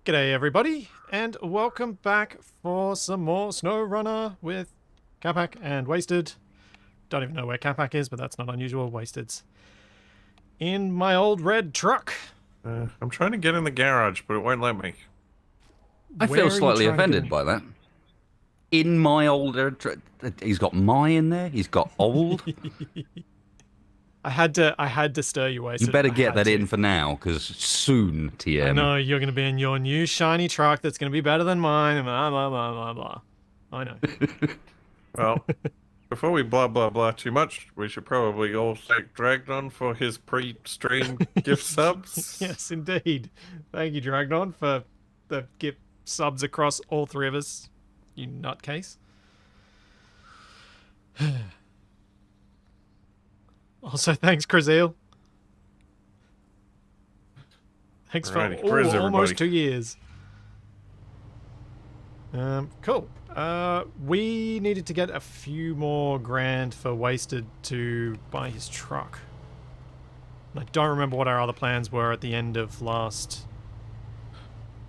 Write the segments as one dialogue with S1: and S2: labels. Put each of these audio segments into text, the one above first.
S1: G'day everybody, and welcome back for some more SnowRunner with Capac and w4sted. Don't even know where Capac is, but that's not unusual. w4sted's in my old red truck.
S2: I'm trying to get in the garage, but it won't let me.
S3: I
S1: Where
S3: feel
S1: are you
S3: slightly
S1: trying to get
S3: offended
S1: in?
S3: by that. In my older, he's got my in there. He's got old.
S1: I had to stir you,
S3: You
S1: w4sted.
S3: better
S1: I
S3: get
S1: had
S3: that
S1: to.
S3: in for now, because soon, TM.
S1: I know you're going to be in your new shiny truck that's going to be better than mine. And blah blah blah blah blah. I know.
S2: Well, before we blah blah blah too much, we should probably all thank Dragnon for his pre-stream gift subs.
S1: Yes, indeed. Thank you, Dragnon, for the gift subs across all three of us. You nutcase. Also, thanks, Crazeel. Thanks
S2: Alrighty,
S1: for
S2: where is
S1: almost
S2: everybody?
S1: 2 years. Cool. We needed to get a few more grand for w4sted to buy his truck. I don't remember what our other plans were at the end of last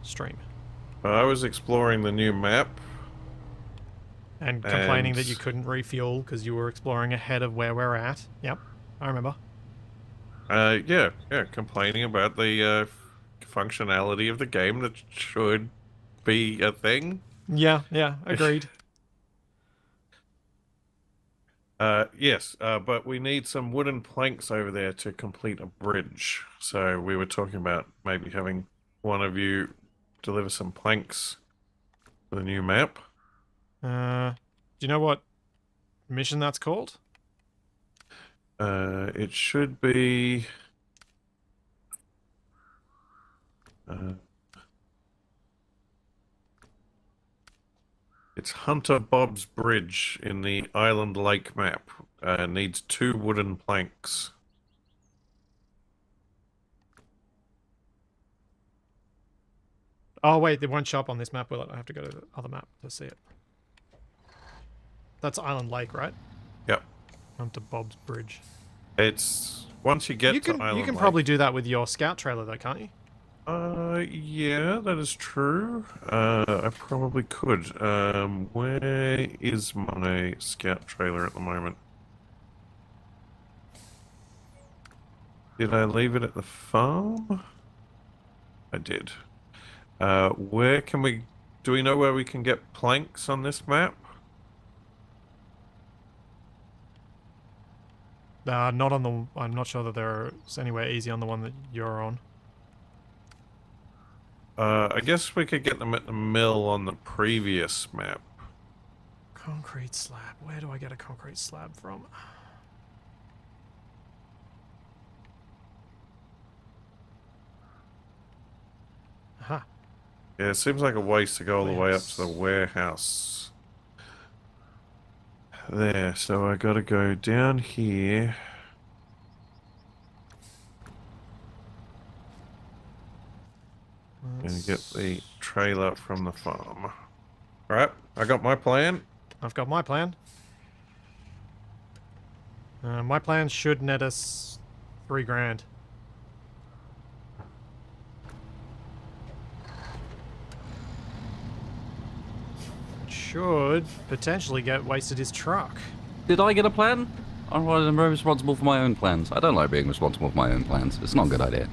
S1: stream.
S2: I was exploring the new map.
S1: And complaining that you couldn't refuel because you were exploring ahead of where we're at. Yep, I remember.
S2: Yeah, complaining about the functionality of the game that should be a thing.
S1: Yeah, agreed.
S2: Yes, but we need some wooden planks over there to complete a bridge. So we were talking about maybe having one of you deliver some planks for the new map.
S1: Do you know what mission that's called?
S2: It should be... it's Hunter Bob's Bridge in the Island Lake map. Needs 2 wooden planks.
S1: Oh, wait, it won't show up on this map, will it? I have to go to the other map to see it. That's Island Lake, right?
S2: Yep.
S1: Onto Bob's Bridge.
S2: It's... once you get to Island
S1: You can
S2: Lake...
S1: probably do that with your scout trailer, though, can't you?
S2: Yeah, that is true. I probably could. Where is my scout trailer at the moment? Did I leave it at the farm? I did. Where can we... do we know where we can get planks on this map?
S1: Not on the... I'm not sure that there's anywhere easy on the one that you're on.
S2: I guess we could get them at the mill on the previous map.
S1: Concrete slab. Where do I get a concrete slab from? Aha.
S2: Yeah, it seems like a waste to go all the way up to the warehouse. There, so I gotta go down here. And get the trailer from the farm. Alright, I got my plan.
S1: I've got my plan. My plan should net us 3 grand. Should potentially get w4sted his truck.
S3: Did I get a plan? Otherwise, I'm very responsible for my own plans. I don't like being responsible for my own plans. It's not a good idea.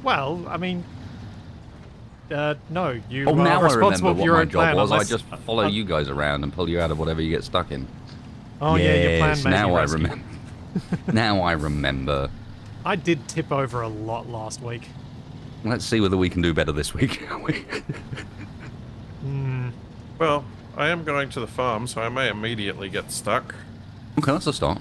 S1: Well, I mean, no, you
S3: Oh,
S1: are
S3: now I
S1: responsible
S3: remember
S1: for your
S3: what my
S1: own
S3: job
S1: plan.
S3: was. I
S1: Unless,
S3: just follow you guys around and pull you out of whatever you get stuck in.
S1: Oh yeah, your plan
S3: Yes,
S1: made
S3: now
S1: me
S3: I
S1: rescue.
S3: remember. Now I remember.
S1: I did tip over a lot last week.
S3: Let's see whether we can do better this week, shall we?
S2: Well, I am going to the farm, so I may immediately get stuck.
S3: Okay, that's a start.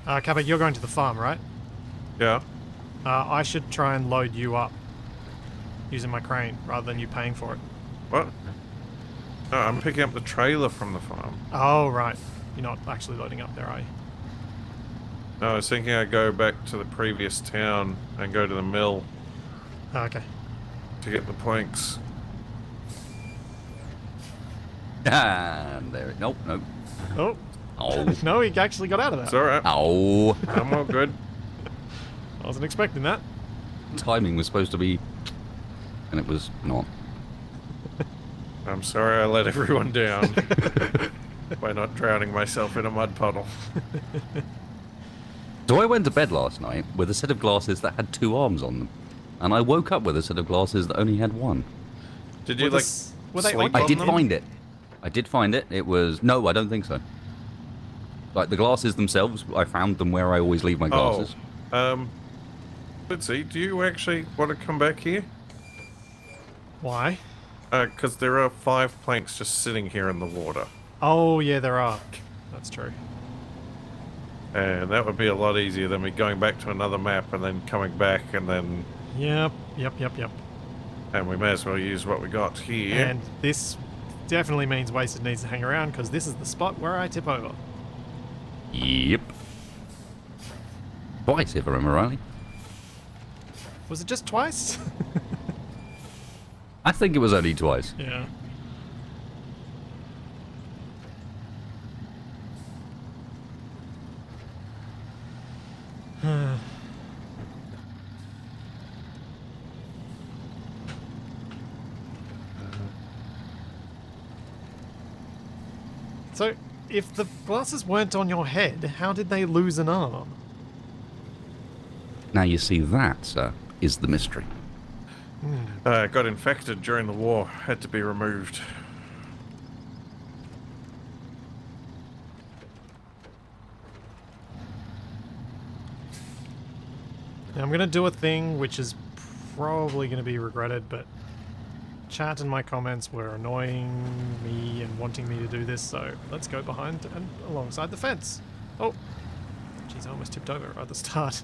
S1: Capac, you're going to the farm, right?
S2: Yeah.
S1: I should try and load you up using my crane rather than you paying for it.
S2: What? No, I'm picking up the trailer from the farm.
S1: Oh, right. You're not actually loading up there, are you?
S2: No, I was thinking I'd go back to the previous town and go to the mill
S1: Oh, okay.
S2: to get the planks.
S3: And there it. Nope. Nope.
S1: Oh,
S3: Oh.
S1: no, he actually got out of that.
S2: It's alright.
S3: Oh.
S2: I'm all good.
S1: I wasn't expecting that.
S3: Timing was supposed to be, and it was not.
S2: I'm sorry I let everyone down by not drowning myself in a mud puddle.
S3: So I went to bed last night with a set of glasses that had 2 arms on them, and I woke up with a set of glasses that only had 1.
S2: Did you,
S1: Were
S2: like,
S1: were they
S2: sleep
S1: on
S3: I did
S2: them?
S3: find it. I did find it. It was... No, I don't think so. Like, the glasses themselves, I found them where I always leave my glasses.
S2: Let's see, do you actually want to come back here?
S1: Why?
S2: Because there are 5 planks just sitting here in the water.
S1: Oh, yeah, there are. That's true.
S2: And that would be a lot easier than me going back to another map and then coming back and then...
S1: Yep.
S2: And we may as well use what we got here.
S1: And this definitely means Wasted needs to hang around, because this is the spot where I tip over.
S3: Yep. Twice, if I remember rightly.
S1: Was it just twice?
S3: I think it was only twice.
S1: Yeah. So, if the glasses weren't on your head, how did they lose an arm?
S3: Now you see that, sir, is the mystery.
S2: Got infected during the war, had to be removed.
S1: Now, I'm going to do a thing which is probably going to be regretted, but chat and my comments were annoying me and wanting me to do this, so let's go behind and alongside the fence. Oh, jeez, I almost tipped over at the start.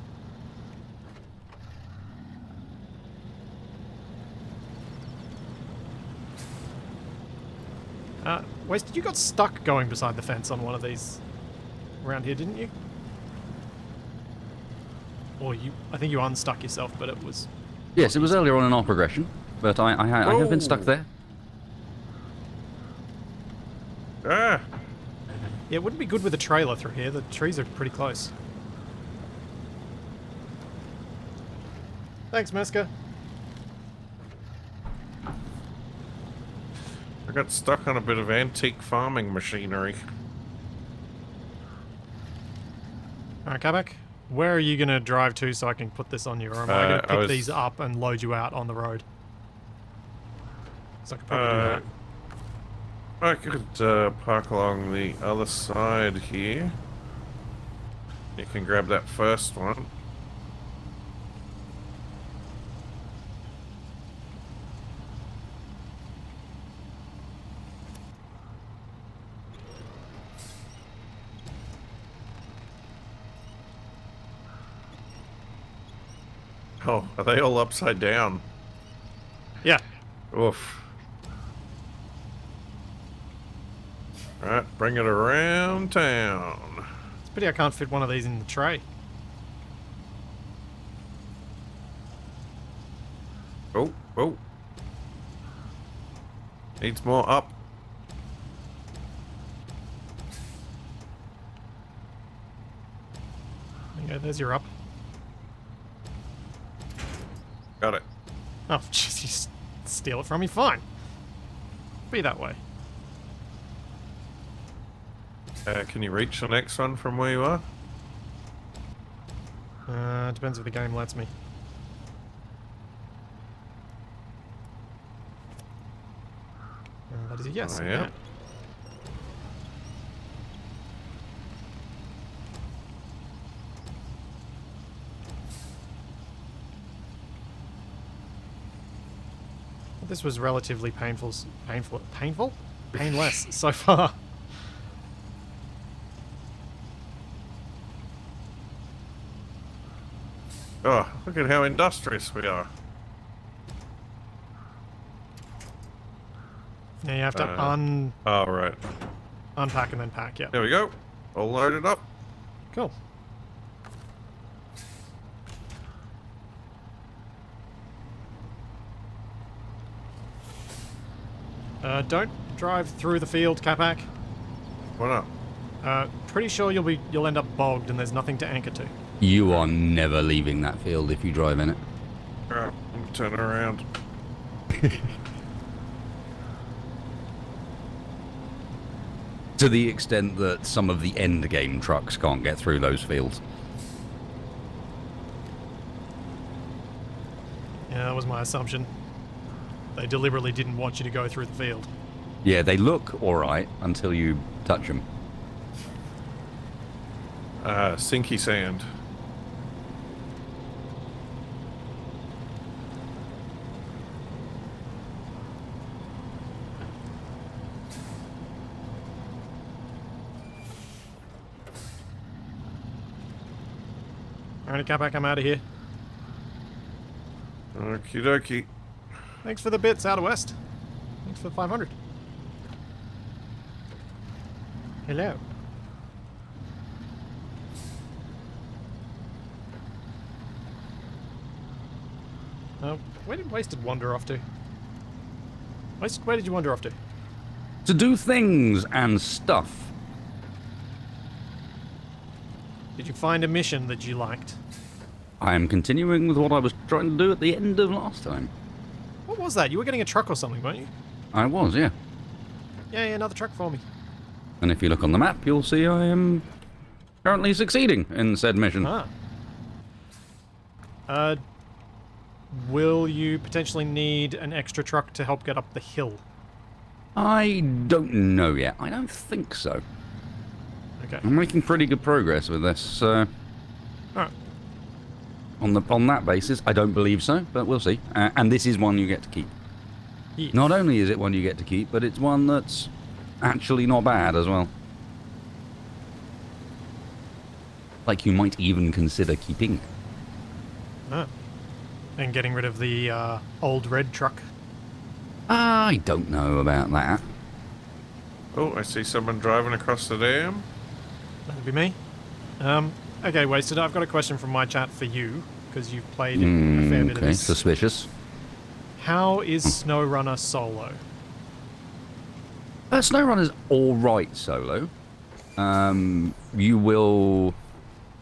S1: Wasted, you got stuck going beside the fence on one of these around here, didn't you? Or I think you unstuck yourself, but it was...
S3: Yes, it was earlier on in our progression, but I have been stuck there.
S2: Ah!
S1: Yeah, it wouldn't be good with a trailer through here. The trees are pretty close. Thanks, Meska.
S2: I got stuck on a bit of antique farming machinery.
S1: Alright, Capac, where are you going to drive to so I can put this on you? Or am I going to pick these up and load you out on the road? So I could probably do that.
S2: I could park along the other side here. You can grab that first one. Oh, are they all upside down?
S1: Yeah.
S2: Oof. Alright, bring it around town.
S1: It's a pity I can't fit one of these in the tray.
S2: Oh, oh. Needs more up.
S1: There you go, there's your up.
S2: Got it.
S1: Oh, jeez, you steal it from me? Fine. Be that way.
S2: Can you reach the next one from where you are?
S1: Depends if the game lets me. That is a yes.
S2: Oh, yeah.
S1: This was relatively painless so far.
S2: Oh, look at how industrious we are.
S1: Now you have to
S2: Oh, right.
S1: unpack and then pack, yeah.
S2: There we go. All loaded up.
S1: Cool. Don't drive through the field, Capac.
S2: Why not?
S1: Pretty sure you'll end up bogged and there's nothing to anchor to.
S3: You are never leaving that field if you drive in it.
S2: Alright, I'm turning around.
S3: To the extent that some of the end game trucks can't get through those fields.
S1: Yeah, that was my assumption. They deliberately didn't want you to go through the field.
S3: Yeah, they look alright until you touch them.
S2: Sinky sand.
S1: Alright, Capac, I'm out of here.
S2: Okie dokie.
S1: Thanks for the bits, out of west. Thanks for the 500. Hello. Where did Wasted wander off to? Wasted, where did you wander off to?
S3: To do things and stuff.
S1: Did you find a mission that you liked?
S3: I am continuing with what I was trying to do at the end of last time.
S1: What was that? You were getting a truck or something, weren't you?
S3: I was, yeah.
S1: Yeah, another truck for me.
S3: And if you look on the map, you'll see I am currently succeeding in said mission.
S1: Will you potentially need an extra truck to help get up the hill?
S3: I don't know yet. I don't think so.
S1: Okay.
S3: I'm making pretty good progress with this.
S1: Alright.
S3: On that basis, I don't believe so, but we'll see. And this is one you get to keep.
S1: Yeah.
S3: Not only is it one you get to keep, but it's one that's actually not bad as well. Like you might even consider keeping.
S1: Ah. And getting rid of the old red truck.
S3: I don't know about that.
S2: Oh, I see someone driving across the dam.
S1: That'd be me. Okay, Wasted, I've got a question from my chat for you, because you've played a fair bit of
S3: Okay,
S1: this.
S3: suspicious.
S1: How is SnowRunner solo?
S3: SnowRunner's alright solo. You will...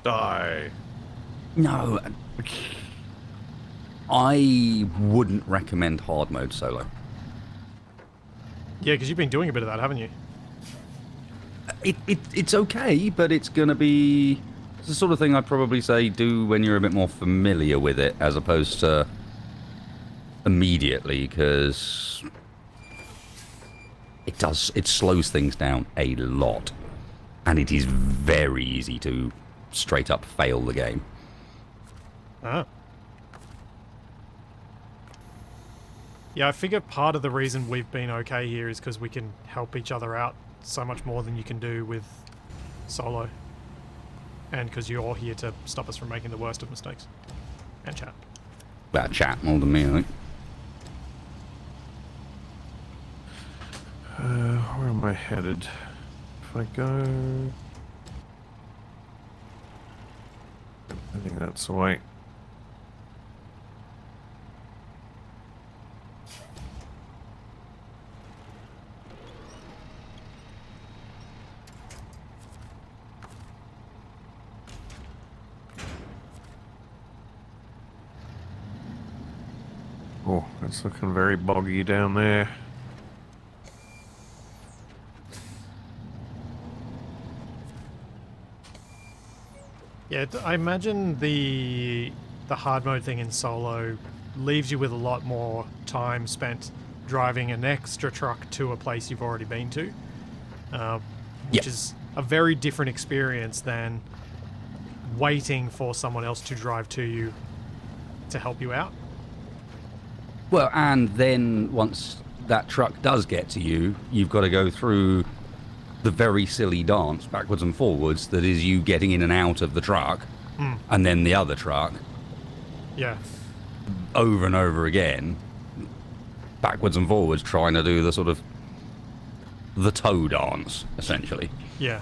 S2: Die.
S3: No. I wouldn't recommend hard mode solo.
S1: Yeah, because you've been doing a bit of that, haven't you?
S3: It's okay, but it's going to be... It's the sort of thing I'd probably say do when you're a bit more familiar with it, as opposed to immediately, because it slows things down a lot, and it is very easy to straight up fail the game.
S1: Ah. Yeah, I figure part of the reason we've been okay here is because we can help each other out so much more than you can do with solo. And because you're here to stop us from making the worst of mistakes. And chat.
S3: Bad chat more than me, I think.
S2: Where am I headed? If I go... I think that's the way. Oh, it's looking very boggy down there.
S1: Yeah, I imagine the hard mode thing in solo leaves you with a lot more time spent driving an extra truck to a place you've already been to, which is a very different experience than waiting for someone else to drive to you to help you out.
S3: Well, and then once that truck does get to you, you've got to go through the very silly dance backwards and forwards that is you getting in and out of the truck, and then the other truck.
S1: Yeah.
S3: Over and over again, backwards and forwards, trying to do the sort of the toe dance, essentially.
S1: Yeah.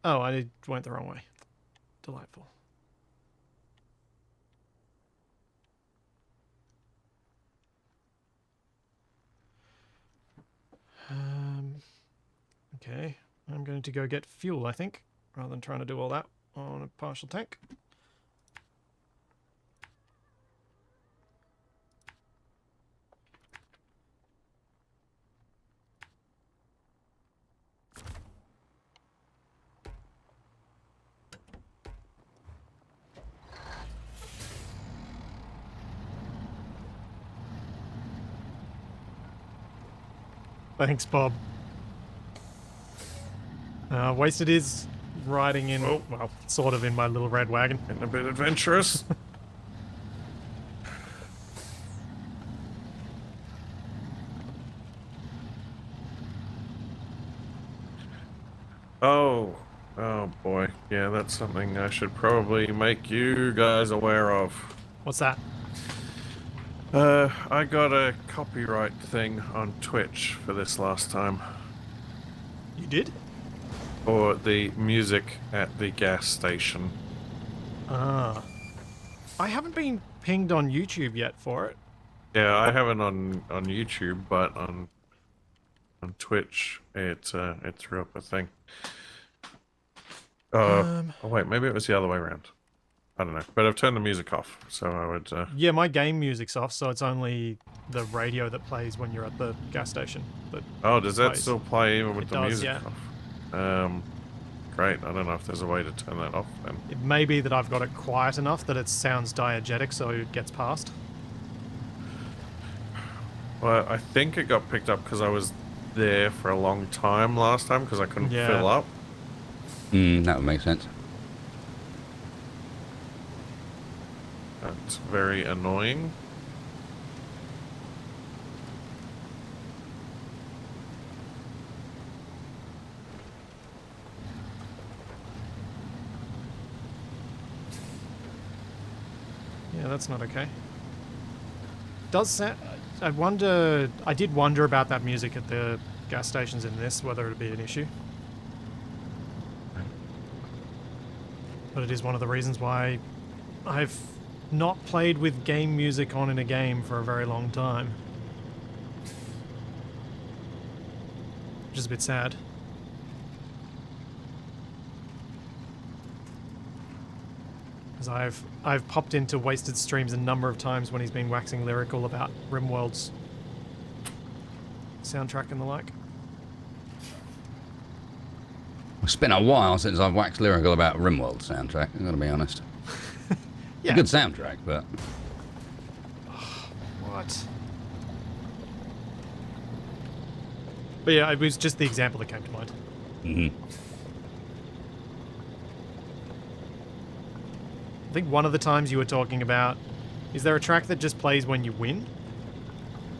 S1: Oh, I went the wrong way. Delightful. Okay. I'm going to go get fuel, I think, rather than trying to do all that on a partial tank. Thanks, Bob. Wasted is riding in,
S2: Oh.
S1: well, sort of in my little red wagon.
S2: Getting a bit adventurous. Oh boy. Yeah, that's something I should probably make you guys aware of.
S1: What's that?
S2: I got a copyright thing on Twitch for this last time.
S1: You did?
S2: For the music at the gas station.
S1: Ah. I haven't been pinged on YouTube yet for it.
S2: Yeah, I haven't on YouTube, but on Twitch it threw up a thing. Oh wait, maybe it was the other way around. I don't know, but I've turned the music off, so I would.
S1: Yeah, my game music's off, so it's only the radio that plays when you're at the gas station.
S2: Oh, does that
S1: plays.
S2: still play even with
S1: It
S2: the
S1: does,
S2: music
S1: yeah.
S2: off? Great. I don't know if there's a way to turn that off then.
S1: It may be that I've got it quiet enough that it sounds diegetic, so it gets past.
S2: Well, I think it got picked up because I was there for a long time last time because I couldn't fill up.
S3: That would make sense.
S2: That's very annoying.
S1: Yeah, that's not okay. Does sound... I did wonder about that music at the gas stations in this, whether it would be an issue. But it is one of the reasons why I've not played with game music on in a game for a very long time. Which is a bit sad. Because I've popped into Wasted streams a number of times when he's been waxing lyrical about RimWorld's soundtrack and the like.
S3: It's been a while since I've waxed lyrical about RimWorld's soundtrack, I'm going to be honest.
S1: Yeah.
S3: A good soundtrack, but...
S1: What? But yeah, it was just the example that came to mind. I think one of the times you were talking about, is there a track that just plays when you win?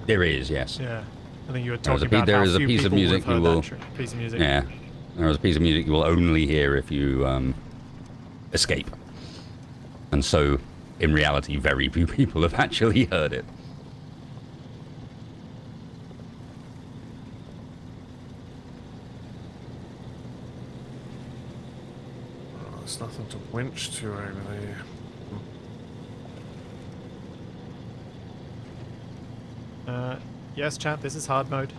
S3: There is, yes.
S1: Yeah. I think you were talking about
S3: there
S1: how
S3: is a
S1: few
S3: piece of
S1: people
S3: music
S1: would have
S3: you
S1: heard
S3: will...
S1: that piece of music.
S3: Yeah. There is a piece of music you will only hear if you escape. And so, in reality, very few people have actually heard it.
S2: Oh, there's nothing to winch to over there.
S1: Yes, chat, this is hard mode.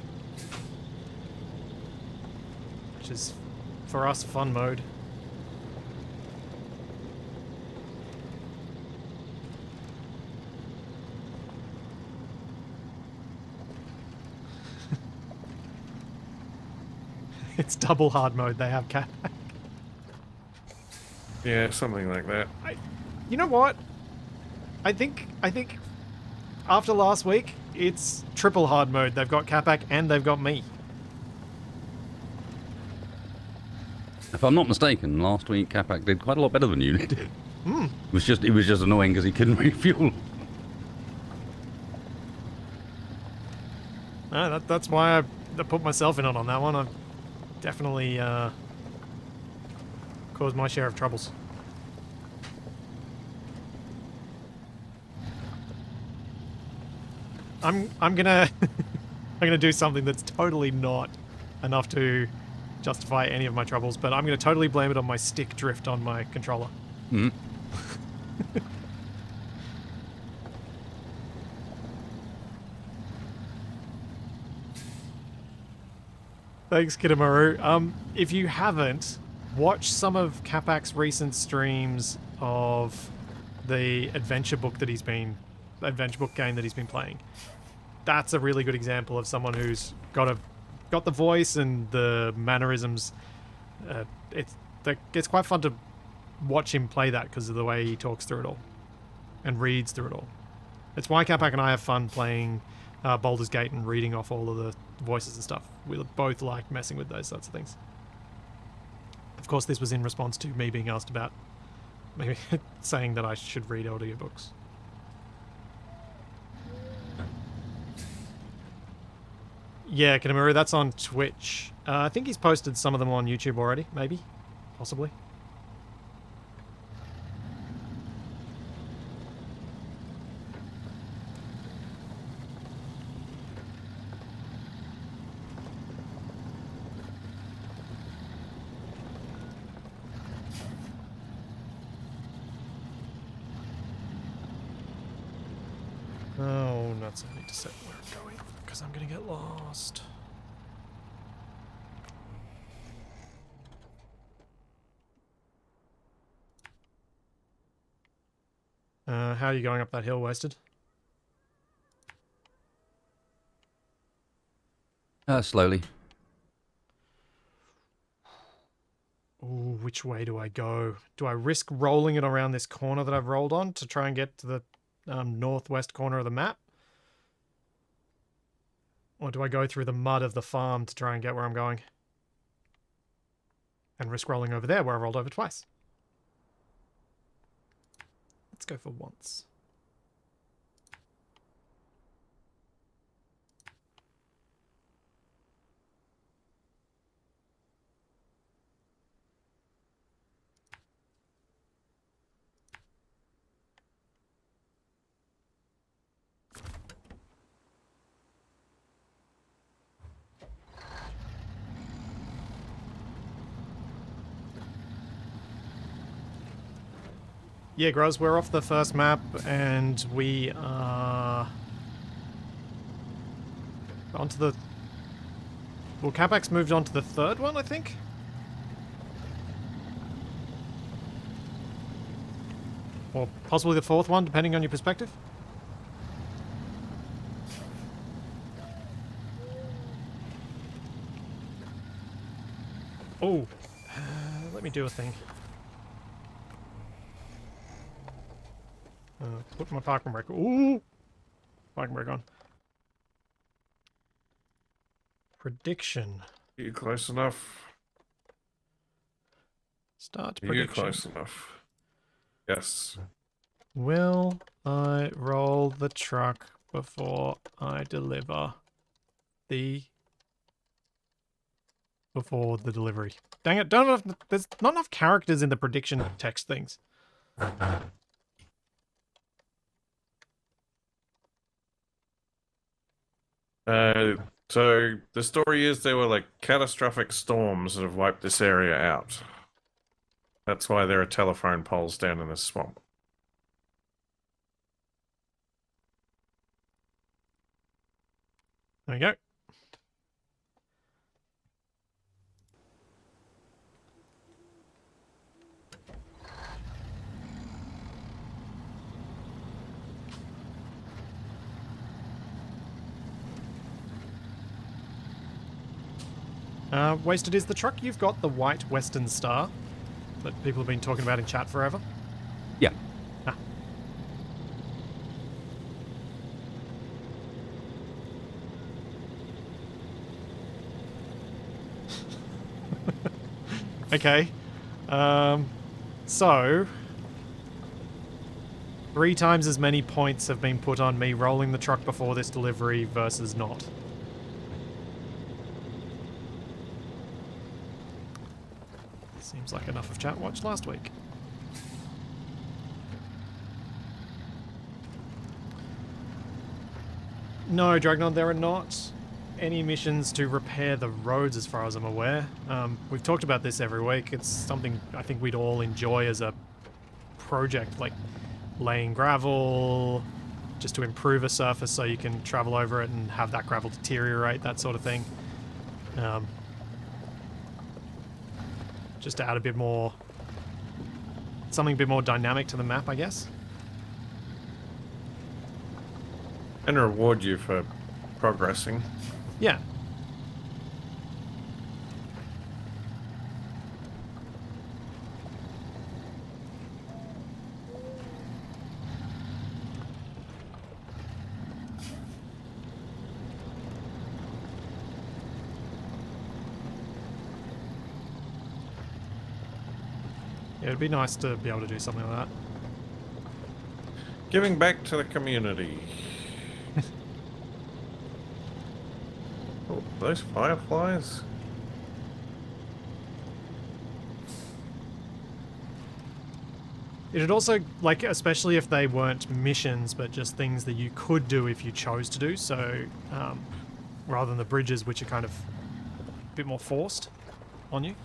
S1: Which is, for us, fun mode. It's double hard mode, they have Capac.
S2: Yeah, something like that.
S1: You know what? I think after last week, it's triple hard mode. They've got Capac and they've got me.
S3: If I'm not mistaken, last week Capac did quite a lot better than you did.
S1: Hmm.
S3: It was just annoying because he couldn't refuel.
S1: No, that's why I put myself in on that one. I've definitely caused my share of troubles. I'm gonna I'm gonna do something that's totally not enough to justify any of my troubles, but I'm going to totally blame it on my stick drift on my controller.
S3: Mm.
S1: Thanks, Kitamaru. If you haven't, watch some of Capac's recent streams of the adventure book game that he's been playing. That's a really good example of someone who's got the voice and the mannerisms. It's quite fun to watch him play that because of the way he talks through it all and reads through it all. It's why Capac and I have fun playing Baldur's Gate and reading off all of the voices and stuff. We both like messing with those sorts of things. Of course, this was in response to me being asked about maybe saying that I should read audiobooks. Yeah, Kanemaru, that's on Twitch. I think he's posted some of them on YouTube already, maybe, possibly. Oh, nuts, I need to set where I'm going, because I'm going to get lost. How are you going up that hill, Wasted?
S3: Slowly.
S1: Ooh, which way do I go? Do I risk rolling it around this corner that I've rolled on to try and get to the northwest corner of the map? Or do I go through the mud of the farm to try and get where I'm going? And risk rolling over there where I rolled over twice. Let's go for once. Yeah, Groz, we're off the first map, and we are onto the... Well, Capac's moved on to the third one, I think? Or possibly the fourth one, depending on your perspective. Oh, let me do a thing. Put my parking brake. Ooh! Parking brake on. Prediction.
S2: Are you close enough?
S1: Start
S2: Are you
S1: prediction.
S2: close enough? Yes.
S1: Will I roll the truck before I deliver before the delivery? Dang it, there's not enough characters in the prediction text things.
S2: So the story is there were like catastrophic storms that have wiped this area out. That's why there are telephone poles down in this swamp.
S1: There we go. Wasted, is the truck you've got the white Western Star that people have been talking about in chat forever?
S3: Yeah.
S1: Ah. Okay. So 3 times as many points have been put on me rolling the truck before this delivery versus not. Seems like enough of chat watch last week. No, Dragnon, there are not any missions to repair the roads as far as I'm aware. We've talked about this every week. It's something I think we'd all enjoy as a project, like laying gravel, just to improve a surface so you can travel over it and have that gravel deteriorate, that sort of thing. Just to add a bit more, something a bit more dynamic to the map, I guess.
S2: And reward you for progressing.
S1: Yeah. Yeah, it'd be nice to be able to do something like that.
S2: Giving back to the community. Oh, those fireflies?
S1: It'd also, like, especially if they weren't missions, but just things that you could do if you chose to do, so rather than the bridges, which are kind of a bit more forced on you.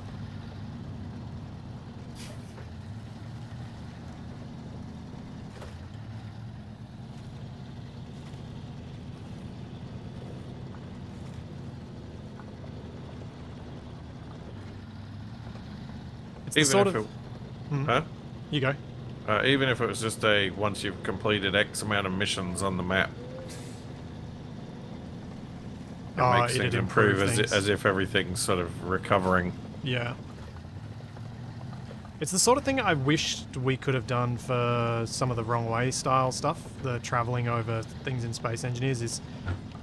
S1: It's the
S2: Even
S1: sort
S2: if
S1: of...
S2: it,
S1: Mhm.
S2: huh?
S1: You go.
S2: Even if it was just a once you've completed X amount of missions on the map, it makes
S1: it'd
S2: things improve
S1: things.
S2: as if everything's sort of recovering.
S1: Yeah. It's the sort of thing I wished we could have done for some of the wrong way style stuff. The traveling over things in Space Engineers is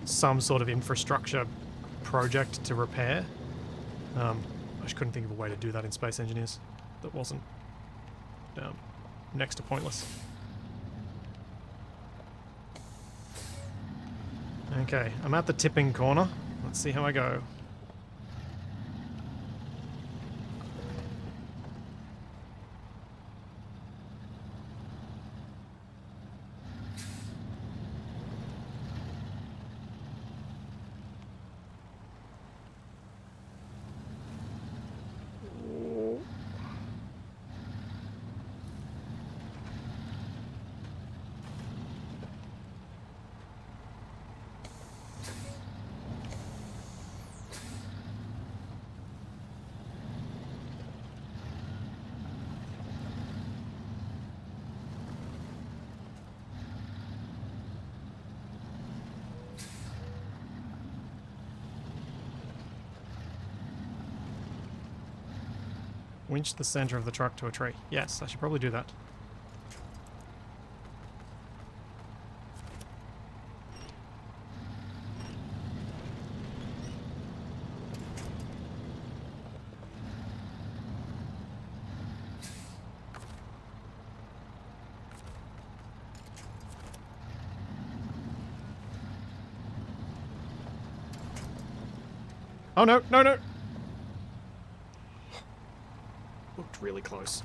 S1: some sort of infrastructure project to repair. I just couldn't think of a way to do that in Space Engineers that wasn't next to pointless. Okay, I'm at the tipping corner. Let's see how I go. Winch the center of the truck to a tree. Yes, I should probably do that. Oh no, no, no! Looked really close.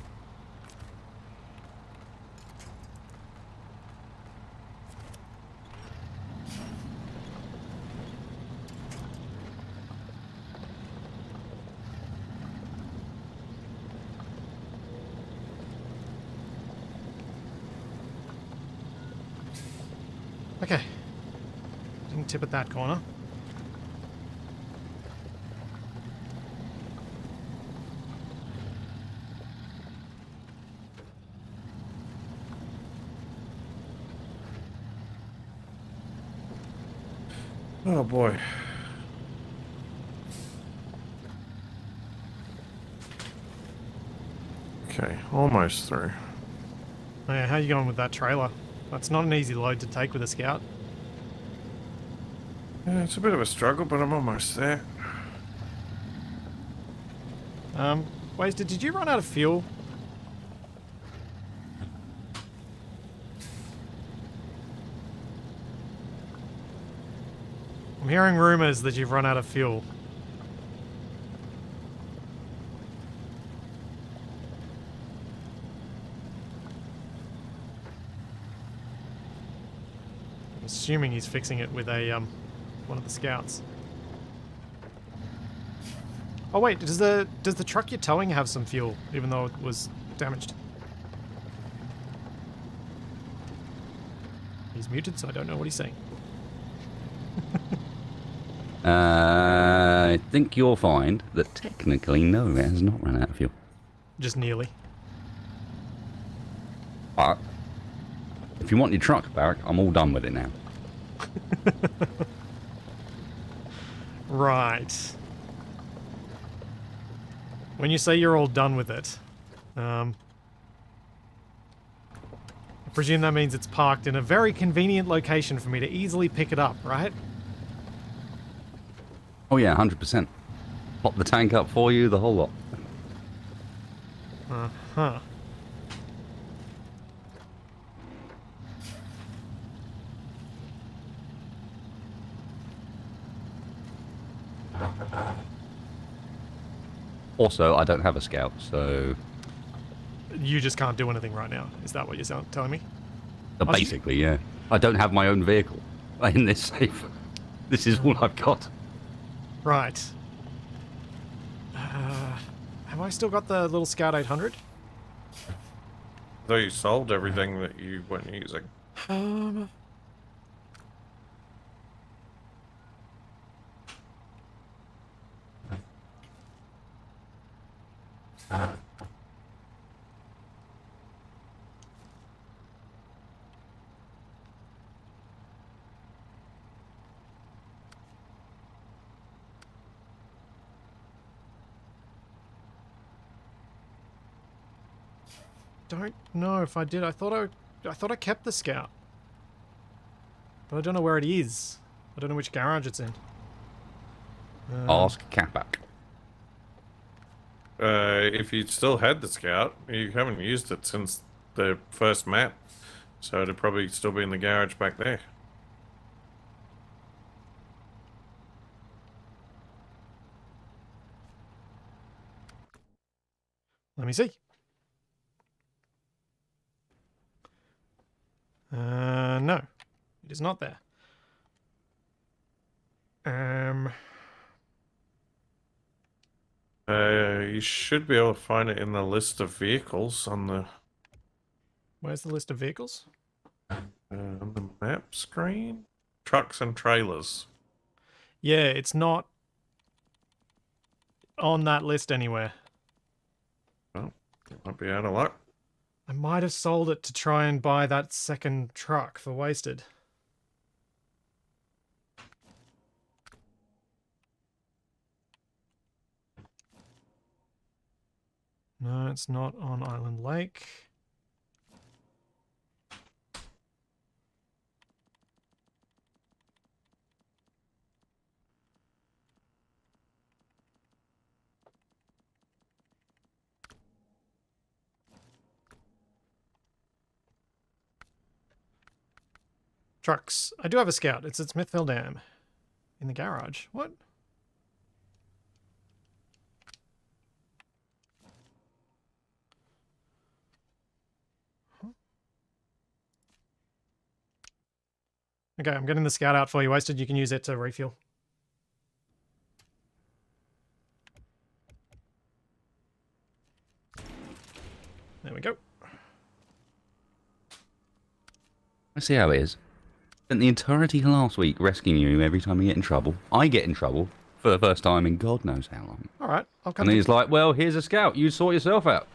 S1: Okay. Didn't tip at that corner.
S2: Oh boy. Okay, almost through.
S1: Oh yeah, how you going with that trailer? That's not an easy load to take with a scout.
S2: Yeah, it's a bit of a struggle, but I'm almost there.
S1: Wasted, did you run out of fuel? I'm hearing rumors that you've run out of fuel. I'm assuming he's fixing it with a one of the scouts. Oh wait, does the truck you're towing have some fuel, even though it was damaged? He's muted, so I don't know what he's saying.
S3: I think you'll find that technically, no, it has not run out of fuel.
S1: Just nearly.
S3: But if you want your truck back, I'm all done with it now.
S1: Right. When you say you're all done with it, I presume that means it's parked in a very convenient location for me to easily pick it up, right?
S3: Oh yeah, 100%. Pop the tank up for you, the whole lot.
S1: Uh-huh.
S3: Also, I don't have a scout, so
S1: You just can't do anything right now. Is that what you're telling me? Was-
S3: basically, yeah. I don't have my own vehicle in this safe. This is all I've got.
S1: Right. Have I still got the little Scout 800?
S2: Though you sold everything that you weren't using.
S1: Don't know if I did. I thought I kept the Scout. But I don't know where it is. I don't know which garage it's in.
S3: Ask Capac.
S2: If you still had the scout, you haven't used it since the first map, so it'd probably still be in the garage back there.
S1: Let me see. No. It is not there.
S2: You should be able to find it in the list of vehicles on
S1: Where's the list of vehicles?
S2: on the map screen. Trucks and trailers.
S1: Yeah, it's not on that list anywhere.
S2: Well, might be out of luck.
S1: I might have sold it to try and buy that second truck for wasted. No, it's not on Island Lake. Trucks. I do have a Scout. It's at Smithville Dam. In the garage. What? Okay, I'm getting the Scout out for you, Wasted. You can use it to refuel. There we go.
S3: I see how it is. Spent the entirety of last week rescuing you every time you get in trouble. I get in trouble for the first time in God knows how long.
S1: All right, I'll come.
S3: And he's like, well, here's a scout. You sort yourself out.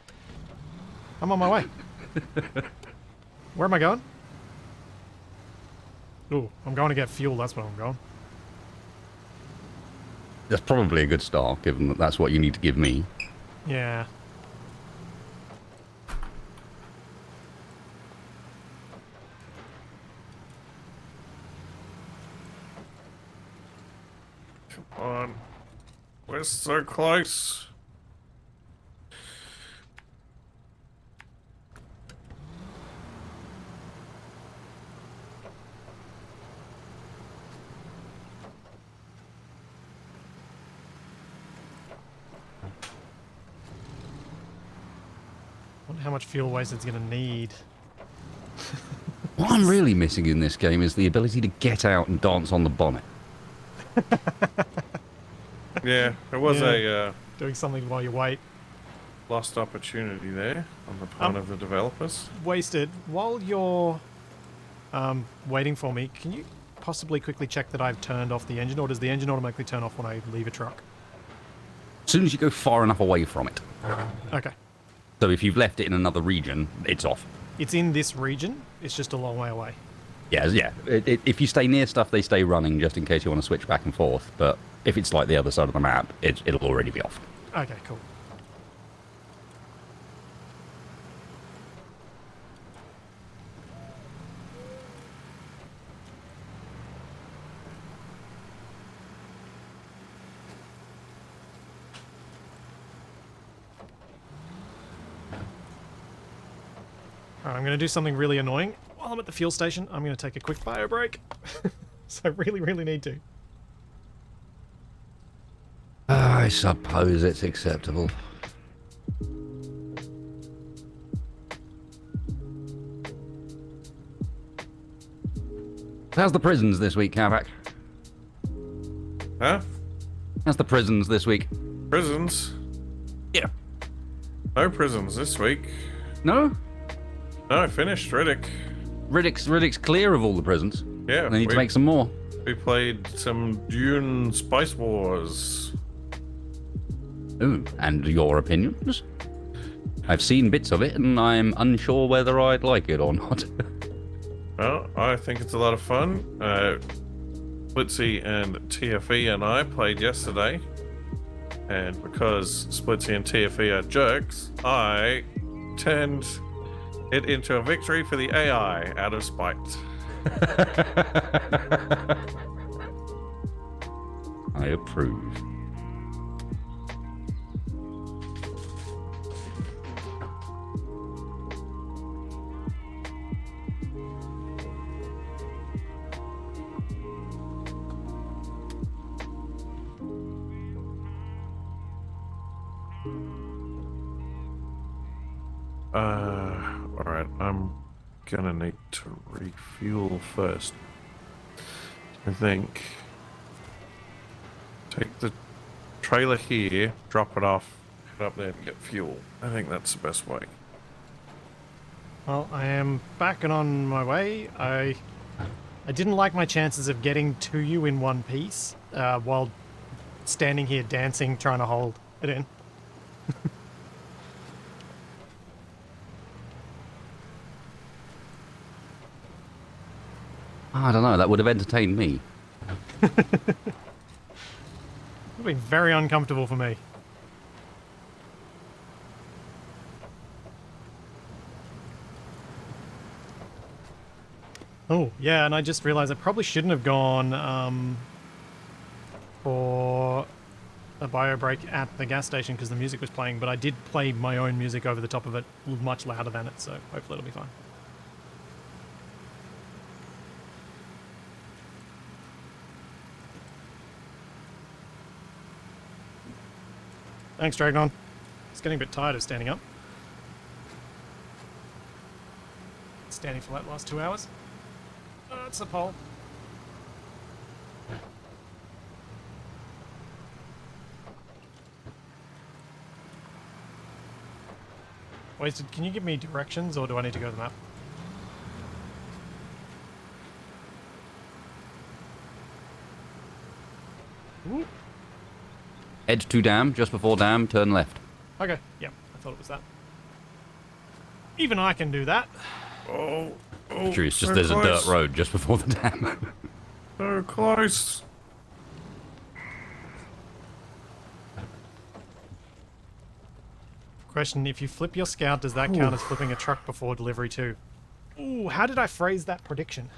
S1: I'm on my way. Where am I going? Ooh, I'm going to get fuel. That's where I'm going.
S3: That's probably a good start, given that that's what you need to give me.
S1: Yeah.
S2: Come on. We're so close.
S1: Wonder how much fuel Wasted's going to need.
S3: What I'm really missing in this game is the ability to get out and dance on the bonnet.
S2: Yeah, there was
S1: Yeah.
S2: a
S1: doing something while you wait.
S2: Lost opportunity there on the part of the developers.
S1: Wasted. While you're waiting for me, can you possibly quickly check that I've turned off the engine, or does the engine automatically turn off when I leave a truck?
S3: As soon as you go far enough away from it.
S1: Okay.
S3: So if you've left it in another region, it's off.
S1: It's in this region. It's just a long way away.
S3: Yeah. If you stay near stuff, they stay running just in case you want to switch back and forth. But if it's like the other side of the map, it'll already be off.
S1: Okay, cool. Alright, I'm going to do something really annoying. While I'm at the fuel station, I'm going to take a quick bio break. So I really, really need to.
S3: I suppose it's acceptable. How's the prisons this week, Capac?
S2: Huh?
S3: How's the prisons this week?
S2: Prisons?
S3: Yeah.
S2: No prisons this week.
S3: No?
S2: No, I finished Riddick.
S3: Riddick's clear of all the prisons.
S2: Yeah.
S3: They need to make some more.
S2: We played some Dune Spice Wars.
S3: Ooh, and your opinions? I've seen bits of it, and I'm unsure whether I'd like it or not.
S2: Well, I think it's a lot of fun. Splitsy and TFE and I played yesterday. And because Splitsy and TFE are jerks, I turned it into a victory for the AI out of spite.
S3: I approve.
S2: Alright, I'm gonna need to refuel first. I think. Take the trailer here, drop it off, head up there to get fuel. I think that's the best way.
S1: Well, I am back and on my way. I didn't like my chances of getting to you in one piece while standing here dancing, trying to hold it in.
S3: I don't know, that would have entertained me.
S1: It would have been very uncomfortable for me. Oh, yeah, and I just realized I probably shouldn't have gone for a bio break at the gas station because the music was playing, but I did play my own music over the top of it, much louder than it, so hopefully it'll be fine. Thanks, Dragnon. It's getting a bit tired of standing up. Standing for like the last 2 hours. Oh, it's a pole. Wasted, can you give me directions or do I need to go to the map? Ooh.
S3: Head to dam, just before dam, turn left.
S1: Okay, yeah, I thought it was that. Even I can do that.
S2: Oh,
S3: True, it's just
S2: so
S3: there's
S2: close.
S3: a dirt road just before the dam.
S2: So close.
S1: Question, if you flip your scout, does that count as flipping a truck before delivery too? Ooh, how did I phrase that prediction?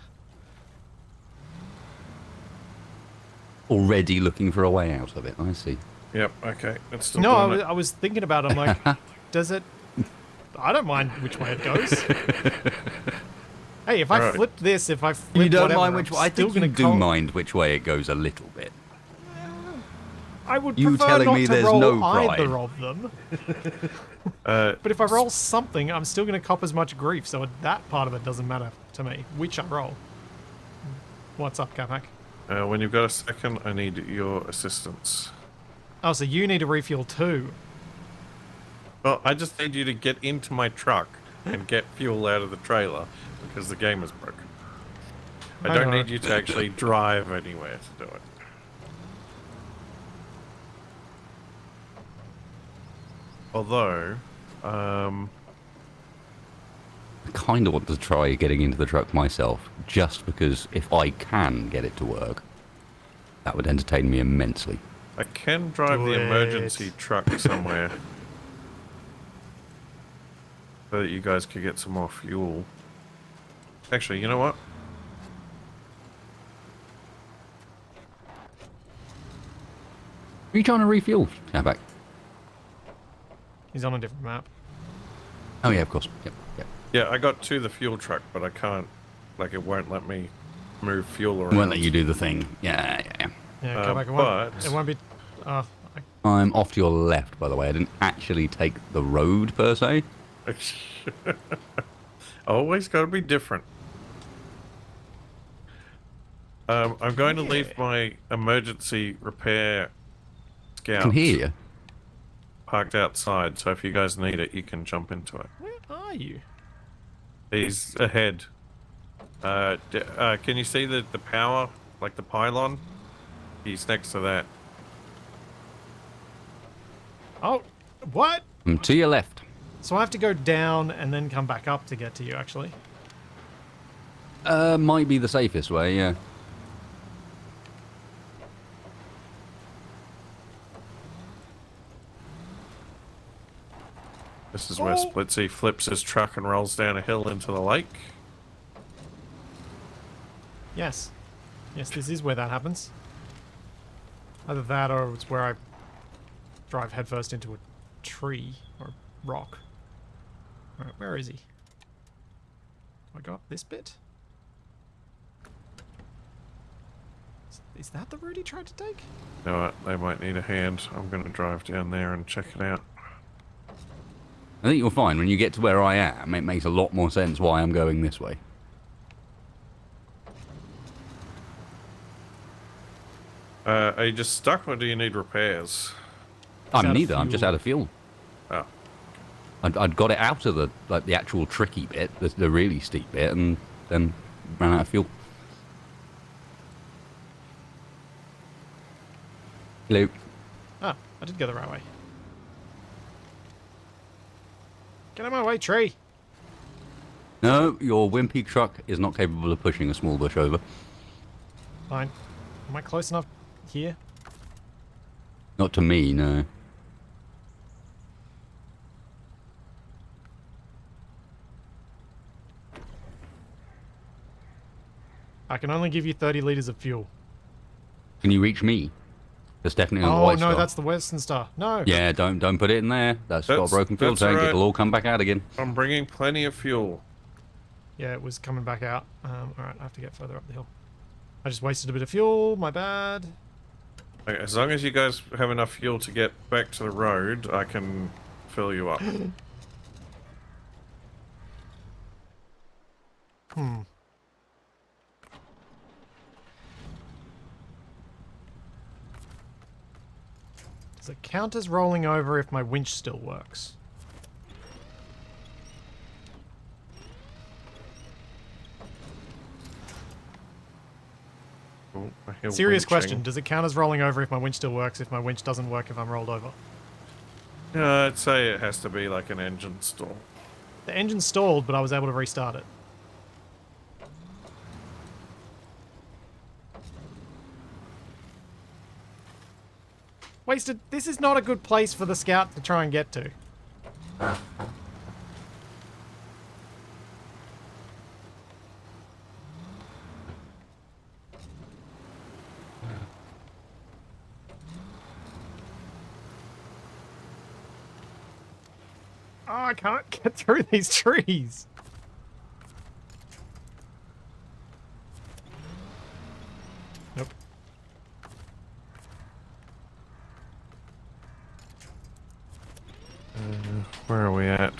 S3: Already looking for a way out of it, I see.
S2: Yep, okay. It's still
S1: No,
S2: doing
S1: I was thinking about it. I'm like, does it... I don't mind which way it goes. Hey, if I
S2: Right.
S1: flip this, if I flip
S3: You don't
S1: whatever,
S3: mind which way? I
S1: I'm still
S3: think you
S1: gonna
S3: do
S1: call-
S3: mind which way it goes a little bit.
S1: I would
S3: You
S1: prefer
S3: telling
S1: not
S3: me
S1: to
S3: there's
S1: roll
S3: no pride.
S1: either of them.
S2: it.
S1: But if I roll something, I'm still going to cop as much grief, so that part of it doesn't matter to me, which I roll. What's up, Capac?
S2: When you've got a second, I need your assistance.
S1: Oh, so you need to refuel too.
S2: Well, I just need you to get into my truck and get fuel out of the trailer because the game is broken. I don't need you to actually drive anywhere to do it. Although,
S3: I kind of want to try getting into the truck myself, just because if I can get it to work, that would entertain me immensely.
S2: I can drive
S1: Do
S2: the
S1: it.
S2: emergency truck somewhere so that you guys could get some more fuel. Actually, you know what?
S3: Are you trying to refuel, Capac?
S1: He's on a different map.
S3: Oh yeah, of course. Yep, yep.
S2: Yeah, I got to the fuel truck, but I can't, like, it won't let me move fuel around.
S3: Won't let you do the thing. Yeah, yeah, yeah.
S1: Yeah,
S2: Uh,
S1: come back.
S2: but-
S1: It won't be. I-
S3: I'm off to your left, by the way. I didn't actually take the road, per se.
S2: Always got to be different. I'm going to leave my emergency repair
S3: I
S2: scout
S3: can hear you.
S2: parked outside, so if you guys need it, you can jump into it.
S1: Where are you?
S2: He's ahead. Can you see the power, like the pylon? He's next to that.
S1: Oh, what?
S3: I'm to your left.
S1: So I have to go down and then come back up to get to you, actually.
S3: Might be the safest way, yeah.
S2: This is where
S1: Oh.
S2: Splitsy flips his truck and rolls down a hill into the lake.
S1: Yes. Yes, this is where that happens. Either that or it's where I drive headfirst into a tree or rock. Alright, where is he? Do I go up this bit? Is that the route he tried to take?
S2: You know what? They might need a hand. I'm going to drive down there and check it out.
S3: I think you'll find when you get to where I am, it makes a lot more sense why I'm going this way.
S2: Are you just stuck or do you need repairs?
S1: out
S3: I'm
S1: of
S3: neither. I'm just
S1: fuel.
S3: out of fuel.
S2: Oh.
S3: I'd got it out of the actual tricky bit, the really steep bit, and then ran out of fuel. Hello.
S1: Ah, I did go the right way. Get out of my way, tree!
S3: No, your wimpy truck is not capable of pushing a small bush over.
S1: Fine. Am I close enough here?
S3: Not to me, no.
S1: I can only give you 30 litres of fuel.
S3: Can you reach me? There's definitely a
S1: Oh,
S3: white
S1: no,
S3: star.
S1: that's the Western Star. No!
S3: Yeah, don't put it in there. That's got a
S2: That's-
S3: broken fuel
S2: that's
S3: tank.
S2: right.
S3: It'll all come back out again.
S2: I'm bringing plenty of fuel.
S1: Yeah, it was coming back out. Alright, I have to get further up the hill. I just wasted a bit of fuel, my bad.
S2: Okay, as long as you guys have enough fuel to get back to the road, I can fill you up.
S1: Does it count as rolling over if my winch still works?
S2: Oh, I hear
S1: Serious
S2: winching.
S1: question. Does it count as rolling over if my winch still works if my winch doesn't work if I'm rolled over?
S2: I'd say it has to be like an engine stall.
S1: The engine stalled, but I was able to restart it. Wasted. This is not a good place for the scout to try and get to. Oh, I can't get through these trees. Nope.
S2: Where are we at?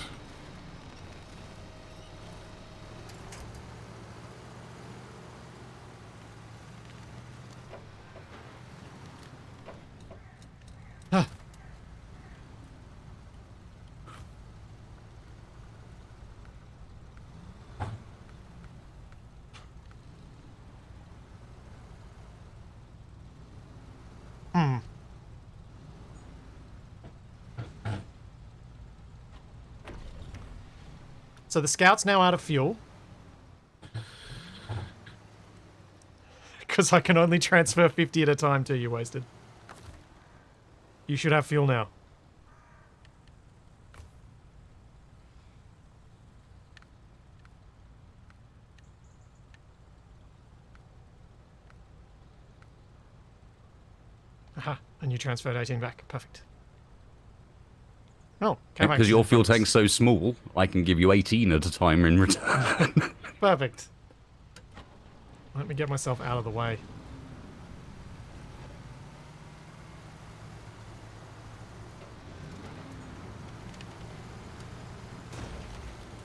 S1: So the Scout's now out of fuel. Because I can only transfer 50 at a time to you, Wasted. You should have fuel now. Aha, and you transferred 18 back. Perfect. Oh, Capac
S3: Because
S1: is
S3: your
S1: in
S3: fuel
S1: front of us.
S3: tank's so small, I can give you 18 at a time in return.
S1: Perfect. Let me get myself out of the way.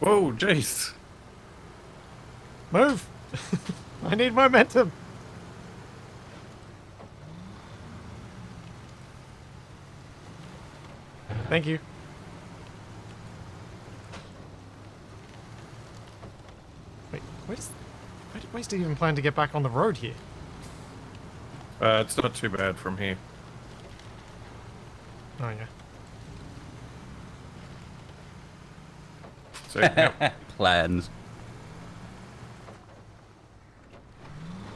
S2: Whoa, jeez.
S1: Move! I need momentum! Thank you. Wait, where did Wasted even plan to get back on the road here?
S2: It's not too bad from here.
S1: Oh, yeah.
S2: So, yep.
S3: Plans.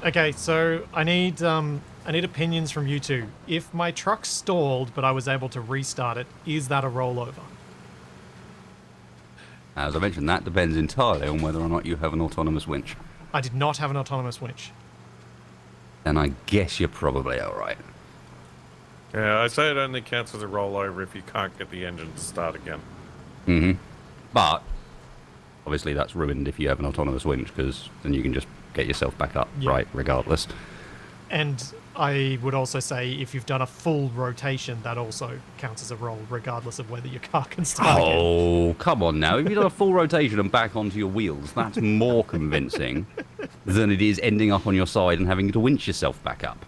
S1: Okay, so I need opinions from you two. If my truck stalled, but I was able to restart it, is that a rollover?
S3: As I mentioned, that depends entirely on whether or not you have an autonomous winch.
S1: I did not have an autonomous winch.
S3: Then I guess you're probably alright.
S2: Yeah, I say it only counts as a rollover if you can't get the engine to start again.
S3: Mm-hmm. But, obviously that's ruined if you have an autonomous winch, because then you can just get yourself back up,
S1: Yeah.
S3: right, regardless.
S1: And I would also say if you've done a full rotation, that also counts as a roll, regardless of whether your car can start again.
S3: Oh, come on now. If you do a full rotation and back onto your wheels, that's more convincing than it is ending up on your side and having to winch yourself back up.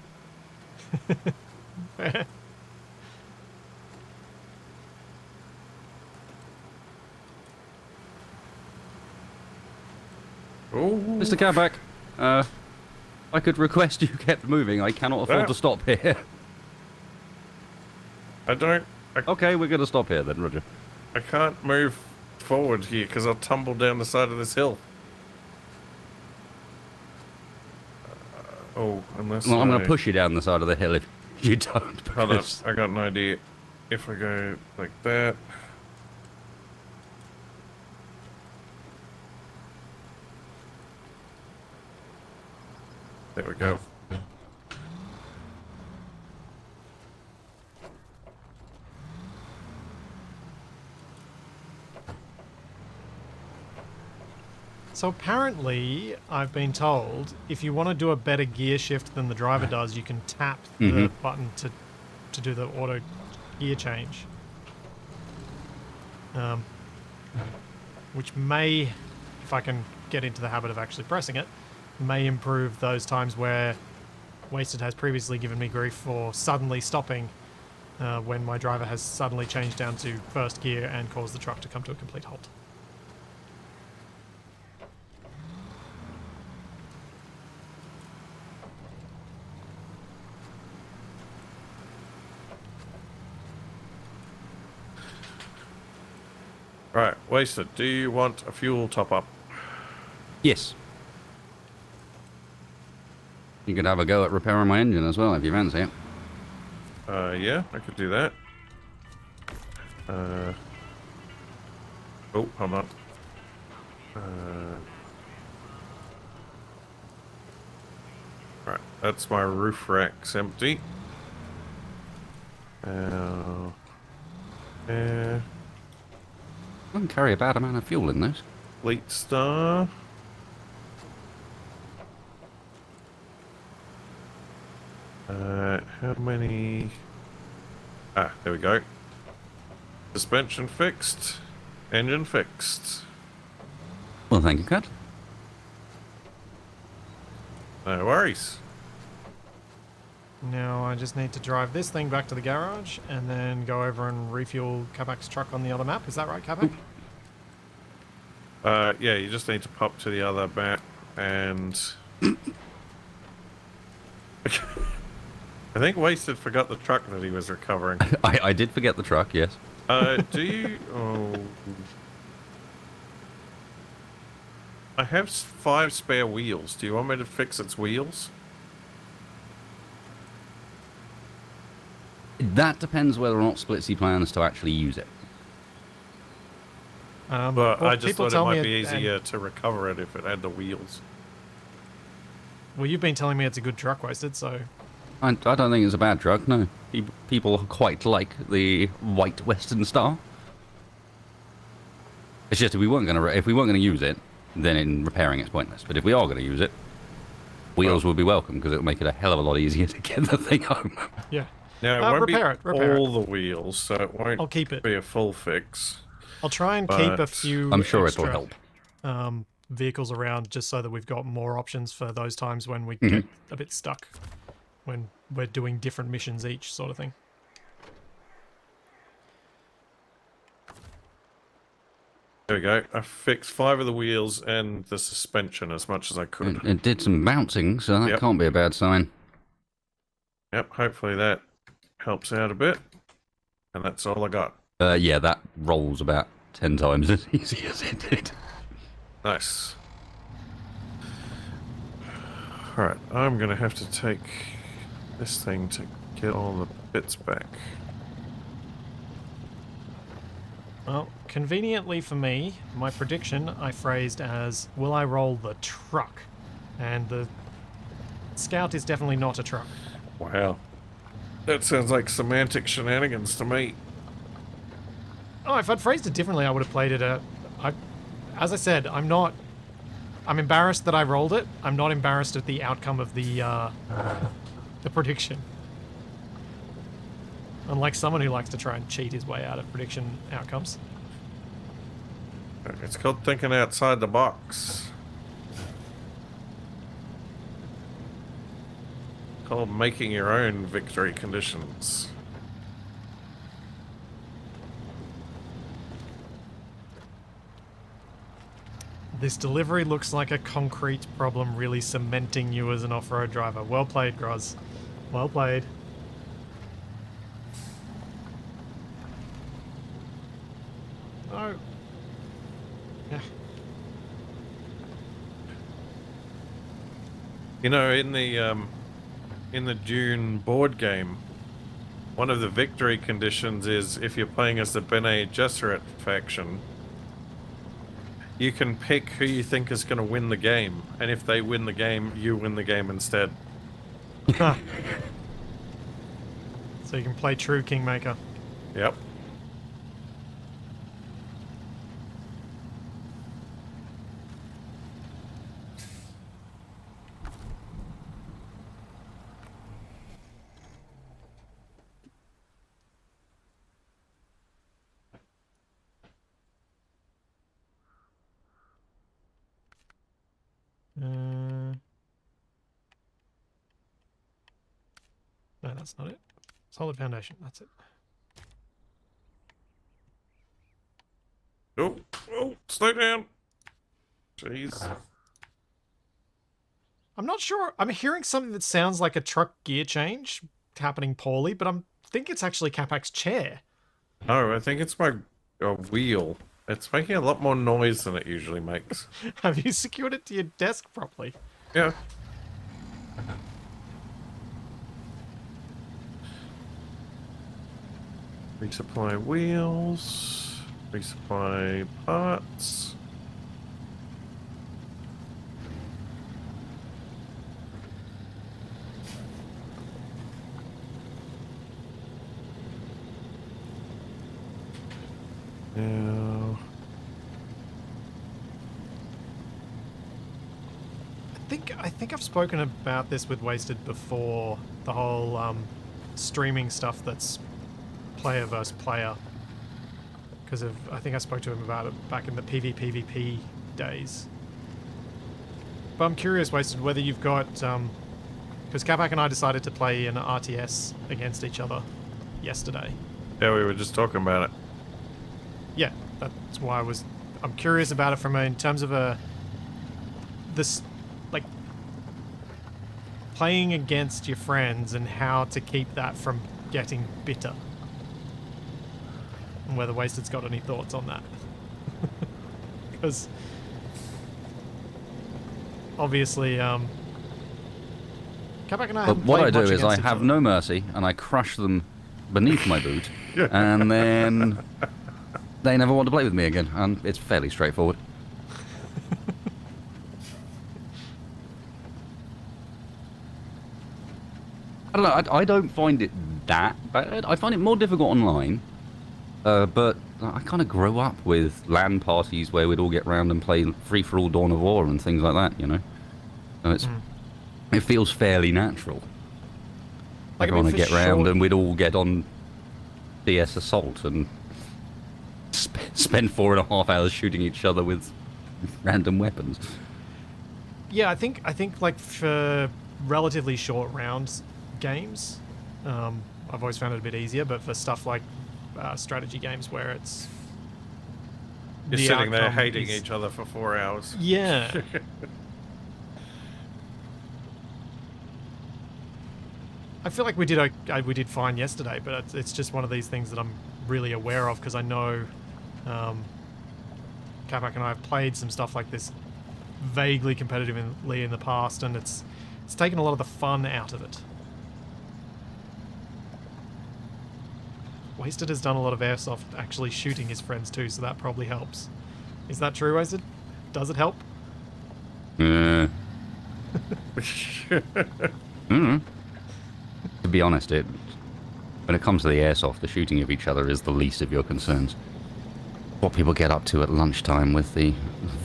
S2: Oh,
S3: Mr. Capac, I could request you kept moving. I cannot afford to stop here.
S2: I don't.
S3: Okay, we're going to stop here then, Roger.
S2: I can't move forward here because I'll tumble down the side of this hill. Oh, unless
S3: Well, I'm going to push you down the side of the hill if you don't.
S2: Hold on,
S3: Because
S2: I got an idea. If I go like that. There we go.
S1: So apparently, I've been told, if you want to do a better gear shift than the driver does, you can tap the button to do the auto gear change. Which may, if I can get into the habit of actually pressing it, may improve those times where Wasted has previously given me grief for suddenly stopping when my driver has suddenly changed down to first gear and caused the truck to come to a complete halt.
S2: Right, Wasted, do you want a fuel top up?
S3: yes. You could have a go at repairing my engine as well if you fancy it.
S2: Yeah, I could do that. Oh, hold on. Right, that's my roof rack's empty. Yeah.
S3: I can carry a bad amount of fuel in those.
S2: Fleet Star. How many? Ah, there we go. Suspension fixed. Engine fixed.
S3: Well, thank you, Cat.
S2: No worries.
S1: Now I just need to drive this thing back to the garage and then go over and refuel Capac's truck on the other map. Is that right, Capac?
S2: Yeah, you just need to pop to the other map and... I think Wasted forgot the truck that he was recovering.
S3: I did forget the truck, yes.
S2: Do you... Oh... I have 5 spare wheels. Do you want me to fix its wheels?
S3: That depends whether or not Splitsy plans to actually use it.
S2: But
S1: well,
S2: I just
S1: people
S2: thought it
S1: tell
S2: might
S1: me
S2: be
S1: and-
S2: easier to recover it if it had the wheels.
S1: Well, you've been telling me it's a good truck, Wasted, so...
S3: I don't think it's a bad truck, no. People quite like the white Western Star. It's just if we weren't going to use it, then in repairing it's pointless. But if we are going to use it, wheels will be welcome because it'll make it a hell of a lot easier to get the thing home.
S1: Yeah.
S2: Now, it won't
S1: repair
S2: be
S1: it.
S2: all the wheels, so it won't
S1: I'll keep it.
S2: be a full fix.
S1: I'll try and keep a
S2: But
S1: few
S3: I'm sure
S1: extra,
S3: it'll help.
S1: vehicles around just so that we've got more options for those times when we get a bit stuck. When we're doing different missions each, sort of thing.
S2: There we go. I fixed 5 of the wheels and the suspension as much as I could.
S3: It did some bouncing, so that
S2: Yep.
S3: can't be a bad sign.
S2: Yep, hopefully that helps out a bit. And that's all I got.
S3: Yeah, that rolls about 10 times as easy as it did.
S2: Nice. Alright, I'm going to have to take this thing to get all the bits back.
S1: Well, conveniently for me, my prediction I phrased as, will I roll the truck? And the Scout is definitely not a truck.
S2: Wow. That sounds like semantic shenanigans to me.
S1: Oh, if I'd phrased it differently, I would have played it as I said, I'm embarrassed that I rolled it. I'm not embarrassed at the outcome of the prediction. Unlike someone who likes to try and cheat his way out of prediction outcomes.
S2: It's called thinking outside the box. Called making your own victory conditions.
S1: This delivery looks like a concrete problem really cementing you as an off-road driver. Well played, Groz. Well played. Oh. Yeah.
S2: You know, in the Dune board game, one of the victory conditions is if you're playing as the Bene Gesserit faction, you can pick who you think is going to win the game, and if they win the game, you win the game instead.
S1: So you can play true Kingmaker.
S2: Yep.
S1: No, that's not it. Solid foundation, that's it.
S2: Oh, slow down. Jeez.
S1: I'm not sure. I'm hearing something that sounds like a truck gear change happening poorly, but I think it's actually Capac's chair.
S2: Oh, I think it's my wheel. It's making a lot more noise than it usually makes.
S1: Have you secured it to your desk properly?
S2: Yeah. Resupply wheels. Resupply parts. Now,
S1: I think I've spoken about this with Wasted before. The whole streaming stuff that's player versus player. Because I think I spoke to him about it back in the PvPvP days. But I'm curious, Wasted, whether you've got because Capac and I decided to play an RTS against each other yesterday.
S2: yeah, we were just talking about it.
S1: Yeah, that's why I'm curious about it from in terms of this, like, playing against your friends and how to keep that from getting bitter. And whether Wasted's got any thoughts on that. Because obviously, Capac and I
S3: But
S1: haven't
S3: what I
S1: played
S3: do
S1: much
S3: is I
S1: against each
S3: have
S1: other.
S3: no mercy, and I crush them beneath my boot, and then they never want to play with me again. And it's fairly straightforward. I don't know. I don't find it that bad. I find it more difficult online. But I kind of grew up with LAN parties where we'd all get round and play Free for All Dawn of War and things like that, you know? So it feels fairly natural.
S1: Like, I
S3: I
S1: mean,
S3: want to
S1: for
S3: get round
S1: sure-
S3: and we'd all get on DS Assault and spend 4.5 hours shooting each other with random weapons.
S1: Yeah, I think like for relatively short rounds games, I've always found it a bit easier. But for stuff like strategy games where it's
S2: You're
S1: the
S2: sitting there
S1: outcome
S2: hating
S1: is-
S2: each other for 4 hours.
S1: Yeah. I feel like we did fine yesterday, but it's just one of these things that I'm really aware of because I know Capac and I have played some stuff like this vaguely competitively in the past, and it's taken a lot of the fun out of it. Wasted has done a lot of airsoft actually shooting his friends too, so that probably helps. Is that true, Wasted? Does it help?
S3: To be honest, when it comes to the airsoft, the shooting of each other is the least of your concerns. What people get up to at lunchtime with the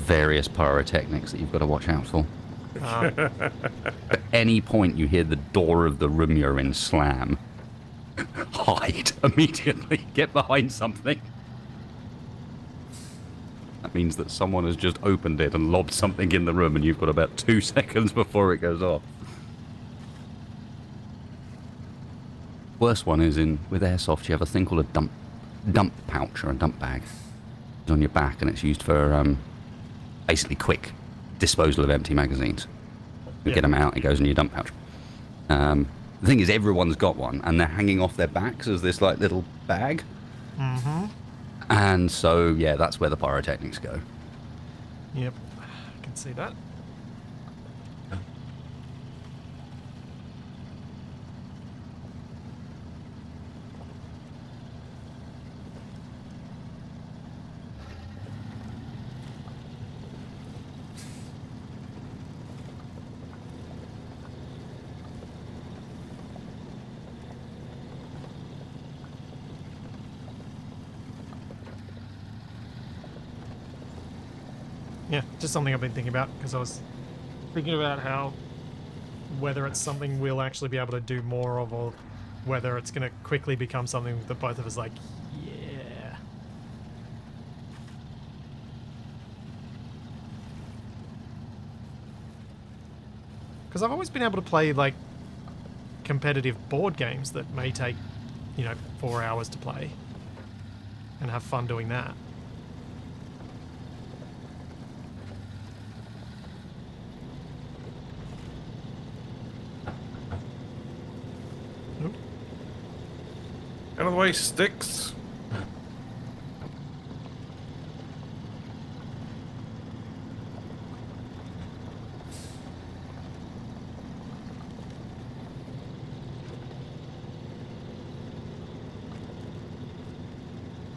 S3: various pyrotechnics that you've got to watch out for. At any point you hear the door of the room you're in slam, hide immediately. Get behind something. That means that someone has just opened it and lobbed something in the room and you've got about 2 seconds before it goes off. Worst one is with airsoft you have a thing called a dump pouch or a dump bag. It's on your back and it's used for basically quick disposal of empty magazines. You get them out, it goes in your dump pouch. The thing is, everyone's got one, and they're hanging off their backs as this like little bag.
S1: Mm-hmm.
S3: And so, yeah, that's where the pyrotechnics go.
S1: Yep, I can see that. Yeah, just something I've been thinking about because I was thinking about how whether it's something we'll actually be able to do more of or whether it's going to quickly become something that both of us like, yeah. Because I've always been able to play like competitive board games that may take, 4 hours to play and have fun doing that.
S2: Out of the way, sticks.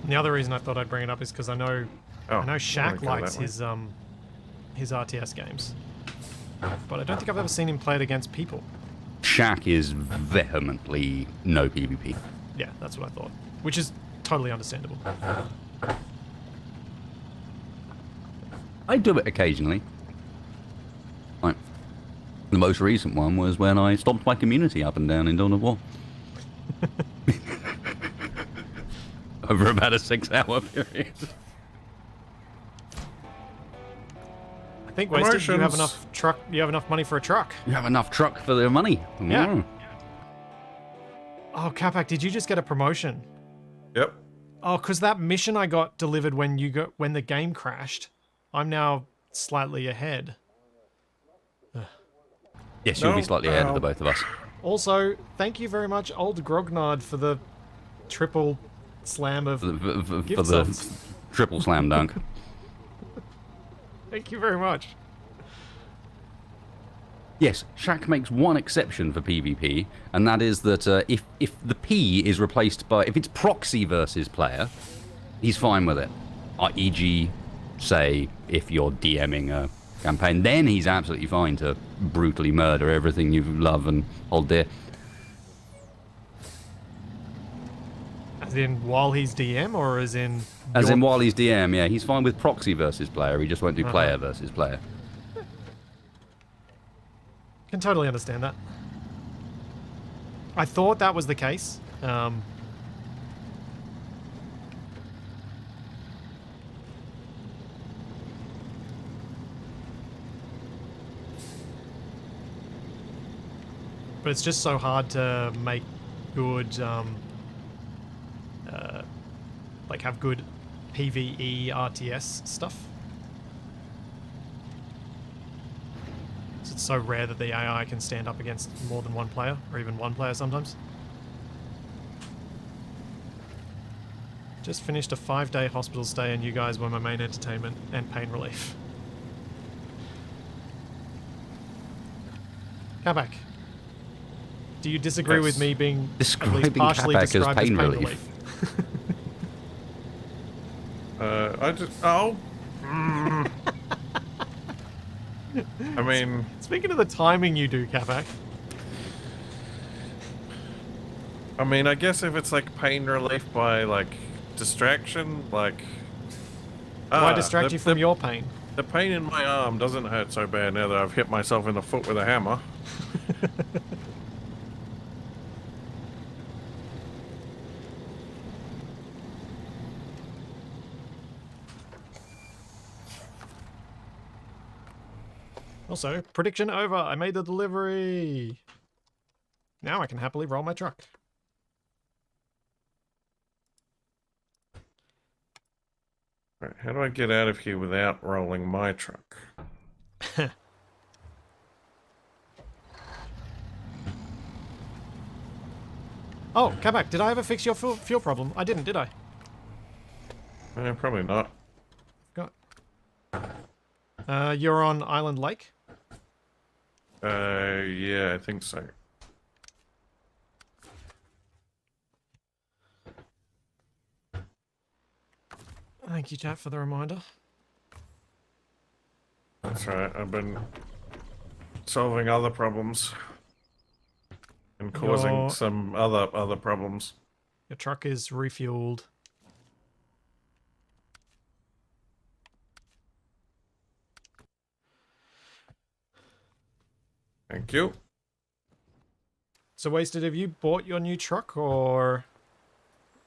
S1: And the other reason I thought I'd bring it up is because I know Shaq likes his RTS games, but I don't think I've ever seen him play it against people.
S3: Shaq is vehemently no PvP.
S1: Yeah, that's what I thought, which is totally understandable.
S3: I do it occasionally. Like, the most recent one was when I stomped my community up and down in Dawn of War. Over about a 6-hour period.
S1: I think Wasted, you have
S2: Promotions.
S1: enough truck. You have enough money for a truck.
S3: You have enough truck for the money.
S1: Yeah.
S3: Mm.
S1: Oh, Capac, did you just get a promotion?
S2: Yep.
S1: Oh, because that mission I got delivered when when the game crashed. I'm now slightly ahead.
S3: Yes, you'll be
S2: No,
S3: slightly ahead of the both of us.
S1: Also, thank you very much, Old Grognard, for the triple slam of
S3: For the
S1: gift subs.
S3: triple slam dunk.
S1: Thank you very much.
S3: Yes, Shaq makes one exception for PvP, and that is that if the P is replaced by... If it's proxy versus player, he's fine with it. E.g., say, if you're DMing a campaign, then he's absolutely fine to brutally murder everything you love and hold dear.
S1: As in while he's DM, or as in...
S3: As in while he's DM, yeah, he's fine with proxy versus player, he just won't do player versus player.
S1: Can totally understand that. I thought that was the case. But it's just so hard to make good, like have good PvE RTS stuff. It's so rare that the AI can stand up against more than one player, or even one player sometimes. Just finished a 5-day hospital stay and you guys were my main entertainment and pain relief. Capac, do you disagree with me being at least partially
S3: Capac
S1: described as pain relief?
S2: I just... Oh! I mean...
S1: Speaking of the timing you do, Capac.
S2: I mean, I guess if it's like pain relief by like distraction, like...
S1: Why distract you from your pain?
S2: The pain in my arm doesn't hurt so bad now that I've hit myself in the foot with a hammer.
S1: Also, prediction over. I made the delivery. Now I can happily roll my truck.
S2: Right, how do I get out of here without rolling my truck?
S1: Oh, Capac, did I ever fix your fuel problem? I didn't, did I?
S2: Probably not.
S1: Got. You're on Island Lake?
S2: Yeah, I think so.
S1: Thank you, chat, for the reminder.
S2: That's right, I've been solving other problems. And causing some other problems.
S1: Your truck is refueled.
S2: Thank you.
S1: So, Wasted, have you bought your new truck, or are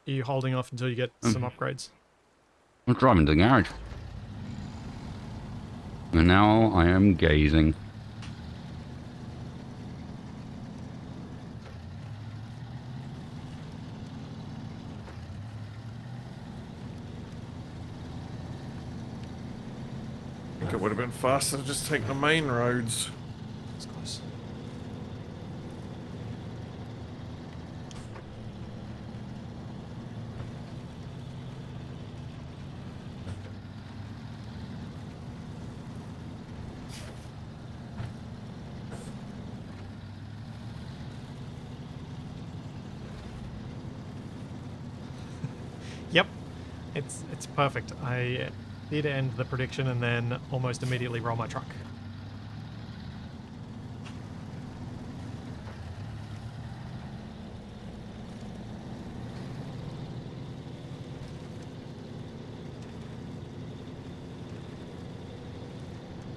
S1: you holding off until you get some upgrades?
S3: I'm driving to the garage. And now I am gazing.
S2: I think it would have been faster to just take the main roads.
S1: It's close. Yep, it's perfect. I did end the prediction and then almost immediately roll my truck.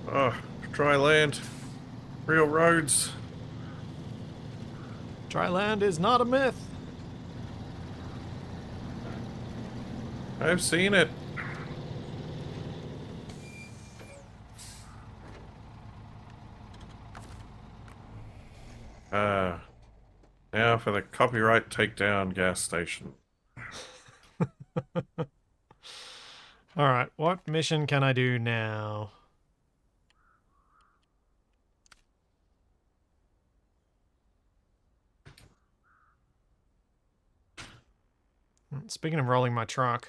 S2: Oh, dry land. Real roads.
S1: Dry land is not a myth.
S2: I've seen it. Now for the copyright takedown gas station.
S1: Alright, what mission can I do now? Speaking of rolling my truck,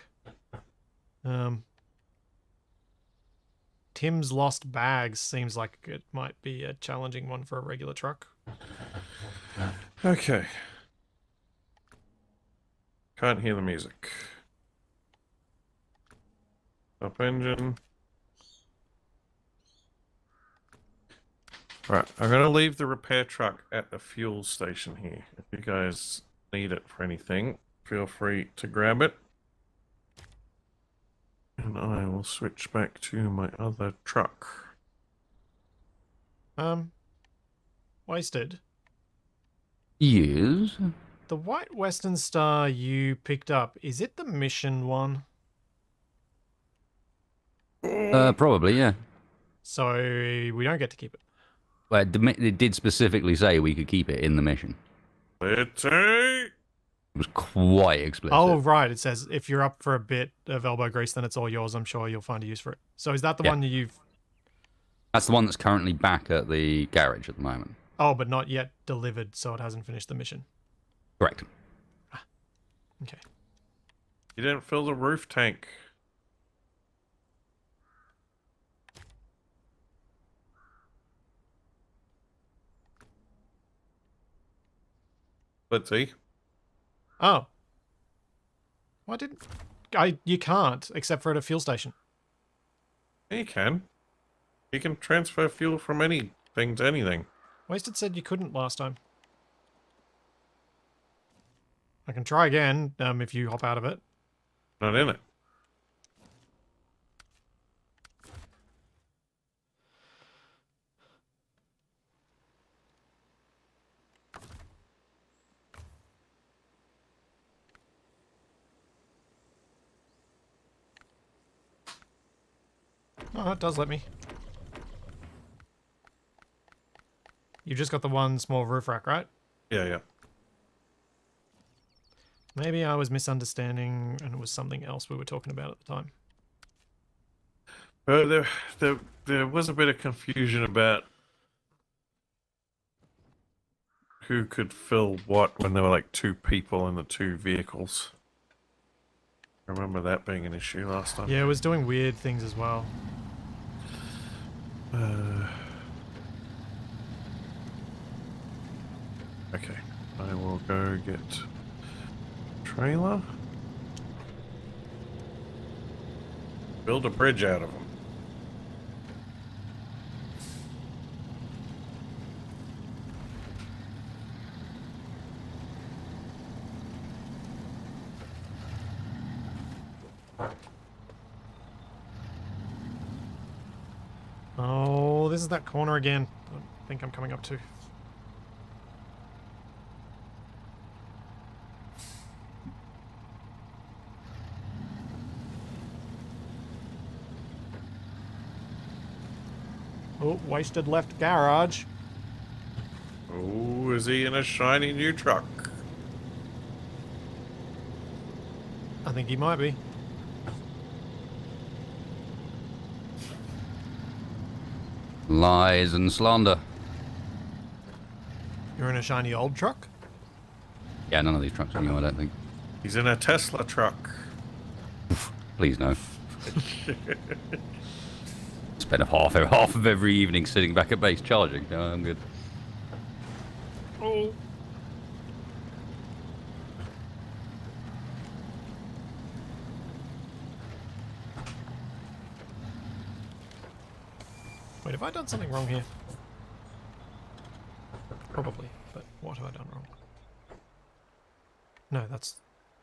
S1: Tim's lost bags seems like it might be a challenging one for a regular truck.
S2: Okay. Can't hear the music. Up engine. Right, I'm gonna leave the repair truck at the fuel station here. If you guys need it for anything, feel free to grab it. And I will switch back to my other truck.
S1: Wasted.
S3: Yes.
S1: The white Western Star you picked up, is it the mission one?
S3: Probably, yeah.
S1: So we don't get to keep it.
S3: Well, it did specifically say we could keep it in the mission.
S2: Let's
S3: It was quite explicit.
S1: Oh, right. It says if you're up for a bit of elbow grease, then it's all yours. I'm sure you'll find a use for it. So is that the one that you've...
S3: That's the one that's currently back at the garage at the moment.
S1: Oh, but not yet delivered, so it hasn't finished the mission.
S3: Correct.
S1: Okay.
S2: You didn't fill the roof tank. Let's see.
S1: Oh. Why didn't... You can't, except for at a fuel station.
S2: Yeah, you can. You can transfer fuel from anything to anything.
S1: Wasted said you couldn't last time. I can try again, if you hop out of it.
S2: Not in it.
S1: Oh, it does let me. You just got the one small roof rack, right?
S2: Yeah, yeah.
S1: Maybe I was misunderstanding and it was something else we were talking about at the time.
S2: But there was a bit of confusion about who could fill what when there were like two people in the two vehicles. I remember that being an issue last time.
S1: Yeah, it was doing weird things as well.
S2: Okay, I will go get trailer. Build a bridge out of them.
S1: Oh, this is that corner again. I think I'm coming up to. Oh, wasted left garage.
S2: Oh, is he in a shiny new truck?
S1: I think he might be.
S3: Lies and slander.
S1: You're in a shiny old truck?
S3: Yeah, none of these trucks are new, I don't think.
S2: He's in a Tesla truck.
S3: Please no. Spend half of every evening sitting back at base charging. No, I'm good.
S1: Oh. Wait, have I done something wrong here? Probably, but what have I done wrong? No, that's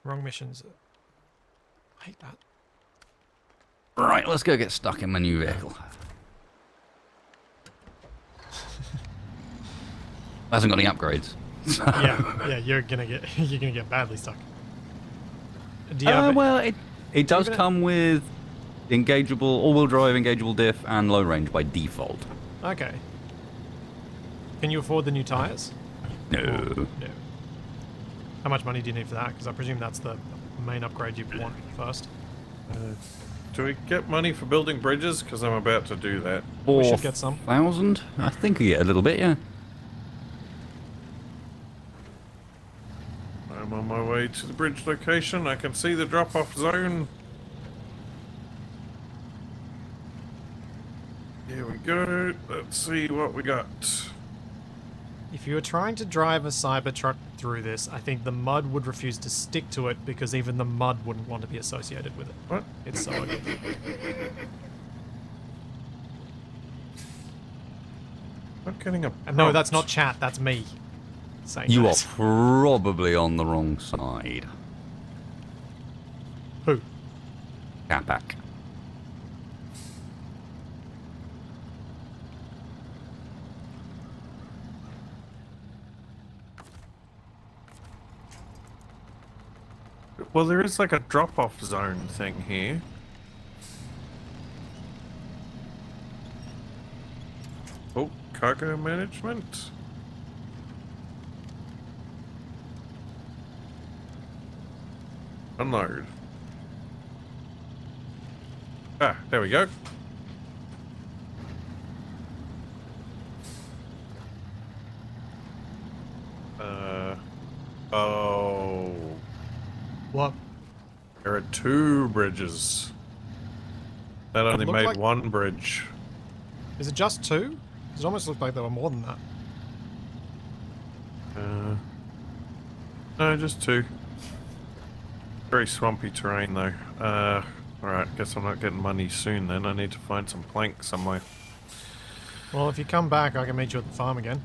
S1: wrong missions. I hate that.
S3: Right, let's go get stuck in my new vehicle. Hasn't got any upgrades.
S1: Yeah, you're gonna get badly stuck. Do you have
S3: Well, it does
S1: even-
S3: come with engageable, all-wheel drive, engageable diff, and low range by default.
S1: Okay. Can you afford the new tires?
S3: No.
S1: No. How much money do you need for that? Because I presume that's the main upgrade you want first.
S2: Do we get money for building bridges? Because I'm about to do that.
S1: We should get some.
S3: 4,000? I think we get a little bit, yeah.
S2: I'm on my way to the bridge location. I can see the drop-off zone. Here we go. Let's see what we got.
S1: If you were trying to drive a Cybertruck through this, I think the mud would refuse to stick to it because even the mud wouldn't want to be associated with it.
S2: What?
S1: It's so ugly.
S2: I'm getting a
S1: And no, that's not
S2: prompt.
S1: chat, that's me saying
S3: You are
S1: that.
S3: probably on the wrong side.
S1: Who?
S3: Capac.
S2: Well, there is like a drop-off zone thing here. Oh, cargo management. Unload. Ah, there we go. Oh,
S1: What?
S2: there are 2 bridges. That only
S1: looked
S2: made
S1: like-
S2: 1 bridge.
S1: Is it just 2? It almost looked like there were more than that.
S2: No, just 2. Very swampy terrain though. Alright, guess I'm not getting money soon then. I need to find some planks somewhere.
S1: Well, if you come back, I can meet you at the farm again.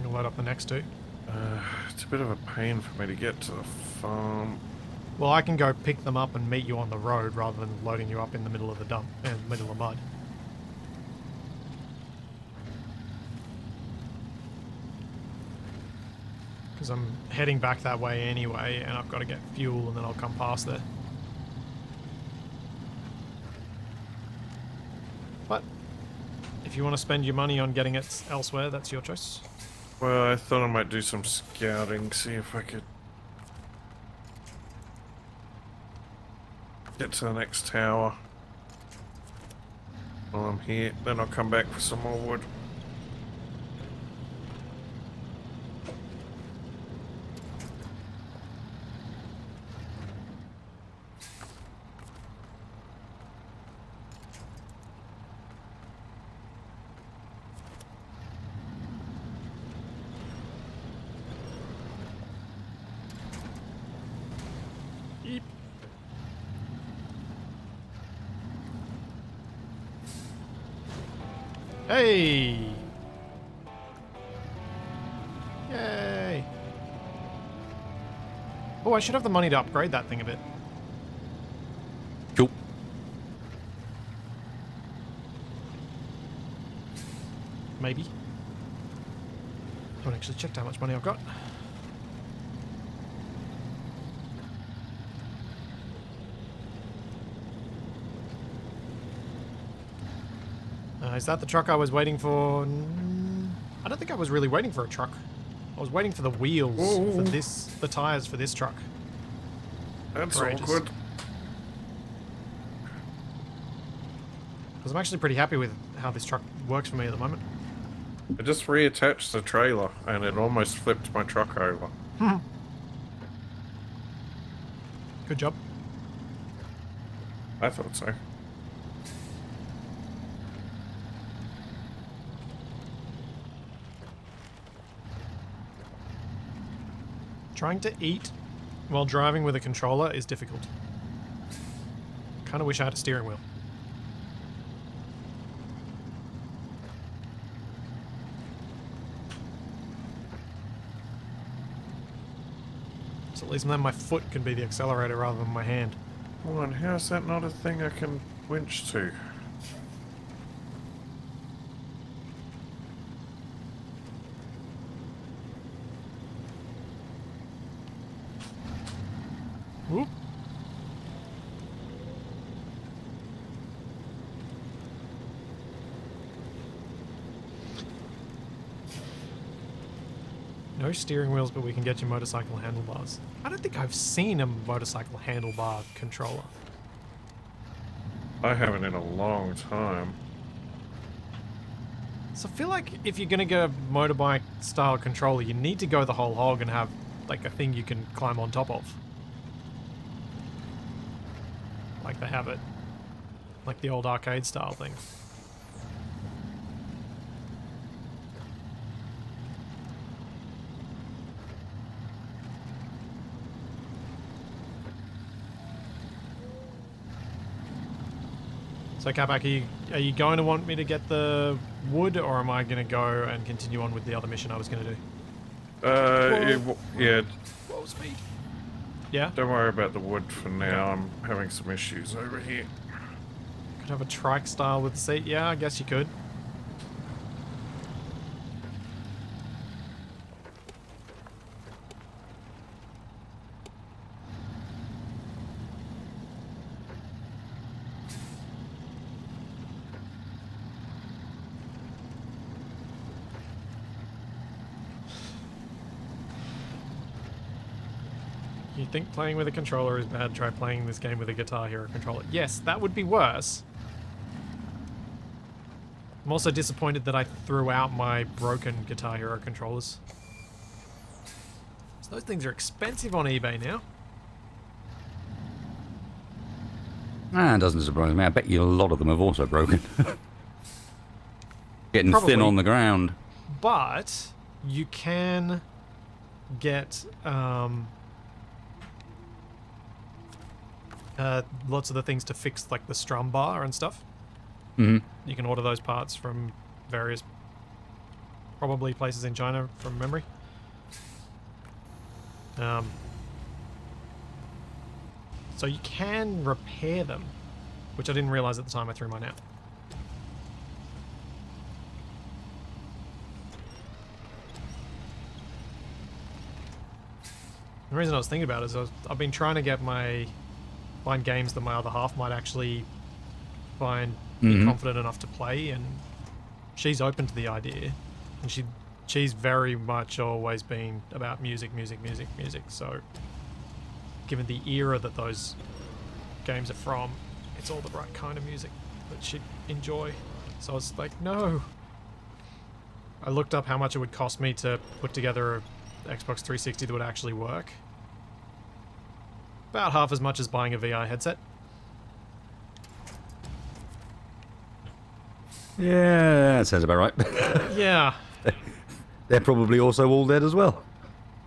S1: You'll load up the next 2.
S2: It's a bit of a pain for me to get to the farm.
S1: Well, I can go pick them up and meet you on the road rather than loading you up in the middle of the dump, in the middle of mud. Because I'm heading back that way anyway, and I've got to get fuel, and then I'll come past there. But if you want to spend your money on getting it elsewhere, that's your choice.
S2: Well, I thought I might do some scouting, see if I could get to the next tower while I'm here. Then I'll come back for some more wood.
S1: Eep. Hey! Yay! Oh, I should have the money to upgrade that thing a bit.
S3: Cool.
S1: Maybe. Haven't actually checked how much money I've got. Is that the truck I was waiting for? I don't think I was really waiting for a truck. I was waiting for the wheels
S2: Whoa.
S1: for this, the tires for this truck.
S2: That's
S1: For ages.
S2: awkward.
S1: Because I'm actually pretty happy with how this truck works for me at the moment.
S2: I just reattached the trailer and it almost flipped my truck over.
S1: Good job.
S2: I thought so.
S1: Trying to eat while driving with a controller is difficult. Kind of wish I had a steering wheel. So at least then my foot can be the accelerator rather than my hand.
S2: Hold on, how is that not a thing I can winch to?
S1: Whoop. No steering wheels, but we can get you motorcycle handlebars. I don't think I've seen a motorcycle handlebar controller.
S2: I haven't in a long time.
S1: So I feel like if you're gonna get a motorbike style controller, you need to go the whole hog and have like a thing you can climb on top of. Like they have it. Like the old arcade style thing. So Capac, are you going to want me to get the wood, or am I going to go and continue on with the other mission I was going to do?
S2: Yeah,
S1: Whoa, speed. Yeah?
S2: don't worry about the wood for now. I'm having some issues over here.
S1: Could have a trike style with the seat. Yeah, I guess you could. You think playing with a controller is bad, try playing this game with a Guitar Hero controller. Yes, that would be worse. I'm also disappointed that I threw out my broken Guitar Hero controllers. So those things are expensive on eBay now.
S3: Ah, it doesn't surprise me. I bet you a lot of them have also broken. Getting
S1: Probably.
S3: thin on the ground.
S1: But you can get lots of the things to fix, like the strum bar and stuff.
S3: Hmm.
S1: You can order those parts from various, probably places in China from memory. So you can repair them, which I didn't realize at the time I threw mine out. The reason I was thinking about it is I've been trying to get find games that my other half might actually be confident enough to play, and she's open to the idea, and she's very much always been about music. So given the era that those games are from, it's all the right kind of music that she'd enjoy. So I was like, no. I looked up how much it would cost me to put together a Xbox 360 that would actually work. About half as much as buying a VR headset.
S3: Yeah, that sounds about right.
S1: Yeah.
S3: They're probably also all dead as well.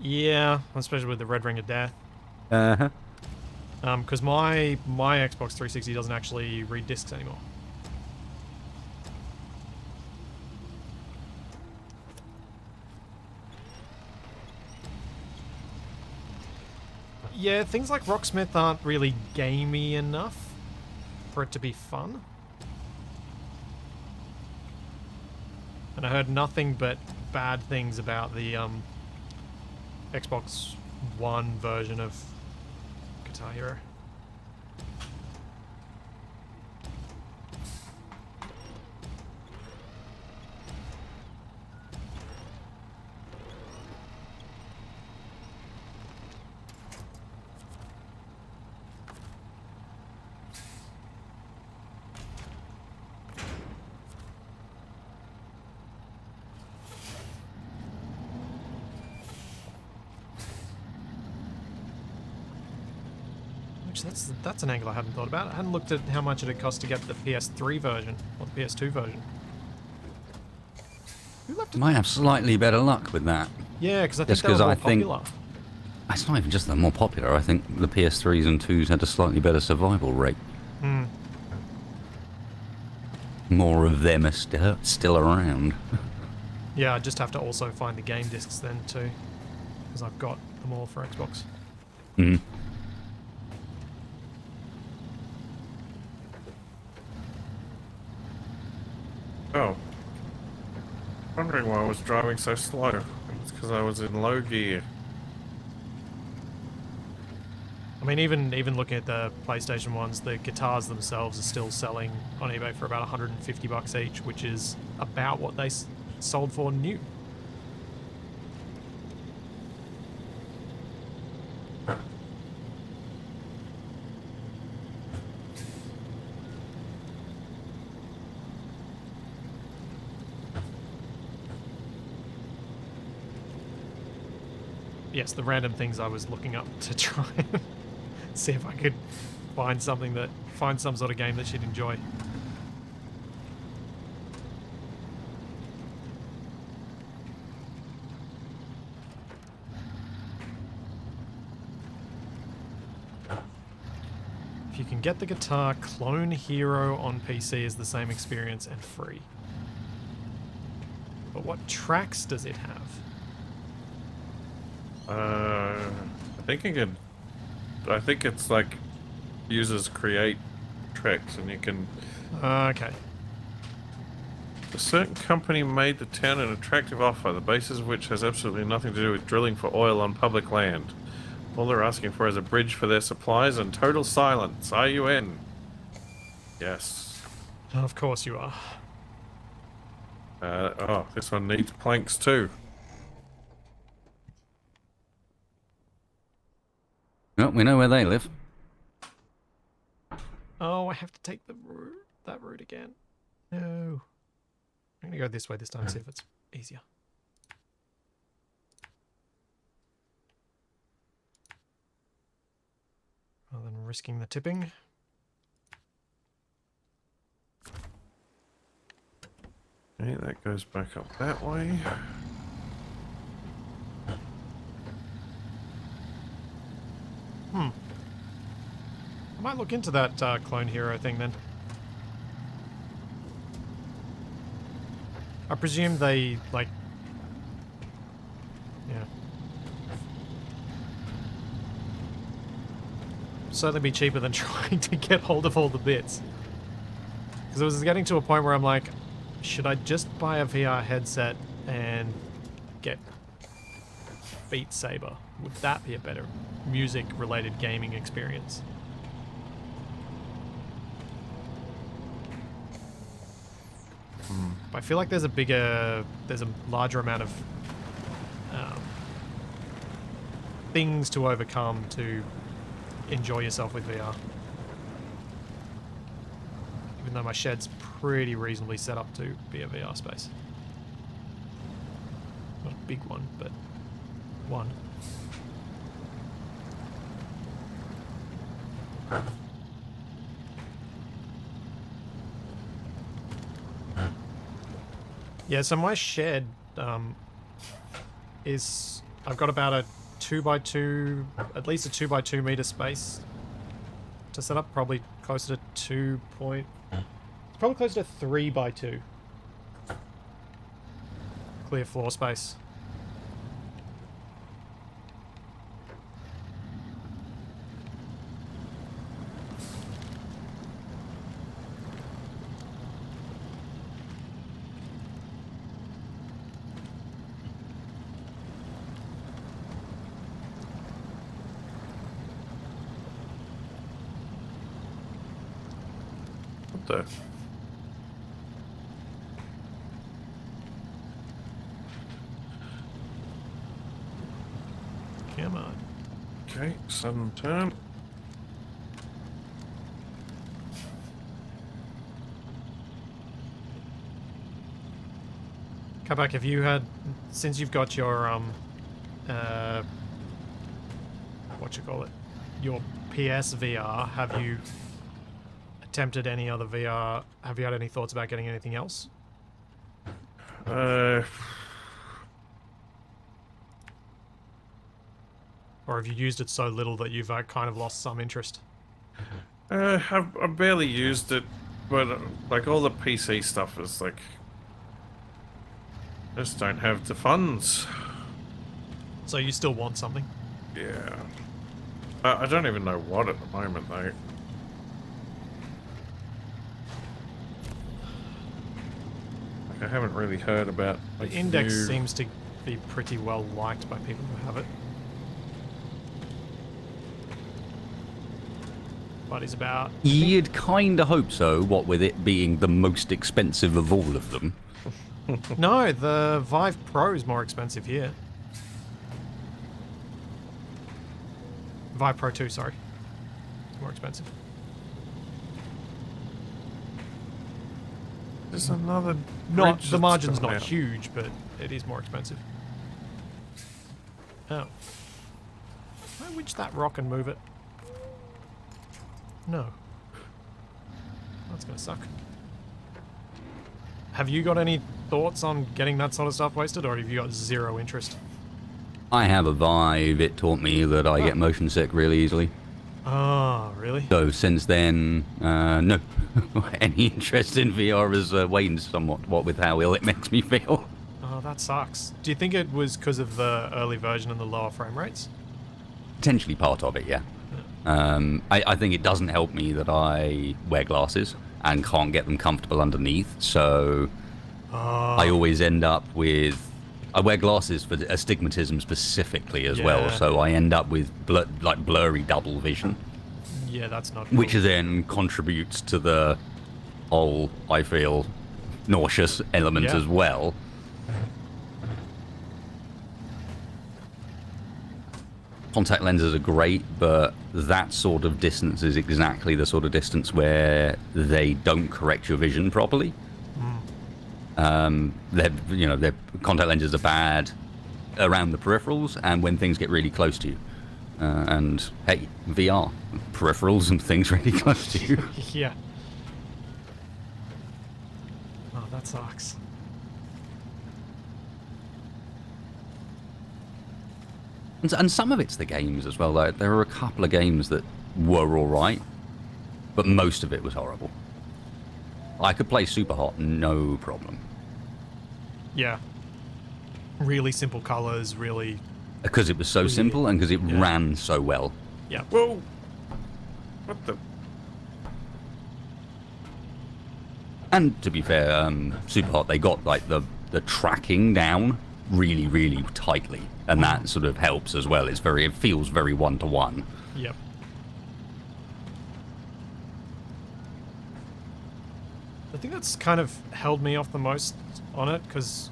S1: Yeah, especially with the Red Ring of Death.
S3: Uh-huh.
S1: Because my Xbox 360 doesn't actually read discs anymore. Yeah, things like Rocksmith aren't really gamey enough for it to be fun. And I heard nothing but bad things about the Xbox One version of Guitar Hero. That's an angle I hadn't thought about. I hadn't looked at how much it would cost to get the PS3 version or the PS2 version. Who left it?
S3: Might have slightly better luck with that.
S1: Yeah, because I think
S3: Just
S1: they were
S3: 'cause
S1: more
S3: I think-
S1: popular.
S3: It's not even just they're more popular. I think the PS3s and 2s had a slightly better survival rate.
S1: Hmm.
S3: More of them are still around.
S1: Yeah, I just have to also find the game discs then too, because I've got them all for Xbox.
S3: Mm.
S2: Oh. Wondering why I was driving so slow. It's because I was in low gear.
S1: I mean, even looking at the PlayStation ones, the guitars themselves are still selling on eBay for about $150 each, which is about what they sold for new. Yes, the random things I was looking up to try and see if I could find some sort of game that she'd enjoy. If you you can get the guitar, Clone Hero on PC is the same experience and free. But what tracks does it have?
S2: I think you can. I think it's like users create tracks, and you can.
S1: Okay.
S2: A certain company made the town an attractive offer, the basis of which has absolutely nothing to do with drilling for oil on public land. All they're asking for is a bridge for their supplies and total silence. Are you in? Yes.
S1: Of course you are.
S2: Oh, this one needs planks too.
S3: Well, we know where they live.
S1: Oh, I have to take that route again. No. I'm gonna go this way this time, see if it's easier. Rather than risking the tipping.
S2: Okay, that goes back up that way.
S1: I might look into that Clone Hero thing then. I presume they, like... Yeah. Certainly be cheaper than trying to get hold of all the bits. Because it was getting to a point where I'm like, should I just buy a VR headset and get Beat Saber? Would that be a better music-related gaming experience? I feel like there's a larger amount of things to overcome to enjoy yourself with VR. Even though my shed's pretty reasonably set up to be a VR space. Not a big one, but one. Yeah, so my shed is... I've got about a 2x2... At least a 2x2 meter space to set up. Probably closer to 2 point... It's probably closer to 3x2. Clear floor space.
S2: The
S1: Come on.
S2: okay, sudden turn.
S1: Capac, have you had, since you've got your what you call it, your PS VR, have you attempted any other VR? Have you had any thoughts about getting anything else? Or have you used it so little that you've kind of lost some interest?
S2: I've barely used it, but like all the PC stuff is like, just don't have the funds.
S1: So you still want something?
S2: Yeah. I don't even know what at the moment though. Like, I haven't really heard about
S1: The
S2: like,
S1: Index
S2: new...
S1: seems to be pretty well liked by people who have it. But it's about...
S3: You'd kind of hope so, what with it being the most expensive of all of them.
S1: No, the Vive Pro is more expensive here. Vive Pro 2, sorry. It's more expensive.
S2: There's another
S1: Not
S2: bridge
S1: the
S2: that's
S1: margin's
S2: coming
S1: not
S2: out.
S1: huge, but it is more expensive. Oh. Can I winch that rock and move it? No. That's gonna suck. Have you got any thoughts on getting that sort of stuff wasted, or have you got zero interest?
S3: I have a Vive. It taught me that I get motion sick really easily.
S1: Oh, really?
S3: So since then, no. Any interest in VR has waned somewhat, what with how ill it makes me feel.
S1: Oh, that sucks. Do you think it was because of the early version and the lower frame rates?
S3: Potentially part of it, yeah. I think it doesn't help me that I wear glasses and can't get them comfortable underneath, so I always end up with... I wear glasses for astigmatism specifically as well,
S1: Yeah.
S3: so I end up with blurry double vision,
S1: Yeah, that's not cool.
S3: which then contributes to the whole, I feel, nauseous element
S1: Yeah.
S3: as well. Contact lenses are great, but that sort of distance is exactly the sort of distance where they don't correct your vision properly. Their contact lenses are bad around the peripherals, and when things get really close to you. And hey, VR, peripherals and things really close to you.
S1: Yeah. Oh, that sucks.
S3: And some of it's the games as well. Like, there are a couple of games that were all right, but most of it was horrible. I could play Super Hot, no problem.
S1: Yeah. Really simple colors, really...
S3: Because it was so simple and because it
S1: Yeah.
S3: ran so well.
S1: Yeah.
S2: Whoa! What the?
S3: And to be fair, Super Hot, they got like the tracking down really, really tightly, and that sort of helps as well. It feels very one-to-one.
S1: Yep. I think that's kind of held me off the most on it, because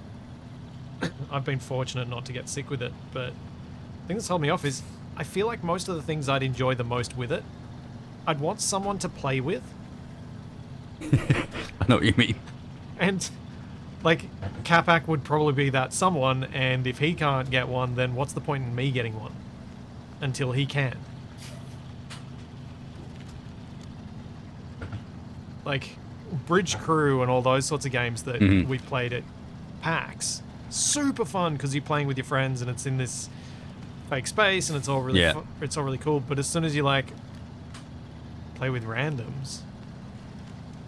S1: I've been fortunate not to get sick with it, but the thing that's held me off is I feel like most of the things I'd enjoy the most with it, I'd want someone to play with.
S3: I know what you mean.
S1: And, like, Capac would probably be that someone, and if he can't get one, then what's the point in me getting one? Until he can. Like, Bridge Crew and all those sorts of games that we've played at PAX. Super fun, because you're playing with your friends, and it's in this fake space, and it's all really it's all really cool. But as soon as you, like, play with randoms,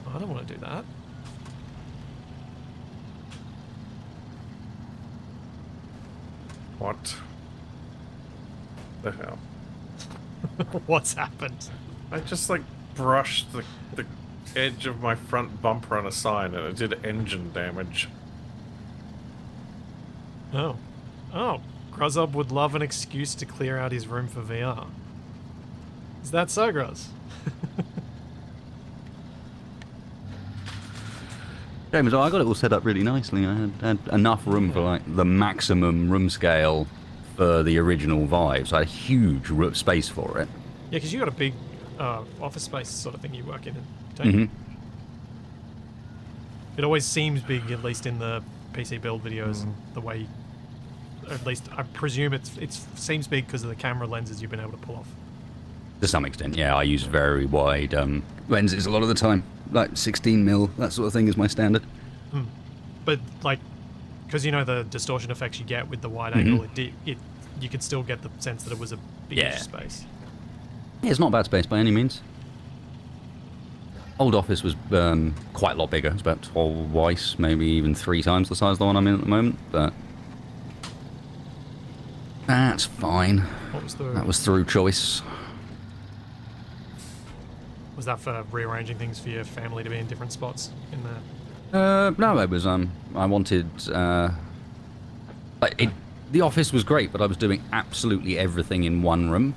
S1: I don't want to do that.
S2: What the hell?
S1: What's happened?
S2: I just like brushed the edge of my front bumper on a sign and it did engine damage.
S1: Oh. Oh. Grozzob would love an excuse to clear out his room for VR. Is that so, Groz?
S3: James, I got it all set up really nicely. I had enough room for like the maximum room scale for the original Vive, so I had a huge space for it.
S1: Yeah, because you got a big office space sort of thing you work in, don't you? It always seems big, at least in the PC build videos, and the way, at least I presume it seems big because of the camera lenses you've been able to pull off.
S3: To some extent, yeah. I use very wide lenses a lot of the time, like 16mm, that sort of thing is my standard.
S1: But like, because you know the distortion effects you get with the wide angle, you could still get the sense that it was a big space.
S3: Yeah, it's not a bad space by any means. Old office was quite a lot bigger. It's about twice, maybe even 3 times the size of the one I'm in at the moment, but that's fine.
S1: What was
S3: That was through choice.
S1: Was that for rearranging things for your family to be in different spots in the...
S3: No, it was, I wanted, the office was great, but I was doing absolutely everything in one room.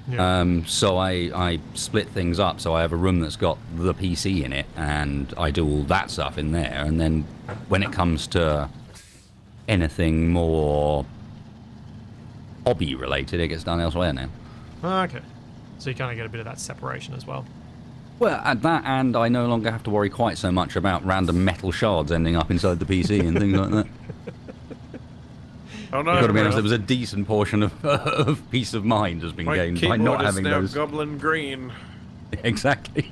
S1: Yeah.
S3: So I split things up, so I have a room that's got the PC in it, and I do all that stuff in there, and then when it comes to anything more hobby-related, it gets done elsewhere now.
S1: Okay. So you kind of get a bit of that separation as well.
S3: Well, at that, and I no longer have to worry quite so much about random metal shards ending up inside the PC and things like that.
S2: Oh no!
S3: You've got to be honest, there was a decent portion of peace of mind has been
S2: My
S3: gained by
S2: keyboard
S3: not
S2: is
S3: having
S2: now
S3: those.
S2: goblin green.
S3: Exactly.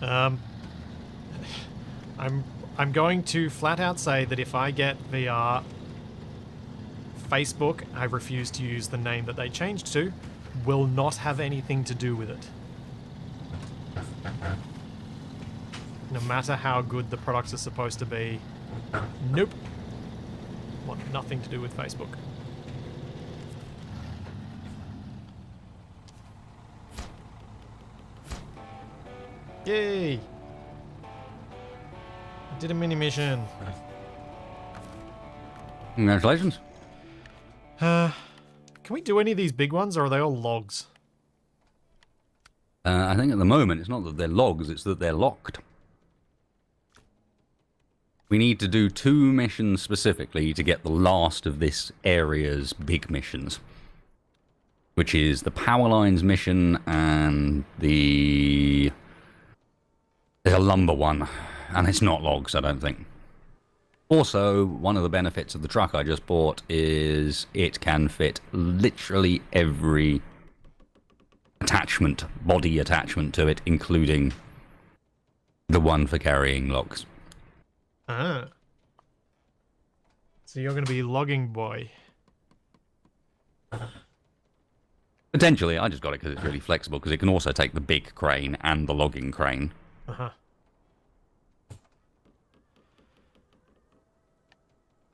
S1: Um, I'm going to flat out say that if I get VR, Facebook, I refuse to use the name that they changed to, will not have anything to do with it. No matter how good the products are supposed to be, nope. Want nothing to do with Facebook. Yay! I did a mini mission.
S3: Congratulations.
S1: Can we do any of these big ones, or are they all logs?
S3: I think at the moment it's not that they're logs, it's that they're locked. We need to do 2 missions specifically to get the last of this area's big missions. Which is the power lines mission and the... There's a lumber one, and it's not logs, I don't think. Also, one of the benefits of the truck I just bought is it can fit literally every attachment, body attachment to it, including the one for carrying logs.
S1: Ah. So you're going to be logging boy.
S3: Potentially, I just got it because it's really flexible, because it can also take the big crane and the logging crane.
S1: Uh-huh.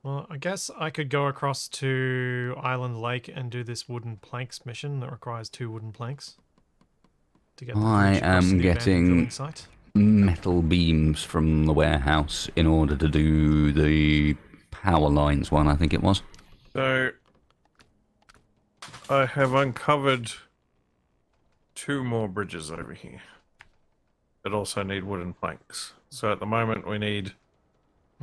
S1: Well, I guess I could go across to Island Lake and do this wooden planks mission that requires 2 wooden planks to get the
S3: I
S1: bridge across
S3: am
S1: the abandoned
S3: getting
S1: drilling site.
S3: metal beams from the warehouse in order to do the power lines one, I think it was.
S2: So, I have uncovered 2 more bridges over here that also need wooden planks. So at the moment we need...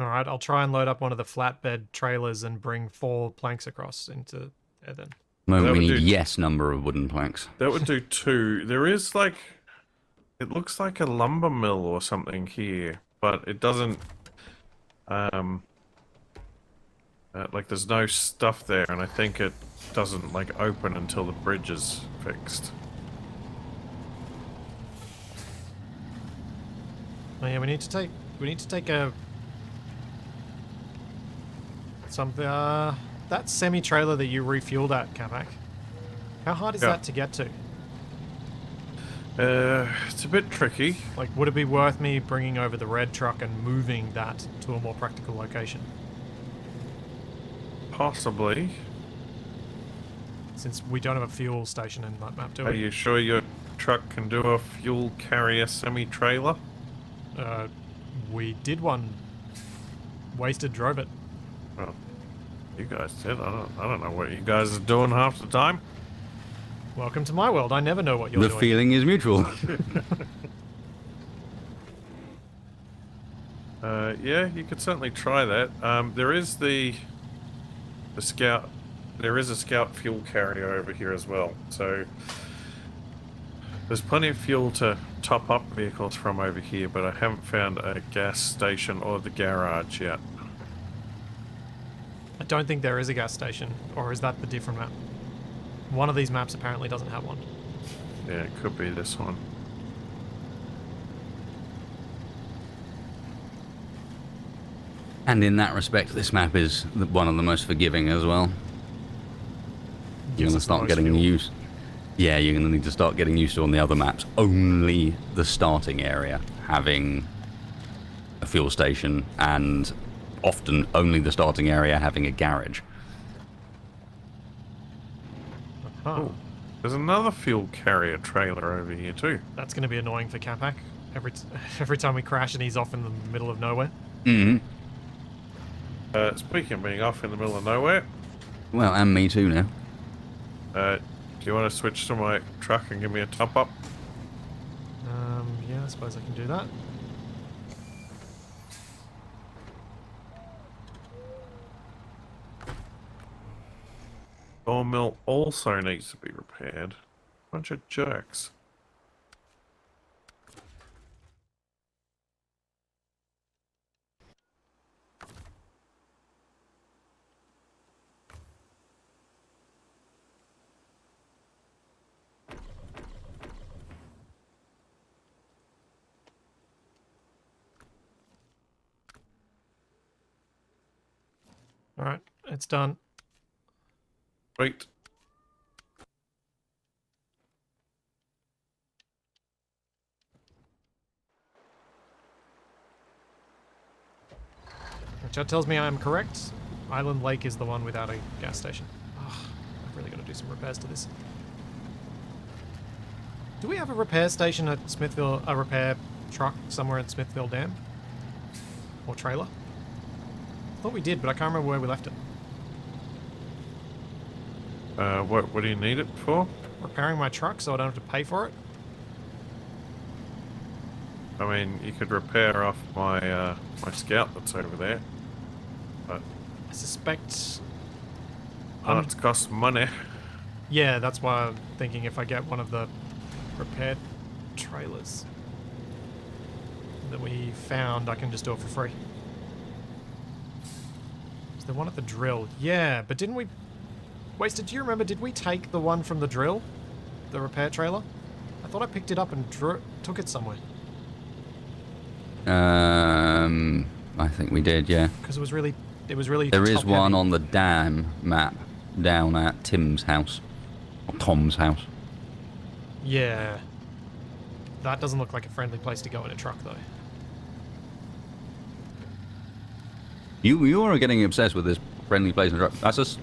S1: Alright, I'll try and load up one of the flatbed trailers and bring 4 planks across into there then.
S3: Moment we
S2: would
S3: need
S2: do-
S3: yes number of wooden planks.
S2: That would do 2. There is like... It looks like a lumber mill or something here, but it doesn't... like there's no stuff there, and I think it doesn't like open until the bridge is fixed.
S1: Oh yeah, we need to take a that semi trailer that you refueled at, Capac. How hard is
S2: Yeah.
S1: that to get to?
S2: It's a bit tricky.
S1: Like, would it be worth me bringing over the red truck and moving that to a more practical location?
S2: Possibly.
S1: Since we don't have a fuel station in that map, do
S2: Are
S1: we?
S2: you sure your truck can do a fuel carrier semi-trailer?
S1: We did one. Wasted drove it.
S2: Well, you guys did. I don't know what you guys are doing half the time.
S1: Welcome to my world. I never know what you're
S3: The
S1: doing.
S3: feeling is mutual.
S2: Yeah, you could certainly try that. There is the scout. There is a scout fuel carrier over here as well. So there's plenty of fuel to top up vehicles from over here, but I haven't found a gas station or the garage yet.
S1: I don't think there is a gas station, or is that the different map? One of these maps apparently doesn't have one.
S2: Yeah, it could be this one.
S3: And in that respect, this map is one of the most forgiving as well. You're going
S1: Gives
S3: to
S1: us the
S3: start
S1: most
S3: getting
S1: fuel.
S3: used. Yeah, you're going to need to start getting used to on the other maps. Only the starting area having a fuel station, and often only the starting area having a garage.
S1: Huh.
S2: Oh, there's another fuel carrier trailer over here too.
S1: That's going to be annoying for Capac. Every time we crash and he's off in the middle of nowhere.
S3: Mm-hmm.
S2: Speaking of being off in the middle of nowhere,
S3: Well, and me too now.
S2: do you want to switch to my truck and give me a top up?
S1: Yeah, I suppose I can do that.
S2: Sawmill also needs to be repaired. Bunch of jerks.
S1: Alright, it's done.
S2: Wait.
S1: Which that tells me I'm correct. Island Lake is the one without a gas station. Ugh, I've really got to do some repairs to this. Do we have a repair station at Smithville, a repair truck somewhere at Smithville Dam? Or trailer? I thought we did, but I can't remember where we left it.
S2: What do you need it for?
S1: Repairing my truck so I don't have to pay for it?
S2: I mean, you could repair off my my scout that's over there, but
S1: I suspect...
S2: parts cost money.
S1: Yeah, that's why I'm thinking if I get one of the repaired trailers that we found, I can just do it for free. Is there one at the drill? Yeah, but didn't we... Wasted, do you remember, did we take the one from the drill? The repair trailer? I thought I picked it up and took it somewhere.
S3: I think we did, yeah.
S1: Because it was really...
S3: There is one on the dam map down at Tim's house. Or Tom's house.
S1: Yeah. That doesn't look like a friendly place to go in a truck, though.
S3: You are getting obsessed with this friendly place in a truck. That's just...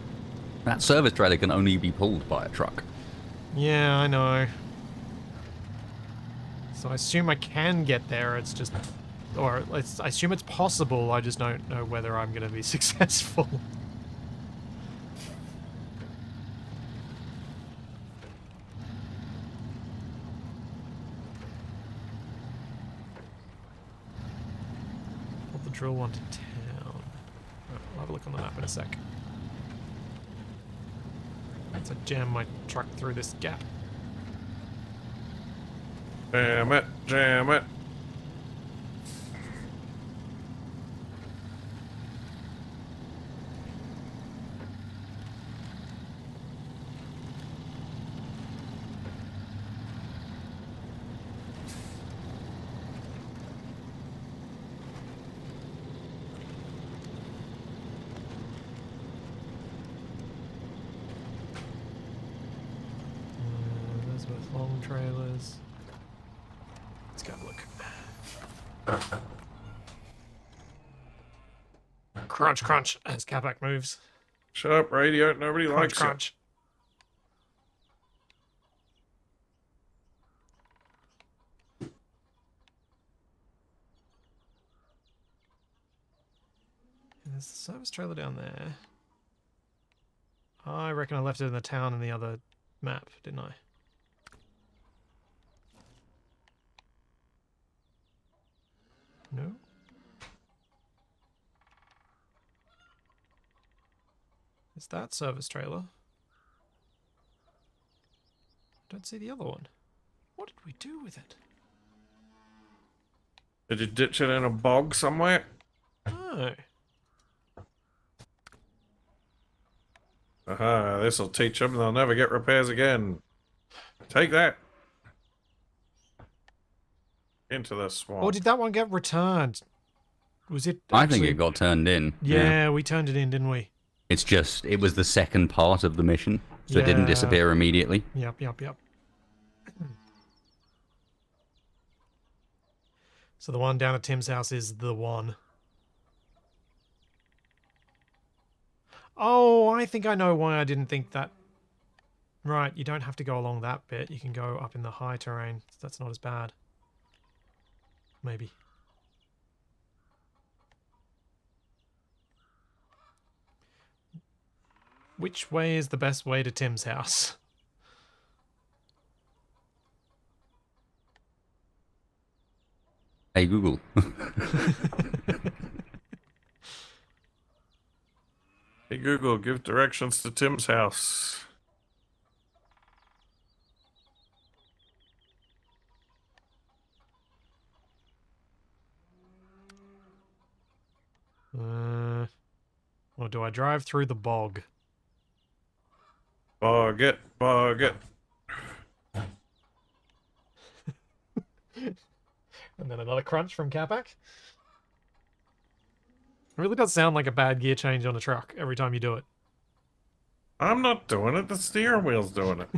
S3: That service trailer can only be pulled by a truck.
S1: Yeah, I know. So I assume I can get there, it's just... Or I assume it's possible, I just don't know whether I'm going to be successful. Put the drill one to town. Right, I'll have a look on the map in a sec. Once I jam my truck through this gap.
S2: Jam it, jam it.
S1: Those both long trailers. Let's go have a look. Crunch, crunch, as Capac moves.
S2: Shut up, radio. Nobody
S1: Crunch,
S2: likes
S1: crunch. There's the service trailer down there. I reckon I left it in the town in the other map, didn't I? No? Is that service trailer? Don't see the other one. What did we do with it?
S2: it. Did you ditch it in a bog somewhere?
S1: Oh.
S2: Aha, this'll teach them. They'll never get repairs again. Take that. Into the swamp.
S1: Or did that one get returned? Was it
S3: I think
S1: actually-
S3: it got turned in.
S1: Yeah, we turned it in, didn't we?
S3: It's just, it was the second part of the mission, so it didn't
S1: Yeah.
S3: disappear immediately.
S1: Yep, yep, yep. So the one down at Tim's house is the one. Oh, I think I know why I didn't think that. Right, you don't have to go along that bit. You can go up in the high terrain. That's not as bad. Maybe. Which way is the best way to Tim's house?
S3: Hey, Google.
S2: Hey Google, give directions to Tim's house.
S1: Or do I drive through the bog?
S2: Bog it, bog it.
S1: And then another crunch from Capac. It really does sound like a bad gear change on a truck every time you do it.
S2: I'm not doing it. The steering wheel's doing it.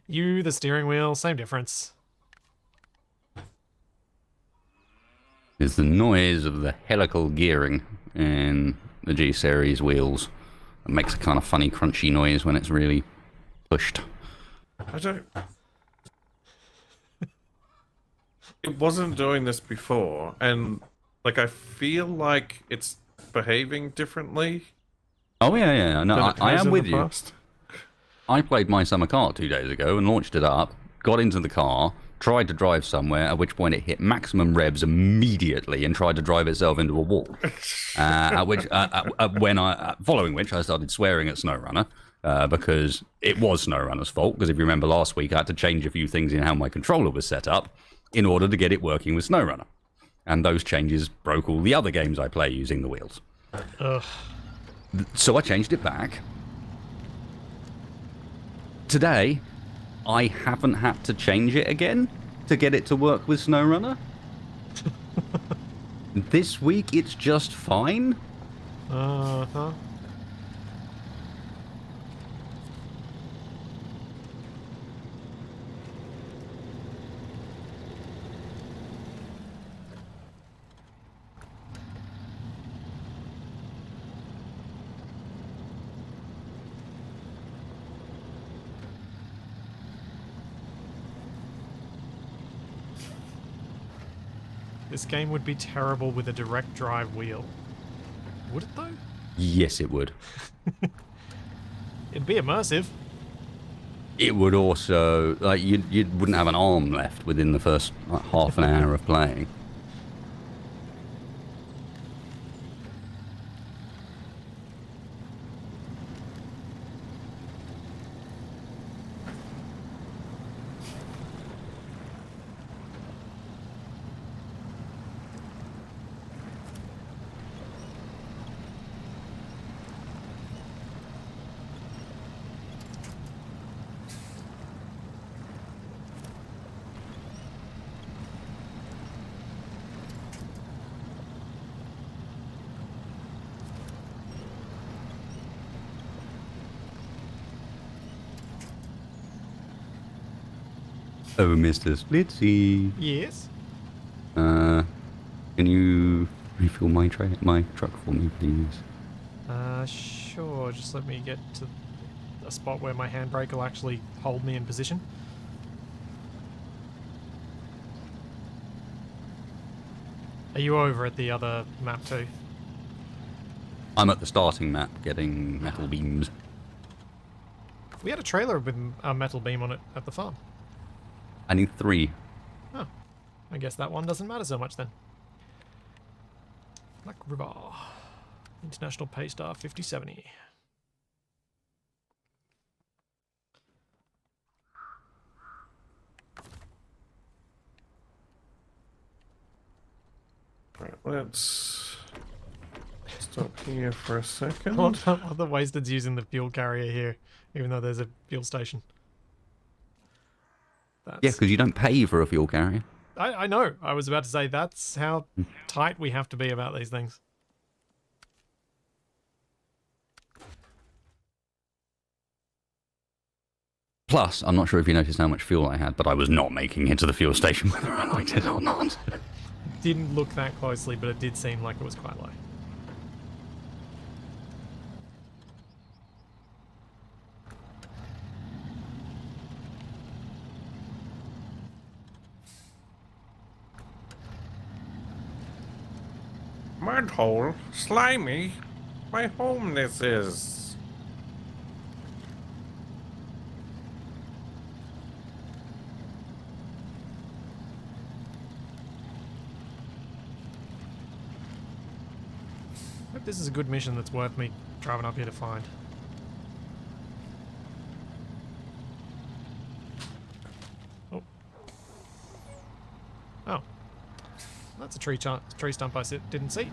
S1: You, the steering wheel, same difference.
S3: It's the noise of the helical gearing in the G series wheels. It makes a kind of funny crunchy noise when it's really pushed.
S2: I don't. It wasn't doing this before, and like I feel like it's behaving differently
S3: Oh yeah. No,
S2: than it
S3: I
S2: has
S3: am
S2: in
S3: with
S2: the
S3: you.
S2: past.
S3: I played my summer car 2 days ago and launched it up, got into the car, tried to drive somewhere, at which point it hit maximum revs immediately and tried to drive itself into a wall. Following which I started swearing at SnowRunner because it was SnowRunner's fault. Because if you remember last week, I had to change a few things in how my controller was set up in order to get it working with SnowRunner. And those changes broke all the other games I play using the wheels.
S1: Ugh.
S3: So I changed it back. Today, I haven't had to change it again to get it to work with SnowRunner. This week, it's just fine.
S1: Uh-huh. This game would be terrible with a direct drive wheel. Would it though?
S3: Yes, it would.
S1: It'd be immersive.
S3: It would also, like, you wouldn't have an arm left within the first half an hour of playing. Oh, Mr. Splitsy.
S1: Yes.
S3: Can you refill my truck for me, please?
S1: Sure. Just let me get to a spot where my handbrake will actually hold me in position. Are you over at the other map too?
S3: I'm at the starting map getting metal beams.
S1: We had a trailer with a metal beam on it at the farm.
S3: I need 3.
S1: Oh. I guess that one doesn't matter so much then. Black River. International Paystar 5070.
S2: Right, let's stop here for a second.
S1: I love how the Wasted's using the fuel carrier here, even though there's a fuel station.
S3: Yeah,
S1: That's...
S3: because you don't pay for a fuel carrier.
S1: I know. I was about to say that's how tight we have to be about these things.
S3: Plus, I'm not sure if you noticed how much fuel I had, but I was not making it to the fuel station whether I liked it or not.
S1: Didn't look that closely, but it did seem like it was quite low.
S2: Mudhole, slimy, my home this is.
S1: I hope this is a good mission that's worth me driving up here to find. Oh. Oh. That's a tree stump I didn't see.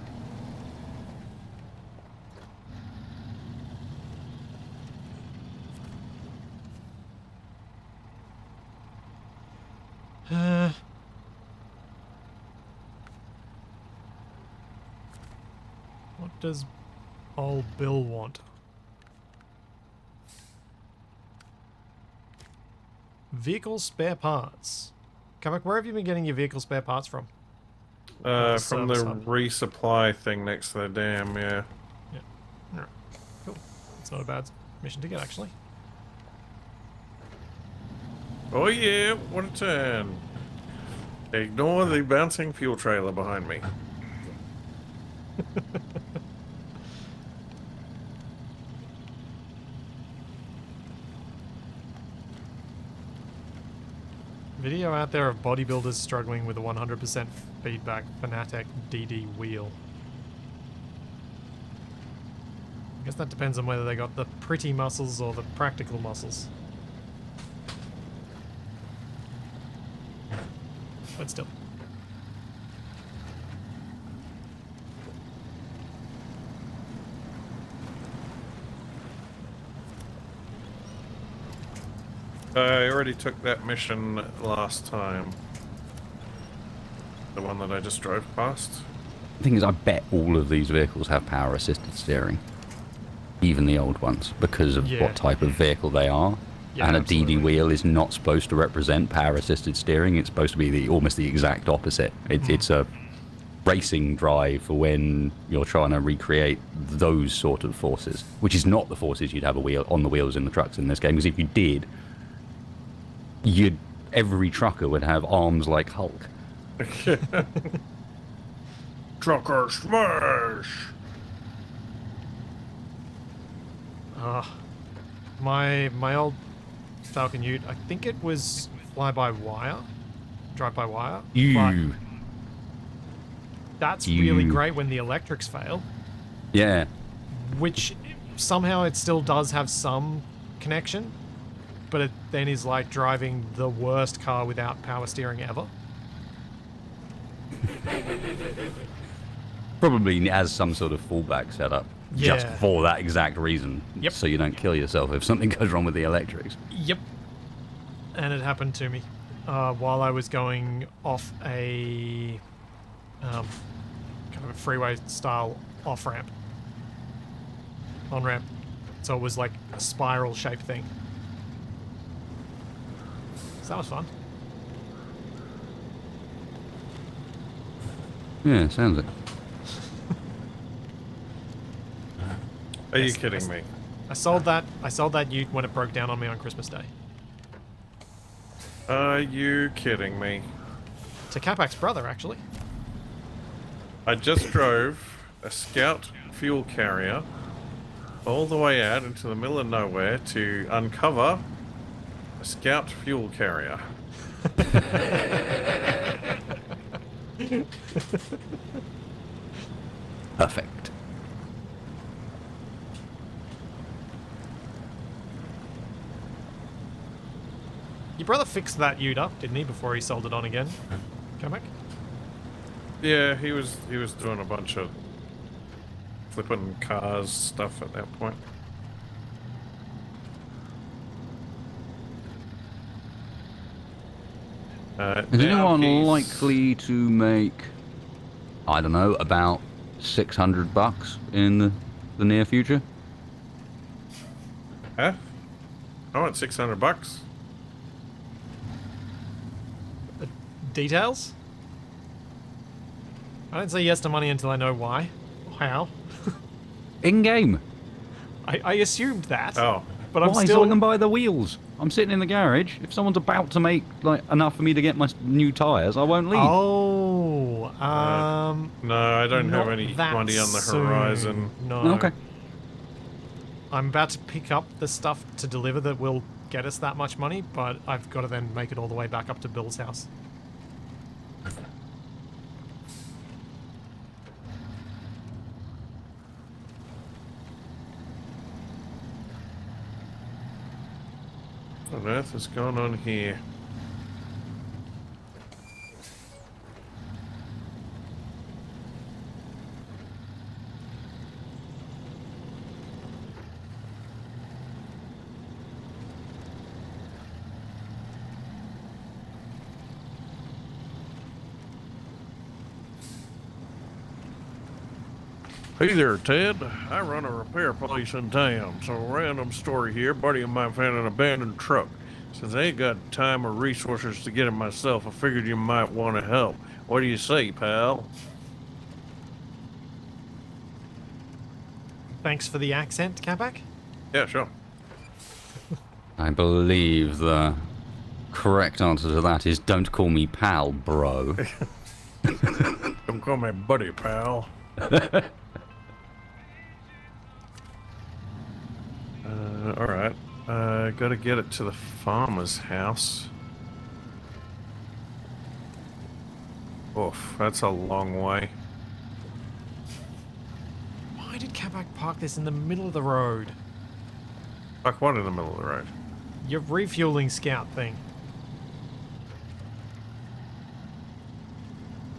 S1: does old Bill want? Vehicle spare parts. Capac, where have you been getting your vehicle spare parts from?
S2: From the
S1: service hub.
S2: resupply thing next to the dam, yeah.
S1: Yeah. Alright. Cool. It's not a bad mission to get, actually.
S2: Oh yeah, what a turn. Ignore the bouncing fuel trailer behind me.
S1: Video out there of bodybuilders struggling with a 100% feedback Fanatec DD wheel. I guess that depends on whether they got the pretty muscles or the practical muscles. But still.
S2: I already took that mission last time. The one that I just drove past.
S3: The thing is, I bet all of these vehicles have power-assisted steering. Even the old ones, because of
S1: Yeah.
S3: what type of vehicle they are.
S1: Yeah,
S3: And a
S1: absolutely.
S3: DD wheel is not supposed to represent power-assisted steering. It's supposed to be almost the exact opposite. It's a racing drive for when you're trying to recreate those sort of forces, which is not the forces you'd have on the wheels in the trucks in this game. Because if you did, every trucker would have arms like Hulk.
S2: Trucker smash!
S1: My old Falcon Ute, I think it was fly-by-wire, drive-by-wire.
S3: You.
S1: But that's really
S3: You.
S1: great when the electrics fail,
S3: Yeah.
S1: which somehow it still does have some connection, but it then is like driving the worst car without power steering ever.
S3: Probably as some sort of fallback setup. Just
S1: Yeah.
S3: for that exact reason.
S1: Yep.
S3: So you don't kill yourself if something goes wrong with the electrics.
S1: Yep. And it happened to me while I was going off a kind of a freeway style off ramp. On ramp. So it was like a spiral shaped thing. So that was fun.
S3: Yeah, sounds it.
S2: Are you
S1: Yes,
S2: kidding
S1: yes.
S2: me?
S1: I sold that ute when it broke down on me on Christmas Day.
S2: Are you kidding me?
S1: To Capac's brother, actually.
S2: I just drove a scout fuel carrier all the way out into the middle of nowhere to uncover a scout fuel carrier.
S3: Perfect.
S1: Your brother fixed that ute up, didn't he, before he sold it on again? Capac?
S2: Yeah, he was doing a bunch of flipping cars stuff at that point.
S3: Is
S2: now
S3: anyone
S2: he's-
S3: likely to make, I don't know, about $600 in the near future?
S2: Huh? I want $600.
S1: Details? I don't say yes to money until I know why. How.
S3: In game.
S1: I assumed that.
S2: Oh,
S1: But I'm
S3: Why?
S1: still...
S3: So I can buy the wheels. I'm sitting in the garage. If someone's about to make like enough for me to get my new tyres, I won't leave.
S1: Oh,
S2: no, I don't have
S1: not
S2: any
S1: that
S2: money on the
S1: soon.
S2: horizon.
S1: No.
S3: Okay.
S1: I'm about to pick up the stuff to deliver that will get us that much money, but I've got to then make it all the way back up to Bill's house.
S2: What on earth is going on here? Hey there, Ted. I run a repair place in town, so random story here. Buddy of mine found an abandoned truck. Since I ain't got time or resources to get it myself, I figured you might want to help. What do you say, pal?
S1: Thanks for the accent, Capac.
S2: Yeah, sure.
S3: I believe the correct answer to that is don't call me pal, bro.
S2: Don't call me buddy, pal. Alright. Gotta get it to the farmer's house. Oof, that's a long way.
S1: Why did Capac park this in the middle of the road?
S2: Like what in the middle of the road?
S1: Your refueling scout thing.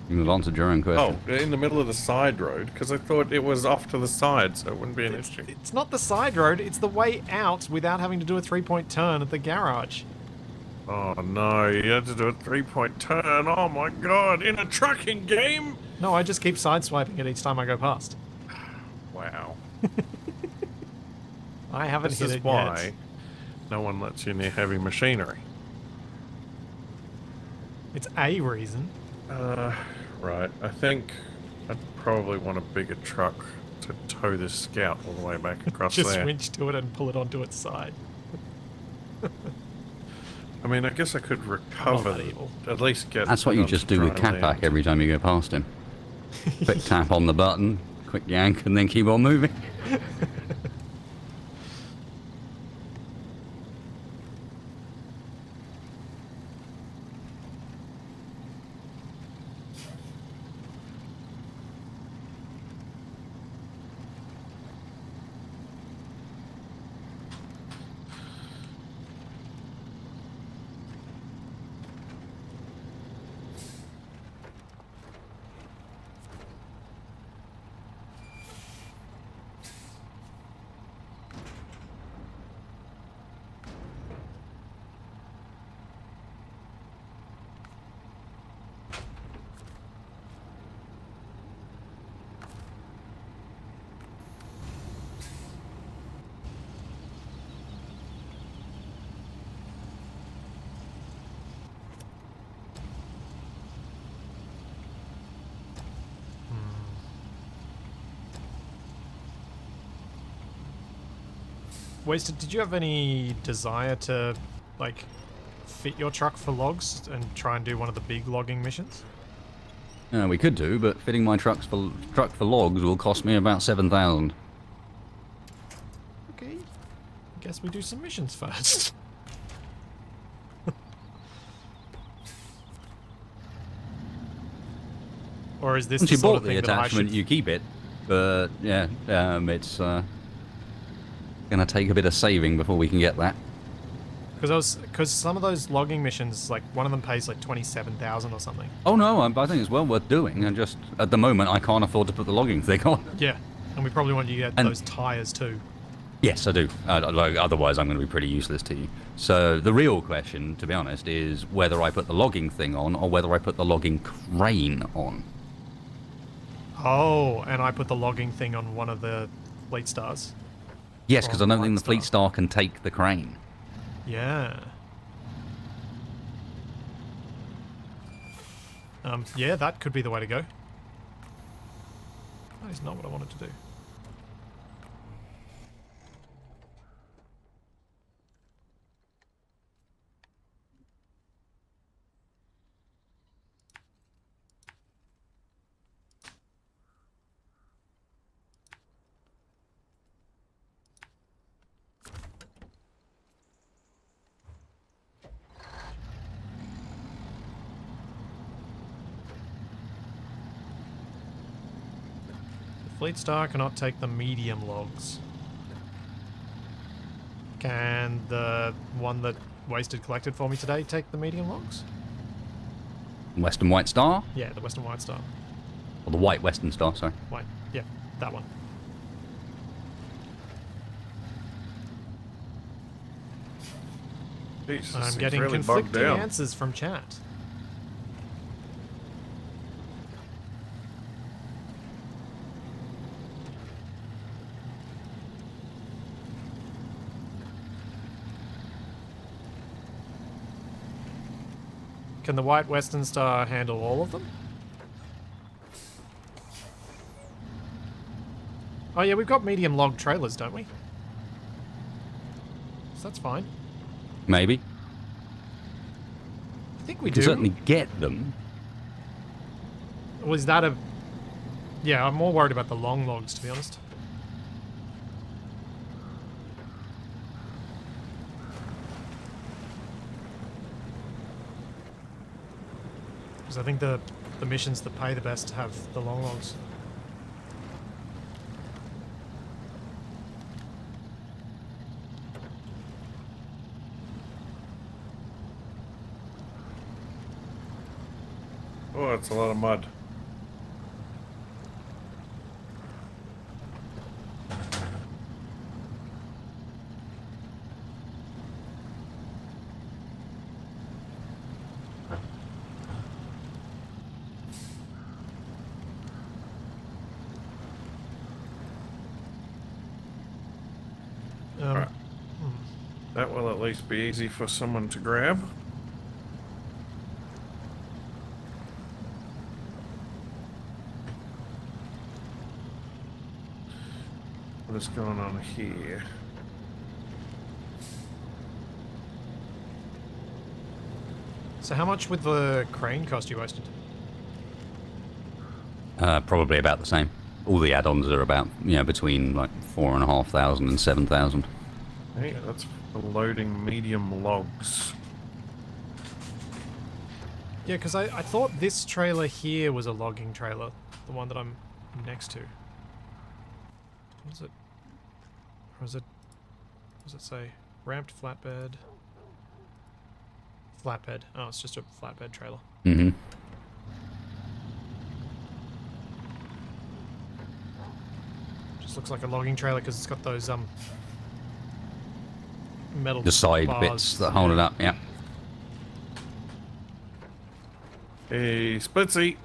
S3: You move on to your own question.
S2: Oh, in the middle of the side road? Because I thought it was off to the side, so it wouldn't be an issue.
S1: It's not the side road, it's the way out without having to do a 3-point turn at the garage.
S2: Oh no, you had to do a 3-point turn. Oh my god, in a trucking game?
S1: No, I just keep sideswiping it each time I go past.
S2: Wow.
S1: I haven't
S2: This
S1: hit
S2: is
S1: it
S2: why
S1: yet.
S2: no one lets you near heavy machinery.
S1: It's a reason.
S2: Right. I think I'd probably want a bigger truck to tow this scout all the way back across
S1: Just
S2: there.
S1: winch to it and pull it onto its side.
S2: I mean, I guess I could recover,
S1: Not that evil.
S2: at least get.
S3: That's what
S2: it
S3: you
S2: onto
S3: just do with
S2: dry
S3: Capac
S2: land.
S3: every time you go past him. Quick tap on the button, quick yank, and then keep on moving.
S1: Wasted, did you have any desire to, like, fit your truck for logs and try and do one of the big logging missions?
S3: We could do, but fitting my truck for logs will cost me about 7,000.
S1: Okay. I guess we do some missions first. Or is this
S3: Once
S1: the
S3: you
S1: sort
S3: bought
S1: of
S3: the
S1: thing that I
S3: attachment,
S1: should...
S3: you keep it. But yeah, it's gonna take a bit of saving before we can get that.
S1: Because some of those logging missions, like one of them pays like 27,000 or something.
S3: Oh no, I think it's well worth doing. And just at the moment, I can't afford to put the logging thing on.
S1: Yeah, and we probably want you to get
S3: And-
S1: those tires too.
S3: Yes, I do. Like, otherwise, I'm going to be pretty useless to you. So the real question, to be honest, is whether I put the logging thing on or whether I put the logging crane on.
S1: Oh, and I put the logging thing on one of the Fleet Stars.
S3: Yes, because I don't think the
S1: White
S3: Fleet
S1: Star.
S3: Star can take the crane.
S1: Yeah. Yeah, that could be the way to go. That is not what I wanted to do. The Fleet Star cannot take the medium logs. Can the one that Wasted collected for me today take the medium logs?
S3: Western White Star?
S1: Yeah, the Western White Star.
S3: Or the White Western Star, sorry.
S1: White. Yeah, that one.
S2: Jeez, this
S1: I'm
S2: seems
S1: getting
S2: really bogged
S1: conflicting
S2: down.
S1: answers from chat. Can the White Western Star handle all of them? Oh yeah, we've got medium log trailers, don't we? So that's fine.
S3: Maybe.
S1: I think we
S3: You
S1: do.
S3: can certainly get them.
S1: Was that a... Yeah, I'm more worried about the long logs, to be honest. Because I think the missions that pay the best have the long logs.
S2: Oh, it's a lot of mud. Alright. That will at least be easy for someone to grab. What is going on here?
S1: So how much would the crane cost you, Wasted?
S3: Probably about the same. All the add-ons are about, between like 4,500 and 7,000.
S2: Hey, that's for loading medium logs.
S1: Yeah, because I thought this trailer here was a logging trailer. The one that I'm next to. What is it? Or is it... What does it say? Ramped flatbed. Flatbed. Oh, it's just a flatbed trailer.
S3: Mm-hmm.
S1: Just looks like a logging trailer because it's got those metal
S3: The side
S1: bars.
S3: bits that hold it up, yeah.
S2: Hey, Splitsy!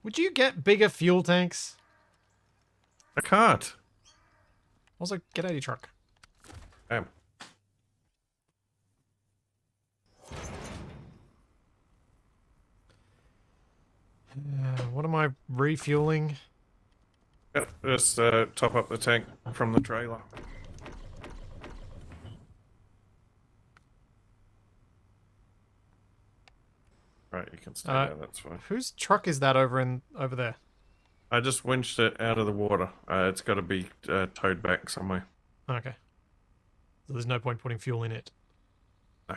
S1: Would you get bigger fuel tanks?
S2: I can't.
S1: Also, get out of your truck.
S2: Damn.
S1: What am I refueling?
S2: Yeah, just top up the tank from the trailer. Right, you can stay there, that's fine.
S1: Whose truck is that over there?
S2: I just winched it out of the water. It's got to be towed back somewhere.
S1: Okay. So there's no point putting fuel in it.
S2: No.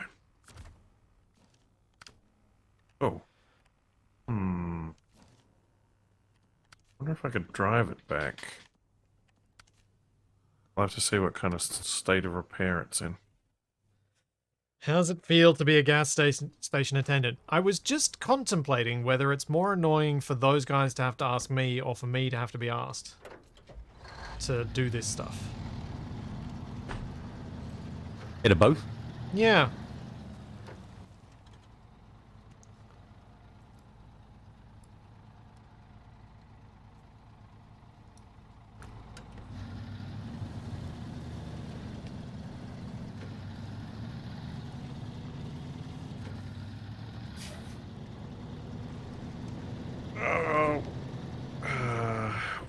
S2: Oh. Hmm. Wonder if I could drive it back. I'll have to see what kind of state of repair it's in.
S1: How's it feel to be a gas station attendant? I was just contemplating whether it's more annoying for those guys to have to ask me or for me to have to be asked to do this stuff.
S3: Bit of both.
S1: Yeah.
S2: Oh.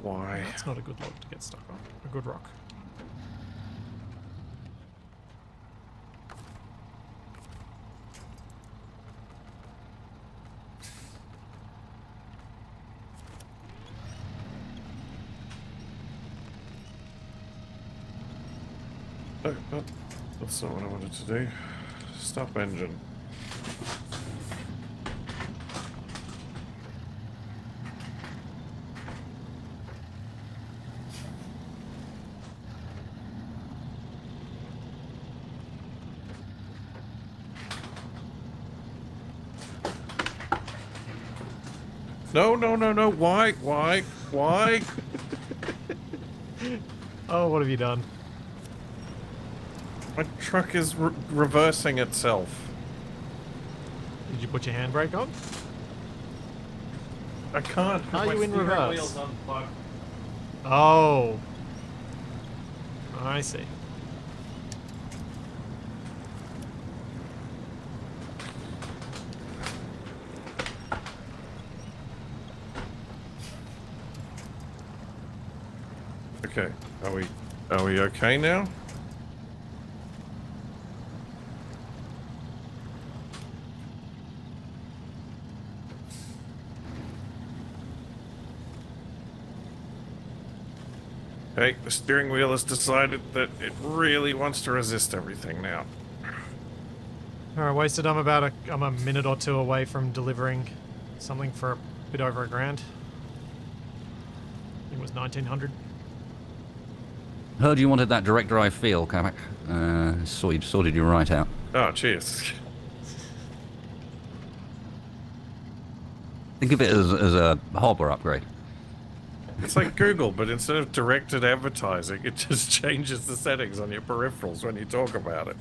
S2: Why?
S1: That's not a good log to get stuck on. A good rock.
S2: Oh, oh, that's not what I wanted to do. Stop engine. No, no, no, no. Why? Why? Why?
S1: Oh, what have you done?
S2: My truck is reversing itself.
S1: Did you put your handbrake on?
S2: I can't.
S1: Are
S2: my
S1: you in
S2: steering
S1: reverse?
S2: wheel's unplugged.
S1: Oh. I see.
S2: Okay. Are we okay now? Okay, the steering wheel has decided that it really wants to resist everything now.
S1: Alright, Wasted, I'm a minute or two away from delivering something for a bit over $1,000. I think it was 1900.
S3: Heard you wanted that direct drive feel, Capac. Sorted you right out.
S2: Oh, cheers.
S3: Think of it as a hardware upgrade.
S2: It's like Google, but instead of directed advertising, it just changes the settings on your peripherals when you talk about it.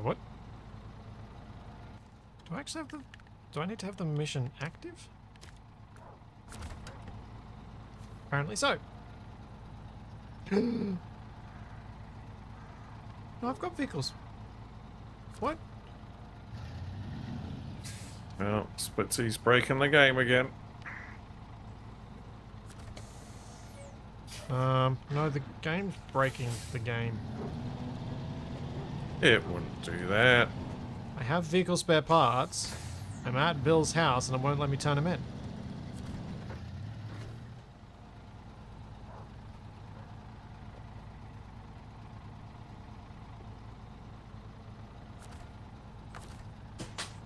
S1: What? Do I actually have the... Do I need to have the mission active? Apparently so. No, I've got vehicles. What?
S2: Well, Splitsy's breaking the game again.
S1: No, the game's breaking the game.
S2: It wouldn't do that.
S1: I have vehicle spare parts. I'm at Bill's house and it won't let me turn them in.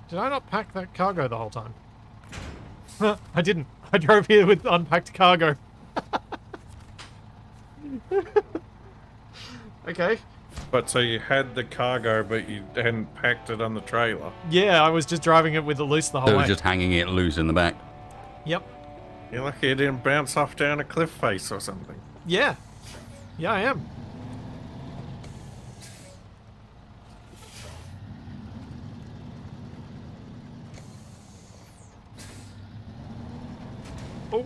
S1: Did I not pack that cargo the whole time? I didn't. I drove here with unpacked cargo. Okay.
S2: But so you had the cargo, but you hadn't packed it on the trailer.
S1: Yeah, I was just driving it with it loose the whole
S3: So
S1: way.
S3: just hanging it loose in the back.
S1: Yep.
S2: You're lucky it didn't bounce off down a cliff face or something.
S1: Yeah. Yeah, I am. Oh.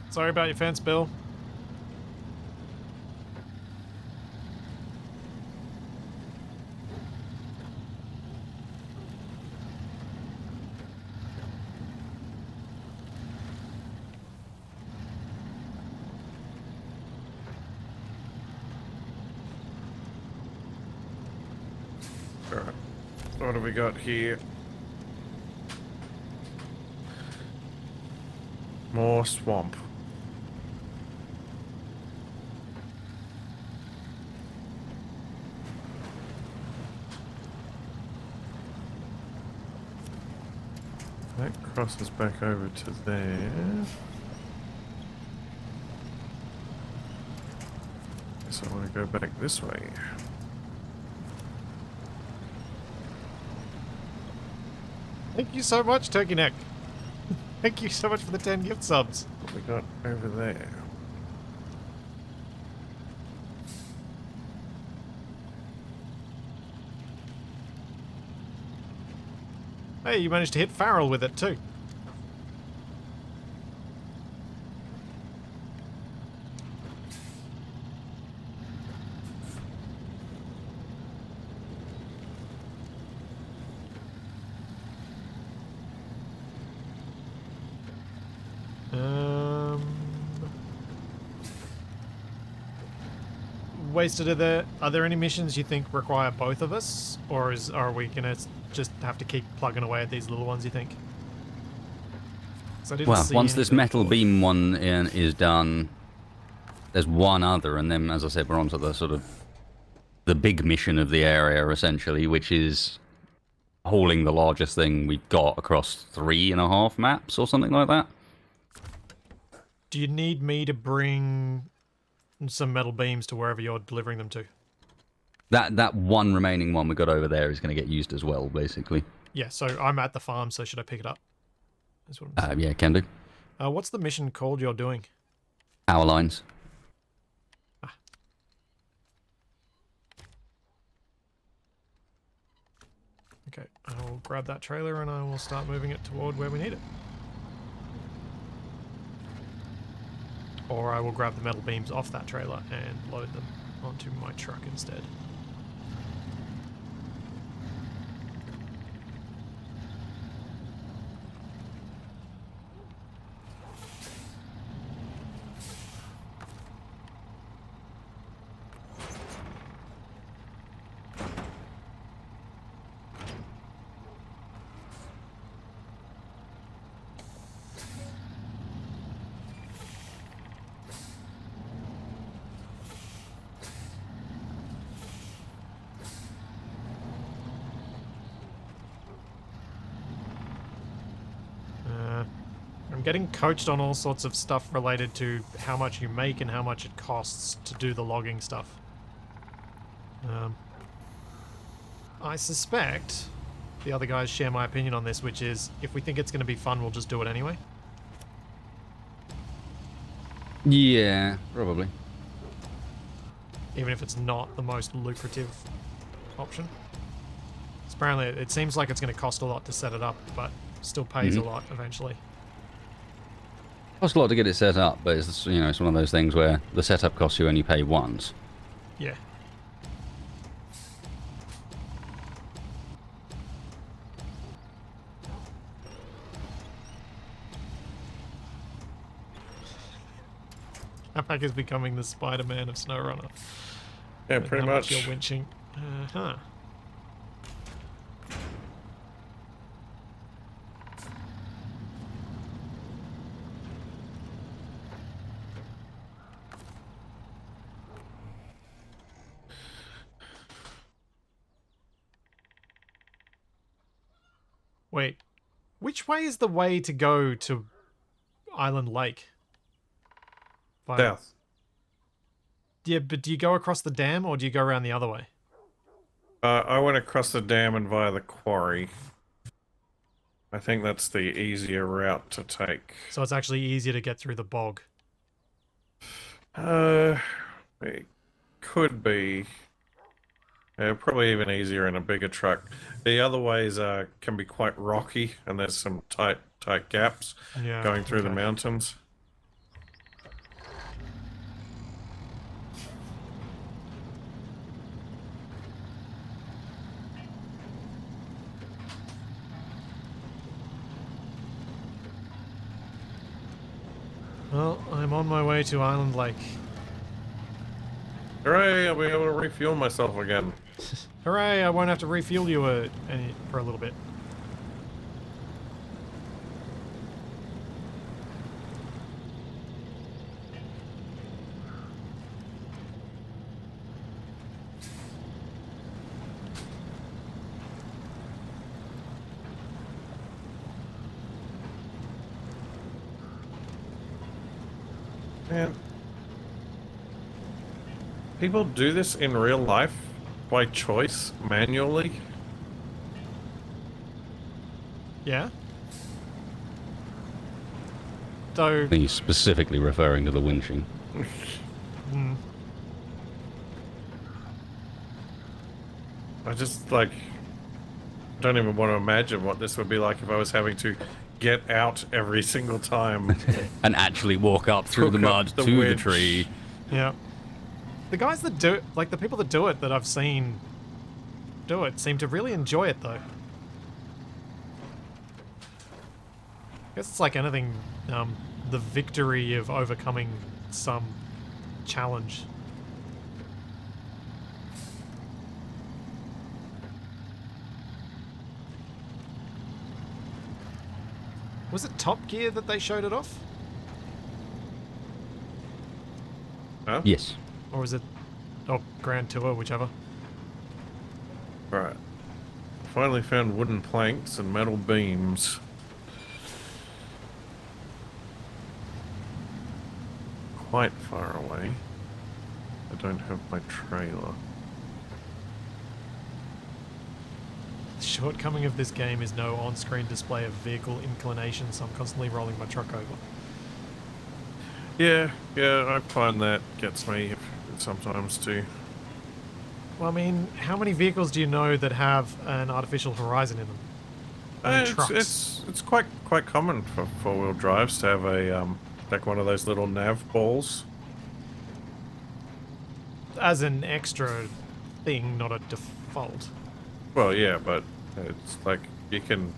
S1: Sorry about your fence, Bill.
S2: Alright. What have we got here? More swamp. That crosses back over to there. So I want to go back this way.
S1: Thank you so much, Turkey Neck. Thank you so much for the 10 gift subs.
S2: What we got over there?
S1: Hey, you managed to hit Farrell with it too. Wasted, are there any missions you think require both of us? Or are we gonna just have to keep plugging away at these little ones, you think? 'Cause I didn't
S3: Well,
S1: see
S3: once
S1: any
S3: this
S1: before.
S3: metal beam one is done, there's one other, and then, as I said, we're onto the sort of the big mission of the area, essentially, which is hauling the largest thing we've got across 3.5 maps or something like that.
S1: Do you need me to bring some metal beams to wherever you're delivering them to?
S3: That one remaining one we got over there is going to get used as well, basically.
S1: Yeah, so I'm at the farm, so should I pick it up? That's what I'm saying.
S3: Yeah, can do.
S1: What's the mission called you're doing?
S3: Power lines.
S1: Okay, I'll grab that trailer and I will start moving it toward where we need it. Or I will grab the metal beams off that trailer and load them onto my truck instead. I'm getting coached on all sorts of stuff related to how much you make and how much it costs to do the logging stuff. I suspect the other guys share my opinion on this, which is if we think it's going to be fun, we'll just do it anyway.
S3: Yeah, probably.
S1: Even if it's not the most lucrative option. Apparently, it seems like it's going to cost a lot to set it up, but still pays a lot eventually.
S3: Costs a lot to get it set up, but it's, you know, it's one of those things where the setup costs you only pay once.
S1: Yeah. Capac is becoming the Spider-Man of SnowRunner.
S2: Yeah,
S1: With
S2: pretty
S1: how
S2: much.
S1: You're winching. Uh-huh. Wait, which way is the way to go to Island Lake?
S2: South.
S1: Yeah, but do you go across the dam or do you go around the other way?
S2: I went across the dam and via the quarry. I think that's the easier route to take.
S1: So it's actually easier to get through the bog.
S2: It could be. Probably even easier in a bigger truck. The other ways can be quite rocky, and there's some tight gaps
S1: Yeah.
S2: going through the
S1: okay.
S2: mountains.
S1: Well, I'm on my way to Island Lake.
S2: Hooray! I'll be able to refuel myself again.
S1: Hooray, I won't have to refuel you for a little bit.
S2: Man, people do this in real life by choice, manually.
S1: Yeah? So,
S3: He's specifically referring to the winching.
S2: I just, like, don't even want to imagine what this would be like if I was having to get out every single time.
S3: And actually walk up through the
S2: Hook up
S3: mud
S2: the
S3: to the
S2: winch.
S3: tree.
S1: yeah. The guys that do it, like the people that do it that I've seen do it, seem to really enjoy it though. I guess it's like anything, the victory of overcoming some challenge. Was it Top Gear that they showed it off?
S2: Huh?
S3: Yes.
S1: Or was it... Oh, Grand Tour, whichever.
S2: Right. Finally found wooden planks and metal beams. Quite far away. I don't have my trailer.
S1: The shortcoming of this game is no on-screen display of vehicle inclination, so I'm constantly rolling my truck over.
S2: Yeah, I find that gets me sometimes too.
S1: Well, I mean, how many vehicles do you know that have an artificial horizon in them? And trucks.
S2: It's quite common for four-wheel drives to have a like one of those little nav balls.
S1: As an extra thing, not a default.
S2: Well, yeah, but it's like you can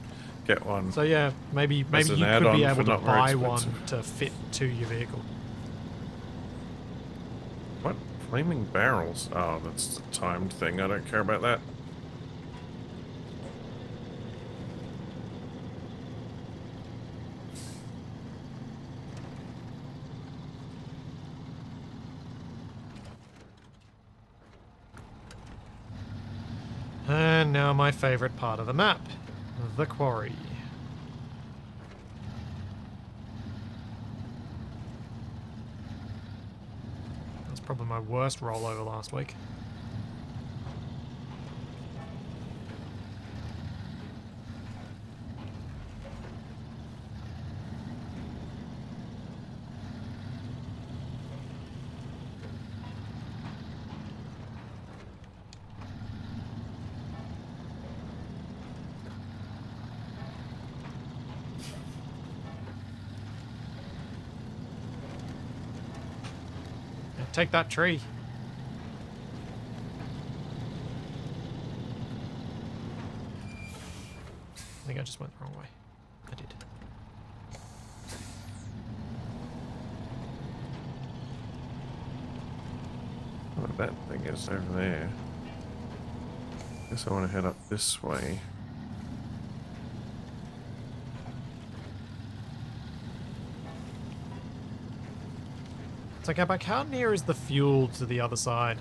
S2: get one.
S1: So yeah, maybe
S2: As an
S1: you could be
S2: add-on for
S1: able to
S2: not very
S1: buy one
S2: expensive.
S1: to fit to your vehicle.
S2: What? Flaming barrels? Oh, that's a timed thing. I don't care about that.
S1: And now my favourite part of the map, the quarry. That's probably my worst rollover last week. Now take that tree. I think I just went the wrong way. I did.
S2: Oh, that thing is over there. Guess I want to head up this way.
S1: So Capac, how near is the fuel to the other side?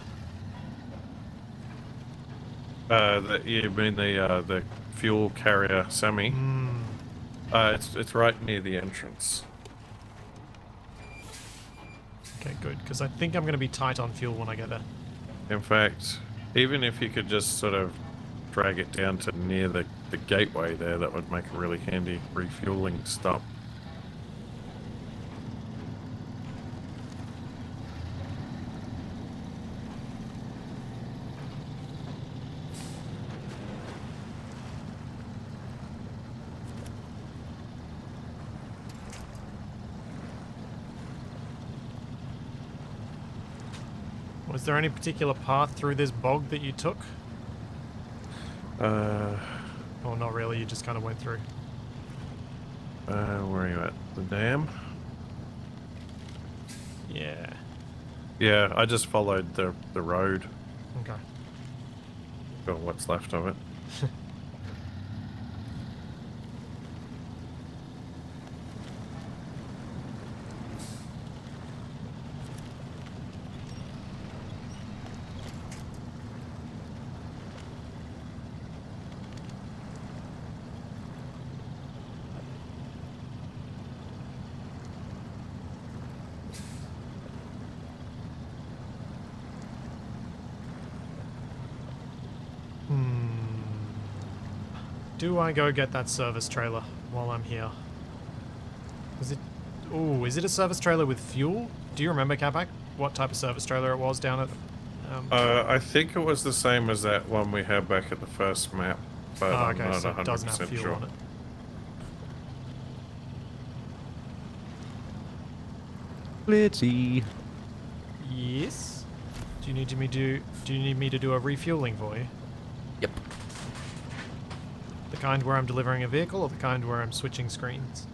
S2: You mean the fuel carrier semi?
S1: Hmm.
S2: It's right near the entrance.
S1: Okay, good, because I think I'm going to be tight on fuel when I get there.
S2: In fact, even if you could just sort of drag it down to near the gateway there, that would make a really handy refueling stop.
S1: Was there any particular path through this bog that you took? Or not really, you just kind of went through?
S2: Where are you at? The dam?
S1: Yeah.
S2: Yeah, I just followed the road,
S1: Okay.
S2: or what's left of it.
S1: Do I go get that service trailer while I'm here? Is it... Ooh, is it a service trailer with fuel? Do you remember, Capac, what type of service trailer it was down at...
S2: I think it was the same as that one we had back at the first map, but
S1: oh,
S2: I'm
S1: okay,
S2: not
S1: so it doesn't
S2: 100%
S1: have fuel
S2: sure.
S1: on it.
S3: Blitzy.
S1: Yes? Do you need me to do a refueling for you?
S3: Yep.
S1: The kind where I'm delivering a vehicle or the kind where I'm switching screens?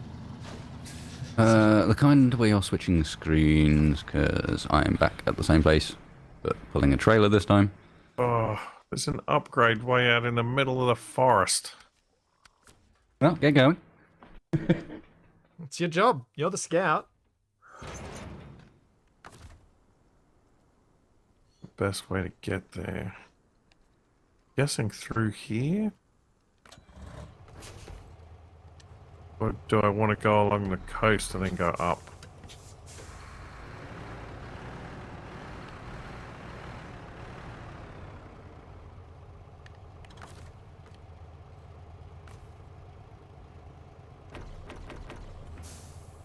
S3: The kind where you're switching screens, because I am back at the same place, but pulling a trailer this time.
S2: Oh, there's an upgrade way out in the middle of the forest.
S3: Well, get going.
S1: It's your job. You're the scout.
S2: Best way to get there. Guessing through here? Or do I want to go along the coast and then go up?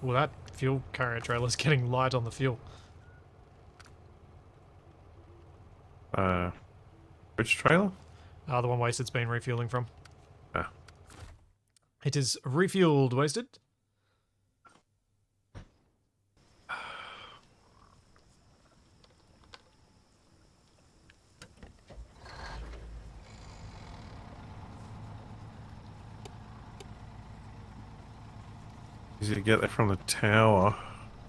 S1: Well, that fuel carrier trailer's getting light on the fuel.
S2: Which trailer?
S1: The one Wasted's been refueling from.
S2: Ah.
S1: It is refueled, Wasted.
S2: Easy to get there from the tower.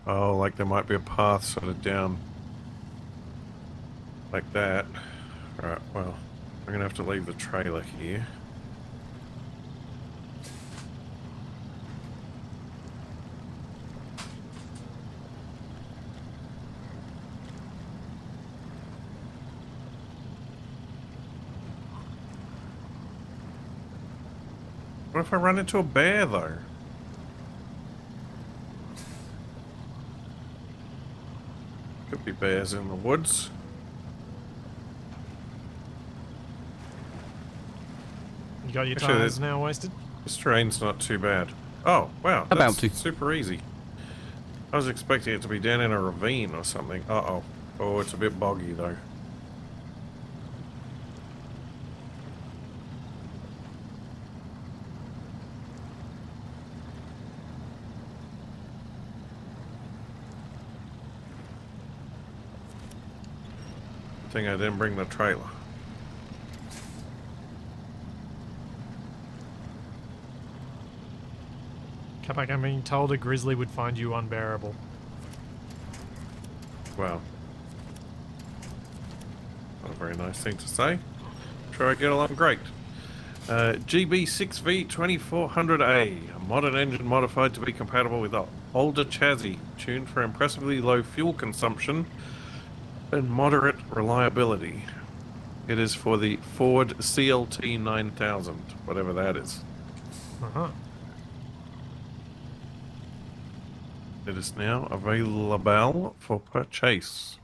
S2: Oh, like there might be a path sort of down like that. Alright, well, I'm gonna have to leave the trailer here. What if I run into a bear though? Could be bears in the woods.
S1: You got your
S2: Actually,
S1: tires now, Wasted?
S2: This terrain's not too bad. Oh, wow.
S3: About
S2: That's
S3: to.
S2: super easy. I was expecting it to be down in a ravine or something. Uh-oh. Oh, it's a bit boggy though. I think I didn't bring the trailer.
S1: Capac, I'm being told a grizzly would find you unbearable.
S2: Wow. Not a very nice thing to say. Sure, I get along great. GB6V2400A, a modern engine modified to be compatible with an older chassis, tuned for impressively low fuel consumption and moderate reliability. It is for the Ford CLT 9000, whatever that is.
S1: Uh-huh.
S2: It is now available for purchase.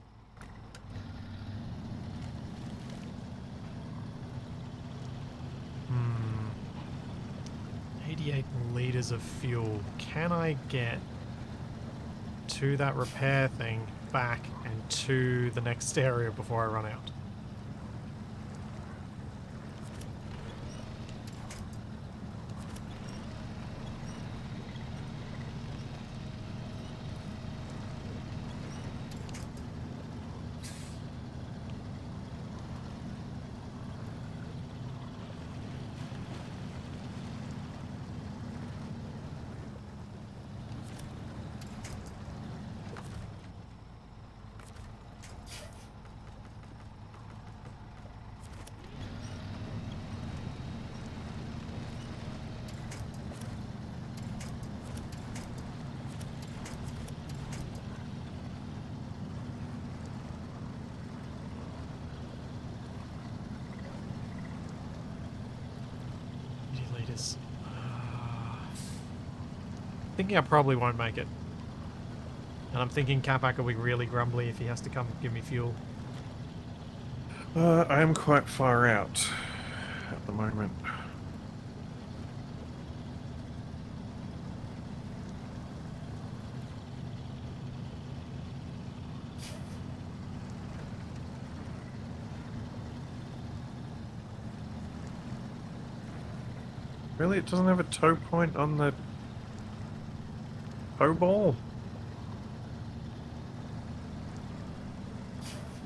S1: Hmm. 88 litres of fuel. Can I get to that repair thing, back, and to the next area before I run out? Litres. Thinking I probably won't make it. And I'm thinking Capac will be really grumbly if he has to come give me fuel.
S2: I am quite far out at the moment. Really? It doesn't have a tow point on the tow ball?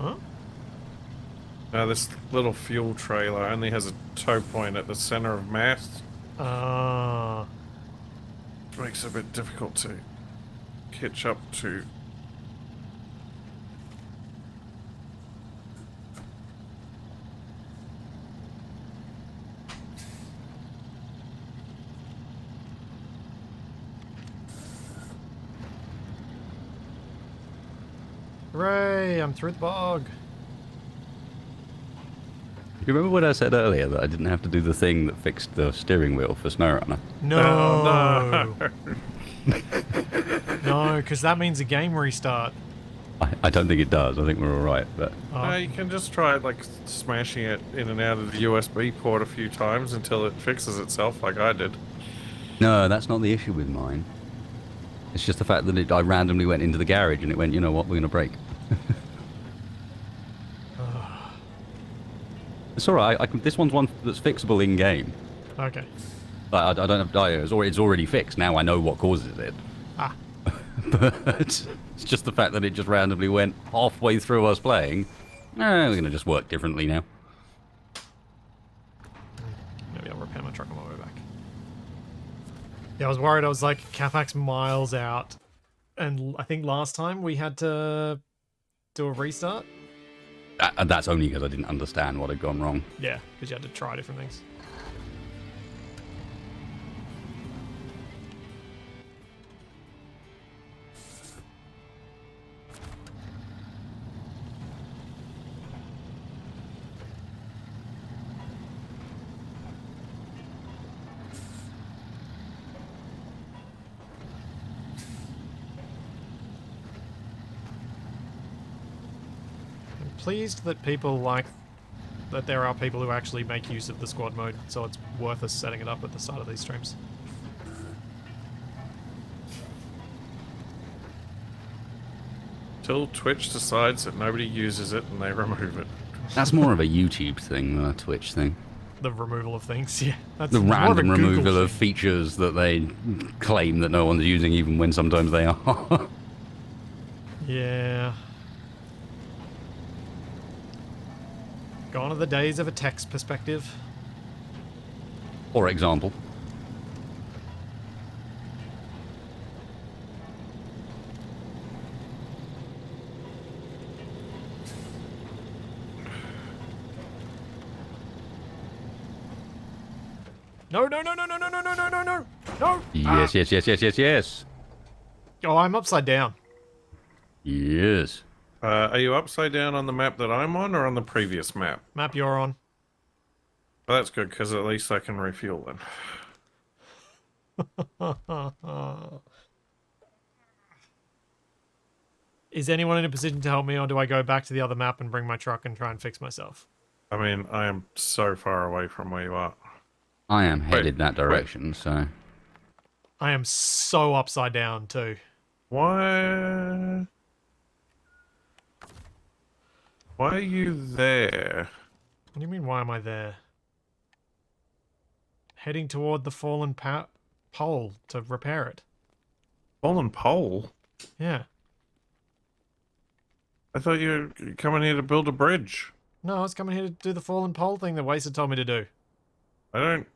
S1: Huh?
S2: This little fuel trailer only has a tow point at the center of mast. Which makes it a bit difficult to catch up to.
S1: Hooray! I'm through the bog.
S3: You remember what I said earlier that I didn't have to do the thing that fixed the steering wheel for SnowRunner?
S1: No.
S2: Oh, no.
S1: No, because that means a game restart.
S3: I don't think it does. I think we're all right. But
S2: You can just try like smashing it in and out of the USB port a few times until it fixes itself like I did.
S3: no, that's not the issue with mine. It's just the fact that I randomly went into the garage and it went, you know what, we're going to break. It's alright, this one's one that's fixable in-game.
S1: Okay.
S3: I don't have dios, or it's already fixed. Now I know what causes it.
S1: Ah.
S3: But it's just the fact that it just randomly went halfway through us playing. We're going to just work differently now.
S1: Maybe I'll repair my truck on my way back. Yeah, I was worried. I was like, Capac's miles out. And I think last time we had to do a restart.
S3: And that's only because I didn't understand what had gone wrong.
S1: Yeah, because you had to try different things. Pleased that people like that there are people who actually make use of the squad mode, so it's worth us setting it up at the start of these streams.
S2: Till Twitch decides that nobody uses it and they remove it.
S3: That's more of a YouTube thing than a Twitch thing.
S1: The removal of things, yeah. That's
S3: The
S1: more of a
S3: random
S1: Google
S3: removal of
S1: thing.
S3: features that they claim that no one's using, even when sometimes they are.
S1: Yeah. Gone are the days of a text perspective.
S3: For example.
S1: No, no, no, no, no, no, no, no, no, no, no, no!
S3: Yes, yes, yes, yes, yes, yes.
S1: Oh, I'm upside down.
S3: Yes.
S2: Are you upside down on the map that I'm on or on the previous map?
S1: Map you're on.
S2: Well, that's good, because at least I can refuel then.
S1: Is anyone in a position to help me, or do I go back to the other map and bring my truck and try and fix myself?
S2: I mean, I am so far away from where you are.
S3: I am headed that
S2: wait.
S3: direction, so...
S1: I am so upside down, too.
S2: Why? Why are you there?
S1: What do you mean, why am I there? Heading toward the fallen pole to repair it.
S2: Fallen pole?
S1: Yeah.
S2: I thought you were coming here to build a bridge.
S1: No, I was coming here to do the fallen pole thing that Wasted told me to do.
S2: I don't...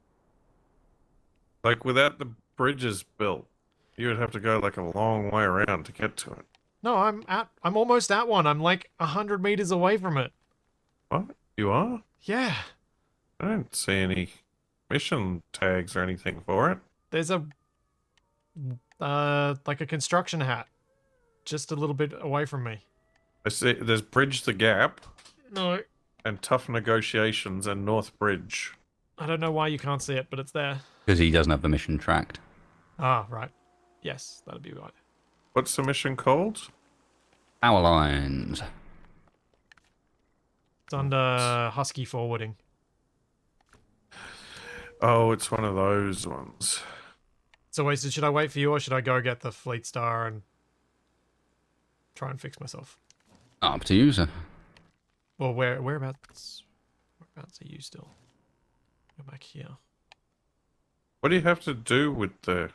S2: Like, without the bridges built, you would have to go, like, a long way around to get to it.
S1: No, I'm almost at one. I'm like 100 meters away from it.
S2: What? You are?
S1: Yeah.
S2: I don't see any mission tags or anything for it.
S1: There's a like a construction hat just a little bit away from me.
S2: I see there's Bridge the Gap
S1: No,
S2: and Tough Negotiations and North Bridge.
S1: I don't know why you can't see it, but it's there.
S3: Because he doesn't have the mission tracked.
S1: Ah, right. Yes, that'd be right.
S2: What's the mission called?
S3: Power lines.
S1: It's under Husky forwarding.
S2: Oh, it's one of those ones.
S1: So Wasted, should I wait for you or should I go get the Fleet Star and try and fix myself?
S3: Up to you, sir.
S1: Well, whereabouts are you still? Go back here.
S2: What do you have to do with the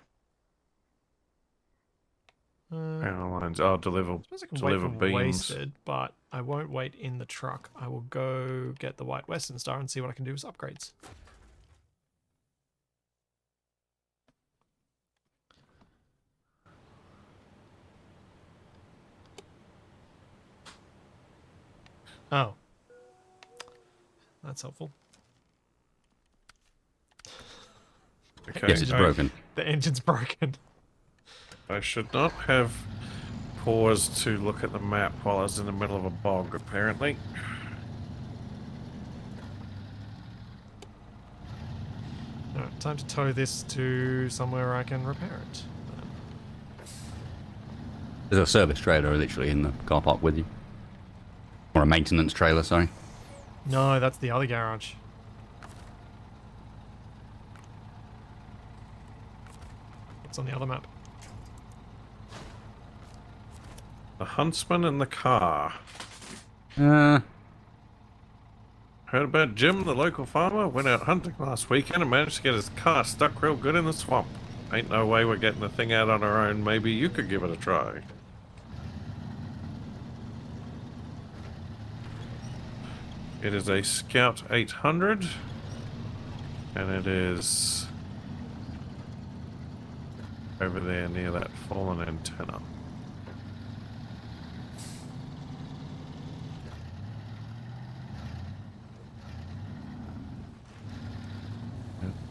S1: I
S2: power lines? Oh, deliver
S1: suppose I can
S2: deliver
S1: wait for
S2: beams.
S1: Wasted, but I won't wait in the truck. I will go get the White Western Star and see what I can do as upgrades. Oh. That's helpful.
S2: Okay.
S3: Yes, it's broken.
S1: The engine's broken.
S2: I should not have paused to look at the map while I was in the middle of a bog, apparently.
S1: Alright, time to tow this to somewhere I can repair it.
S3: There's a service trailer literally in the car park with you. Or a maintenance trailer, sorry.
S1: No, that's the other garage. It's on the other map.
S2: The huntsman in the car.
S3: Uh,
S2: Heard about Jim, the local farmer? Went out hunting last weekend and managed to get his car stuck real good in the swamp. Ain't no way we're getting the thing out on our own. Maybe you could give it a try. It is a Scout 800. And it is over there near that fallen antenna.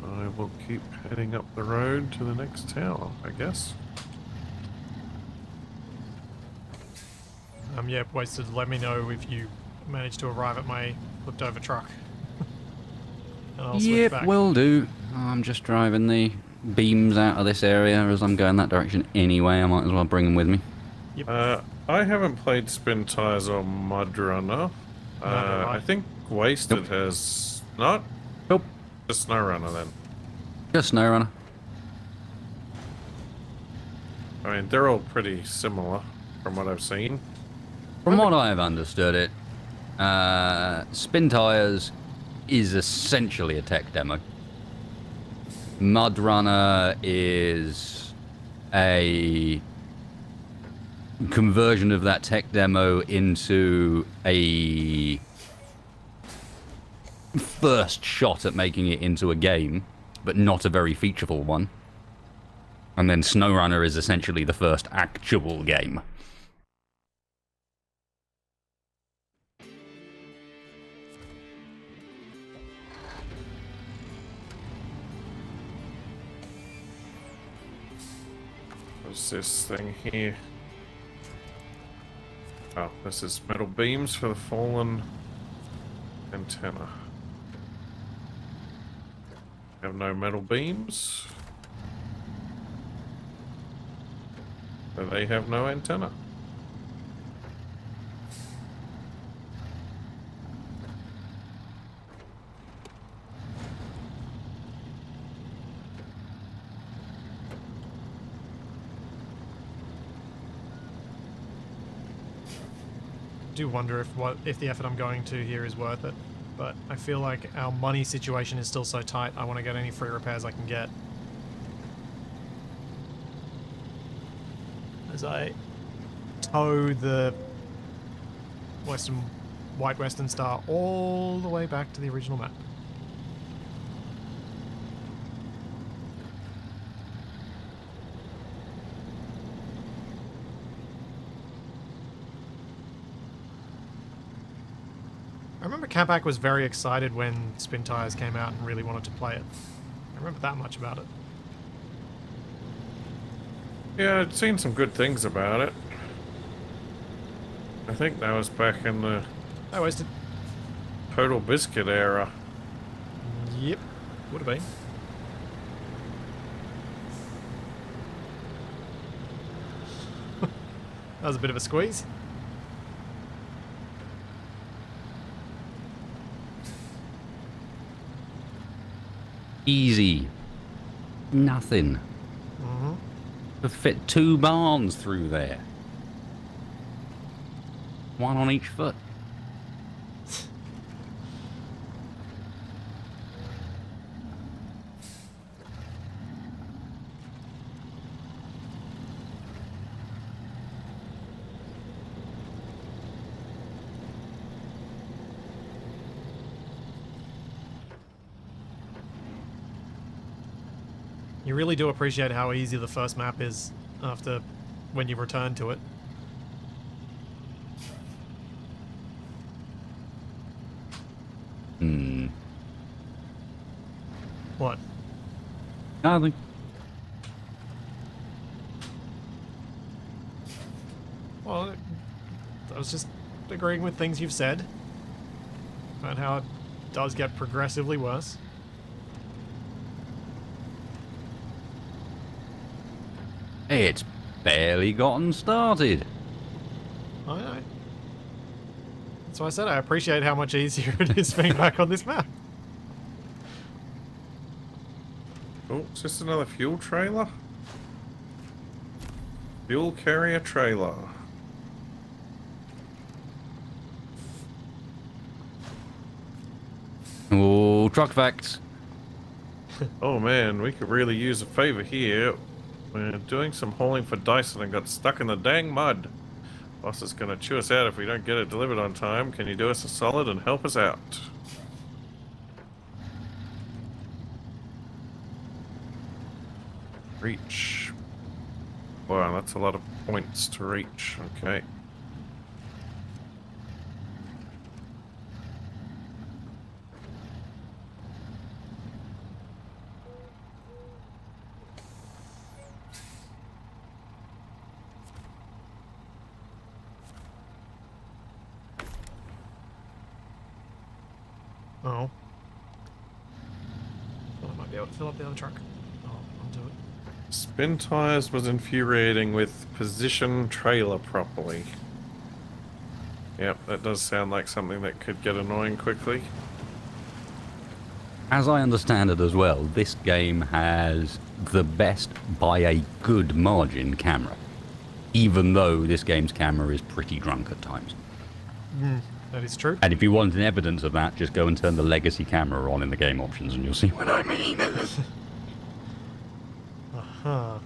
S2: I will keep heading up the road to the next tower, I guess.
S1: Yeah, Wasted, let me know if you manage to arrive at my flipped over truck. And I'll switch
S3: yep,
S1: back.
S3: will do. I'm just driving the beams out of this area as I'm going that direction anyway. I might as well bring them with me.
S1: Yep.
S2: I haven't played Spin Tires or Mud Runner. I think Wasted has not.
S3: Nope.
S2: Just Snow Runner then.
S3: Just SnowRunner.
S2: I mean, they're all pretty similar from what I've seen.
S3: From what I've understood it, Spin Tires is essentially a tech demo. Mud Runner is a conversion of that tech demo into a first shot at making it into a game, but not a very featureful one. And then SnowRunner is essentially the first actual game.
S2: What's this thing here? Oh, this is metal beams for the fallen antenna. Have no metal beams. So they have no antenna.
S1: I do wonder if the effort I'm going to here is worth it, but I feel like our money situation is still so tight. I want to get any free repairs I can get. As I tow the White Western Star all the way back to the original map. I remember Capac was very excited when Spin Tires came out and really wanted to play it. I remember that much about it.
S2: Yeah, I'd seen some good things about it. I think that was back in the
S1: I wasted.
S2: Total Biscuit era.
S1: Yep, would have been. That was a bit of a squeeze.
S3: Easy. Nothing.
S1: Mm-hmm.
S3: Could fit 2 barns through there. One on each foot.
S1: You really do appreciate how easy the first map is after when you return to it.
S3: Hmm.
S1: What?
S3: Nothing.
S1: Well, I was just agreeing with things you've said about how it does get progressively worse.
S3: It's barely gotten started.
S1: I know. That's why I said I appreciate how much easier it is being back on this map.
S2: Oh, is this another fuel trailer? Fuel carrier trailer.
S3: Oh, truck facts.
S2: Oh man, we could really use a favor here. We're doing some hauling for Dyson and got stuck in the dang mud. Boss is gonna chew us out if we don't get it delivered on time. Can you do us a solid and help us out? Reach. Wow, that's a lot of points to reach. Okay.
S1: Oh. Well, I might be able to fill up the other truck. Oh, I'll do it.
S2: Spin tires was infuriating with position trailer properly. Yep, that does sound like something that could get annoying quickly.
S3: As I understand it as well, this game has the best by a good margin camera. Even though this game's camera is pretty drunk at times.
S1: That is true.
S3: And if you want an evidence of that, just go and turn the legacy camera on in the game options and you'll see what I mean.
S1: Uh-huh.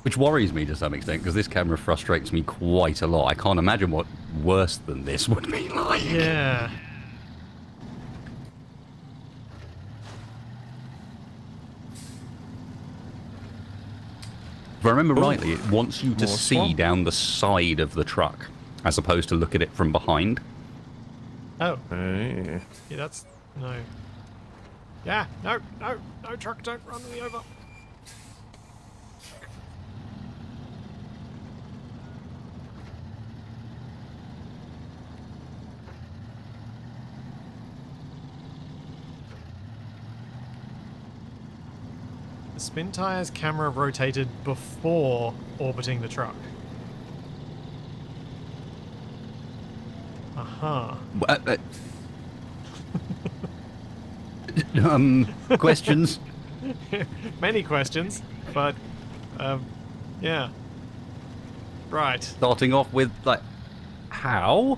S3: Which worries me to some extent, because this camera frustrates me quite a lot. I can't imagine what worse than this would be like.
S1: Yeah.
S3: If I remember rightly, it wants you to
S2: More
S3: see
S2: swamp?
S3: down the side of the truck, as opposed to look at it from behind.
S1: Oh.
S2: Hey.
S1: Yeah, that's... No. Yeah, no, truck, don't run me over. The spin tire's camera rotated before orbiting the truck. Uh-huh.
S3: Questions?
S1: Many questions, but, yeah. Right.
S3: Starting off with, like, how?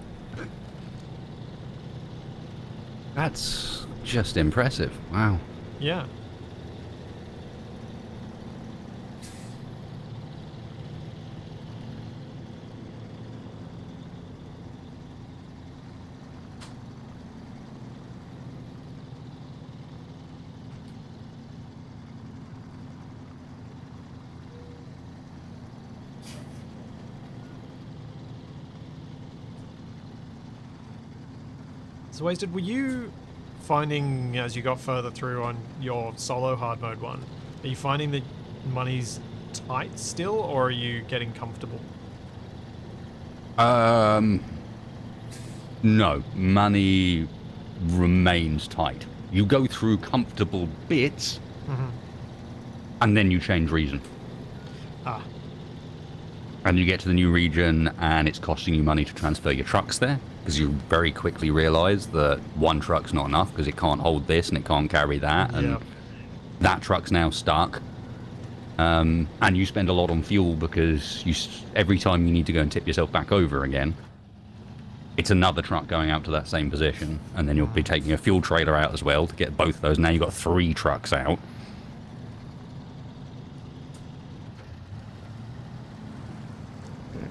S3: That's just impressive. Wow.
S1: Yeah. So, Wasted, were you finding, as you got further through on your solo hard mode one, are you finding that money's tight still, or are you getting comfortable?
S3: No. Money remains tight. You go through comfortable bits, and then you change region.
S1: Ah,
S3: And you get to the new region, and it's costing you money to transfer your trucks there, because you very quickly realise that one truck's not enough, because it can't hold this and it can't carry that, and
S1: Yep.
S3: that truck's now stuck. And you spend a lot on fuel, because every time you need to go and tip yourself back over again, it's another truck going out to that same position, and then you'll be taking a fuel trailer out as well to get both those. Now you've got 3 trucks out.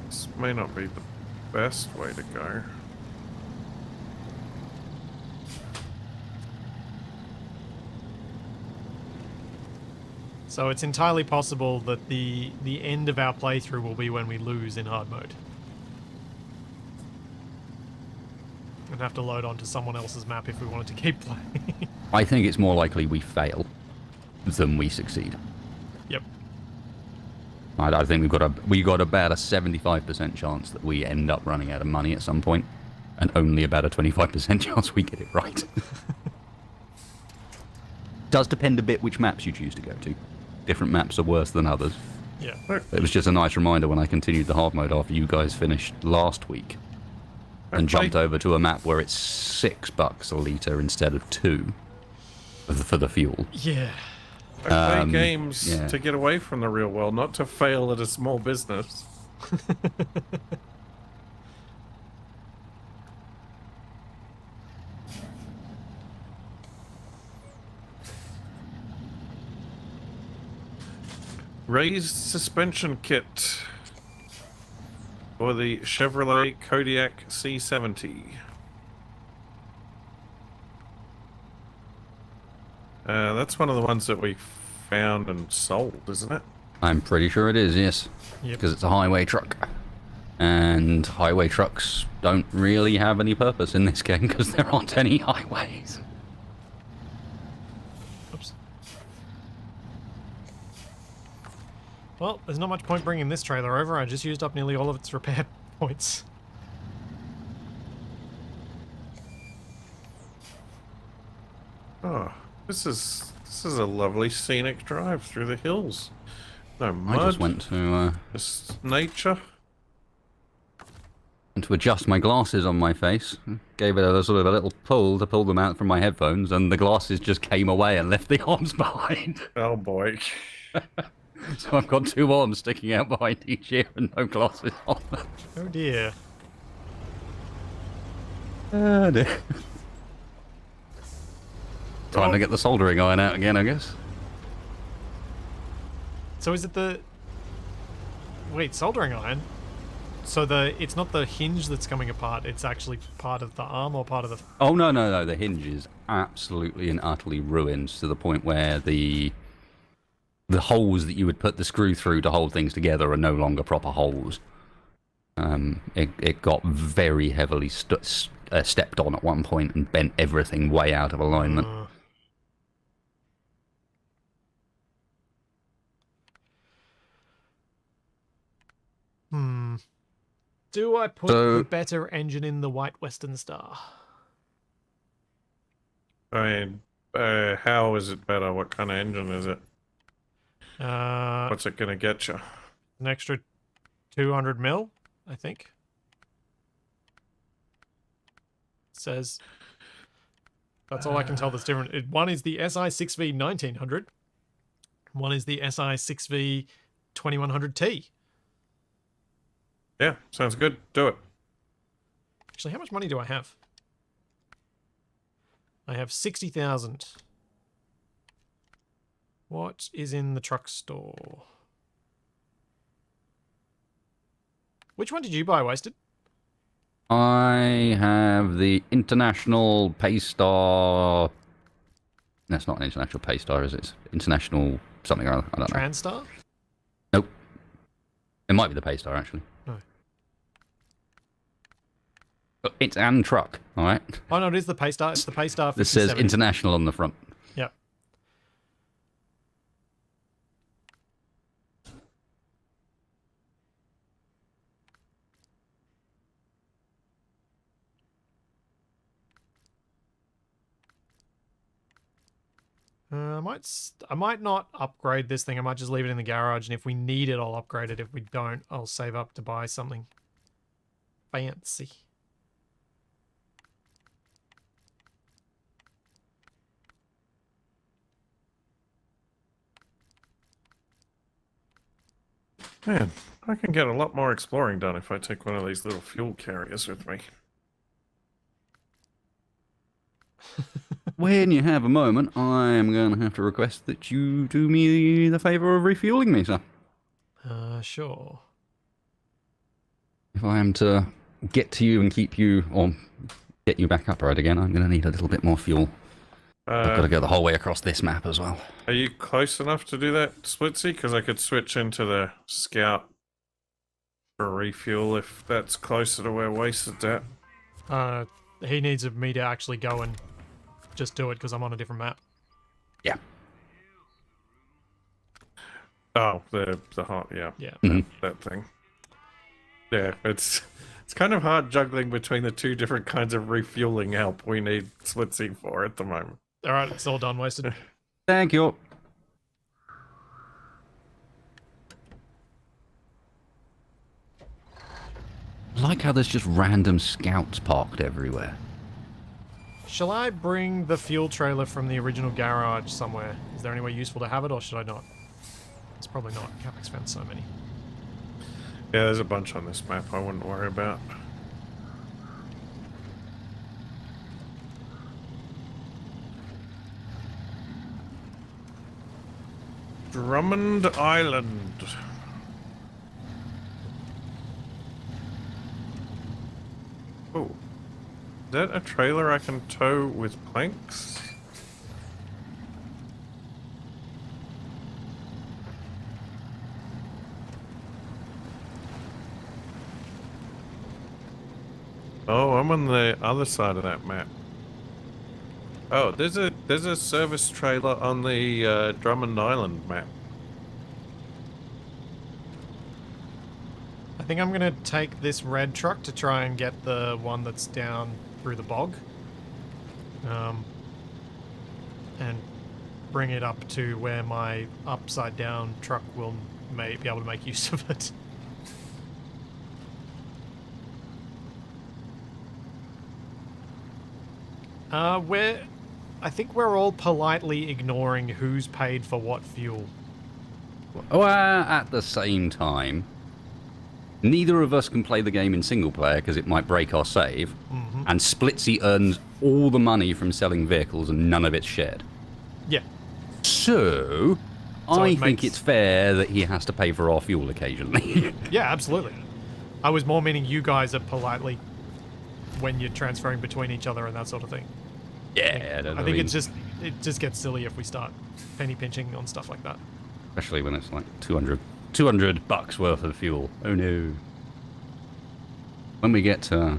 S2: This may not be the best way to go.
S1: so it's entirely possible that the end of our playthrough will be when we lose in hard mode. And have to load onto someone else's map if we wanted to keep playing.
S3: I think it's more likely we fail than we succeed.
S1: Yep.
S3: I think we got about a 75% chance that we end up running out of money at some point, and only about a 25% chance we get it right. Does depend a bit which maps you choose to go to. Different maps are worse than others.
S1: Yeah.
S3: It was just a nice reminder when I continued the hard mode after you guys finished last week, and jumped over to a map where it's $6 a litre instead of 2. for the fuel.
S1: Yeah.
S2: I play games
S3: yeah.
S2: to get away from the real world, not to fail at a small business. Raised suspension kit for the Chevrolet Kodiaq C70. That's one of the ones that we found and sold, isn't it?
S3: I'm pretty sure it is, yes.
S1: Yep.
S3: Because it's a highway truck. And highway trucks don't really have any purpose in this game because there aren't any highways.
S1: Oops. Well, there's not much point bringing this trailer over. I just used up nearly all of its repair points.
S2: Oh, this is a lovely scenic drive through the hills. No mud.
S3: I just went to
S2: Just nature.
S3: adjust my glasses on my face. Gave it a sort of a little pull to pull them out from my headphones, and the glasses just came away and left the arms behind.
S2: Oh boy.
S3: So I've got two arms sticking out behind each ear and no glasses on.
S1: Oh dear.
S3: Oh dear. Time to get the soldering iron out again, I guess.
S1: So is it the... Wait, soldering iron? So it's not the hinge that's coming apart, it's actually part of the arm or part of the...
S3: Oh, no. The hinge is absolutely and utterly ruined to the point where the holes that you would put the screw through to hold things together are no longer proper holes. It got very heavily stepped on at one point and bent everything way out of alignment.
S1: Do I put the better engine in the White Western Star?
S2: I mean, how is it better? What kind of engine is it? What's it gonna get you?
S1: An extra 200 mil, I think. It says. That's all I can tell that's different. One is the SI6V 1900. One is the SI6V 2100T.
S2: Yeah, sounds good. Do it.
S1: Actually, how much money do I have? I have 60,000. What is in the truck store? Which one did you buy, Wasted?
S3: I have the International Paystar. That's not an International Paystar, is it? It's International something or other. I don't know.
S1: Transtar?
S3: Nope. It might be the Paystar, actually.
S1: No.
S3: It's an truck, all right?
S1: Oh, no, it is the Paystar. It's the Paystar 57.
S3: This says International on the front.
S1: Yep. I might not upgrade this thing. I might just leave it in the garage, and if we need it, I'll upgrade it. If we don't, I'll save up to buy something fancy.
S2: Man, I can get a lot more exploring done if I take one of these little fuel carriers with me.
S3: When you have a moment, I'm going to have to request that you do me the favour of refueling me, sir.
S1: Sure.
S3: If I am to get to you and keep you, or get you back upright again, I'm going to need a little bit more fuel. I've got to go the whole way across this map as well.
S2: Are you close enough to do that, Splitsy? Because I could switch into the Scout for refuel if that's closer to where Wasted's at.
S1: He needs me to actually go and just do it because I'm on a different map.
S3: Yeah.
S2: Oh, the heart, yeah.
S1: Yeah.
S2: That thing. Yeah, it's kind of hard juggling between the two different kinds of refueling help we need Splitsy for at the moment.
S1: All right, it's all done, Wasted.
S3: Thank you. I like how there's just random scouts parked everywhere.
S1: Shall I bring the fuel trailer from the original garage somewhere? Is there anywhere useful to have it, or should I not? It's probably not. Capac's found so many.
S2: Yeah, there's a bunch on this map I wouldn't worry about. Drummond Island. Oh. Is that a trailer I can tow with planks? Oh, I'm on the other side of that map. Oh, there's a service trailer on the Drummond Island map.
S1: I think I'm gonna take this red truck to try and get the one that's down through the bog. And bring it up to where my upside down truck will be able to make use of it. I think we're all politely ignoring who's paid for what fuel.
S3: Well, at the same time, neither of us can play the game in single player because it might break our save, and Splitsy earns all the money from selling vehicles and none of it's shared.
S1: Yeah.
S3: So I think it's fair that he has to pay for our fuel occasionally.
S1: Yeah, absolutely. I was more meaning you guys are politely when you're transferring between each other and that sort of thing.
S3: Yeah,
S1: I think it just gets silly if we start penny pinching on stuff like that.
S3: Especially when it's like $200 bucks worth of fuel. Oh no. When we get to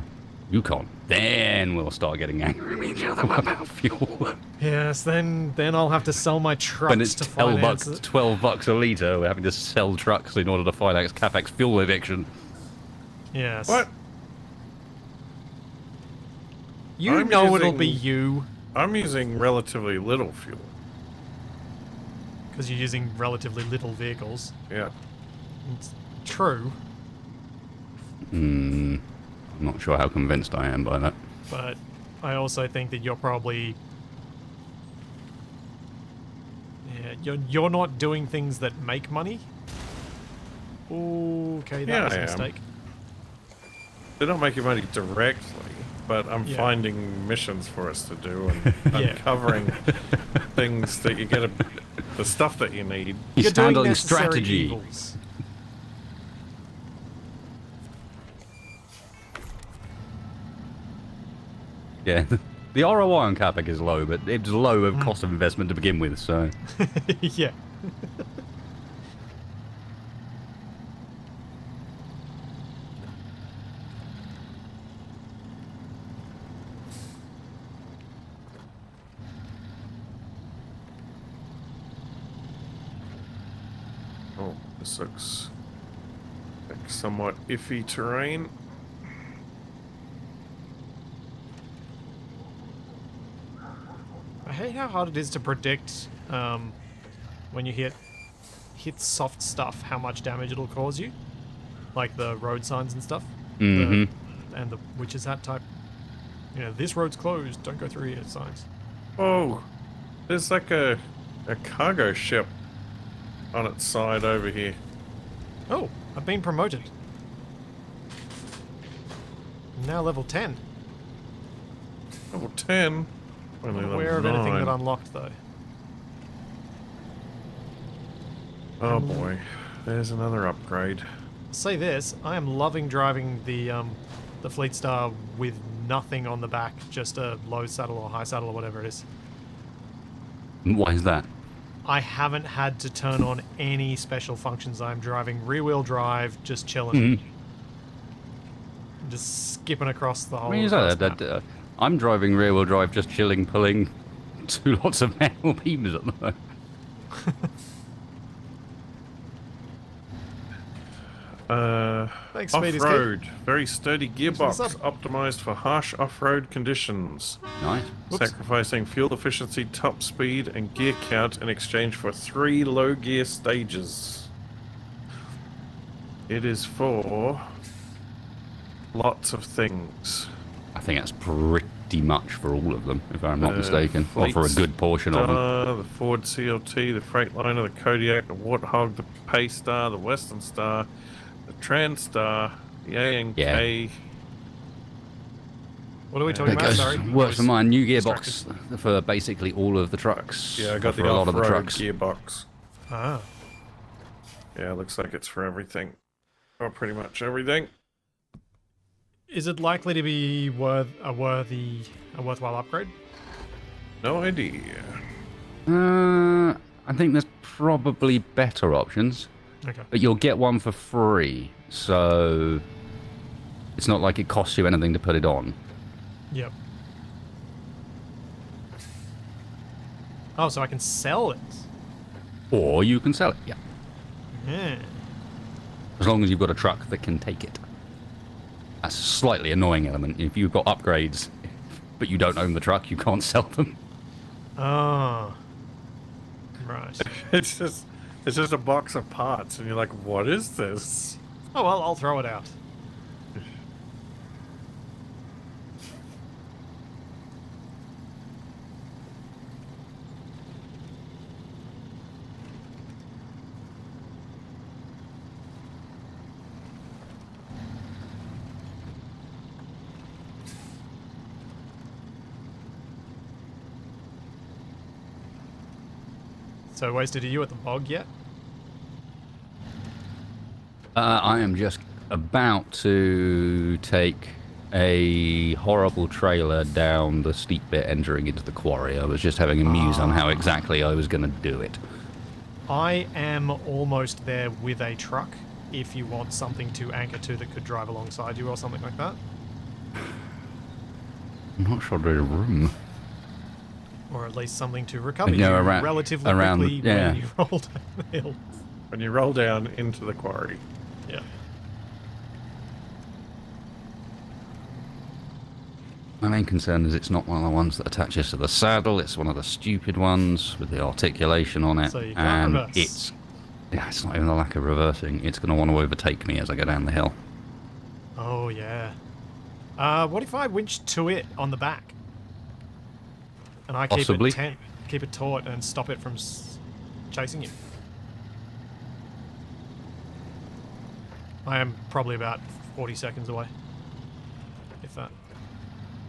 S3: Yukon, then we'll start getting angry with each other about fuel.
S1: Yes, then I'll have to sell my trucks
S3: When it's
S1: to finance it.
S3: 12 bucks a litre, we're having to sell trucks in order to finance Capac's fuel eviction.
S1: Yes.
S2: What?
S1: You
S2: I'm
S1: know it'll
S2: using-
S1: be you,
S2: I'm using relatively little fuel.
S1: because you're using relatively little vehicles.
S2: Yeah.
S1: It's true,
S3: I'm not sure how convinced I am by that.
S1: but I also think that you're probably... Yeah, you're not doing things that make money. Ooh, okay, that
S2: Yeah,
S1: was a
S2: I am.
S1: mistake.
S2: They're not making money directly, but I'm
S1: Yeah.
S2: finding missions for us to do and
S1: Yeah.
S2: uncovering things that you get, the stuff that you need.
S3: He's
S1: You're doing
S3: handling
S1: necessary
S3: strategy.
S1: evils.
S3: Yeah. The ROI on Capac is low, but it's low of cost of investment to begin with, so...
S1: Yeah.
S2: Oh, this looks like somewhat iffy terrain.
S1: I hate how hard it is to predict when you hit soft stuff how much damage it'll cause you, like the road signs and stuff. And the witch's hat type. You know, this road's closed. Don't go through here. Signs.
S2: Oh, there's like a cargo ship on its side over here.
S1: Oh, I've been promoted. I'm now level 10.
S2: Level 10. Only
S1: Not
S2: level
S1: aware of anything
S2: 9.
S1: that unlocked though.
S2: Oh boy, there's another upgrade.
S1: Say this: I am loving driving the Fleet Star with nothing on the back, just a low saddle or high saddle or whatever it is.
S3: Why is that?
S1: I haven't had to turn on any special functions. I'm driving rear-wheel drive, just chilling. Just skipping across the whole...
S3: I mean,
S1: first map.
S3: I'm driving rear-wheel drive, just chilling, pulling 2 lots of manual beams at the moment.
S1: Thanks, Speedy Skid.
S2: Off-road, very sturdy gearbox,
S1: What's up?
S2: optimized for harsh off-road conditions.
S3: Nice.
S1: Whoops.
S2: Sacrificing fuel efficiency, top speed, and gear count in exchange for 3 low gear stages. It is for lots of things.
S3: I think that's pretty pretty much for all of them, if I'm not mistaken, or
S2: Fleet
S3: for a good portion of them.
S2: Star, the Ford CLT, the Freightliner, the Kodiak, the Warthog, the Paystar, the Western Star, the Transstar, the ANK.
S3: Yeah.
S1: What are we talking
S3: It
S1: about?
S3: goes,
S1: Sorry.
S3: works for my new
S1: distracted.
S3: gearbox for basically all of the trucks.
S2: Yeah, I
S3: or
S2: got
S3: for
S2: the
S3: a lot of the
S2: off-road
S3: trucks.
S2: gearbox.
S1: Ah.
S2: Yeah, it looks like it's for everything. Or pretty much everything.
S1: Is it likely to be a worthwhile upgrade?
S2: No idea.
S3: I think there's probably better options,
S1: Okay.
S3: but you'll get one for free, so it's not like it costs you anything to put it on.
S1: Yep. Oh, so I can sell it.
S3: Or you can sell it, yeah.
S1: Yeah.
S3: As long as you've got a truck that can take it. That's a slightly annoying element. If you've got upgrades, but you don't own the truck, you can't sell them.
S1: Oh. Right.
S2: It's just a box of parts, and you're like, what is this?
S1: Oh well, I'll throw it out. So, Wasted, are you at the bog yet?
S3: I am just about to take a horrible trailer down the steep bit entering into the quarry. I was just having a muse on how exactly I was going to do it.
S1: I am almost there with a truck. If you want something to anchor to that could drive alongside you or something like that.
S3: I'm not sure there's room.
S1: Or at least something to recover
S3: Yeah,
S1: you
S3: around-
S1: relatively
S3: around-
S1: quickly
S3: yeah.
S1: when you roll down the hill.
S2: When you roll down into the quarry.
S1: Yeah.
S3: My main concern is it's not one of the ones that attaches to the saddle. It's one of the stupid ones with the articulation on it.
S1: So you can't
S3: and
S1: reverse.
S3: it's not even the lack of reversing. It's going to want to overtake me as I go down the hill.
S1: Oh, yeah. What if I winch to it on the back? And I
S3: Possibly.
S1: keep it taut and stop it from chasing you. I am probably about 40 seconds away. If that.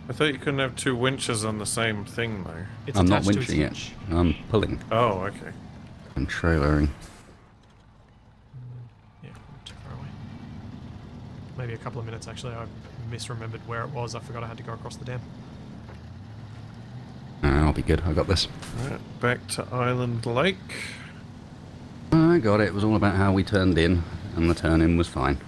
S2: I thought you couldn't have two winches on the same thing, though.
S1: It's
S3: I'm not
S1: attached to its
S3: winching it.
S1: hitch.
S3: I'm pulling
S2: Oh, okay.
S3: and trailering.
S1: Yeah, not too far away. Maybe a couple of minutes, actually. I misremembered where it was. I forgot I had to go across the dam.
S3: I'll be good. I got this.
S2: Right, back to Island Lake.
S3: I got it. It was all about how we turned in, and the turn in was fine.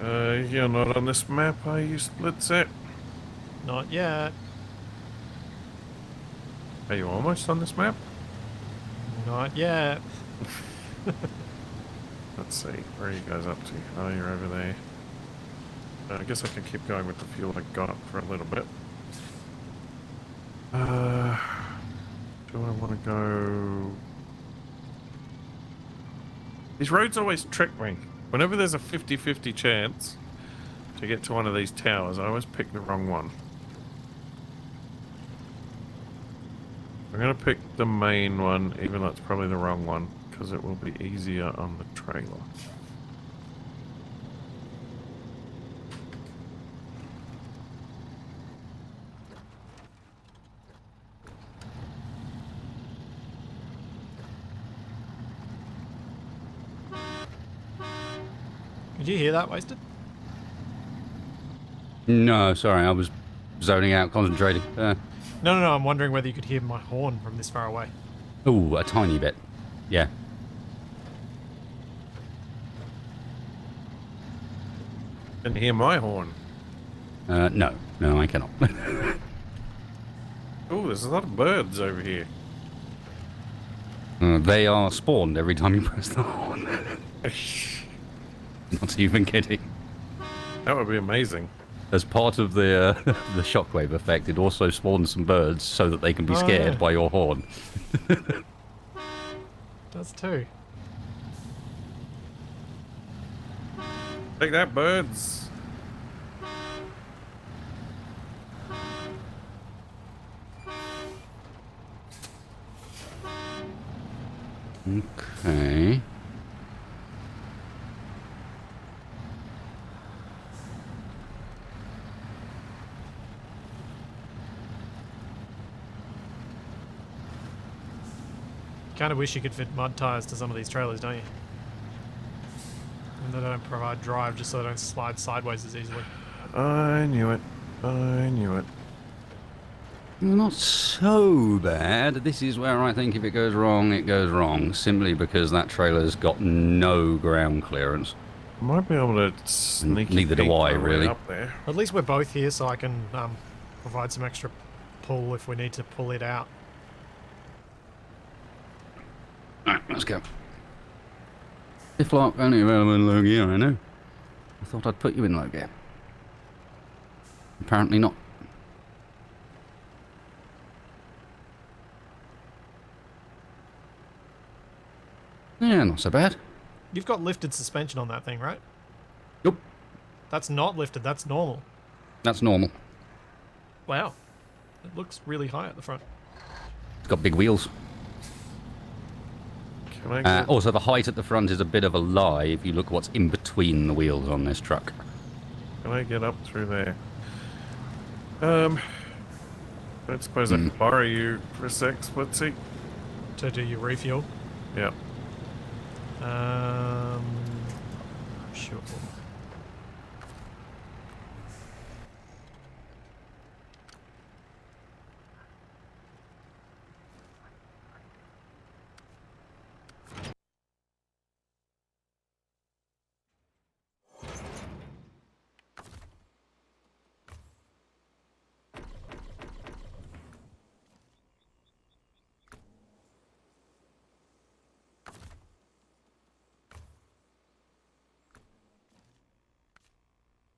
S2: You're not on this map, are you, Splitset?
S1: Not yet.
S2: Are you almost on this map?
S1: Not yet.
S2: Let's see. Where are you guys up to? Oh, you're over there. I guess I can keep going with the fuel I got for a little bit. Do I want to go... These roads always trick me. Whenever there's a 50-50 chance to get to one of these towers, I always pick the wrong one. I'm going to pick the main one, even though it's probably the wrong one, because it will be easier on the trailer.
S1: Did you hear that, Wasted?
S3: No, sorry. I was zoning out, concentrating.
S1: No, I'm wondering whether you could hear my horn from this far away.
S3: Ooh, a tiny bit. Yeah.
S2: Can you hear my horn?
S3: No, I cannot.
S2: Oh, there's a lot of birds over here.
S3: They are spawned every time you press the horn. Not even kidding.
S2: That would be amazing.
S3: As part of the the shockwave effect, it also spawns some birds so that they can be
S1: Oh,
S3: scared
S1: yeah.
S3: by your horn.
S1: Does too.
S2: Take that, birds.
S3: Okay.
S1: Kind of wish you could fit mud tires to some of these trailers, don't you? And they don't provide drive just so they don't slide sideways as easily.
S2: I knew it. I knew it.
S3: Not so bad. This is where I think if it goes wrong, it goes wrong. Simply because that trailer's got no ground clearance.
S2: I might be able to sneak.
S3: Neither do I,
S2: my way
S3: really.
S2: Up there.
S1: At least we're both here, so I can provide some extra pull if we need to pull it out.
S3: Alright, let's go. If lock only available in low gear, I know. I thought I'd put you in low gear. Apparently not. Yeah, not so bad.
S1: You've got lifted suspension on that thing, right?
S3: Nope.
S1: That's not lifted, that's normal.
S3: That's normal.
S1: Wow. It looks really high at the front.
S3: It's got big wheels.
S2: Can I get...
S3: Also, the height at the front is a bit of a lie if you look what's in between the wheels on this truck.
S2: Can I get up through there? I suppose I can borrow you for a sec, Splitsy.
S1: To do your refuel.
S2: Yeah.
S1: Sure.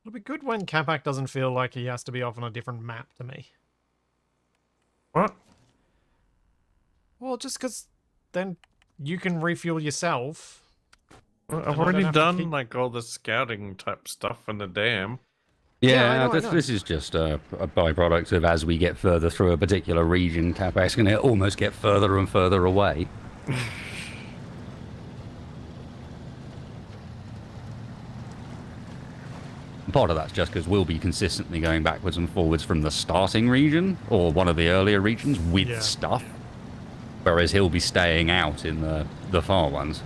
S1: It'll be good when Capac doesn't feel like he has to be off on a different map to me.
S2: What?
S1: Well, just because then you can refuel yourself.
S2: Well, I've
S1: And I don't
S2: already
S1: have to
S2: done
S1: keep-
S2: like all the scouting type stuff in the dam.
S1: Yeah, I know.
S3: this is just a byproduct of as we get further through a particular region, Capac's going to almost get further and further away. Part of that's just because we'll be consistently going backwards and forwards from the starting region, or one of the earlier regions, with stuff. Whereas he'll be staying out in the far ones.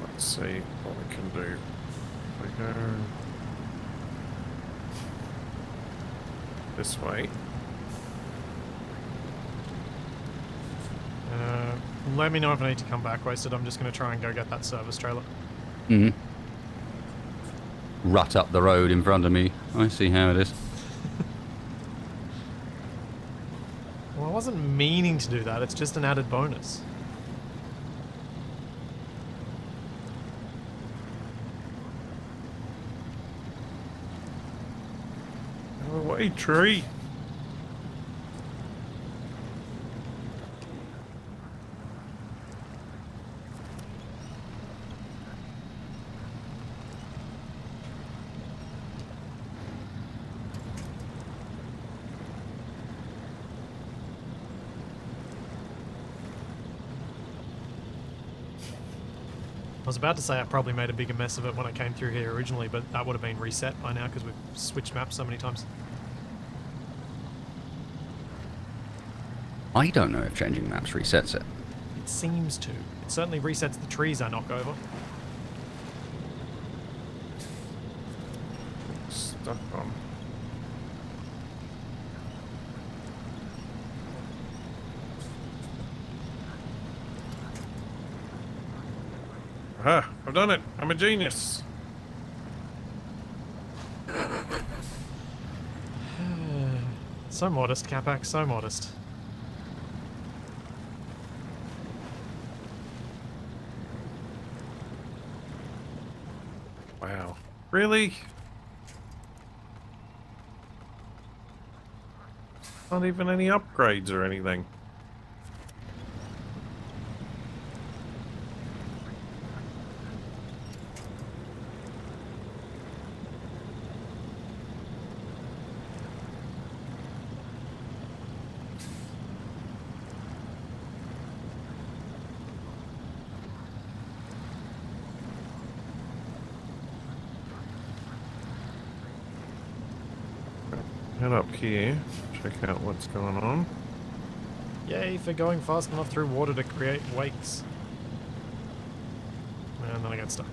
S2: Let's see what we can do. If we go this way.
S1: Let me know if I need to come back, Wasted. I'm just going to try and go get that service trailer.
S3: Mm-hmm. Rut up the road in front of me. I see how it is.
S1: Well, I wasn't meaning to do that. It's just an added bonus.
S2: Go away, tree.
S1: I was about to say I probably made a bigger mess of it when I came through here originally, but that would have been reset by now because we've switched maps so many times.
S3: I don't know if changing maps resets it.
S1: It seems to. It certainly resets the trees I knock over.
S2: Stuck on. Ah, I've done it. I'm a genius.
S1: So modest, Capac, so modest.
S2: Wow. Really? Not even any upgrades or anything. head up here, check out what's going on.
S1: Yay for going fast enough through water to create wakes. And then I get stuck.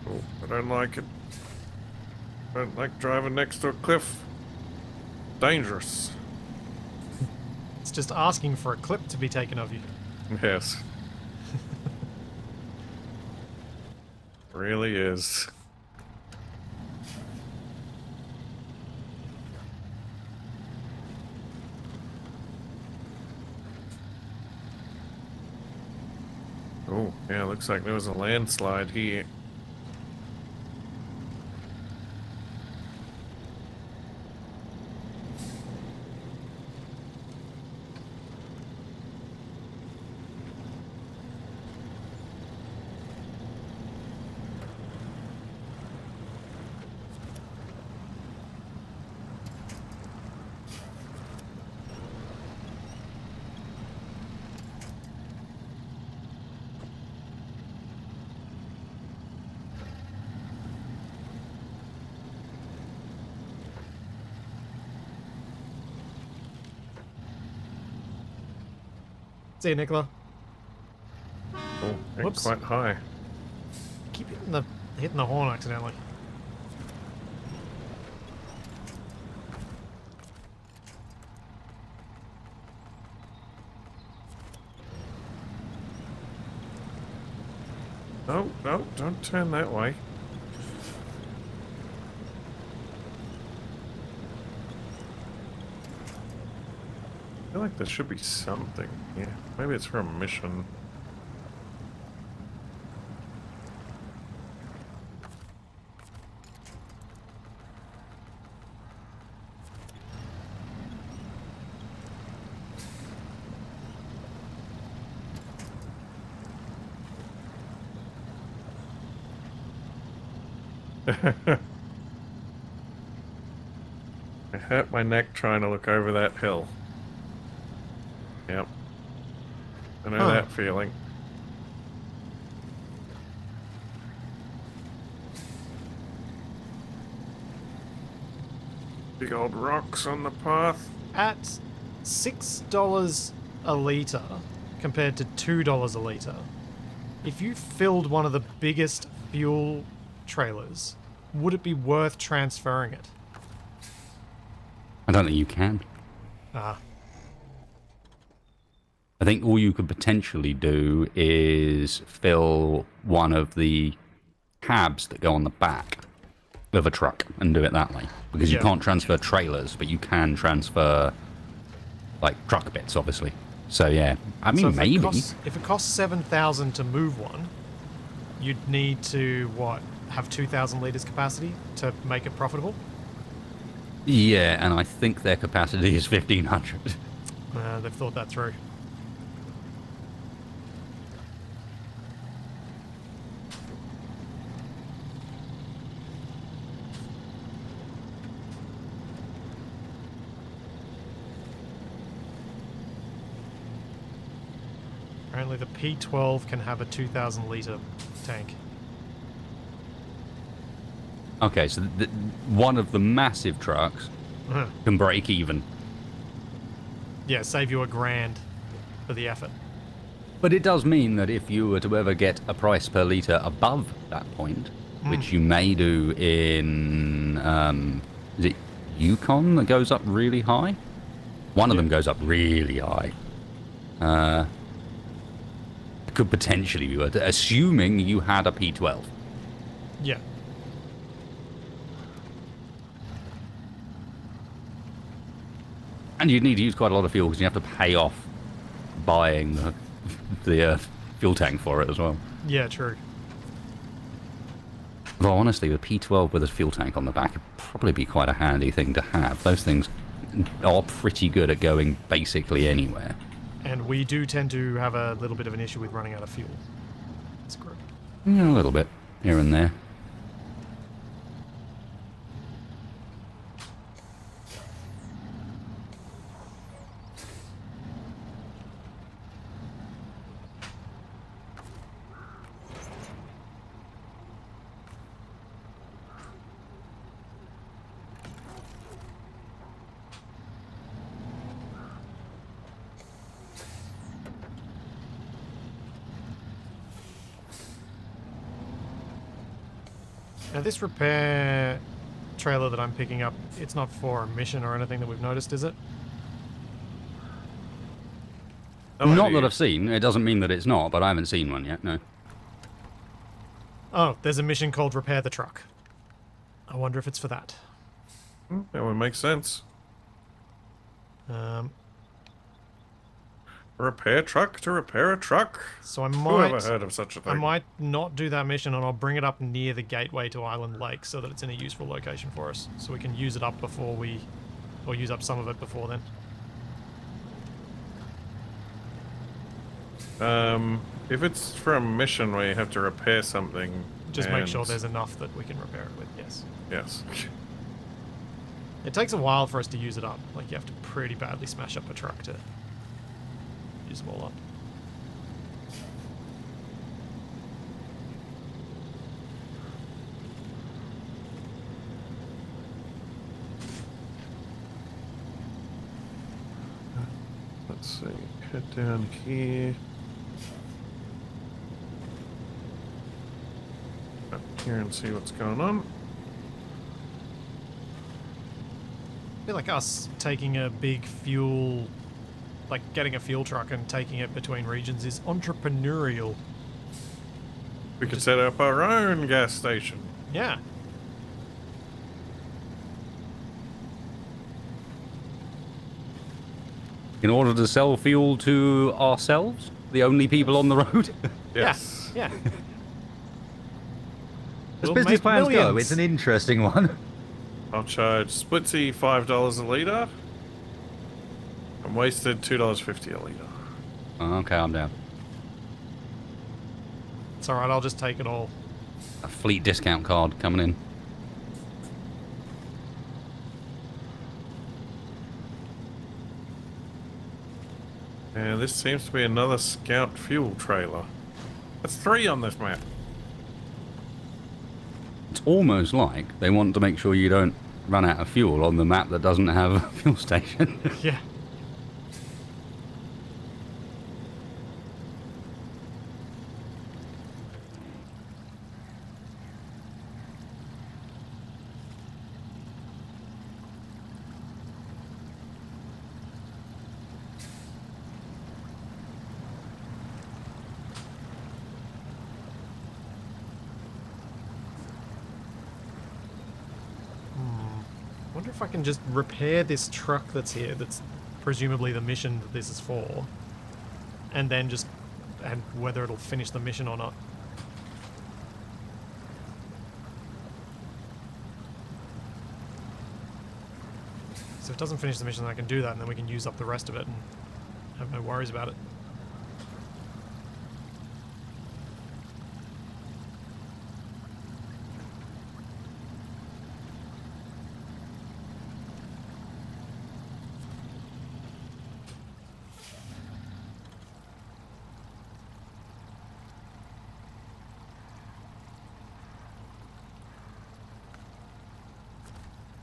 S2: Oh, I don't like it. I don't like driving next to a cliff. Dangerous.
S1: It's just asking for a clip to be taken of you.
S2: Yes. Really is. Oh, yeah, looks like there was a landslide here.
S1: See you, Nicola.
S2: Oh, yeah,
S1: Whoops.
S2: quite high.
S1: Keep hitting the horn accidentally.
S2: Oh, no, don't turn that way. I feel like there should be something. Yeah, maybe it's for a mission. I hurt my neck trying to look over that hill. Yep. I know
S1: Huh.
S2: that feeling. Big old rocks on the path.
S1: At $6 a litre compared to $2 a litre, if you filled one of the biggest fuel trailers, would it be worth transferring it?
S3: I don't think you can.
S1: Ah,
S3: I think all you could potentially do is fill one of the cabs that go on the back of a truck and do it that way. Because you
S1: Yeah.
S3: can't transfer trailers, but you can transfer, like, truck bits, obviously. So, yeah. I mean,
S1: so if
S3: maybe.
S1: if it costs 7,000 to move one, you'd need to, what, have 2,000 litres capacity to make it profitable?
S3: Yeah, and I think their capacity is 1,500.
S1: They've thought that through. Apparently the P12 can have a 2,000 litre tank.
S3: Okay, so one of the massive trucks
S1: Uh-huh.
S3: can break even.
S1: Yeah, save you $1,000 for the effort.
S3: But it does mean that if you were to ever get a price per litre above that point, which you may do in, is it Yukon that goes up really high? One of them goes up really high. Could potentially be worth it, assuming you had a P12.
S1: Yeah.
S3: And you'd need to use quite a lot of fuel because you have to pay off buying the fuel tank for it as well.
S1: Yeah, true.
S3: Although honestly, the P12 with a fuel tank on the back would probably be quite a handy thing to have. Those things are pretty good at going basically anywhere.
S1: And we do tend to have a little bit of an issue with running out of fuel. It's group.
S3: Yeah, a little bit, here and there.
S1: Now this repair trailer that I'm picking up, it's not for a mission or anything that we've noticed, is it?
S2: No
S3: Not
S2: idea.
S3: that I've seen. It doesn't mean that it's not, but I haven't seen one yet, no.
S1: Oh, there's a mission called Repair the Truck. I wonder if it's for that.
S2: That would make sense. Repair truck to repair a truck.
S1: So I
S2: Who ever
S1: might...
S2: heard of such a thing?
S1: I might not do that mission, and I'll bring it up near the gateway to Island Lake so that it's in a useful location for us, so we can use it up before we... or use up some of it before then.
S2: If it's for a mission where you have to repair something,
S1: Just make sure
S2: and-
S1: there's enough that we can repair it with, yes.
S2: Yes.
S1: It takes a while for us to use it up. Like, you have to pretty badly smash up a truck to use them all up.
S2: Let's see. Head down here. Up here and see what's going on.
S1: I feel like us taking a big fuel, like getting a fuel truck and taking it between regions is entrepreneurial.
S2: We could set up our own gas station.
S1: Yeah.
S3: In order to sell fuel to ourselves, the only people on the road.
S2: Yes.
S1: Yeah.
S3: As
S1: We'll
S3: business
S1: make
S3: plans go,
S1: millions.
S3: it's an interesting one.
S2: I'll charge Splitsy $5 a litre. I'm wasted $2.50 a litre.
S3: Oh, okay, I'm down.
S1: It's alright, I'll just take it all.
S3: A fleet discount card coming in.
S2: And this seems to be another scout fuel trailer. That's 3 on this map.
S3: It's almost like they want to make sure you don't run out of fuel on the map that doesn't have a fuel station.
S1: Yeah. Wonder if I can just repair this truck that's here, that's presumably the mission that this is for, and then just, and whether it'll finish the mission or not. So if it doesn't finish the mission, then I can do that, and then we can use up the rest of it and have no worries about it.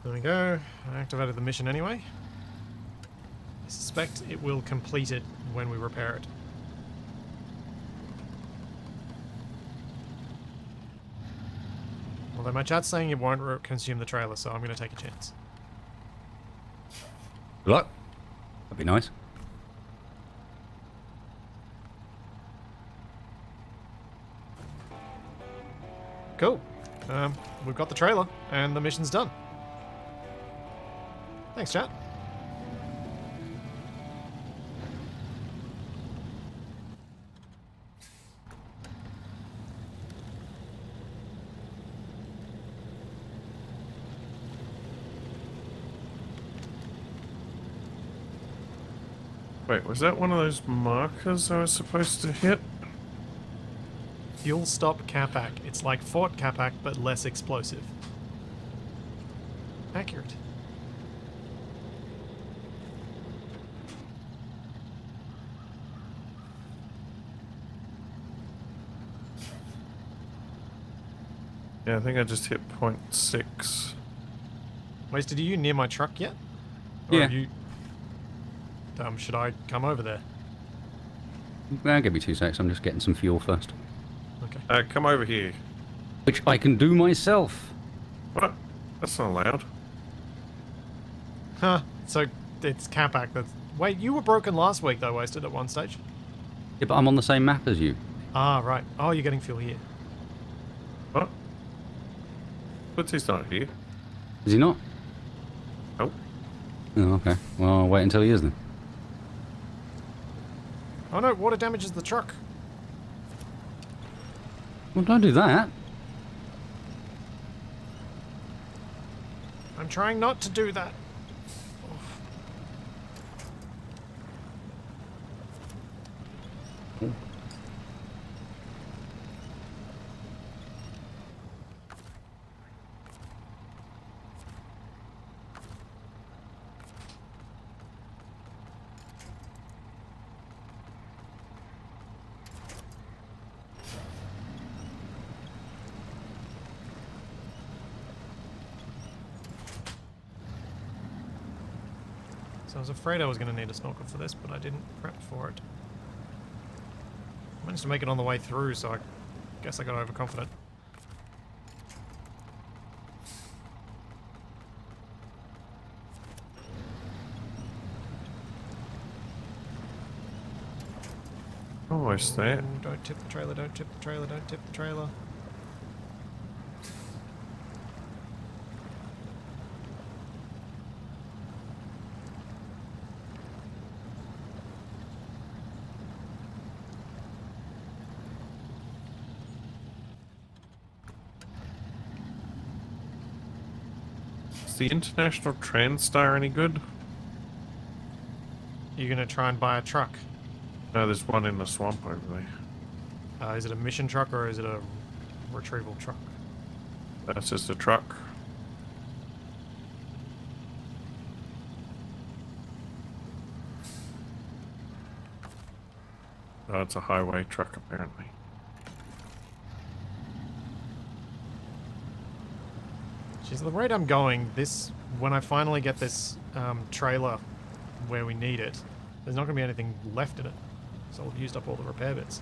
S1: There we go. I activated the mission anyway. I suspect it will complete it when we repair it. Although my chat's saying it won't consume the trailer, so I'm going to take a chance.
S3: Good luck. That'd be nice.
S1: Cool. We've got the trailer, and the mission's done. Thanks, chat.
S2: Wait, was that one of those markers I was supposed to hit?
S1: Fuel stop Capac. It's like Fort Capac, but less explosive. Accurate.
S2: Yeah, I think I just hit .6.
S1: Wasted, are you near my truck yet? Or
S3: Yeah.
S1: have you... should I come over there?
S3: Give me 2 secs. I'm just getting some fuel first.
S1: Okay.
S2: Come over here.
S3: Which I can do myself.
S2: What? That's not allowed.
S1: Huh. So, it's Capac that's... Wait, you were broken last week, though, Wasted, at one stage?
S3: Yeah, but I'm on the same map as you.
S1: Ah, right. Oh, you're getting fuel here.
S2: What? Footsie's not here.
S3: Is he not?
S2: Nope.
S3: Oh, okay. Well, I'll wait until he is then.
S1: Oh no, water damages the truck.
S3: Well, don't do that.
S1: I'm trying not to do that. So I was afraid I was going to need a snorkel for this, but I didn't prep for it. I managed to make it on the way through, so I guess I got overconfident.
S2: Almost there.
S1: Ooh, don't tip the trailer, don't tip the trailer, don't tip the trailer.
S2: Is the International TransStar any good?
S1: You're going to try and buy a truck.
S2: No, there's one in the swamp over there.
S1: Is it a mission truck or is it a retrieval truck?
S2: That's just a truck. Oh, it's a highway truck apparently.
S1: Jeez, the rate I'm going, when I finally get this trailer where we need it, there's not going to be anything left in it. So I've used up all the repair bits.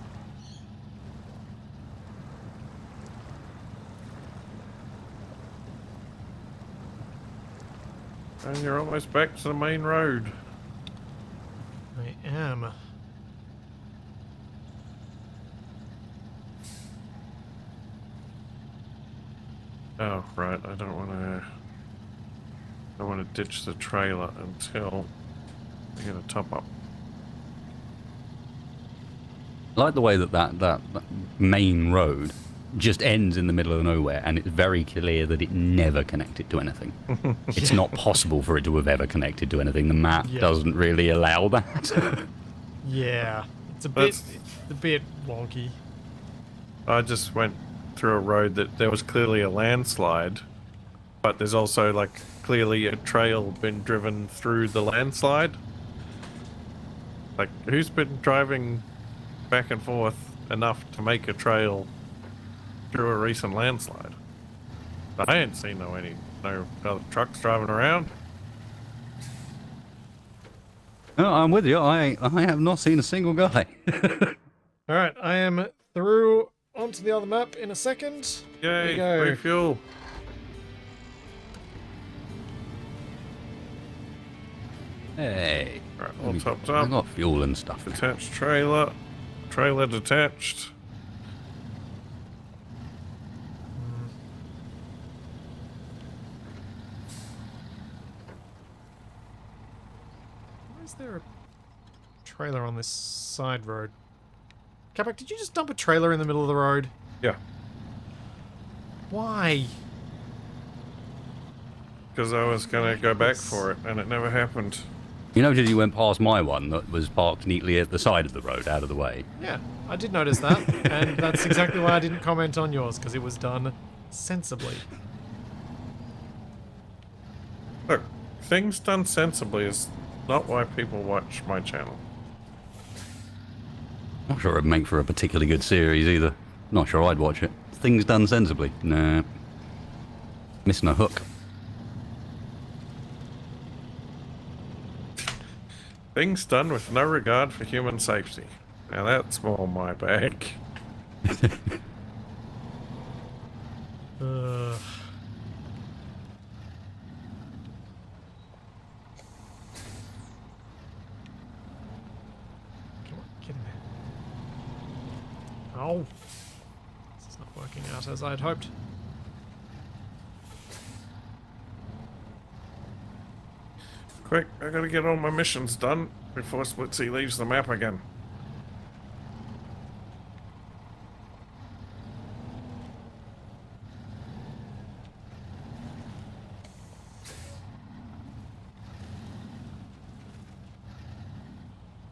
S2: And you're almost back to the main road.
S1: I am.
S2: Oh, right. I don't want to ditch the trailer until I get a top up.
S3: I like the way that main road just ends in the middle of nowhere, and it's very clear that it never connected to anything. It's not possible for it to have ever connected to anything. The map doesn't really allow that.
S1: Yeah, it's a bit wonky.
S2: I just went through a road that there was clearly a landslide, but there's also like clearly a trail been driven through the landslide. Like, who's been driving back and forth enough to make a trail through a recent landslide? I ain't seen no other trucks driving around.
S3: No, I'm with you. I have not seen a single guy.
S1: Alright, I am through onto the other map in a second.
S2: Yay,
S1: Here we go.
S2: free fuel.
S3: Hey.
S2: Right, all topped
S3: I
S2: up.
S3: got fuel and stuff.
S2: Detached trailer. Trailer detached.
S1: Why is there a trailer on this side road? Capac, did you just dump a trailer in the middle of the road?
S2: Yeah,
S1: Why?
S2: because I was gonna go back for it, and it never happened.
S3: You noticed you went past my one that was parked neatly at the side of the road, out of the way.
S1: Yeah, I did notice that, and that's exactly why I didn't comment on yours, because it was done sensibly.
S2: Look, things done sensibly is not why people watch my channel.
S3: Not sure it'd make for a particularly good series either. Not sure I'd watch it. Things done sensibly. Nah. Missing a hook.
S2: Things done with no regard for human safety. Now that's more my bag.
S1: Uh, Come on, get in there. Oh! This is not working out as I had hoped.
S2: Quick, I gotta get all my missions done before Splitsy leaves the map again.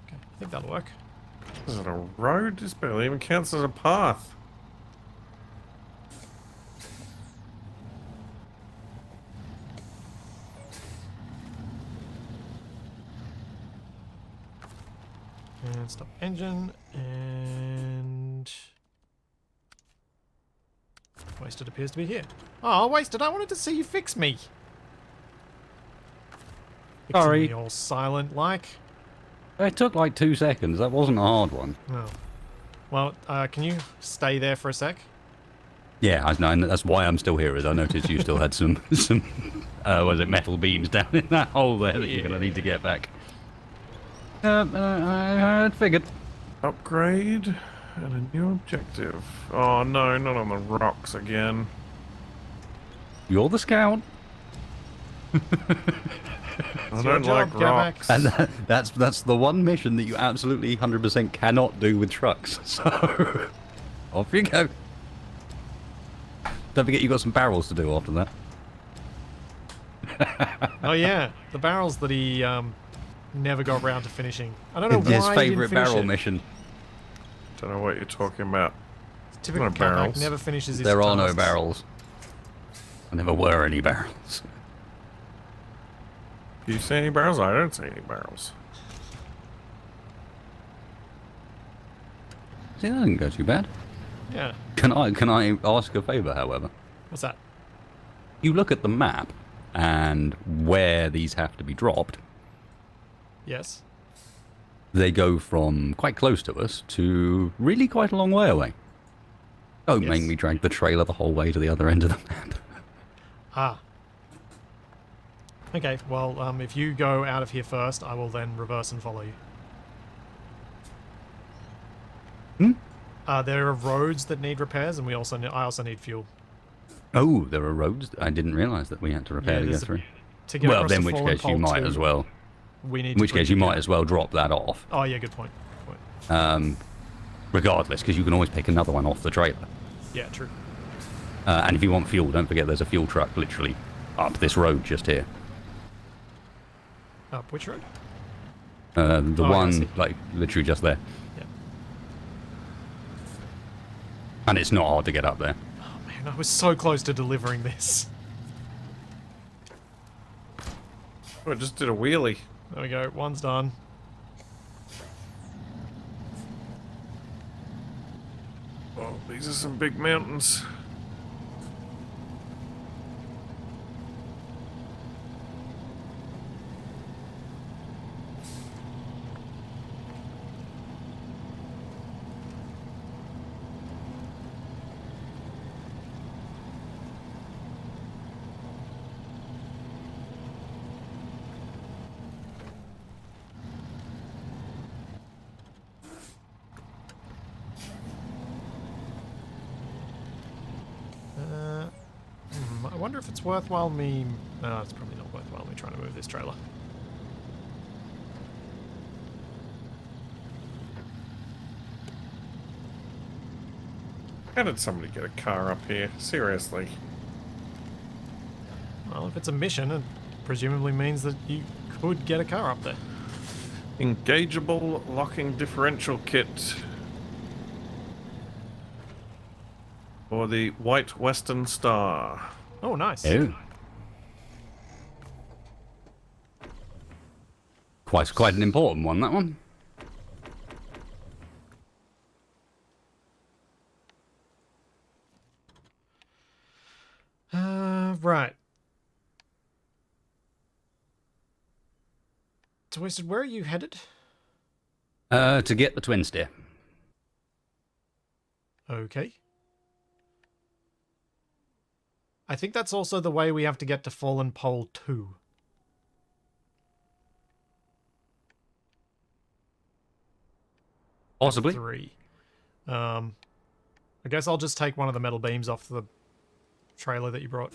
S1: Okay, I think that'll work.
S2: Is it a road? This barely even counts as a path.
S1: And stop engine, and... Wasted appears to be here. Oh, Wasted, I wanted to see you fix me! Fixing
S3: Sorry.
S1: me all silent like.
S3: It took like 2 seconds. That wasn't a hard one.
S1: Oh. Well, can you stay there for a sec?
S3: Yeah, I know. And that's why I'm still here. Is I noticed you still had some was it metal beams down in that hole there that you're gonna need to get back. I figured.
S2: Upgrade and a new objective. Oh no, not on the rocks again.
S3: You're the scout.
S2: I
S1: your
S2: don't like
S1: job,
S2: rocks.
S3: And that's the one mission that you absolutely 100% cannot do with trucks. So off you go. Don't forget you got some barrels to do after that.
S1: Oh yeah, the barrels that he never got around to finishing. I don't know why
S3: His
S1: he
S3: favourite
S1: didn't finish
S3: barrel
S1: it.
S3: mission.
S2: Don't know what you're talking about.
S1: Typical
S2: No
S1: Capac
S2: barrels.
S1: never finishes his
S3: There are no
S1: tasks.
S3: barrels. There never were any barrels.
S2: Do you see any barrels? I don't see any barrels.
S3: See, that didn't go too bad.
S1: Yeah.
S3: Can I ask a favour, however?
S1: What's that?
S3: You look at the map and where these have to be dropped,
S1: Yes.
S3: they go from quite close to us to really quite a long way away. Don't make
S1: Yes.
S3: me drag the trailer the whole way to the other end of the map.
S1: Ah. Okay, well, if you go out of here first, I will then reverse and follow you.
S3: Hmm?
S1: There are roads that need repairs, and I also need fuel.
S3: Oh, there are roads. I didn't realise that we had to repair to get
S1: there's
S3: through.
S1: To get
S3: Well,
S1: across
S3: then in
S1: the
S3: which
S1: Fallen
S3: case you
S1: Pole
S3: might
S1: 2,
S3: as well.
S1: We need
S3: In
S1: to
S3: which
S1: put
S3: case you might
S1: together-
S3: as well drop that off.
S1: Oh yeah, good point. Good point.
S3: Regardless, because you can always pick another one off the trailer.
S1: Yeah, true.
S3: And if you want fuel, don't forget there's a fuel truck literally up this road just here.
S1: Up which road?
S3: The
S1: Oh, yeah, I see.
S3: one, like, literally just there.
S1: Yeah.
S3: And it's not hard to get up there.
S1: Oh man, I was so close to delivering this.
S2: Oh, I just did a wheelie.
S1: There we go. One's done.
S2: Oh, these are some big mountains.
S1: I wonder if it's worthwhile me... No, it's probably not worthwhile me trying to move this trailer.
S2: How did somebody get a car up here? Seriously.
S1: Well, if it's a mission, it presumably means that you could get a car up there.
S2: Engageable locking differential kit. For the White Western Star.
S1: Oh, nice.
S3: Oh. Quite an important one, that one.
S1: Right. So, Wasted, where are you headed?
S3: To get the twin steer.
S1: Okay. I think that's also the way we have to get to Fallen Pole 2.
S3: Possibly.
S1: 3. I guess I'll just take one of the metal beams off the trailer that you brought.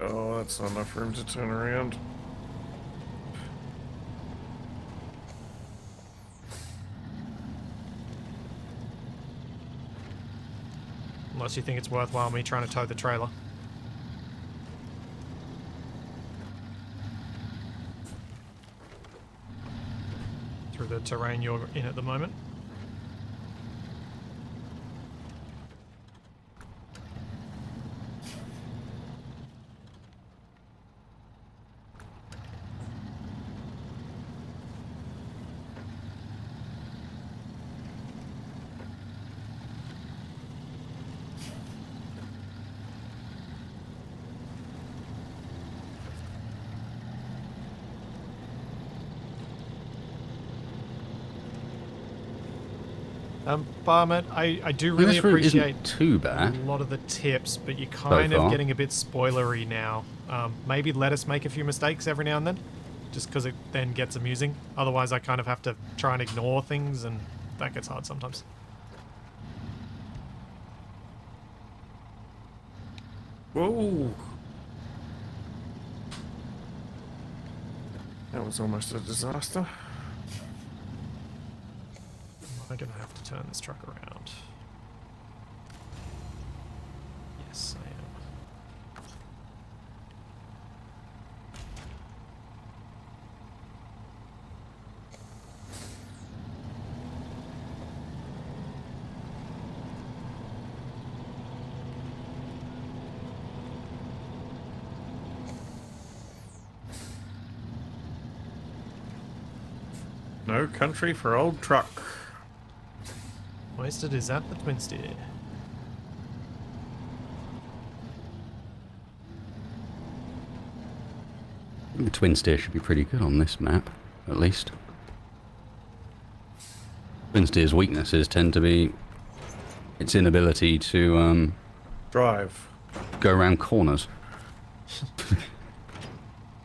S2: Oh, that's not enough room to turn around.
S1: Unless you think it's worthwhile me trying to tow the trailer. Through the terrain you're in at the moment. Barmet, I do really
S3: This route
S1: appreciate
S3: isn't too
S1: a
S3: bad.
S1: lot of the tips, but you're kind of
S3: far.
S1: getting a bit spoilery now. Maybe let us make a few mistakes every now and then, just because it then gets amusing. Otherwise, I kind of have to try and ignore things, and that gets hard sometimes.
S2: Whoa! That was almost a disaster.
S1: Am I going to have to turn this truck around? Yes, I am.
S2: No country for old truck.
S1: Wasted is at the twin steer.
S3: The twin steer should be pretty good on this map, at least. Twin steer's weaknesses tend to be its inability to
S2: Drive.
S3: go around corners.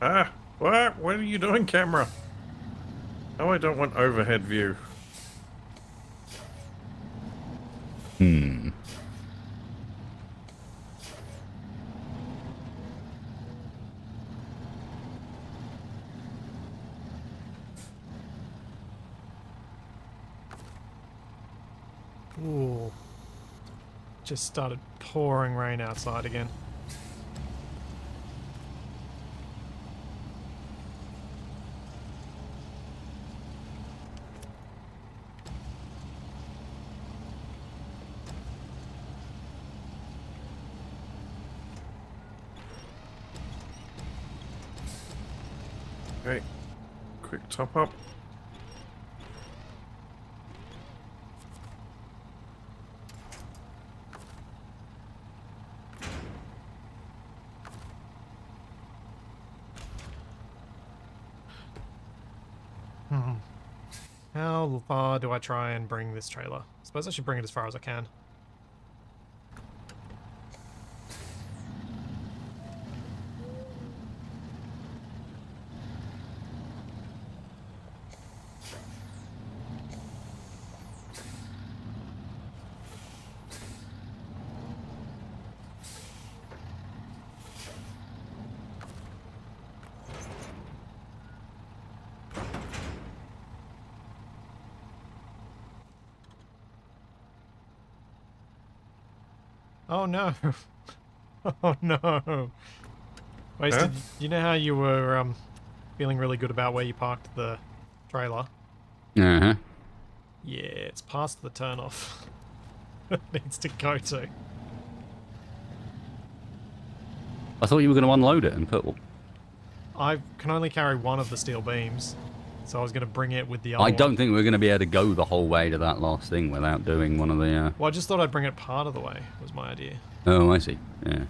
S2: Ah! What are you doing, camera? Oh, I don't want overhead view.
S1: Ooh. Just started pouring rain outside again.
S2: Okay. Quick top up.
S1: How far do I try and bring this trailer? I suppose I should bring it as far as I can. Oh no. Oh no. Wasted,
S2: Huh?
S1: you know how you were feeling really good about where you parked the trailer.
S3: Uh-huh.
S1: Yeah, it's past the turnoff. It needs to go to.
S3: I thought you were going to unload it and put...
S1: I can only carry one of the steel beams, so I was going to bring it with the other
S3: I
S1: one.
S3: don't think we're going to be able to go the whole way to that last thing without doing one of the...
S1: Well, I just thought I'd bring it part of the way, was my idea.
S3: Oh, I see. Yeah.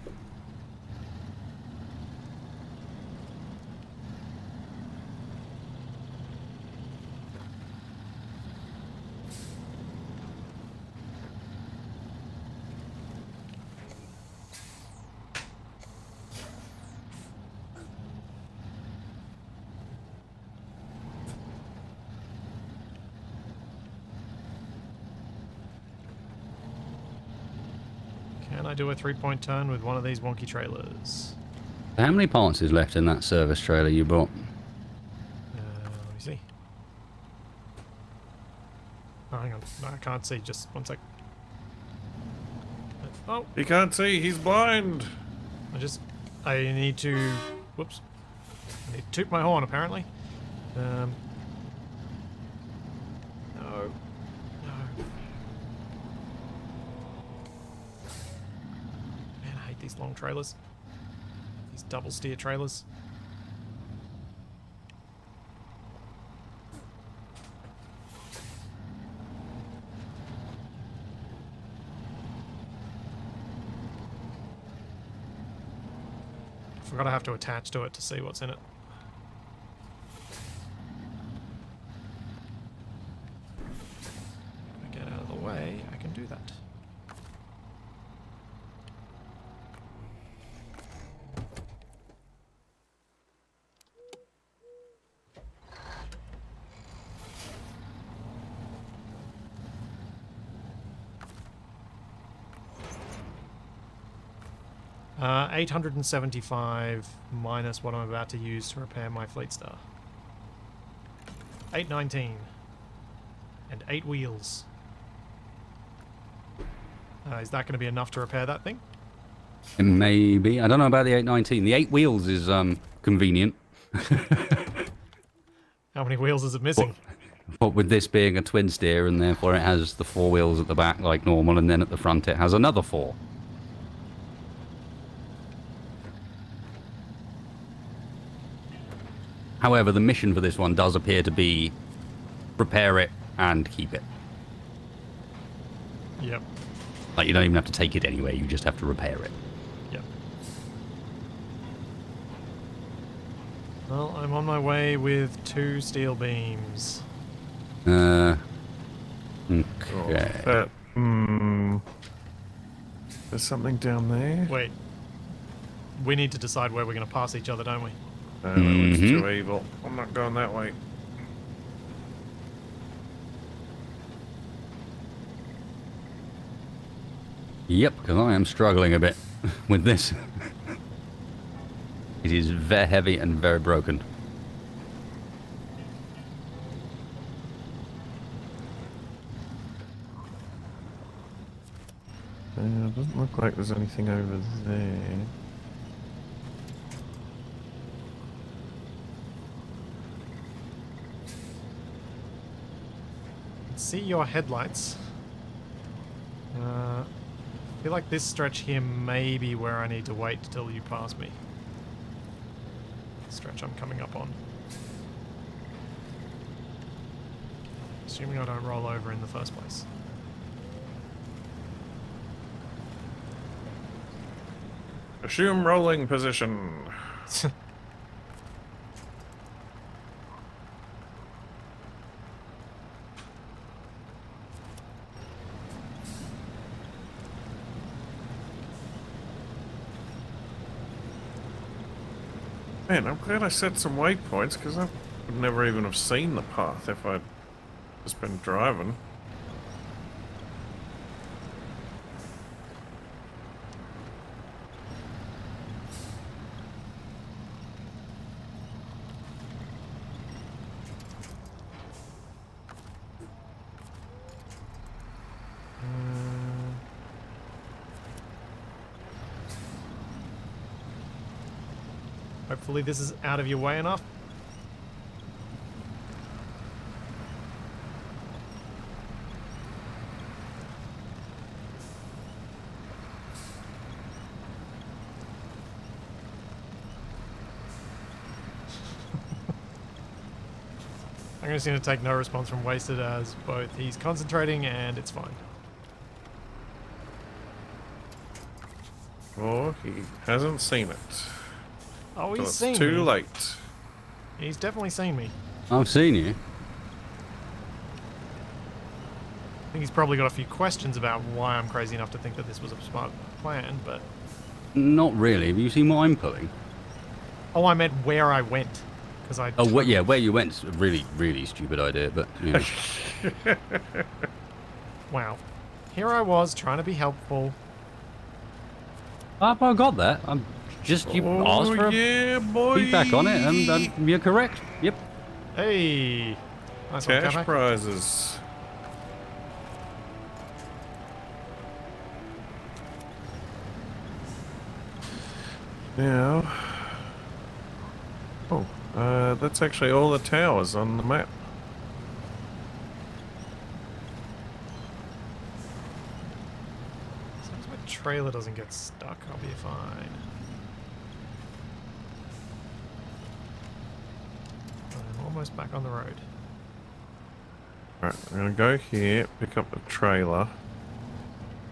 S1: Can I do a 3-point turn with one of these wonky trailers?
S3: How many parts is left in that service trailer you bought?
S1: Let me see. Oh, hang on. No, I can't see. Just one sec. Oh,
S2: He can't see. He's blind.
S1: I need to... Whoops. I need to toot my horn, apparently. No. No. Man, I hate these long trailers. These double steer trailers. Forgot I have to attach to it to see what's in it. If I get out of the way, I can do that. Uh, 875 minus what I'm about to use to repair my Fleet Star. 819. And 8 wheels. Is that going to be enough to repair that thing?
S3: Maybe. I don't know about the 819. The 8 wheels is convenient.
S1: How many wheels is it missing?
S3: But with this being a twin steer, and therefore it has the 4 wheels at the back like normal, and then at the front it has another 4. However, the mission for this one does appear to be repair it and keep it.
S1: Yep.
S3: Like, you don't even have to take it anywhere, you just have to repair it.
S1: Yep. Well, I'm on my way with 2 steel beams.
S3: Okay.
S2: There's something down there.
S1: Wait. We need to decide where we're going to pass each other, don't we?
S2: No, that looks too evil. I'm not going that way.
S3: Yep, because I am struggling a bit with this. It is very heavy and very broken.
S2: Doesn't look like there's anything over there.
S1: See your headlights. I feel like this stretch here may be where I need to wait till you pass me. Stretch I'm coming up on. Assuming I don't roll over in the first place.
S2: Assume rolling position. Man, I'm glad I set some waypoints because I would never even have seen the path if I'd just been driving.
S1: Hopefully this is out of your way enough. I'm just going to take no response from Wasted as both he's concentrating and it's fine.
S2: Or he hasn't seen it.
S1: Oh,
S2: So
S1: he's
S2: it's
S1: seen
S2: too
S1: me.
S2: late.
S1: He's definitely seen me.
S3: I've seen you.
S1: I think he's probably got a few questions about why I'm crazy enough to think that this was a smart plan, but...
S3: Not really. Have you seen what I'm pulling?
S1: Oh, I meant where I went. Because I...
S3: Oh, yeah, where you went's a really, really stupid idea, but, you know.
S1: Wow. Here I was, trying to be helpful.
S3: I got that. I'm just, you asked for
S2: yeah, boy.
S3: feedback on it, and you're correct. Yep.
S1: Hey! Nice one,
S2: Cash
S1: Capac.
S2: prizes. Now, that's actually all the towers on the map.
S1: As long as my trailer doesn't get stuck, I'll be fine. I'm almost back on the road.
S2: Alright, I'm gonna go here, pick up the trailer.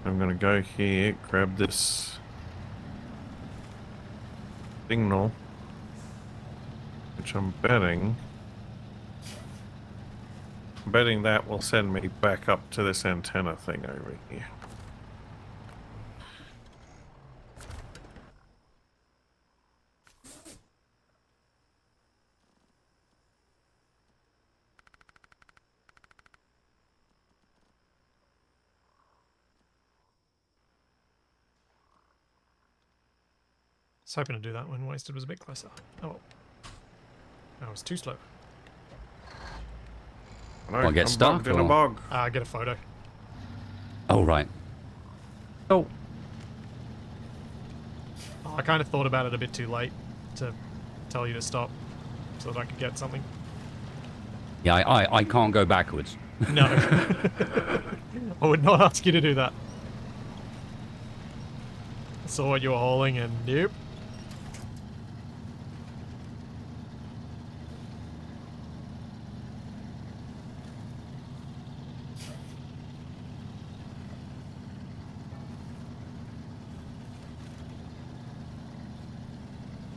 S2: I'm gonna go here, grab this signal, which I'm betting that will send me back up to this antenna thing over here.
S1: I was hoping to do that when Wasted was a bit closer. Oh well. I was too slow.
S2: No,
S3: Well, get
S2: I'm
S3: stuck,
S2: bogged in a
S3: or-
S2: bog.
S1: Get a photo.
S3: Oh, right. Oh,
S1: Oh, I kind of thought about it a bit too late to tell you to stop so that I could get something.
S3: yeah, I can't go backwards.
S1: No. I would not ask you to do that. I saw what you were hauling and nope.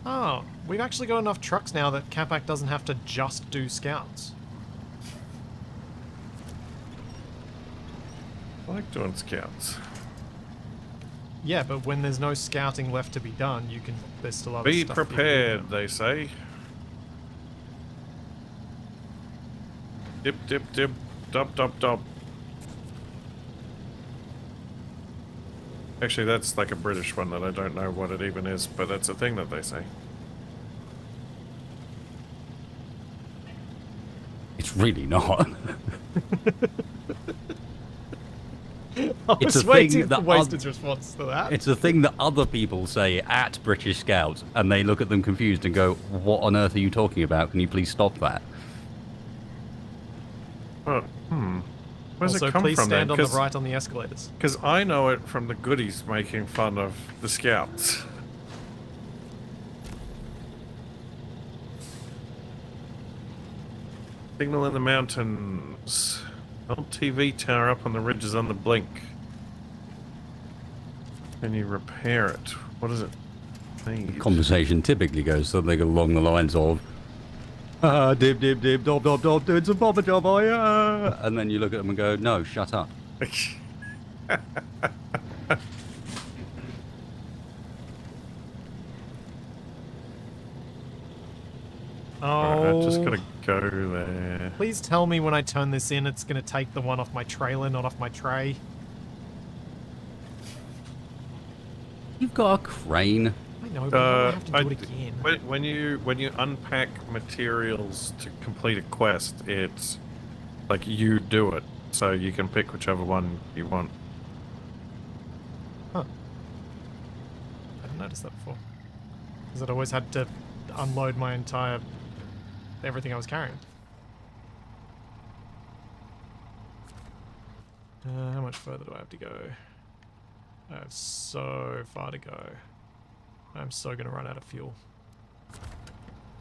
S1: Oh, we've actually got enough trucks now that Capac doesn't have to just do scouts.
S2: I like doing scouts.
S1: Yeah, but when there's no scouting left to be done, you can. There's still other
S2: Be
S1: stuff you can do
S2: prepared,
S1: now.
S2: they say. Dip, dip, dip, dop, dop, dop. Actually, that's like a British one that I don't know what it even is, but that's a thing that they say.
S3: It's really not.
S1: I
S3: It's
S1: was
S3: a
S1: waiting
S3: thing that
S1: for Wasted's response to that.
S3: It's a thing that other people say at British Scouts, and they look at them confused and go, what on earth are you talking about? Can you please stop that?
S2: Oh, Where's
S1: Also,
S2: it come
S1: please
S2: from
S1: stand
S2: then?
S1: on the right on the escalators.
S2: Because I know it from the goodies making fun of the scouts. Signal in the mountains. Old TV tower up on the ridges on the blink. Can you repair it? What does it need?
S3: Conversation typically goes something along the lines of, dib, dib, dib, dob, dob, dob, doing some bomber job, are ya? And then you look at them and go, no, shut up.
S2: Alright, I just
S1: Oh,
S2: gotta go there.
S1: please tell me when I turn this in, it's going to take the one off my trailer, not off my tray.
S3: You've got a crane.
S1: I know, but I have to do it again.
S2: When you unpack materials to complete a quest, it's like you do it, so you can pick whichever one you want.
S1: Huh. I didn't notice that before. Because I'd always had to unload my entire... everything I was carrying. How much further do I have to go? I have so far to go. I'm so going to run out of fuel.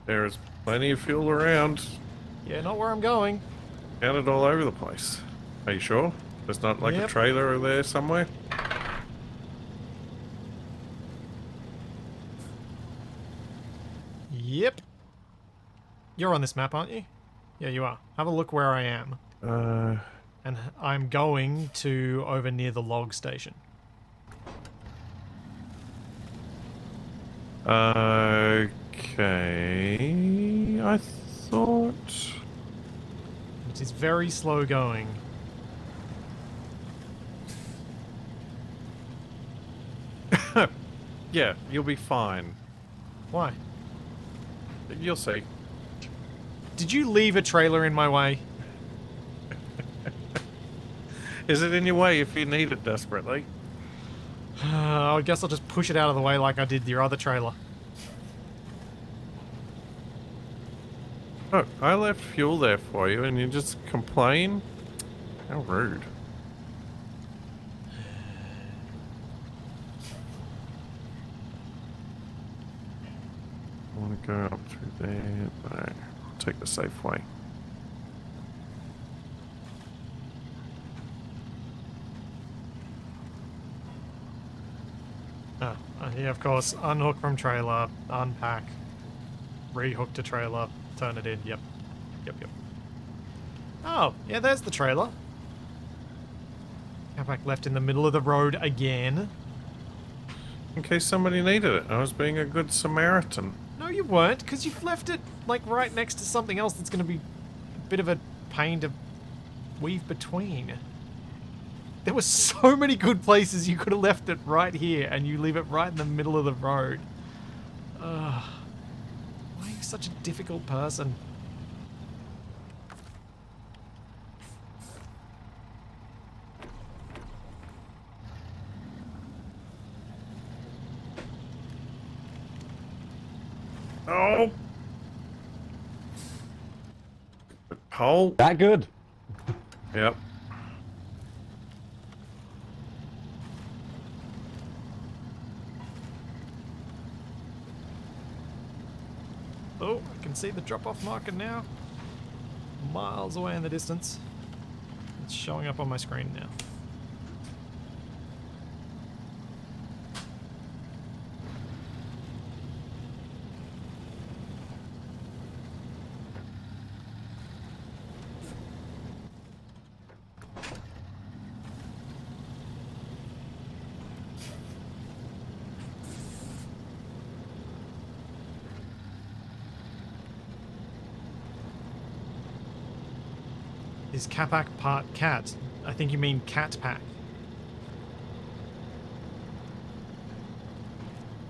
S2: There is plenty of fuel around.
S1: Yeah, not where I'm going.
S2: Scattered all over the place. Are you sure? There's not like a
S1: Yep.
S2: trailer over there somewhere?
S1: Yep. You're on this map, aren't you? Yeah, you are. Have a look where I am. And I'm going to over near the log station.
S2: Okay. I thought...
S1: It is very slow going.
S2: Yeah, you'll be fine.
S1: Why?
S2: You'll see.
S1: Did you leave a trailer in my way?
S2: Is it in your way if you need it desperately?
S1: I guess I'll just push it out of the way like I did your other trailer.
S2: Look, I left fuel there for you and you just complain? How rude. I want to go up through there. No, take the safe way.
S1: Oh, yeah, of course. Unhook from trailer, unpack, rehook to trailer, turn it in. Yep. Yep. Oh, yeah, there's the trailer. Capac left in the middle of the road again.
S2: In case somebody needed it. I was being a good Samaritan.
S1: No, you weren't, because you've left it, like, right next to something else that's going to be a bit of a pain to weave between. There were so many good places you could have left it right here, and you leave it right in the middle of the road. Ugh. Why are you such a difficult person?
S2: Oh! Hole.
S3: That good?
S2: Yep.
S1: Oh, I can see the drop-off marker now. Miles away in the distance. It's showing up on my screen now. Is Capac part cat? I think you mean cat pack.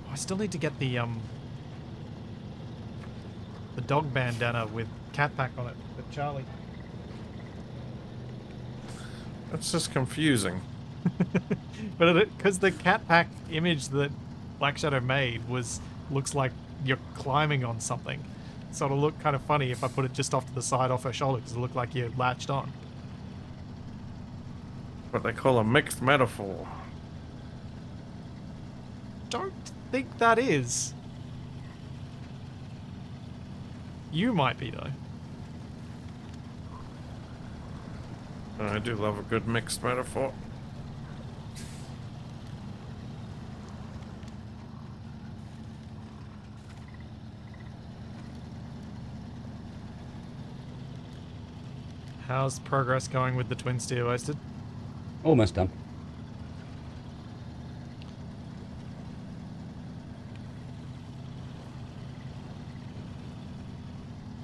S1: Oh, I still need to get the dog bandana with cat pack on it for Charlie.
S2: That's just confusing.
S1: But because the cat pack image that Black Shadow made looks like you're climbing on something. So it'll look kind of funny if I put it just off to the side off her shoulder because it'll look like you're latched on.
S2: What they call a mixed metaphor.
S1: Don't think that is. You might be though.
S2: I do love a good mixed metaphor.
S1: How's progress going with the twin steer wasted?
S3: Almost done.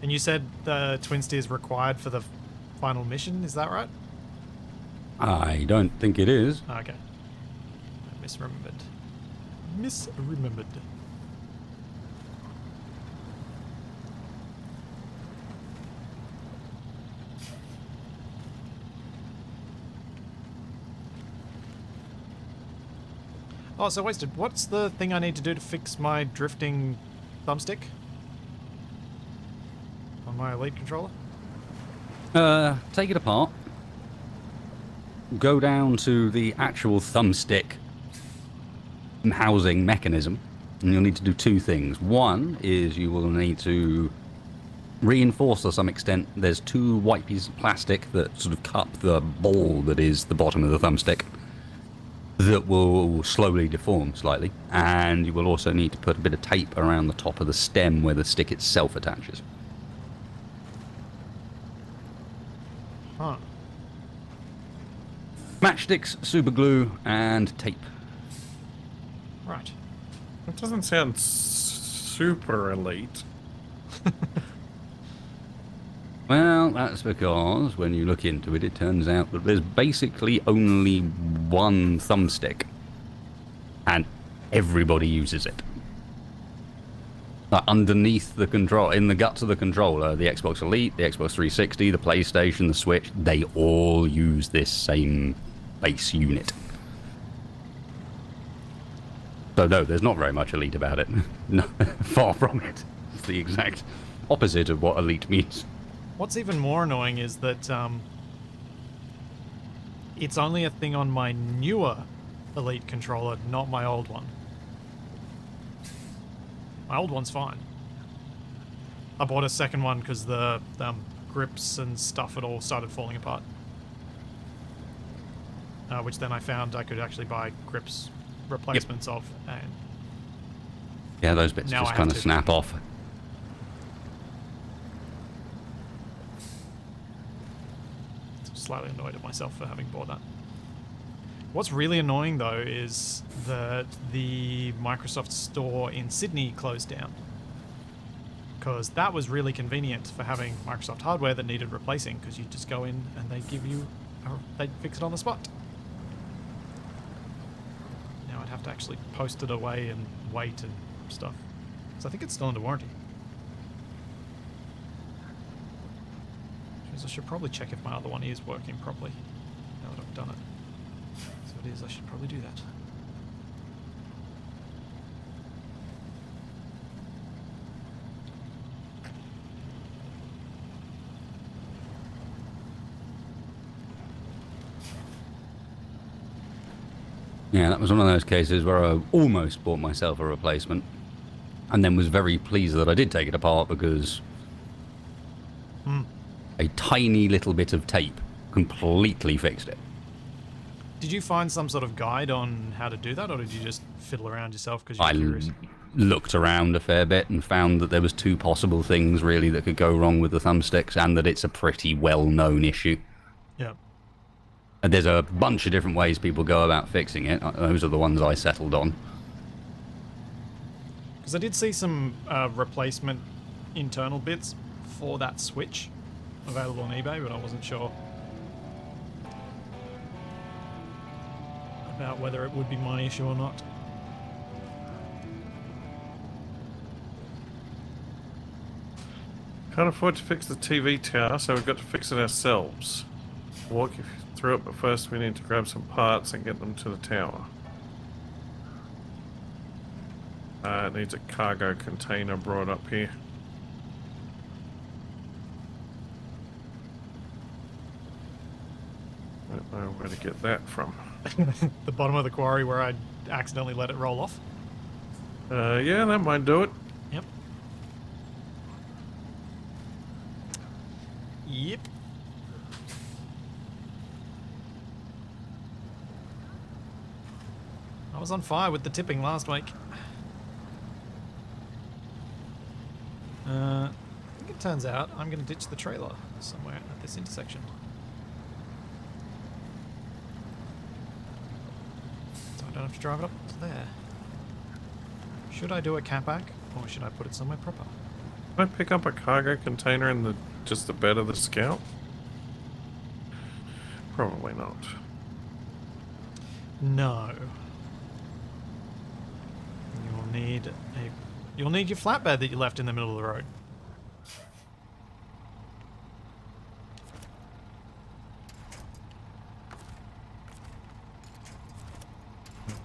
S1: And you said the twin steer is required for the final mission, is that right?
S3: I don't think it is.
S1: Okay. I misremembered. Misremembered. Oh, so wasted. What's the thing I need to do to fix my drifting thumbstick? On my Elite controller?
S3: Take it apart. Go down to the actual thumbstick housing mechanism, and you'll need to do two things. One is you will need to reinforced to some extent. There's 2 white pieces of plastic that sort of cup the ball that is the bottom of the thumbstick that will slowly deform slightly, and you will also need to put a bit of tape around the top of the stem where the stick itself attaches.
S1: Huh.
S3: Matchsticks, super glue, and tape.
S1: Right.
S2: That doesn't sound super elite.
S3: Well, that's because when you look into it, it turns out that there's basically only one thumbstick, and everybody uses it. Like underneath the control, in the guts of the controller, the Xbox Elite, the Xbox 360, the PlayStation, the Switch, they all use this same base unit. So no, there's not very much elite about it. No, far from it. It's the exact opposite of what elite means.
S1: What's even more annoying is that it's only a thing on my newer Elite controller, not my old one. My old one's fine. I bought a second one because the grips and stuff had all started falling apart. Which then I found I could actually buy grips replacements of, and
S3: Yeah, those bits
S1: Now I
S3: just
S1: have
S3: kind of
S1: to.
S3: snap off.
S1: slightly annoyed at myself for having bought that. What's really annoying though is that the Microsoft store in Sydney closed down, because that was really convenient for having Microsoft hardware that needed replacing, because you just go in and they give you they fix it on the spot. Now I'd have to actually post it away and wait and stuff, so I think it's still under warranty. I should probably check if my other one is working properly now that I've done it. So it is, I should probably do that.
S3: Yeah, that was one of those cases where I almost bought myself a replacement and then was very pleased that I did take it apart, because a tiny little bit of tape completely fixed it.
S1: Did you find some sort of guide on how to do that, or did you just fiddle around yourself because you're
S3: I
S1: curious?
S3: looked around a fair bit and found that there was 2 possible things really that could go wrong with the thumbsticks, and that it's a pretty well-known issue.
S1: Yeah.
S3: And there's a bunch of different ways people go about fixing it. Those are the ones I settled on.
S1: Because I did see some replacement internal bits for that Switch available on eBay, but I wasn't sure about whether it would be my issue or not.
S2: Can't afford to fix the TV tower, so we've got to fix it ourselves. Walk you through it, but first we need to grab some parts and get them to the tower. It needs a cargo container brought up here. I don't know where to get that from.
S1: The bottom of the quarry where I accidentally let it roll off.
S2: Yeah, that might do it.
S1: Yep. Yep. I was on fire with the tipping last week. I think it turns out I'm going to ditch the trailer somewhere at this intersection. So I don't have to drive it up to there. Should I do a Capac, or should I put it somewhere proper?
S2: Can I pick up a cargo container in just the bed of the Scout? Probably not.
S1: No. You'll need your flatbed that you left in the middle of the road.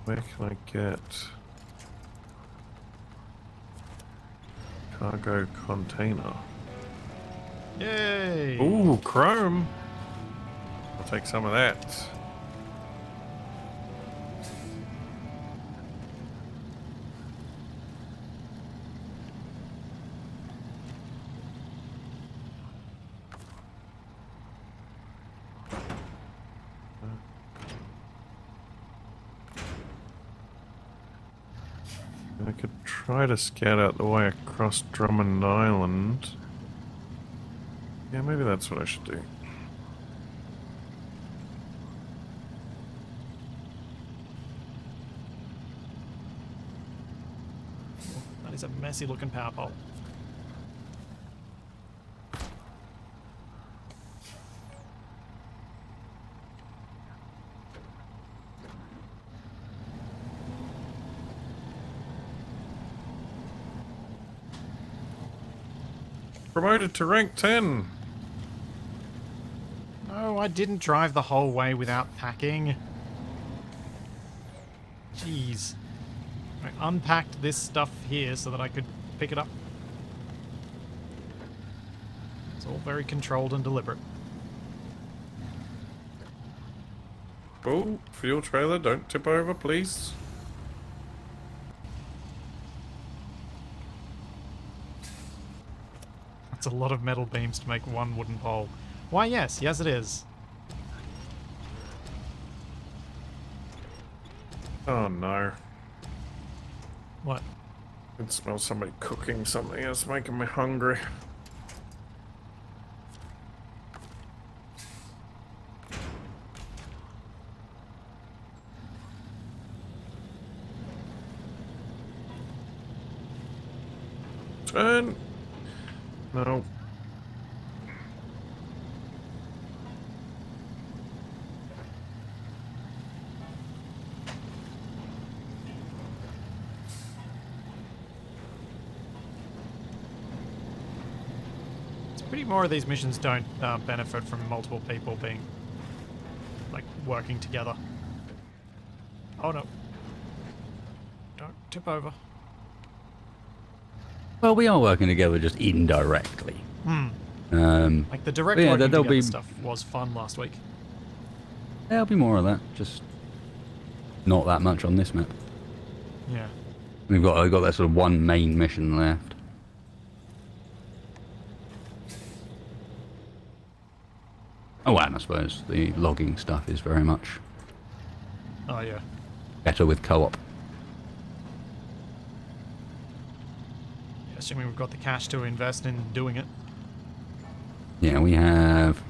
S2: Where can I get cargo container?
S1: Yay!
S2: Ooh, chrome! I'll take some of that. I could try to scout out the way across Drummond Island. Yeah, maybe that's what I should do.
S1: That is a messy looking power pole.
S2: Promoted to rank 10!
S1: No, I didn't drive the whole way without packing. Jeez. I unpacked this stuff here so that I could pick it up. It's all very controlled and deliberate.
S2: Oh, fuel trailer, don't tip over, please.
S1: That's a lot of metal beams to make one wooden pole. Why, yes. Yes, it is.
S2: Oh no.
S1: What?
S2: I can smell somebody cooking something. It's making me hungry. Turn! No.
S1: It's pretty more of these missions don't benefit from multiple people being, like, working together. Oh no. Don't tip over.
S3: Well, we are working together just indirectly.
S1: Like the direct
S3: yeah,
S1: working
S3: there'll
S1: together
S3: be
S1: stuff was fun last week.
S3: there'll be more of that. Just not that much on this map.
S1: Yeah.
S3: I've got that sort of one main mission left. Oh, and I suppose the logging stuff is very much
S1: Oh yeah.
S3: better with co-op.
S1: Assuming we've got the cash to invest in doing it.
S3: Yeah, we have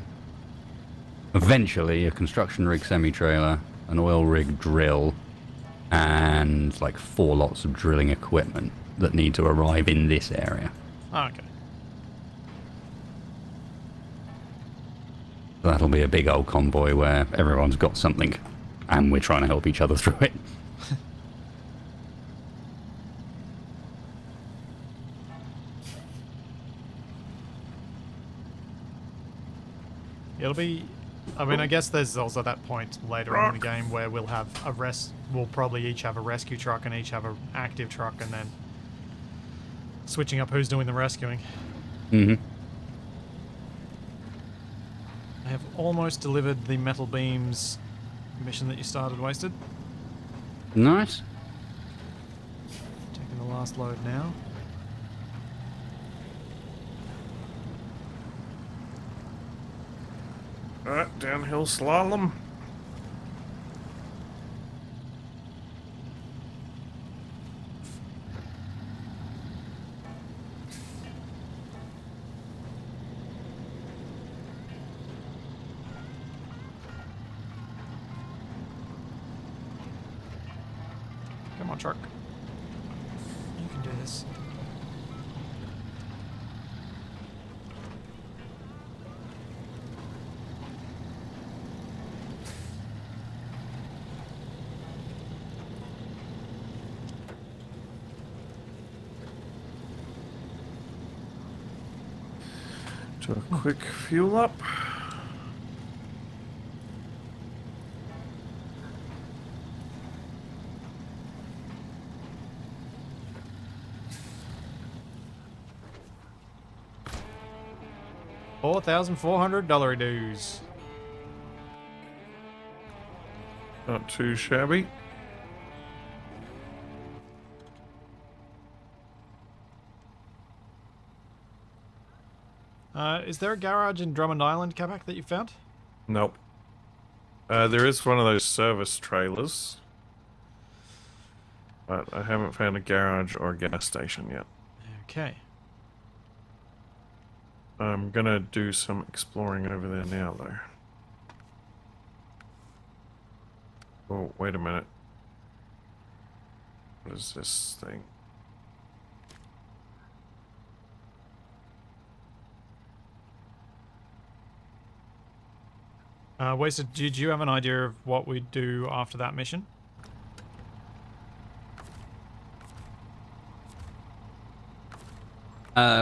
S3: eventually a construction rig semi-trailer, an oil rig drill, and like 4 lots of drilling equipment that need to arrive in this area.
S1: Oh, okay.
S3: So that'll be a big old convoy where everyone's got something and we're trying to help each other through it.
S1: It'll be... I mean, I guess there's also that point later on in the game where we'll have a we'll probably each have a rescue truck and each have an active truck, and then switching up who's doing the rescuing.
S3: Mm-hmm.
S1: I have almost delivered the metal beams mission that you started, Wasted.
S3: Nice.
S1: Taking the last load now.
S2: Alright, downhill slalom.
S1: Come on, truck. You can do this.
S2: Do a quick fuel up.
S1: $4,400 dues.
S2: Not too shabby.
S1: Is there a garage in Drummond Island, Capac, that you found?
S2: Nope. There is one of those service trailers. but I haven't found a garage or a gas station yet.
S1: Okay.
S2: I'm gonna do some exploring over there now, though. Oh, wait a minute. What is this thing?
S1: Wasted, did you have an idea of what we'd do after that mission?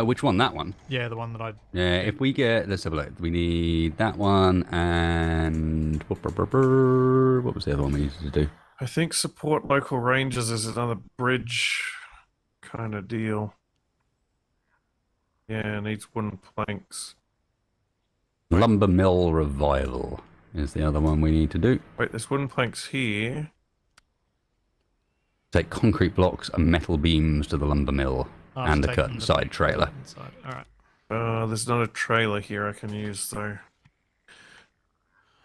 S3: Which one? That one?
S1: Yeah, the one that I...
S3: Yeah, if we get... Let's have a look. We need that one and... What was the other one we needed to do?
S2: I think support local rangers is another bridge kind of deal. Yeah, needs wooden planks.
S3: Lumber mill revival is the other one we need to do.
S2: Wait, there's wooden planks here.
S3: Take concrete blocks and metal beams to the lumber mill
S1: After
S3: and the
S1: taking
S3: curtain side trailer.
S1: Inside. All right.
S2: There's not a trailer here I can use though.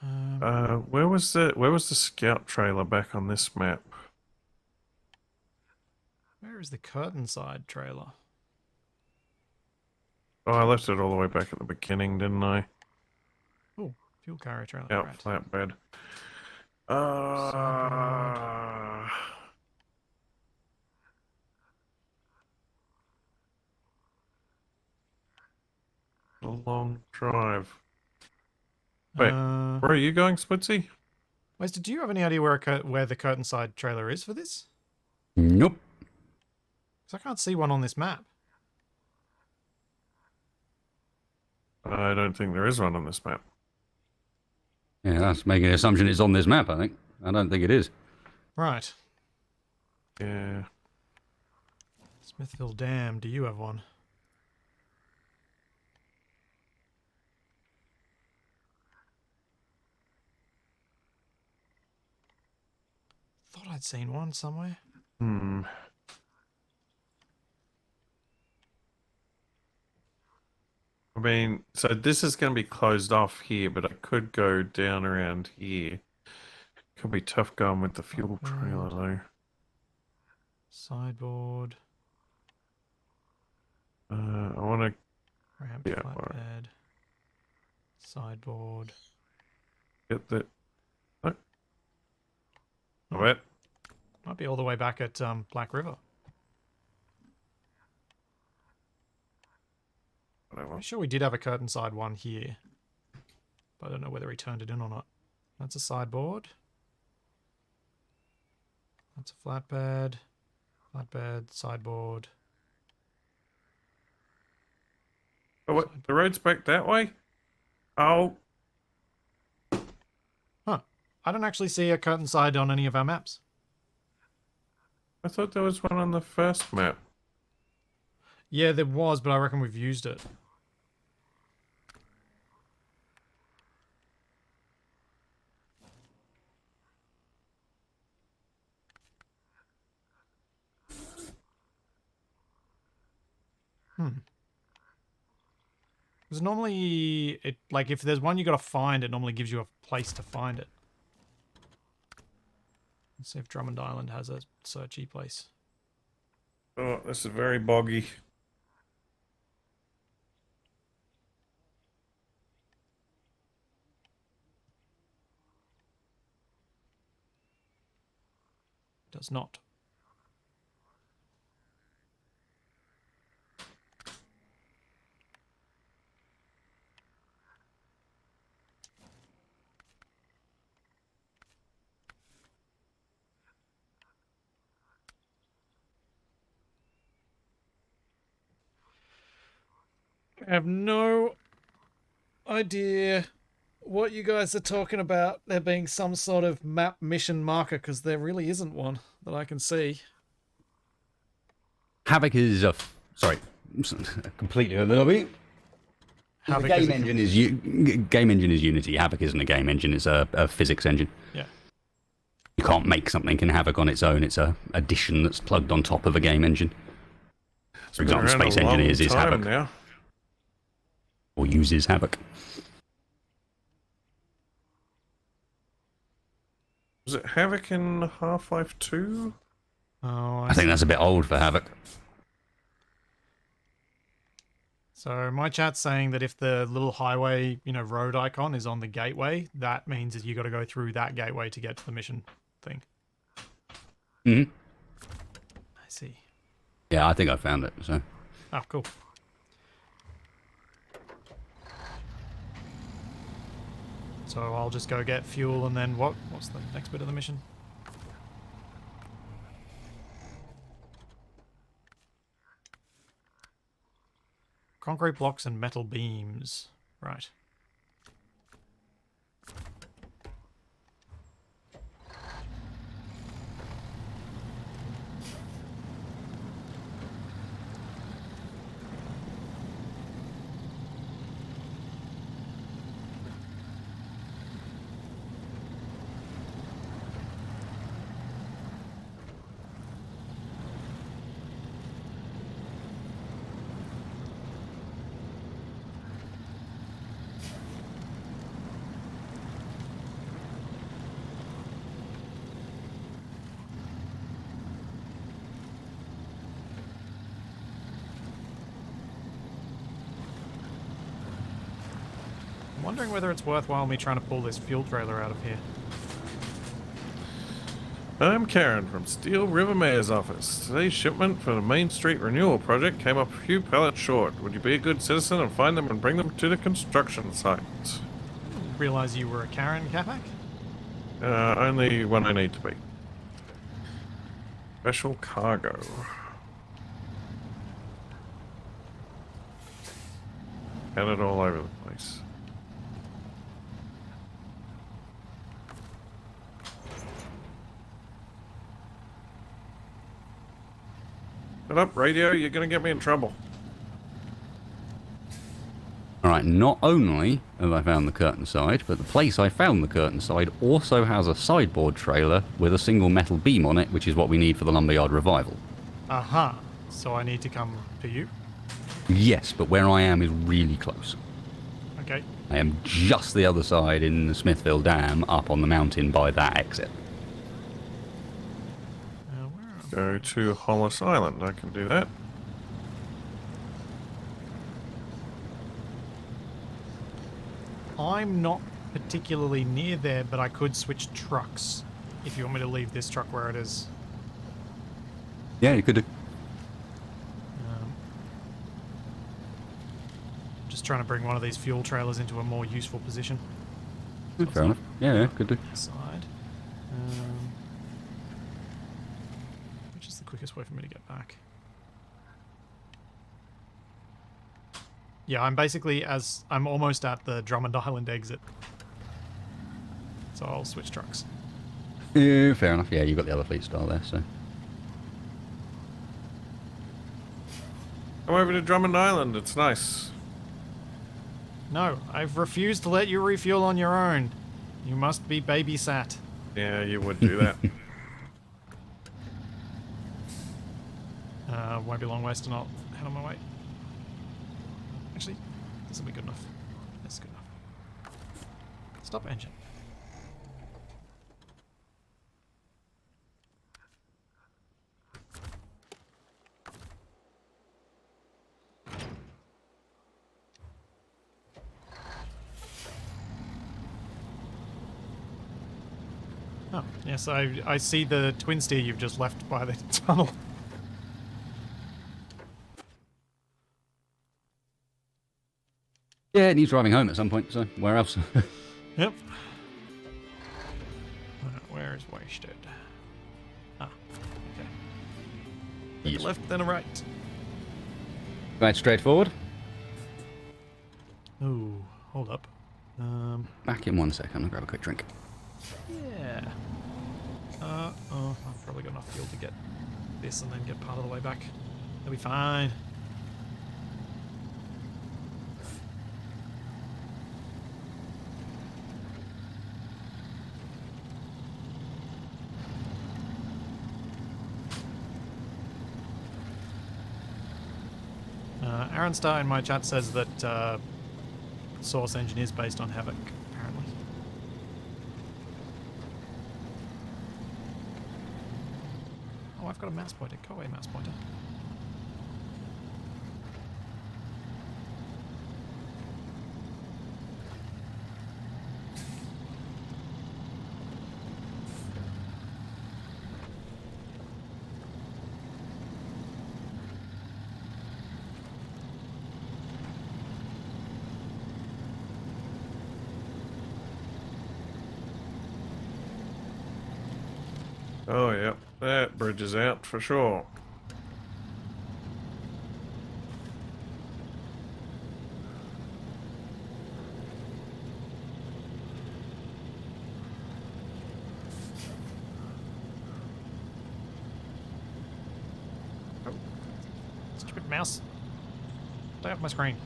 S2: Where was the scout trailer back on this map?
S1: Where is the curtain side trailer?
S2: Oh, I left it all the way back at the beginning, didn't I?
S1: Oh, fuel carrier trailer.
S2: Out
S1: Right.
S2: flatbed. A long drive. Wait, where are you going, Splitsy?
S1: Wasted, do you have any idea where the curtain side trailer is for this?
S3: Nope.
S1: Because I can't see one on this map.
S2: I don't think there is one on this map.
S3: Yeah, that's making an assumption it's on this map, I think. I don't think it is.
S1: Right.
S2: Yeah.
S1: Smithville Dam, do you have one? Thought I'd seen one somewhere.
S2: Hmm. I mean, so this is going to be closed off here, but I could go down around here. Could be tough going with the fuel trailer, though.
S1: Sideboard.
S2: I want to...
S1: Ramp,
S2: Yeah,
S1: flatbed. Sideboard.
S2: get the... Oh. Wait.
S1: Might be all the way back at Black River.
S2: Whatever.
S1: I'm sure we did have a curtain side one here. But I don't know whether he turned it in or not. That's a sideboard. That's a flatbed. Flatbed, sideboard.
S2: Oh, what? The road's back that way? Oh.
S1: Huh. I don't actually see a curtain side on any of our maps.
S2: I thought there was one on the first map.
S1: Yeah, there was, but I reckon we've used it. Because normally, if there's one you got to find, it normally gives you a place to find it. Let's see if Drummond Island has a searchy place.
S2: Oh, this is very boggy.
S1: Does not. I have no idea what you guys are talking about. There being some sort of map mission marker, because there really isn't one that I can see.
S3: Havoc is a... Sorry. Completely a little bit. The
S1: Havoc
S3: game
S1: is a-
S3: engine is game engine is Unity. Havoc isn't a game engine. It's a physics engine.
S1: Yeah.
S3: You can't make something in Havoc on its own. It's a addition that's plugged on top of a game engine. For example,
S2: Been around
S3: Space
S2: a long
S3: Engineers is
S2: time
S3: Havoc.
S2: now.
S3: Or uses Havoc.
S2: Was it Havoc in Half-Life 2?
S1: Oh,
S3: I think that's a bit old for Havoc.
S1: So my chat's saying that if the little highway, road icon is on the gateway, that means that you got to go through that gateway to get to the mission thing.
S3: Hmm.
S1: I see.
S3: Yeah, I think I found it. So.
S1: Oh, cool. So I'll just go get fuel and then what? What's the next bit of the mission? Concrete blocks and metal beams. Right. I'm wondering whether it's worthwhile me trying to pull this fuel trailer out of here.
S2: I'm Karen from Steel River Mayor's office. Today's shipment for the Main Street Renewal Project came up a few pallets short. Would you be a good citizen and find them and bring them to the construction site?
S1: Realize you were a Karen, Capac?
S2: Only when I need to be. Special cargo. Scattered all over the place. Shut up, radio. You're going to get me in trouble.
S3: Alright, not only have I found the curtain side, but the place I found the curtain side also has a sideboard trailer with a single metal beam on it, which is what we need for the lumberyard revival.
S1: Aha. So I need to come to you?
S3: Yes, but where I am is really close.
S1: Okay.
S3: I am just the other side in the Smithville Dam, up on the mountain by that exit.
S1: Where am
S2: Go to Hollis Island. I can do that.
S1: I'm not particularly near there, but I could switch trucks if you want me to leave this truck where it is.
S3: Yeah, you could do.
S1: Just trying to bring one of these fuel trailers into a more useful position.
S3: Fair enough. Yeah, could do.
S1: Side. Which is the quickest way for me to get back? Yeah, I'm almost at the Drummond Island exit. So I'll switch trucks.
S3: Yeah, fair enough. Yeah, you've got the other fleet style there, so.
S2: Come over to Drummond Island. It's nice.
S1: No, I've refused to let you refuel on your own. You must be babysat.
S2: Yeah, you would do that.
S1: Won't be a long waste and I'll head on my way. Actually, this will be good enough. That's good enough. Stop engine. Oh, yes, I see the twin steer you've just left by the tunnel.
S3: Yeah, it needs driving home at some point, so where else?
S1: Yep. Where is w4sted? Ah, okay.
S3: Yes.
S1: A left, then a right.
S3: Right, straightforward.
S1: Ooh, hold up.
S3: Back in 1 second, I'll grab a quick drink.
S1: Yeah. Oh, I've probably got enough fuel to get this and then get part of the way back. That'll be fine. Aaron Star in my chat says that Source Engine is based on Havoc, apparently. Oh, I've got a mouse pointer. Go away, mouse pointer.
S2: Oh, yeah. That bridge is out for sure.
S1: Oh. Stupid mouse. Stay off my screen.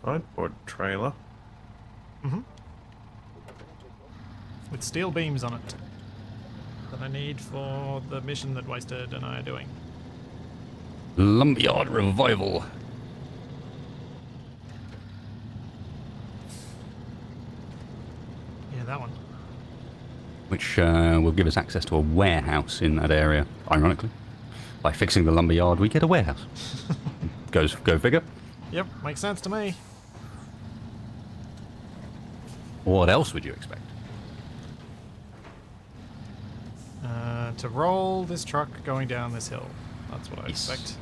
S2: Sideboard trailer.
S1: Mm-hmm. With steel beams on it. That I need for the mission that Wasted and I are doing.
S3: Lumberyard revival.
S1: Yeah, that one.
S3: Which will give us access to a warehouse in that area, ironically. By fixing the lumberyard, we get a warehouse. Go figure.
S1: Yep, makes sense to me.
S3: What else would you expect?
S1: To roll this truck going down this hill. That's what I
S3: Yes.
S1: expect.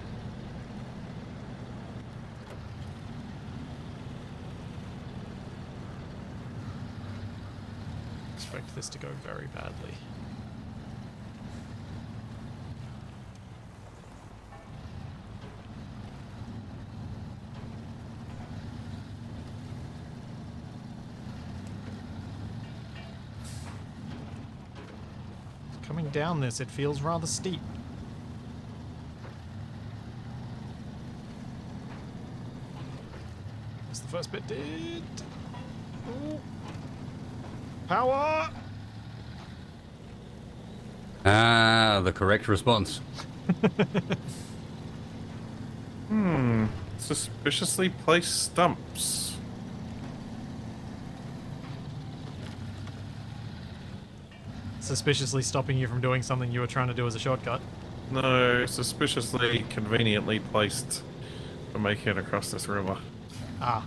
S1: Expect this to go very badly. Coming down this, it feels rather steep. As the first bit did. Ooh. Power!
S3: Ah, the correct response.
S2: Suspiciously placed stumps.
S1: Suspiciously stopping you from doing something you were trying to do as a shortcut.
S2: No, suspiciously conveniently placed for making it across this river.
S1: Ah.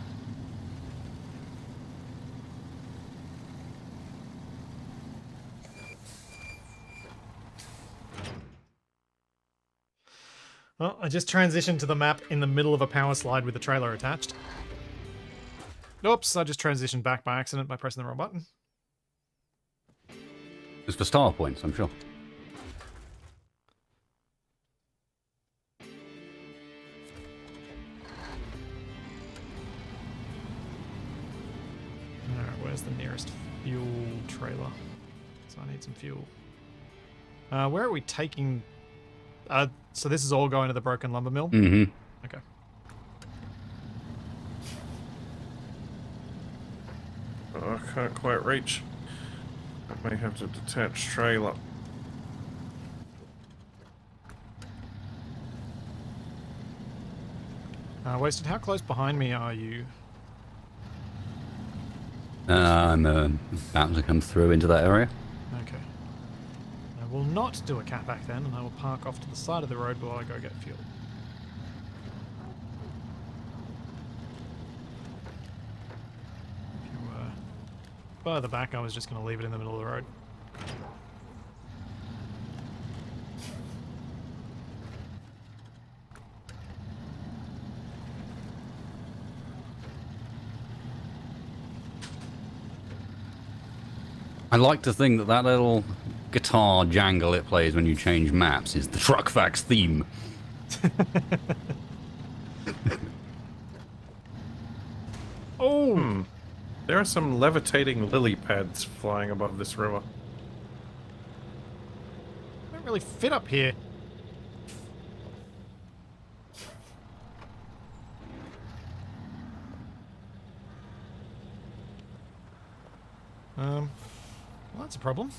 S1: Well, I just transitioned to the map in the middle of a power slide with the trailer attached. Oops, I just transitioned back by accident by pressing the wrong button.
S3: It's for star points, I'm sure.
S1: Alright, where's the nearest fuel trailer? So I need some fuel. Where are we taking... so this is all going to the broken lumber mill?
S3: Mm-hmm.
S1: Okay.
S2: Oh, I can't quite reach. I may have to detach trailer.
S1: Wasted, how close behind me are you?
S3: I'm about to come through into that area.
S1: Okay. I will not do a Capac then, and I will park off to the side of the road while I go get fuel. If you were further back, I was just going to leave it in the middle of the road.
S3: I like to think that that little guitar jangle it plays when you change maps is the Truck Facts theme.
S1: Oh!
S2: There are some levitating lily pads flying above this river.
S1: I don't really fit up here. Well, that's a problem.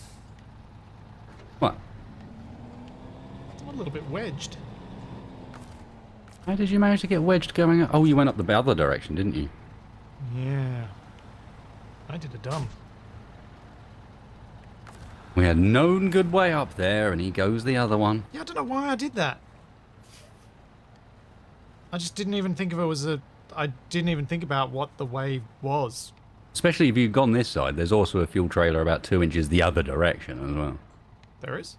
S3: What?
S1: I'm a little bit wedged.
S3: How did you manage to get wedged going up? Oh, you went up the other direction, didn't you?
S1: Yeah. I did a dumb.
S3: We had known good way up there, and he goes the other one.
S1: Yeah, I don't know why I did that. I just didn't even think of it as a... I didn't even think about what the wave was.
S3: Especially if you've gone this side, there's also a fuel trailer about 2 inches the other direction as well.
S1: There is?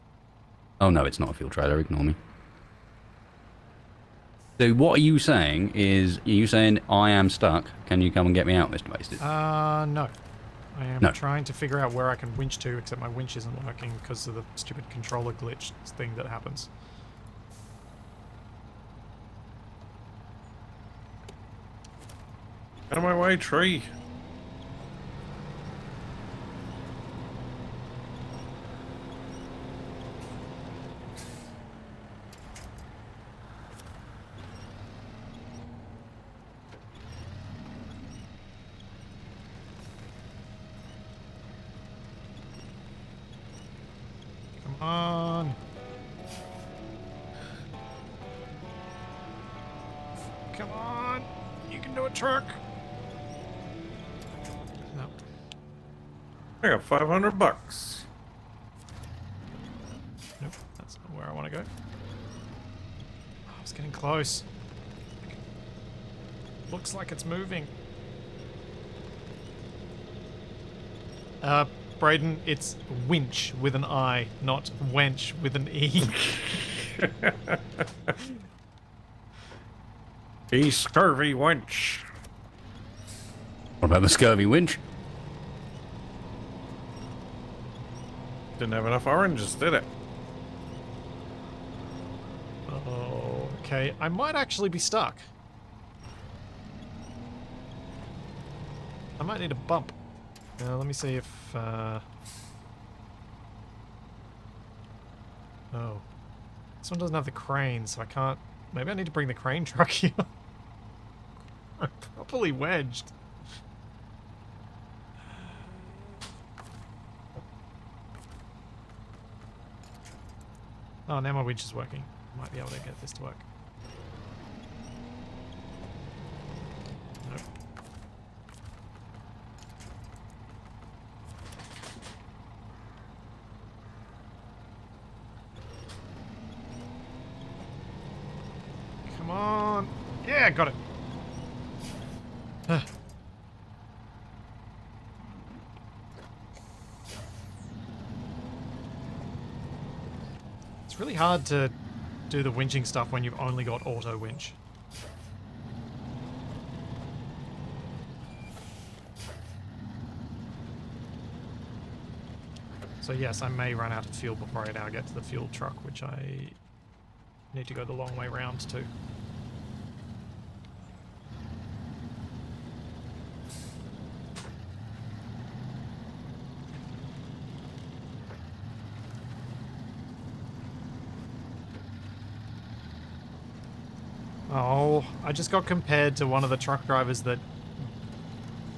S3: Oh no, it's not a fuel trailer, ignore me. So what are you saying is, are you saying I am stuck? Can you come and get me out, Mr. Wasted?
S1: No. I am
S3: No.
S1: trying to figure out where I can winch to, except my winch isn't working because of the stupid controller glitch thing that happens.
S2: Out of my way, tree.
S1: Come on. Come on. You can do it, truck. No.
S2: I got 500 bucks.
S1: Nope. That's not where I want to go. Oh, I was getting close. Looks like it's moving. Brayden, it's winch with an I, not wench with an E.
S2: He scurvy wench.
S3: What about the scurvy winch?
S2: Didn't have enough oranges, did it?
S1: Oh, okay. I might actually be stuck. I might need a bump. Let me see if... Oh. This one doesn't have the crane, so I can't... Maybe I need to bring the crane truck here. I'm properly wedged. Oh, now my winch is working. Might be able to get this to work. Nope. Come on. Yeah, got it. It's really hard to do the winching stuff when you've only got auto winch. So yes, I may run out of fuel before I now get to the fuel truck, which I need to go the long way round to. Oh, I just got compared to one of the truck drivers that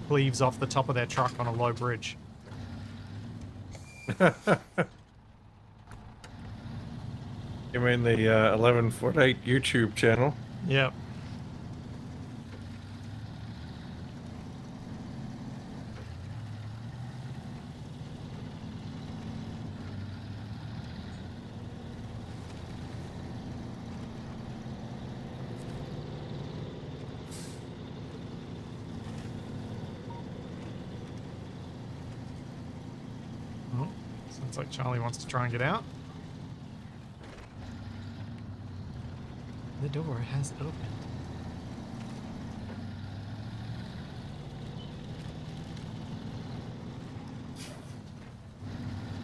S1: cleaves off the top of their truck on a low bridge.
S2: You mean the 11'8" YouTube channel?
S1: Yep. Oh, sounds like Charlie wants to try and get out. The door has opened.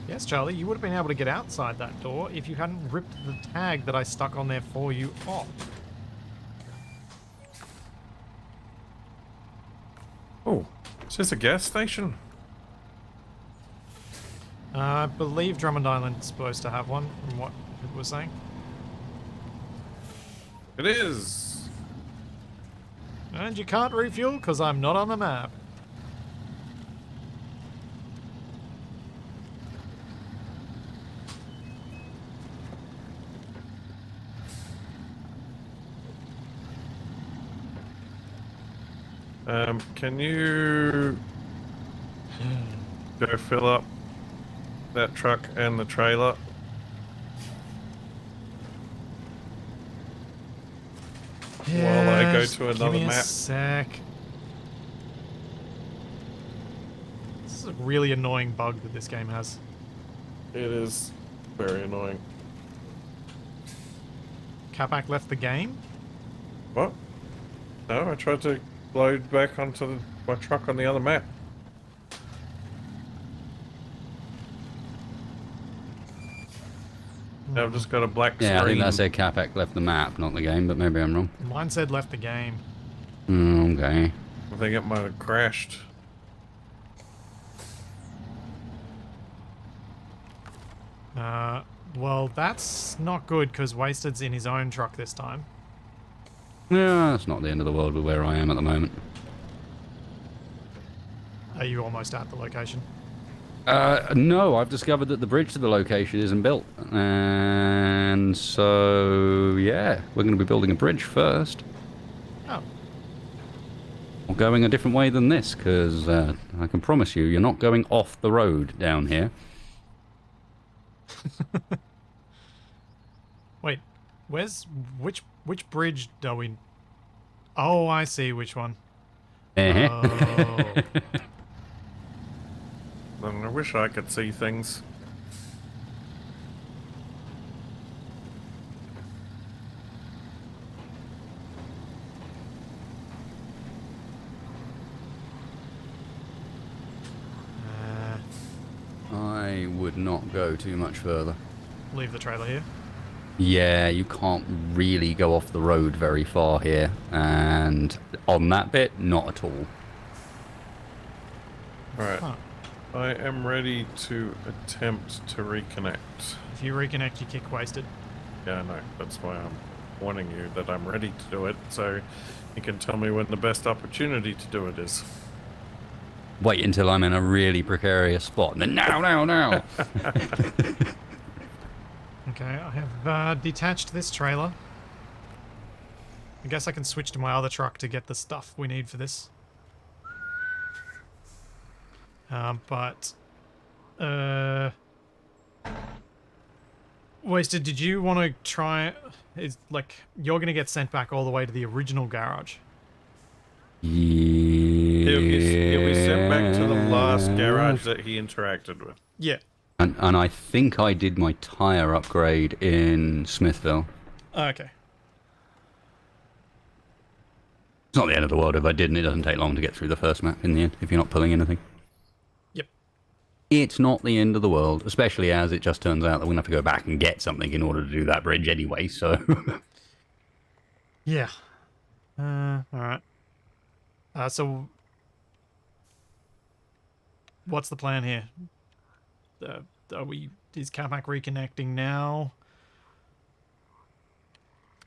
S1: Yes, Charlie, you would have been able to get outside that door if you hadn't ripped the tag that I stuck on there for you off.
S2: Oh, is this a gas station?
S1: I believe Drummond Island's supposed to have one, from what it was saying.
S2: It is.
S1: And you can't refuel because I'm not on the map.
S2: Can you go fill up that truck and the trailer? While I go
S1: just
S2: to
S1: give
S2: another
S1: me a
S2: map.
S1: sec. This is a really annoying bug that this game has.
S2: It is very annoying.
S1: Capac left the game?
S2: What? No, I tried to load back onto my truck on the other map. Now I've just got a black screen.
S3: Yeah, I think that said Capac left the map, not the game, but maybe I'm wrong.
S1: Mine said left the game.
S3: Okay.
S2: I think it might have crashed.
S1: Well, that's not good because Wasted's in his own truck this time.
S3: Yeah, that's not the end of the world with where I am at the moment.
S1: Are you almost at the location?
S3: No, I've discovered that the bridge to the location isn't built. And so, yeah, we're going to be building a bridge first.
S1: Oh.
S3: We're going a different way than this, because I can promise you, you're not going off the road down here.
S1: Wait, which bridge do we... Oh, I see which one. Oh.
S2: I wish I could see things.
S3: I would not go too much further.
S1: Leave the trailer here.
S3: Yeah, you can't really go off the road very far here. And on that bit, not at all.
S2: Alright.
S1: Huh.
S2: I am ready to attempt to reconnect.
S1: If you reconnect, you kick Wasted.
S2: Yeah, I know. That's why I'm warning you that I'm ready to do it, so you can tell me when the best opportunity to do it is.
S3: Wait until I'm in a really precarious spot. And then now.
S1: Okay, I have detached this trailer. I guess I can switch to my other truck to get the stuff we need for this. Wasted, did you want to try... Is like, you're going to get sent back all the way to the original garage.
S3: Yeah.
S2: He'll be sent back to the last garage that he interacted with.
S1: Yeah.
S3: And I think I did my tire upgrade in Smithville.
S1: Okay.
S3: It's not the end of the world if I didn't. It doesn't take long to get through the first map in the end, if you're not pulling anything.
S1: Yep.
S3: It's not the end of the world, especially as it just turns out that we're going to have to go back and get something in order to do that bridge anyway, so...
S1: Yeah. Alright. So... What's the plan here? Is Capac reconnecting now?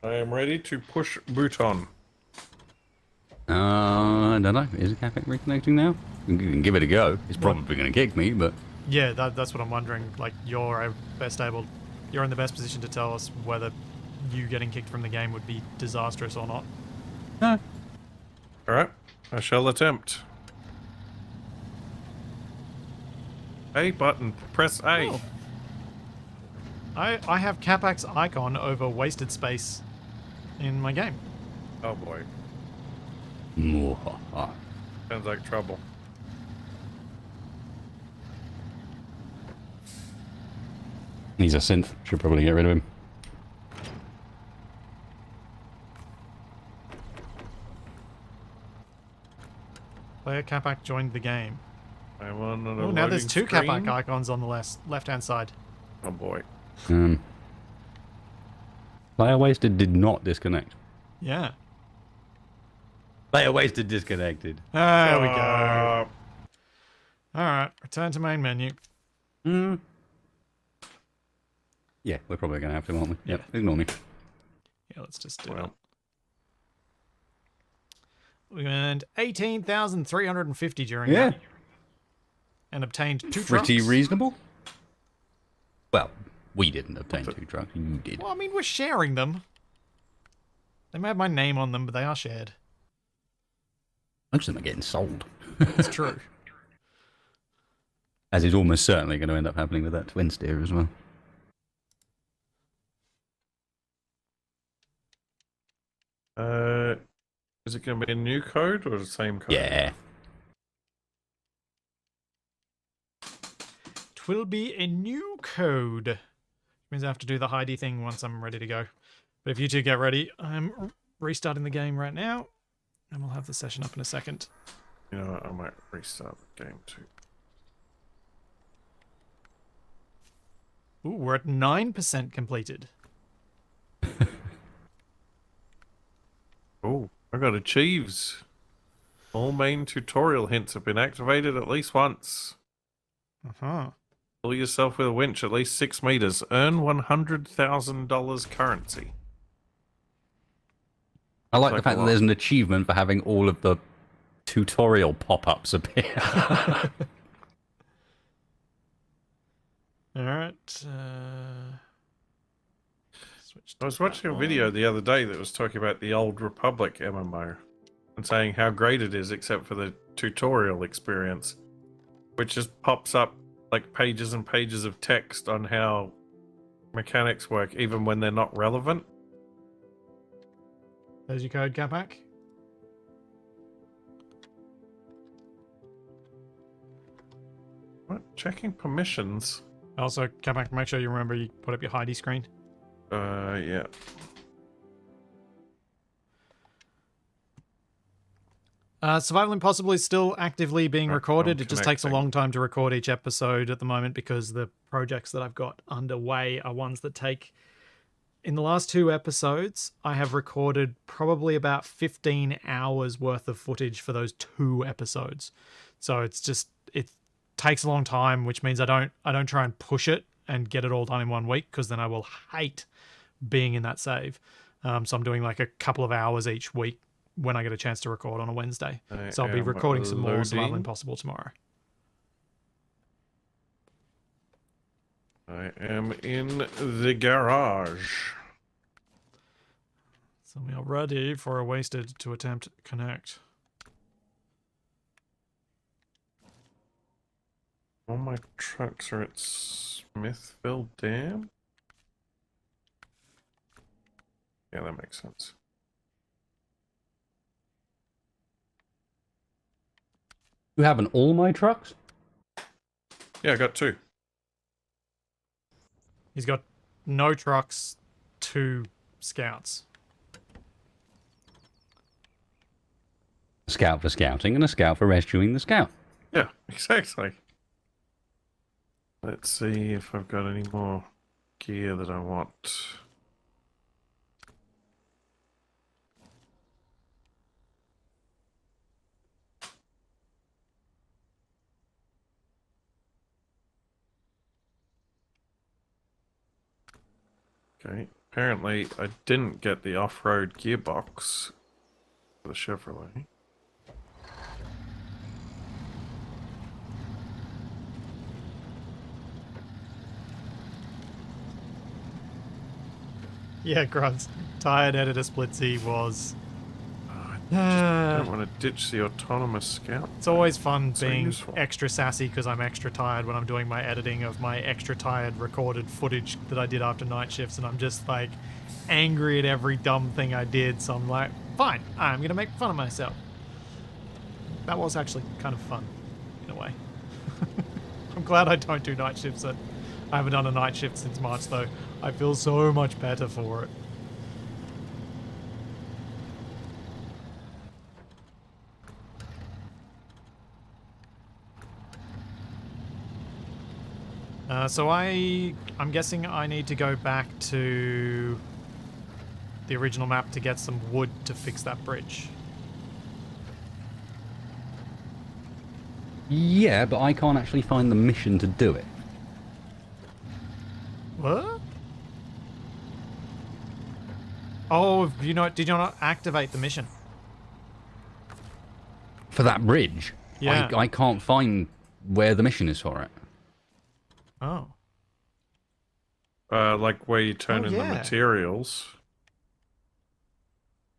S2: I am ready to push Bouton.
S3: I don't know. Is Capac reconnecting now? You can give it a go. It's probably going to kick me, but...
S1: Yeah, that's what I'm wondering. Like, you're in the best position to tell us whether you getting kicked from the game would be disastrous or not.
S3: No.
S2: Alright, I shall attempt. A button, press A.
S1: Oh. I have Capac's icon over wasted space in my game.
S2: Oh boy,
S3: Mwahaha.
S2: sounds like trouble.
S3: He's a synth. Should probably get rid of him.
S1: Player Capac joined the game.
S2: I'm on an
S1: Oh, now there's two
S2: screen.
S1: Capac icons on the left-hand side.
S2: Oh boy.
S3: Player Wasted did not disconnect.
S1: Yeah.
S3: Player Wasted disconnected.
S1: There we go. Alright, return to main menu.
S3: Yeah, we're probably going to have to, aren't we? Yep, ignore me.
S1: Yeah, let's just do
S2: Well.
S1: that. We earned 18,350 during
S3: Yeah.
S1: that. And obtained two
S3: Pretty
S1: trucks.
S3: reasonable. Well, we didn't obtain two trucks. You did.
S1: Well, I mean, we're sharing them. They may have my name on them, but they are shared.
S3: Most of them are getting sold.
S1: It's true.
S3: As is almost certainly going to end up happening with that twin steer as well.
S2: Is it going to be a new code or the same code?
S3: Yeah.
S1: Twill be a new code. Which means I have to do the Heidi thing once I'm ready to go. But if you two get ready, I'm restarting the game right now. And we'll have the session up in a second.
S2: You know what? I might restart the game too.
S1: Ooh, we're at 9% completed.
S2: Oh, I got achieves. All main tutorial hints have been activated at least once.
S1: Uh-huh.
S2: Pull yourself with a winch at least 6 meters. Earn $100,000 currency.
S3: I like the
S2: Like
S3: fact that
S2: what?
S3: there's an achievement for having all of the tutorial pop-ups appear.
S1: Alright.
S2: I was watching a video the other day that was talking about the Old Republic MMO and saying how great it is except for the tutorial experience, which just pops up like pages and pages of text on how mechanics work even when they're not relevant.
S1: There's your code, Capac.
S2: What? Checking permissions?
S1: Also, Capac, make sure you remember you put up your Heidi screen.
S2: Yeah.
S1: Survival Impossible is still actively being
S2: Right,
S1: recorded.
S2: I'm
S1: It just takes a
S2: connecting.
S1: long time to record each episode at the moment because the projects that I've got underway are ones that take... In the last 2 episodes, I have recorded probably about 15 hours worth of footage for those 2 episodes. So it's just... It takes a long time, which means I don't try and push it and get it all done in 1 week because then I will hate being in that save. So I'm doing like a couple of hours each week when I get a chance to record on a Wednesday. So I'll be recording some more Survival
S2: loading.
S1: Impossible tomorrow.
S2: I am in the garage.
S1: So we are ready for a wasted to attempt connect.
S2: All my trucks are at Smithville Dam? Yeah, that makes sense.
S3: You haven't all my trucks?
S2: Yeah, I got 2.
S1: He's got no trucks, 2 scouts.
S3: A scout for scouting and a scout for rescuing the scout.
S2: Yeah, exactly. Let's see if I've got any more gear that I want. Okay, apparently I didn't get the off-road gearbox for the Chevrolet.
S1: Yeah, Grunts. Tired editor Splitsy was...
S2: I don't want to ditch the autonomous scout.
S1: It's always fun
S2: So
S1: being
S2: useful.
S1: extra sassy because I'm extra tired when I'm doing my editing of my extra tired recorded footage that I did after night shifts, and I'm just like angry at every dumb thing I did. So I'm like, fine, I'm gonna make fun of myself. That was actually kind of fun, in a way. I'm glad I don't do night shifts. I haven't done a night shift since March, though. I feel so much better for it. So I'm guessing I need to go back to the original map to get some wood to fix that bridge.
S3: Yeah, but I can't actually find the mission to do it.
S1: What? Oh, did you not activate the mission?
S3: For that bridge?
S1: Yeah.
S3: I can't find where the mission is for it.
S1: Oh.
S2: Like where you turn in the
S1: yeah.
S2: materials.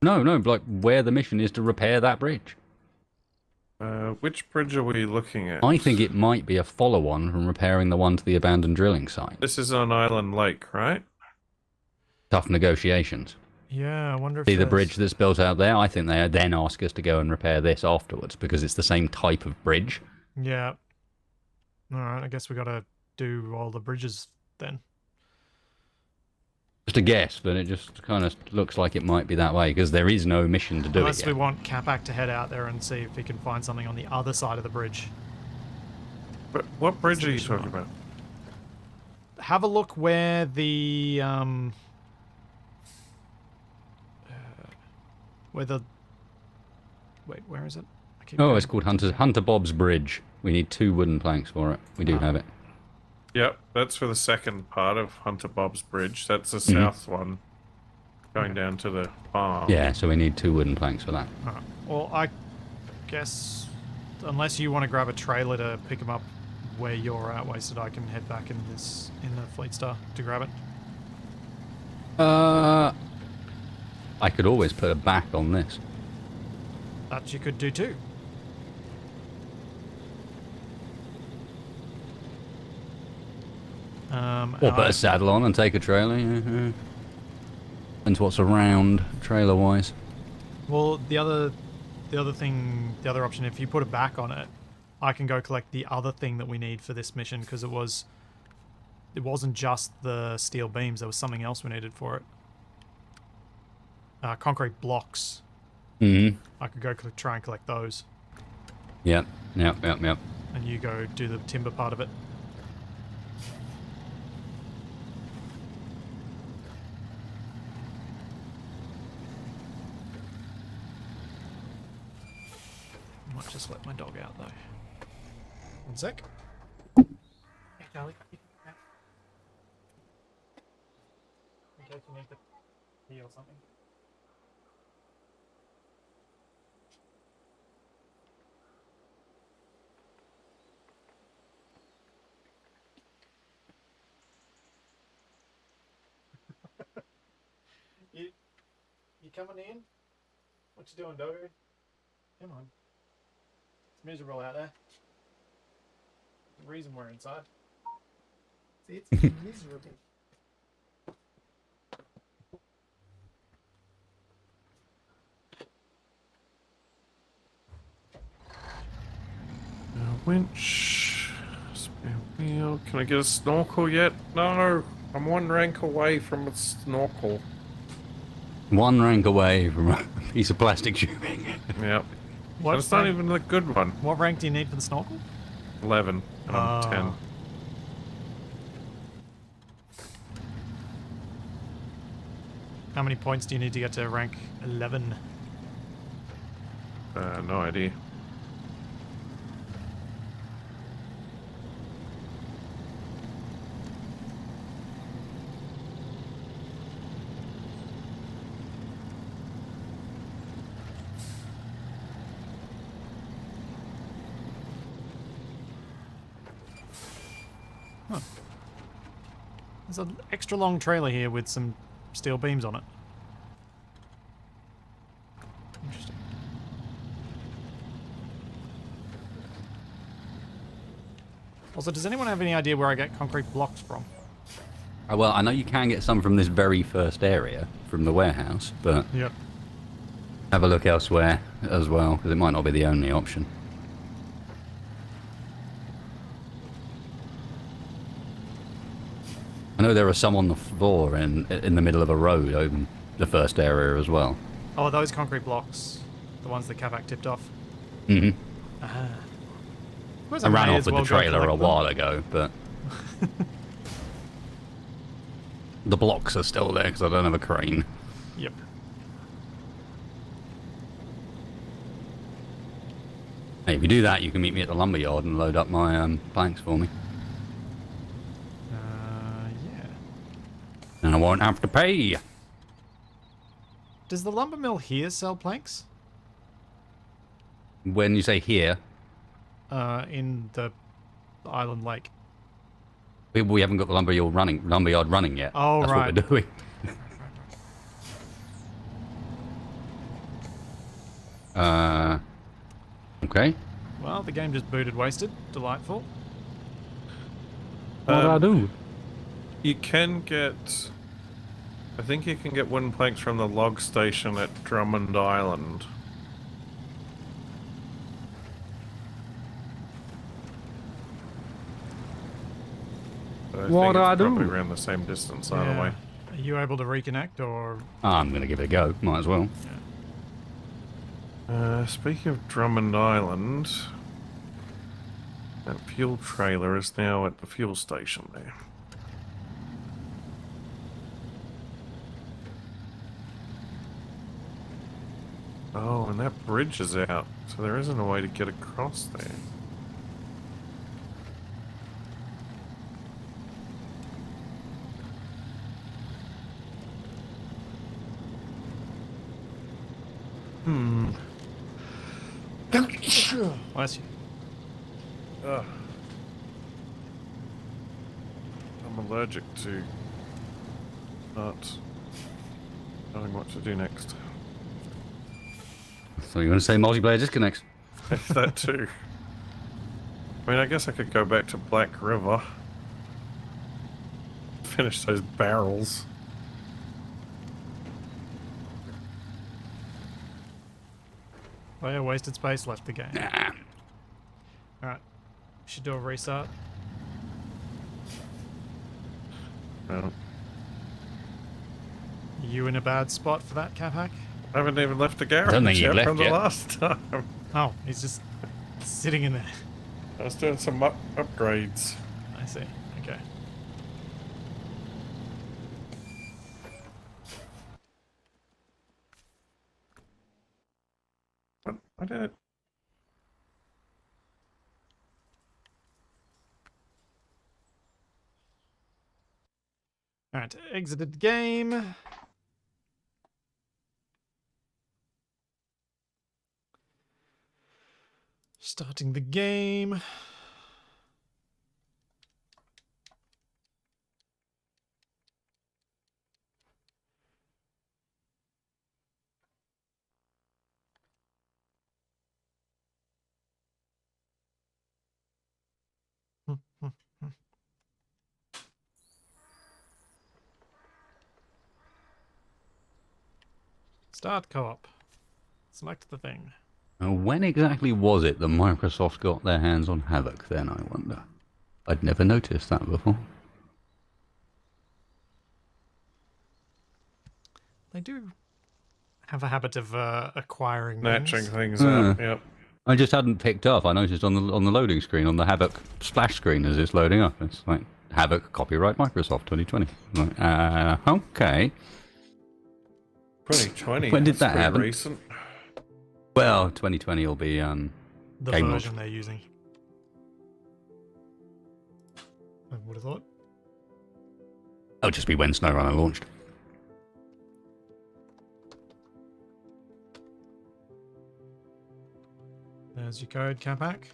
S3: No, like where the mission is to repair that bridge.
S2: Which bridge are we looking at?
S3: I think it might be a follow-on from repairing the one to the abandoned drilling site.
S2: This is on Island Lake, right?
S3: Tough negotiations.
S1: Yeah, I wonder if
S3: See the
S1: there's-
S3: bridge that's built out there? I think they then ask us to go and repair this afterwards because it's the same type of bridge.
S1: Yeah. Alright, I guess we gotta do all the bridges then.
S3: Just a guess, but it just kind of looks like it might be that way because there is no mission to do
S1: Unless
S3: it
S1: we
S3: yet.
S1: want Capac to head out there and see if he can find something on the other side of the bridge.
S2: But what bridge are you talking about?
S1: Have a look where the where the wait, where is it? I keep
S3: Oh,
S1: going-
S3: it's called Hunter Bob's Bridge. We need 2 wooden planks for it. We do have it.
S2: Yep, that's for the second part of Hunter Bob's Bridge. That's the south one, going down to the farm.
S3: Yeah, so we need 2 wooden planks for that.
S1: Alright. Well, I guess unless you want to grab a trailer to pick him up where you're at, Wasted, I can head back in the Fleet Star to grab it.
S3: I could always put a back on this.
S1: That you could do too.
S3: Or put a saddle on and take a trailer. Yeah. Depends what's around trailer-wise.
S1: Well, the other option, if you put a back on it, I can go collect the other thing that we need for this mission because it wasn't just the steel beams. There was something else we needed for it. Concrete blocks.
S3: Mm-hmm.
S1: I could go try and collect those,
S3: Yep.
S1: and you go do the timber part of it. Might just let my dog out though. One sec. Hey, Charlie. In case you need to pee or something. You coming in? What you doing, doggo? Come on. It's miserable out there. The reason we're inside. See, it's miserable.
S2: Winch. Spare wheel. Can I get a snorkel yet? No, I'm 1 rank away from a snorkel.
S3: 1 rank away from a piece of plastic tubing.
S2: Yep.
S1: What
S2: That's not
S1: rank-
S2: even the good one.
S1: What rank do you need for the snorkel?
S2: 11. And I'm 10.
S1: How many points do you need to get to rank 11?
S2: No idea.
S1: There's an extra long trailer here with some steel beams on it. Interesting. Also, does anyone have any idea where I get concrete blocks from?
S3: Well, I know you can get some from this very first area, from the warehouse, but
S1: Yep.
S3: have a look elsewhere as well, because it might not be the only option. I know there are some on the floor in the middle of a road over the first area as well.
S1: Oh, are those concrete blocks? The ones that Capac tipped off?
S3: Mm-hmm.
S1: Suppose
S3: I ran
S1: may
S3: off
S1: as
S3: with
S1: well
S3: the
S1: go
S3: trailer a
S1: collect them.
S3: while ago, but the blocks are still there because I don't have a crane.
S1: Yep.
S3: Hey, if you do that, you can meet me at the lumberyard and load up my planks for me.
S1: Yeah.
S3: And I won't have to pay.
S1: Does the lumber mill here sell planks?
S3: When you say here,
S1: In the island lake.
S3: we haven't got the lumberyard running yet.
S1: Oh,
S3: That's
S1: right.
S3: what we're doing. Okay.
S1: Oh, the game just booted wasted. Delightful.
S3: What do I do?
S2: You can get... I think you can get wooden planks from the log station at Drummond Island. But
S3: What do I
S2: it's
S3: do?
S2: probably around the same distance either way.
S1: Are you able to reconnect or?
S3: I'm going to give it a go. Might as well.
S2: Speaking of Drummond Island, that fuel trailer is now at the fuel station there. Oh, and that bridge is out, so there isn't a way to get across there. Hmm.
S1: Bless you.
S2: Ugh. I'm allergic to not knowing what to do next.
S3: So you want to say multiplayer disconnects?
S2: That too. I mean, I guess I could go back to Black River. Finish those barrels.
S1: Oh yeah, wasted space left the game.
S3: Nah.
S1: Alright. Should do a restart.
S2: No.
S1: You in a bad spot for that, Capac?
S2: I haven't even left the garage
S3: don't think you've
S2: yet
S3: left
S2: from the
S3: yet.
S2: last time.
S1: Oh, he's just sitting in there.
S2: I was doing some upgrades.
S1: I see. Okay.
S2: What? I did it.
S1: Alright, exited the game. Starting the game. Start co-op. Select the thing.
S3: Now, when exactly was it that Microsoft got their hands on Havoc then, I wonder? I'd never noticed that before.
S1: They do have a habit of acquiring
S2: Matching
S1: things.
S2: things up, yep.
S3: I just hadn't picked up. I noticed on the loading screen, on the Havoc splash screen as it's loading up. It's like, Havoc, copyright Microsoft 2020. Like, okay.
S2: 2020.
S3: When did
S2: that's
S3: that
S2: pretty
S3: happen?
S2: Recent.
S3: Well, 2020 will be
S1: The
S3: game
S1: version
S3: launch.
S1: they're using. I would have thought.
S3: It'll just be when SnowRunner launched.
S1: There's your code, Capac.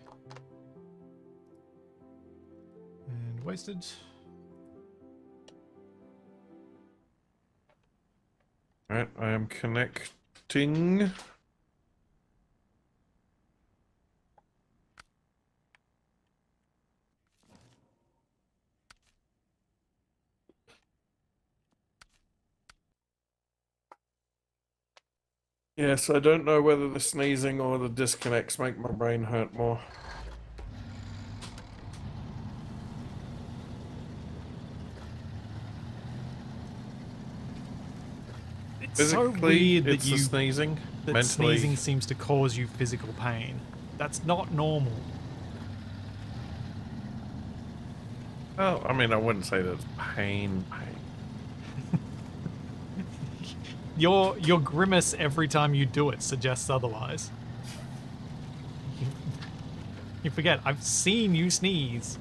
S1: And wasted.
S2: Alright, I am connecting. Yes, I don't know whether the sneezing or the disconnects make my brain hurt more.
S1: It's so
S2: Physically,
S1: weird that
S2: it's the sneezing.
S1: that
S2: Mentally,
S1: sneezing seems to cause you physical pain. That's not normal.
S2: well, I mean, I wouldn't say that it's pain.
S1: Your grimace every time you do it suggests otherwise. You forget, I've seen you sneeze.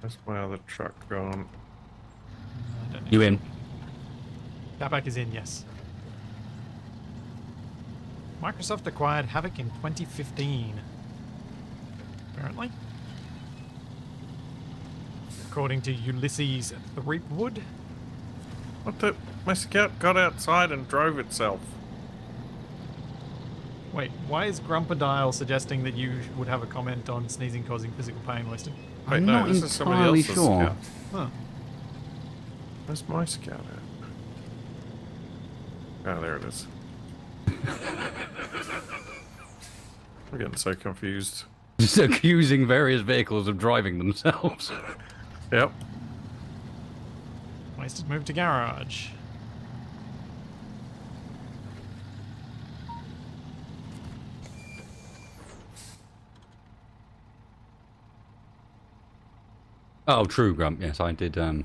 S2: Where's my other truck gone?
S1: I don't know.
S3: You in?
S1: Capac is in, yes. Microsoft acquired Havoc in 2015. Apparently. According to Ulysses Threepwood.
S2: What the? My scout got outside and drove itself.
S1: Wait, why is Grumpadile suggesting that you would have a comment on sneezing causing physical pain, Wasted?
S2: Wait,
S3: I'm
S2: no,
S3: not
S2: this is somebody
S3: entirely
S2: else's
S3: sure.
S2: scout.
S1: Huh.
S2: Where's my scout at? Oh, there it is. I'm getting so confused.
S3: Just accusing various vehicles of driving themselves.
S2: Yep.
S1: Wasted move to garage.
S3: Oh, true, Grump. Yes, I did. It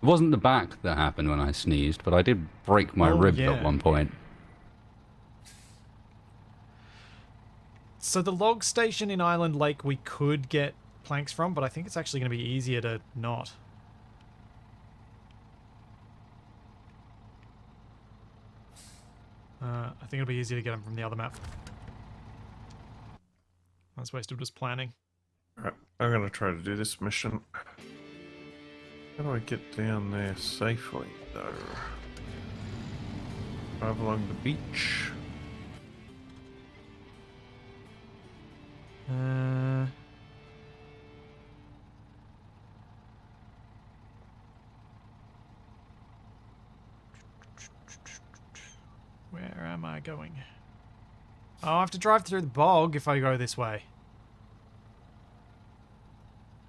S3: wasn't the back that happened when I sneezed, but I did break my ribs
S1: yeah.
S3: at one point.
S1: So the log station in Island Lake we could get planks from, but I think it's actually going to be easier to not. I think it'll be easier to get them from the other map. That's Wasted was planning.
S2: Alright, I'm gonna try to do this mission. How do I get down there safely, though? Drive along the beach.
S1: Where am I going? Oh, I have to drive through the bog if I go this way.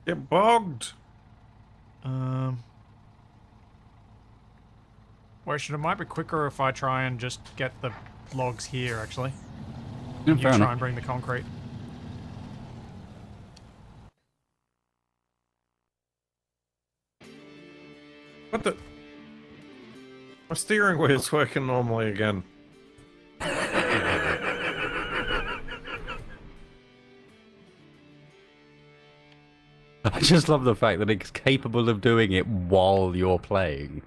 S2: Get bogged!
S1: Well, it might be quicker if I try and just get the logs here, actually.
S3: Yeah,
S1: You
S3: fair
S1: try
S3: enough.
S1: and bring the concrete.
S2: What the? My steering wheel's working normally again.
S3: I just love the fact that it's capable of doing it while you're playing.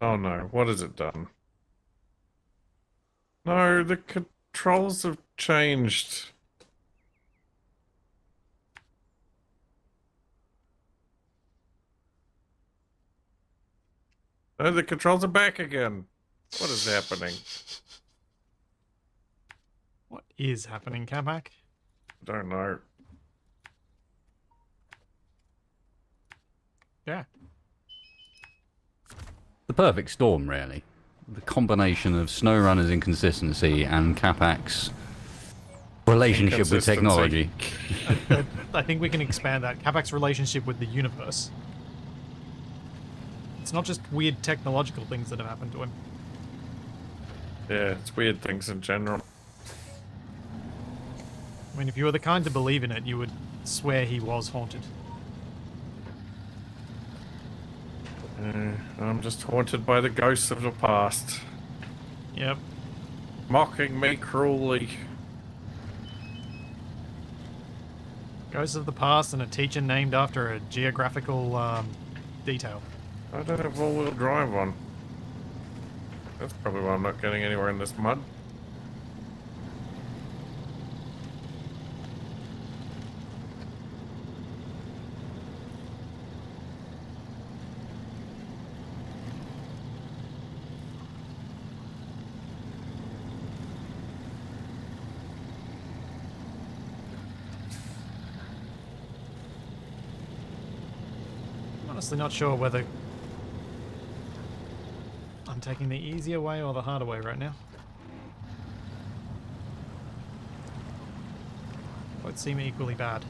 S2: Oh no, what has it done? No, the controls have changed. No, the controls are back again. What is happening?
S1: What is happening, Capac?
S2: I don't know.
S1: Yeah.
S3: The perfect storm, really. The combination of SnowRunner's inconsistency and Capac's relationship with technology.
S1: I think we can expand that. Capac's relationship with the universe. It's not just weird technological things that have happened to him.
S2: Yeah, it's weird things in general.
S1: I mean, if you were the kind to believe in it, you would swear he was haunted.
S2: I'm just haunted by the ghosts of the past,
S1: Yep.
S2: mocking me cruelly.
S1: Ghosts of the past and a teacher named after a geographical detail.
S2: I don't have all-wheel drive on. That's probably why I'm not getting anywhere in this mud.
S1: I'm honestly not sure whether I'm taking the easier way or the harder way right now. Both seem equally bad.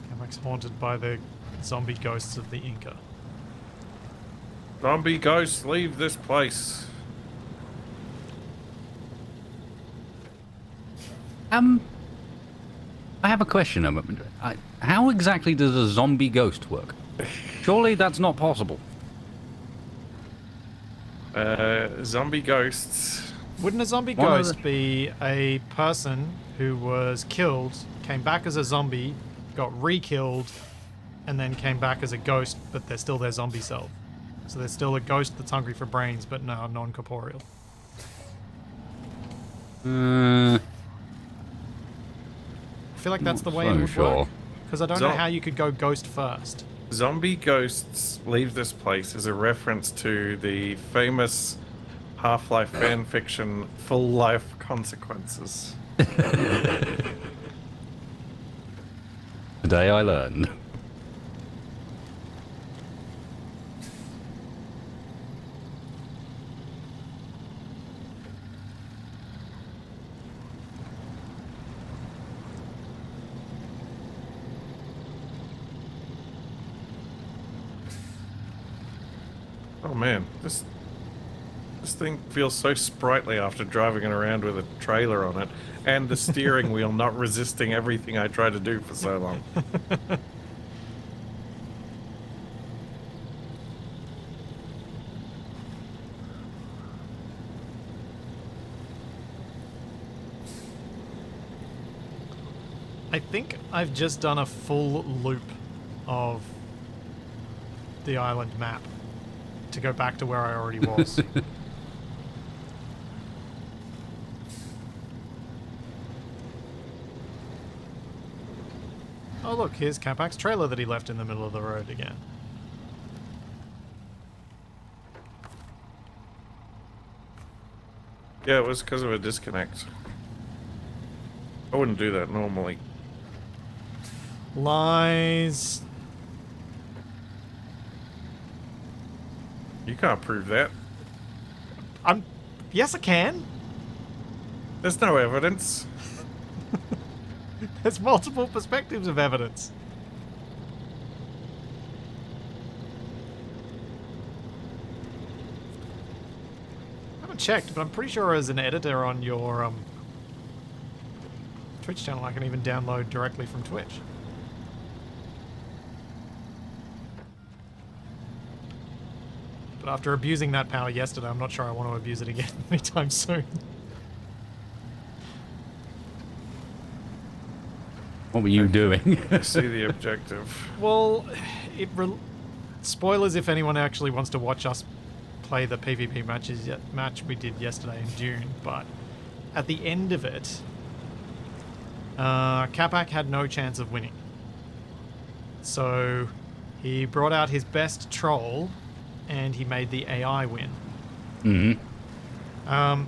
S1: Capac's haunted by the zombie ghosts of the Inca.
S2: Zombie ghosts, leave this place.
S3: I have a question. How exactly does a zombie ghost work? Surely that's not possible.
S2: Zombie ghosts.
S1: Wouldn't a zombie
S3: One of
S1: ghost be a person who was killed, came back as a zombie, got re-killed, and then came back as a ghost, but they're still their zombie self. So there's still a ghost that's hungry for brains, but now non-corporeal.
S3: Uh,
S1: I feel like that's the way it
S3: so
S1: would
S3: sure.
S1: work. Because I don't know how you could go ghost first.
S2: Zombie ghosts leave this place is a reference to the famous Half-Life fan fiction Full Life Consequences.
S3: Today I learned.
S2: Oh man, this thing feels so sprightly after driving it around with a trailer on it, and the steering wheel not resisting everything I tried to do for so long.
S1: I think I've just done a full loop of the island map to go back to where I already was. Oh look, here's Capac's trailer that he left in the middle of the road again.
S2: Yeah, it was because of a disconnect. I wouldn't do that normally.
S1: Lies.
S2: You can't prove that.
S1: Yes, I can.
S2: There's no evidence.
S1: There's multiple perspectives of evidence. I haven't checked, but I'm pretty sure as an editor on your Twitch channel, I can even download directly from Twitch. But after abusing that power yesterday, I'm not sure I want to abuse it again anytime soon.
S3: What were you doing?
S2: I see the objective.
S1: Well, spoilers if anyone actually wants to watch us play the PvP match we did yesterday in June, but at the end of it, Capac had no chance of winning. So he brought out his best troll and he made the AI win.
S3: Mm-hmm.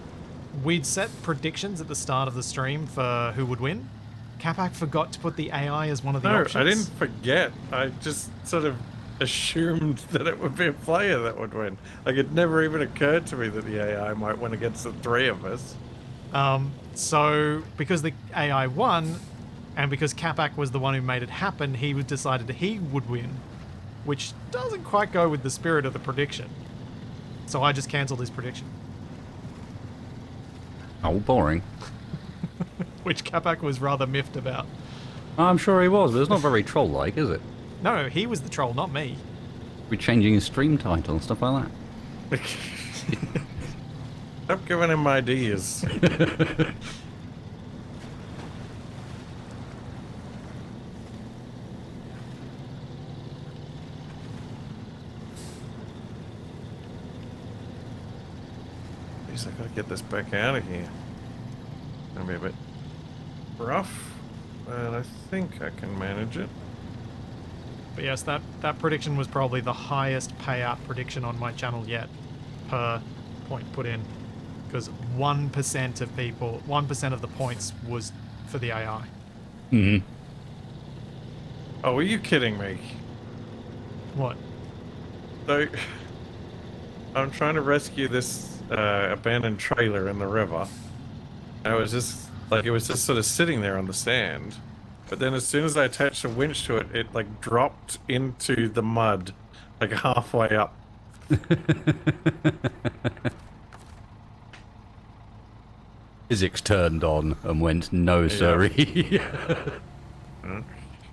S1: We'd set predictions at the start of the stream for who would win. Capac forgot to put the AI as one of the
S2: No,
S1: options.
S2: I didn't forget. I just sort of assumed that it would be a player that would win. Like, it never even occurred to me that the AI might win against the three of us.
S1: So, because the AI won, and because Capac was the one who made it happen, he decided he would win, which doesn't quite go with the spirit of the prediction. So I just cancelled his prediction.
S3: Oh, boring.
S1: Which Capac was rather miffed about.
S3: I'm sure he was, but it's not very troll-like, is it?
S1: No, he was the troll, not me.
S3: We're changing his stream title and stuff like that.
S2: Stop giving him ideas. Jeez, I gotta get this back out of here. Gonna be a bit rough, but I think I can manage it.
S1: But yes, that prediction was probably the highest payout prediction on my channel yet, per point put in. Because 1% of people, 1% of the points was for the AI.
S3: Mm-hmm.
S2: Oh, are you kidding me?
S1: What?
S2: So, I'm trying to rescue this abandoned trailer in the river. And it was just sort of sitting there on the sand. But then as soon as I attached a winch to it, it like dropped into the mud, like halfway up.
S3: Physics turned on and went, no, sorry.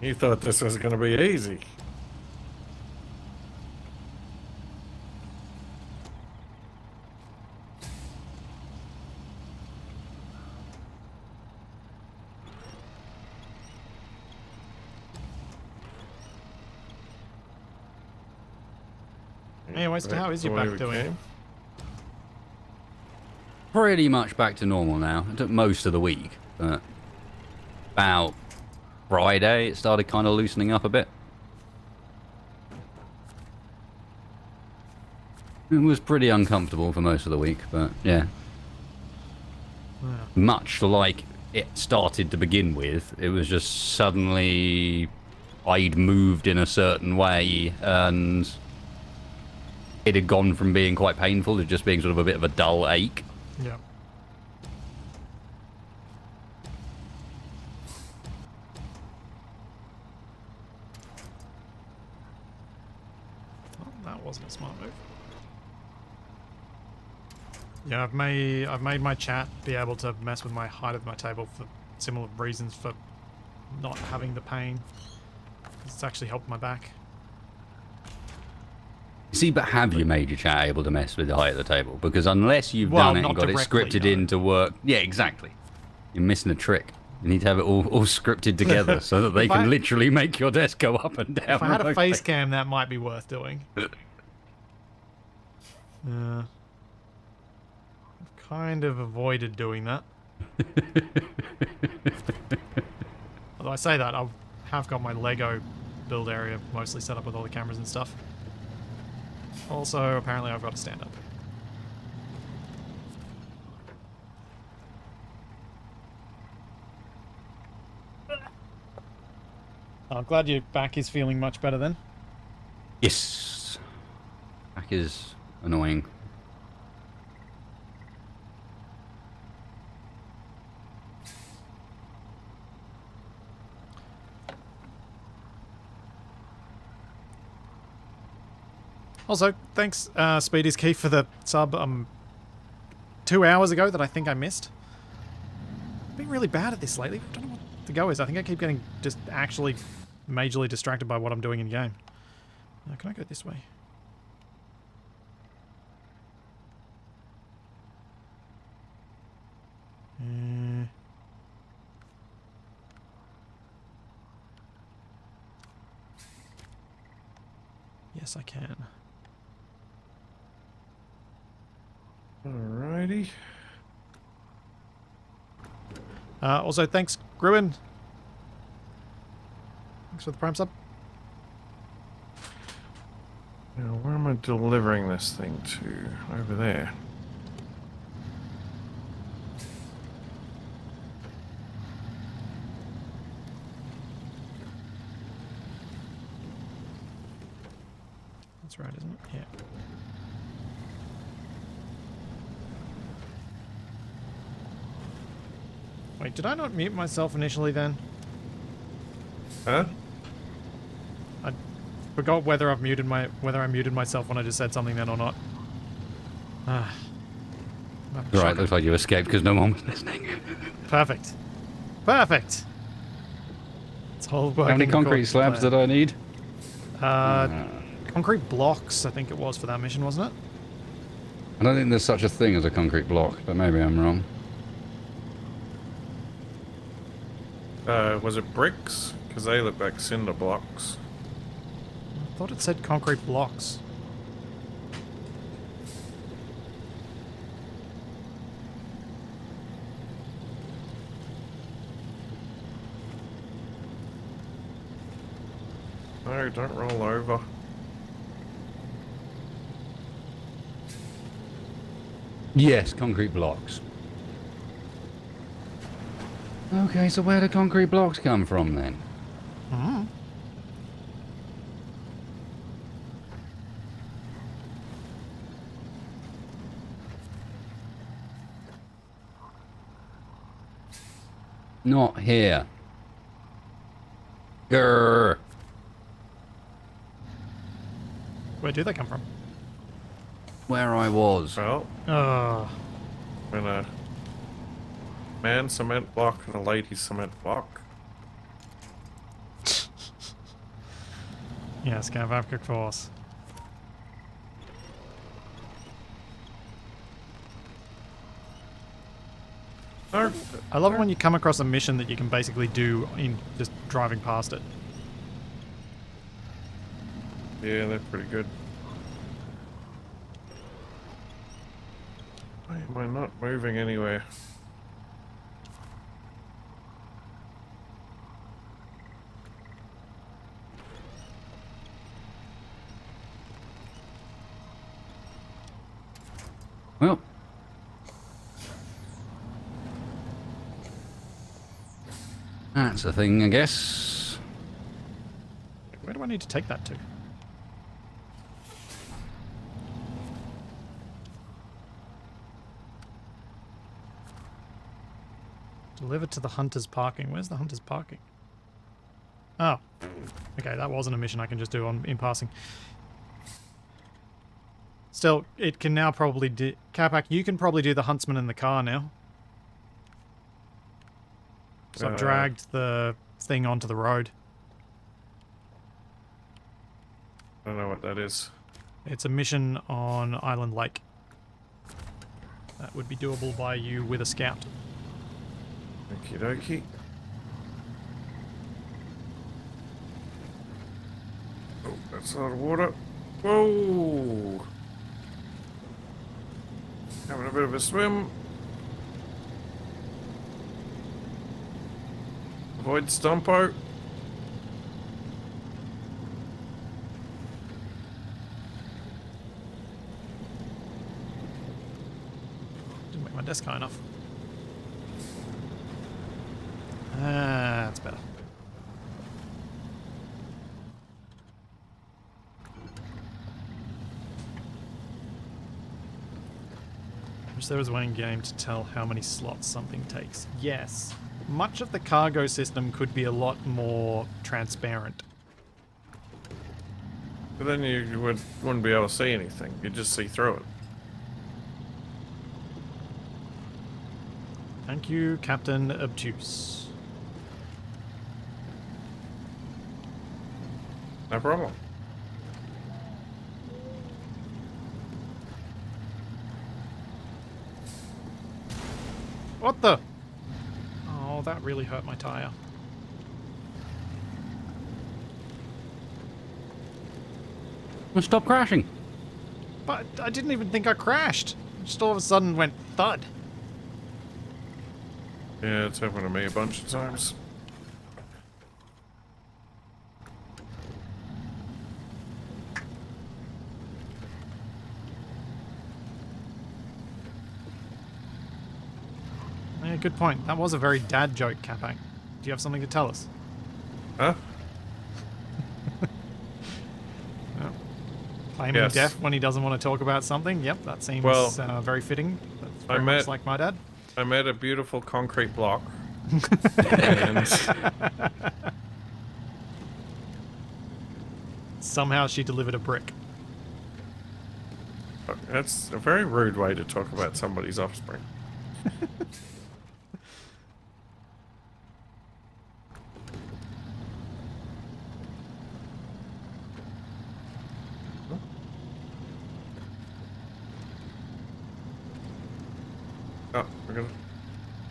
S2: You thought this was going to be easy.
S1: Anyway, so how is your back doing?
S3: Pretty much back to normal now. It took most of the week, but about Friday it started kind of loosening up a bit. It was pretty uncomfortable for most of the week, but yeah. Much like it started to begin with, it was just suddenly I'd moved in a certain way and it had gone from being quite painful to just being sort of a bit of a dull ache.
S1: Yeah. Well, that wasn't a smart move. Yeah, I've made my chat be able to mess with my height of my table for similar reasons for not having the pain. It's actually helped my back.
S3: See, but have you made your chat able to mess with the height of the table? Because unless you've done it and got it scripted in to work... Yeah, exactly. You're missing a trick. You need to have it all scripted together so that they can literally make your desk go up and down.
S1: If I had a face cam, that might be worth doing. I've kind of avoided doing that. Although I say that, I have got my Lego build area mostly set up with all the cameras and stuff. Also, apparently I've got to stand up. I'm glad your back is feeling much better then.
S3: Yes. Back is annoying.
S1: Also, thanks, Speedy's Key, for the sub 2 hours ago that I think I missed. I've been really bad at this lately. I don't know what the go is. I think I keep getting just actually majorly distracted by what I'm doing in game. Can I go this way? Yes, I can.
S2: Alrighty.
S1: Also, thanks, Gruen. Thanks for the prime sub.
S2: Now, where am I delivering this thing to? Over there.
S1: That's right, isn't it? Yeah. Wait, did I not mute myself initially then?
S2: Huh?
S1: I forgot whether I muted myself when I just said something then or not.
S3: Right, looks like you escaped because no one was listening.
S1: Perfect. Perfect. It's all working.
S3: How many concrete slabs did I need?
S1: Concrete blocks, I think it was for that mission, wasn't it?
S3: I don't think there's such a thing as a concrete block, but maybe I'm wrong.
S2: Was it bricks? Because they look like cinder blocks.
S1: I thought it said concrete blocks.
S2: No, don't roll over.
S3: Yes, concrete blocks. Okay, so where do concrete blocks come from then? Not here. Grr.
S1: Where do they come from?
S3: Where I was.
S2: Well, when a man cement block and a lady cement block.
S1: Yes, Capac, of course.
S2: No,
S1: I love it when you come across a mission that you can basically do in just driving past it.
S2: yeah, they're pretty good. Why am I not moving anywhere?
S3: Well, that's a thing, I guess.
S1: Where do I need to take that to? Deliver to the hunter's parking. Where's the hunter's parking? Oh. Okay, that wasn't a mission I can just do in passing. Still, it can now probably do... Capac, you can probably do the huntsman in the car now. So I've dragged the thing onto the road.
S2: I don't know what that is.
S1: It's a mission on Island Lake. That would be doable by you with a scout.
S2: Okie dokie. Oh, that's a lot of water. Whoa! Having a bit of a swim. Avoid Stumpo.
S1: Didn't make my desk high enough. Ah, that's better. Wish there was one game to tell how many slots something takes. Yes. Much of the cargo system could be a lot more transparent.
S2: But then you wouldn't be able to see anything. You'd just see through it.
S1: Thank you, Captain Obtuse.
S2: No problem.
S1: What the? Oh, that really hurt my tire.
S3: Well, stop crashing.
S1: But I didn't even think I crashed. Just all of a sudden went thud.
S2: Yeah, it's happened to me a bunch of times.
S1: Yeah, good point. That was a very dad joke, Capac. Do you have something to tell us?
S2: Huh?
S1: Claiming
S2: Yes.
S1: deaf when he doesn't want to talk about something? Yep, that seems
S2: Well,
S1: very fitting. That's very
S2: I
S1: much
S2: met-
S1: like my dad.
S2: I met a beautiful concrete block. And
S1: Somehow she delivered a brick.
S2: that's a very rude way to talk about somebody's offspring. Oh, we're gonna...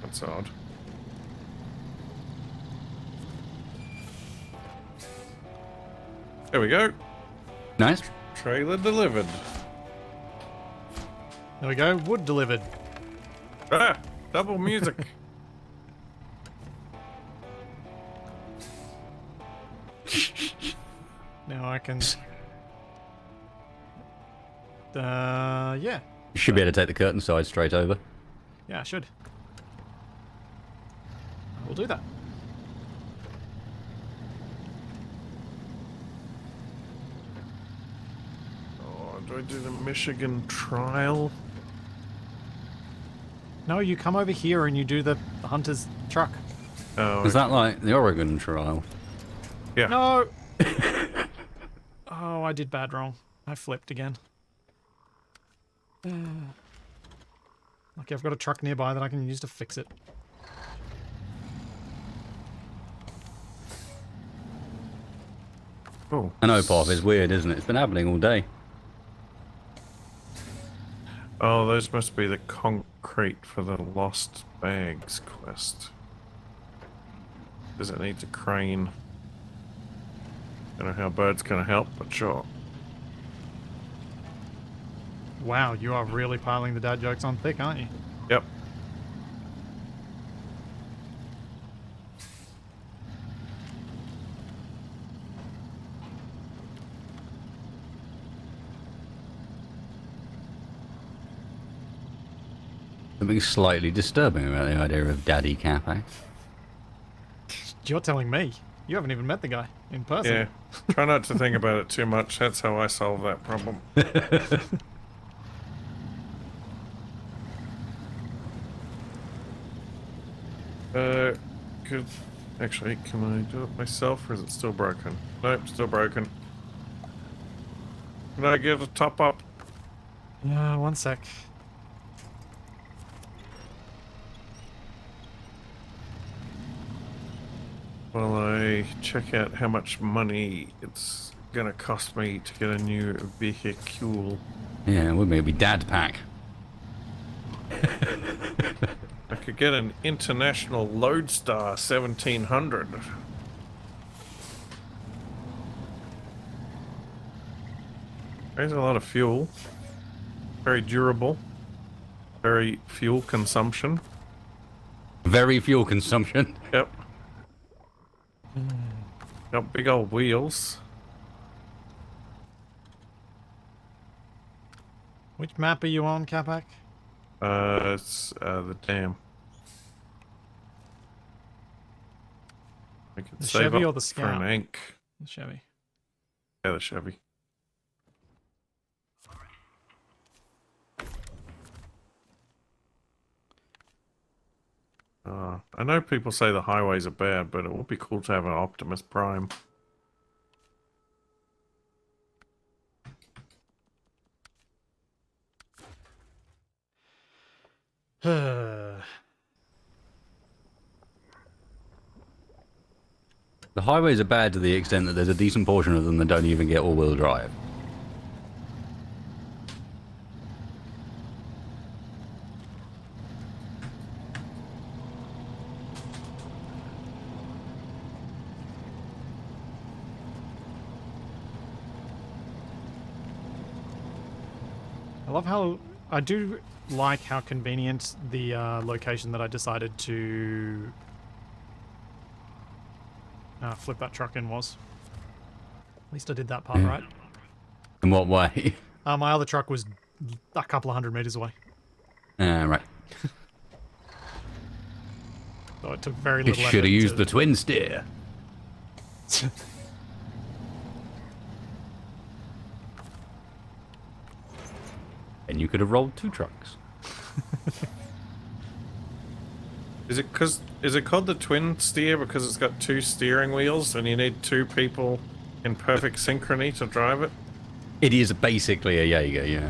S2: That's odd. There we go.
S3: Nice.
S2: Trailer delivered.
S1: There we go. Wood delivered.
S2: Ah! Double music.
S1: Now I can... yeah.
S3: You should be able to take the curtain side straight over.
S1: Yeah, I should. I will do that.
S2: Oh, do I do the Michigan trial?
S1: No, you come over here and you do the hunter's truck.
S2: Oh,
S3: Is that like the Oregon trial?
S2: yeah.
S1: No! Oh, I did bad wrong. I flipped again. Lucky I've got a truck nearby that I can use to fix it.
S2: Oh,
S3: I know, Pop, it's weird, isn't it? It's been happening all day.
S2: oh, those must be the concrete for the lost bags quest. Does it need a crane? Don't know how birds gonna help, but sure.
S1: Wow, you are really piling the dad jokes on thick, aren't you?
S2: Yep.
S3: Something slightly disturbing about the idea of Daddy Capac.
S1: You're telling me. You haven't even met the guy in person.
S2: Yeah. Try not to think about it too much. That's how I solve that problem. Could actually, can I do it myself, or is it still broken? Nope, still broken. Can I get a top up?
S1: Yeah, one sec.
S2: While I check out how much money it's gonna cost me to get a new vehicle.
S3: Yeah, it would maybe Dad Pack.
S2: I could get an International Lodestar 1700. There's a lot of fuel. Very durable. Very fuel consumption.
S3: Very fuel consumption.
S2: Yep. Got big old wheels.
S1: Which map are you on, Capac?
S2: It's the dam. I could
S1: The
S2: save
S1: Chevy
S2: up
S1: or the
S2: for an
S1: Scout?
S2: ink.
S1: The Chevy.
S2: Yeah, the Chevy. I know people say the highways are bad, but it would be cool to have an Optimus Prime.
S3: The highways are bad to the extent that there's a decent portion of them that don't even get all-wheel drive.
S1: I love how... I do like how convenient the location that I decided to flip that truck in was. At least I did that part
S3: Yeah.
S1: right.
S3: In what way?
S1: My other truck was a couple of 100 meters away.
S3: Right.
S1: So it took very
S3: It
S1: little effort
S3: should have used
S1: to-
S3: the twin steer. And you could have rolled 2 trucks.
S2: Is it called the twin steer because it's got 2 steering wheels and you need 2 people in perfect synchrony to drive it?
S3: It is basically a Jaeger, yeah.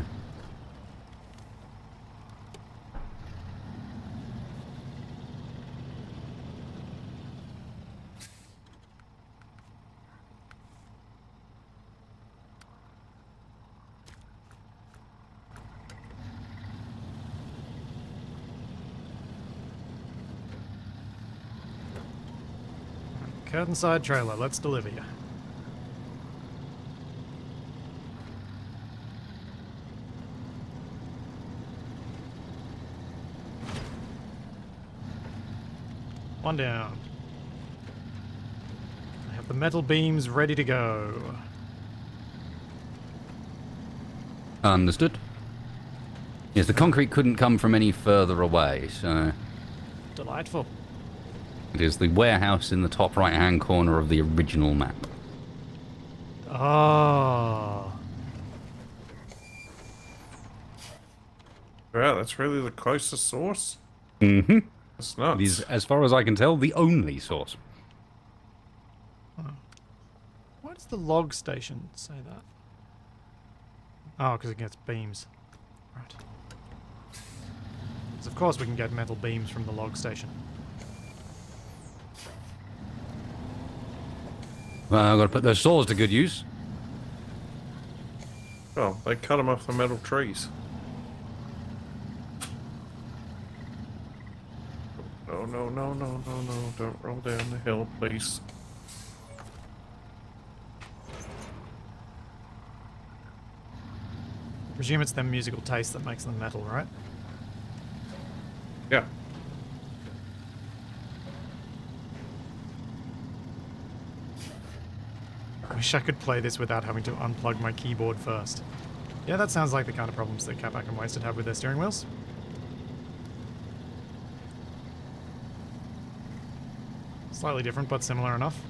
S1: Curtainside trailer, let's deliver you. One down. I have the metal beams ready to go.
S3: Understood. Yes, the concrete couldn't come from any further away, so
S1: Delightful.
S3: it is the warehouse in the top right-hand corner of the original map.
S1: Oh.
S2: Wow, that's really the closest source?
S3: Mm-hmm.
S2: That's nuts.
S3: It is, as far as I can tell, the only source.
S1: Why does the log station say that? Oh, because it gets beams. Right. 'Cause of course we can get metal beams from the log station.
S3: Well, I've got to put those saws to good use.
S2: Oh, they cut them off the metal trees. Oh, no, no, no, no, no. Don't roll down the hill, please.
S1: Presume it's their musical taste that makes them metal, right?
S2: Yeah.
S1: I wish I could play this without having to unplug my keyboard first. Yeah, that sounds like the kind of problems that Capac and Wasted have with their steering wheels. Slightly different, but similar enough.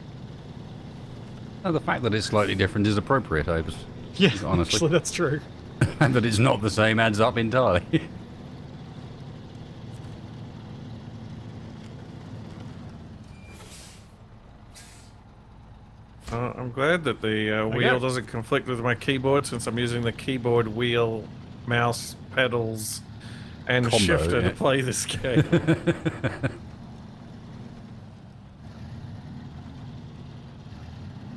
S3: Oh, the fact that it's slightly different is appropriate, I was
S1: Yeah,
S3: honestly.
S1: actually that's true.
S3: And that it's not the same adds up entirely.
S2: I'm glad that the wheel doesn't conflict with my keyboard since I'm using the keyboard, wheel, mouse, pedals, and
S3: Combo,
S2: shifter
S3: yeah.
S2: to play this game.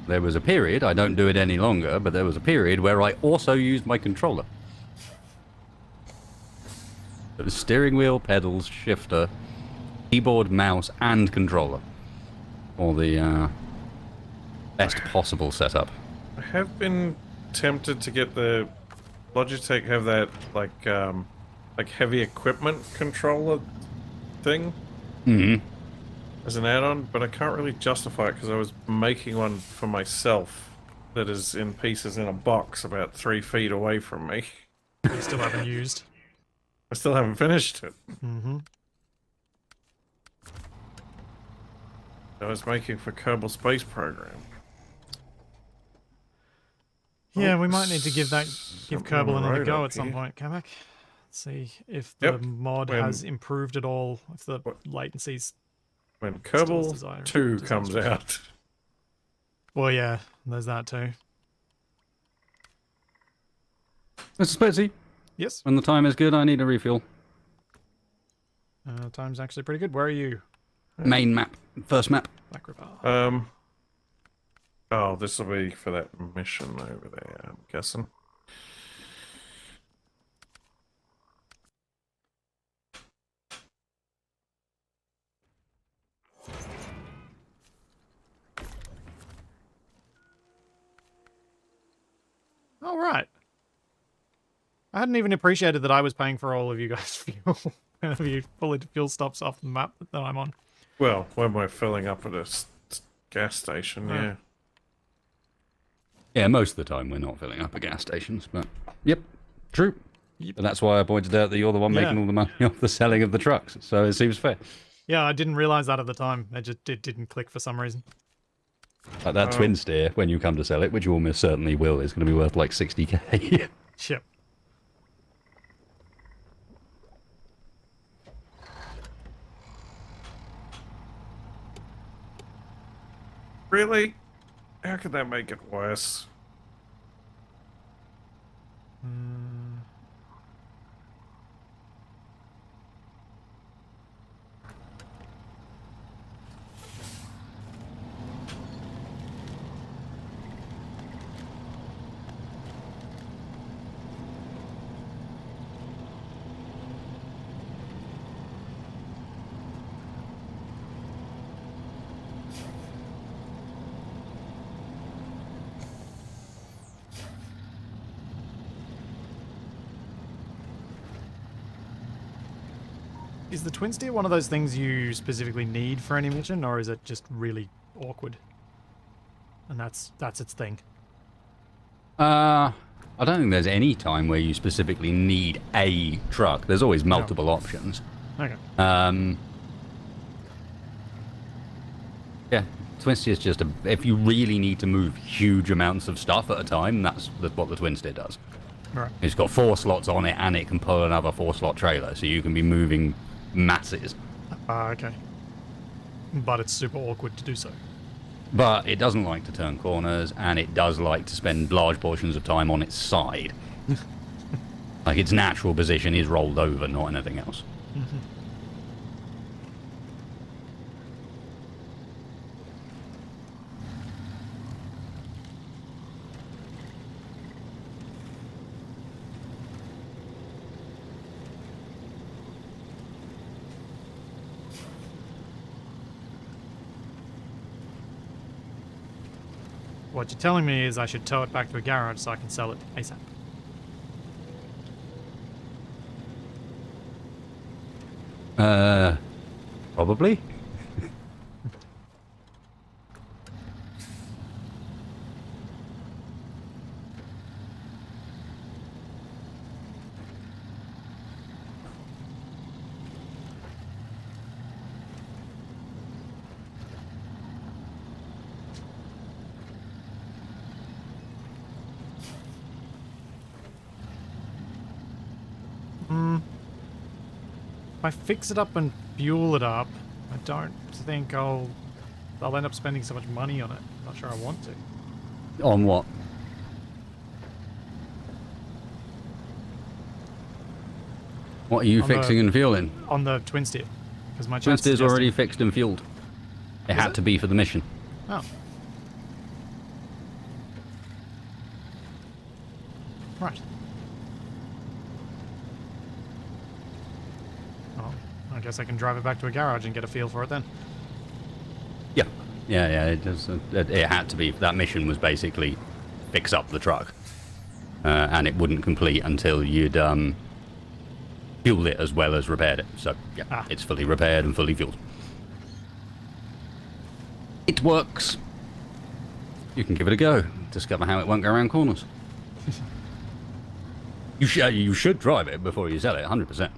S3: There was a period, I don't do it any longer, but there was a period where I also used my controller. It was steering wheel, pedals, shifter, keyboard, mouse, and controller. Or the best possible setup.
S2: I have been tempted to get the Logitech have that like heavy equipment controller thing as an add-on, but I can't really justify it because I was making one for myself that is in pieces in a box about 3 feet away from me.
S1: You still haven't used.
S2: I still haven't finished it.
S1: Mm-hmm.
S2: I was making for Kerbal Space Program.
S1: Yeah, we might need to give
S2: Something
S1: Kerbal
S2: on the
S1: another
S2: road
S1: go
S2: up
S1: at some
S2: here.
S1: point, Capac. See if the mod
S2: when-
S1: has improved at all, if the latency's...
S2: When
S1: Still
S2: Kerbal
S1: desire-
S2: 2
S1: disastrous.
S2: comes out.
S1: Well, yeah, there's that too.
S3: Mr. Spetsy,
S1: Yes,
S3: when the time is good, I need a refuel.
S1: time's actually pretty good. Where are you?
S3: Main map. First map.
S1: Black River.
S2: Oh, this will be for that mission over there, I'm guessing.
S1: All right. I hadn't even appreciated that I was paying for all of you guys' fuel. Whenever you pull into fuel stops off the map that I'm on.
S2: Well, when we're filling up at a gas station, yeah.
S3: Yeah, most of the time we're not filling up at gas stations, but yep, true.
S1: Yep.
S3: But that's why I pointed out that you're the one
S1: Yeah.
S3: making all the money off the selling of the trucks, so it seems fair.
S1: Yeah, I didn't realize that at the time. It didn't click for some reason.
S3: Like that twin steer, when you come to sell it, which you almost certainly will, is going to be worth like 60k.
S1: Yep.
S2: Really? How could that make it worse?
S1: Is the twin steer one of those things you specifically need for any mission, or is it just really awkward? And that's its thing.
S3: I don't think there's any time where you specifically need a truck. There's always multiple options.
S1: Okay.
S3: Yeah, twin steer is just if you really need to move huge amounts of stuff at a time, that's what the twin steer does.
S1: Right.
S3: It's got 4 slots on it, and it can pull another 4-slot trailer, so you can be moving masses.
S1: Okay. But it's super awkward to do so.
S3: But it doesn't like to turn corners, and it does like to spend large portions of time on its side. Like its natural position is rolled over, not anything else.
S1: What you're telling me is I should tow it back to a garage so I can sell it ASAP.
S3: Probably.
S1: If I fix it up and fuel it up, I don't think I'll end up spending so much money on it. Not sure I want to.
S3: On what? What are you
S1: On
S3: fixing and fueling?
S1: On the twin steer, because my
S3: Twin
S1: chat's
S3: steer's already
S1: suggesting-
S3: fixed and fueled. It
S1: Is
S3: had
S1: it?
S3: to be for the mission.
S1: Oh. Right. Well, I guess I can drive it back to a garage and get a feel for it then.
S3: Yeah. Yeah. It does. It had to be. That mission was basically fix up the truck, and it wouldn't complete until you'd fueled it as well as repaired it. So yeah, it's fully repaired and fully fueled. It works. You can give it a go. Discover how it won't go around corners. You should drive it before you sell it, 100%.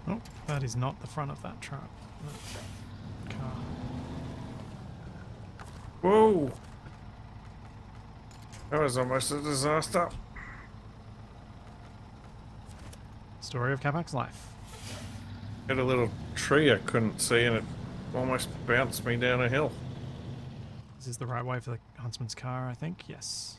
S1: Oh, that is not the front of that truck. That car.
S2: Whoa! That was almost a disaster.
S1: Story of Capac's life.
S2: Hit a little tree I couldn't see and it almost bounced me down a hill.
S1: This is the right way for the huntsman's car, I think. Yes.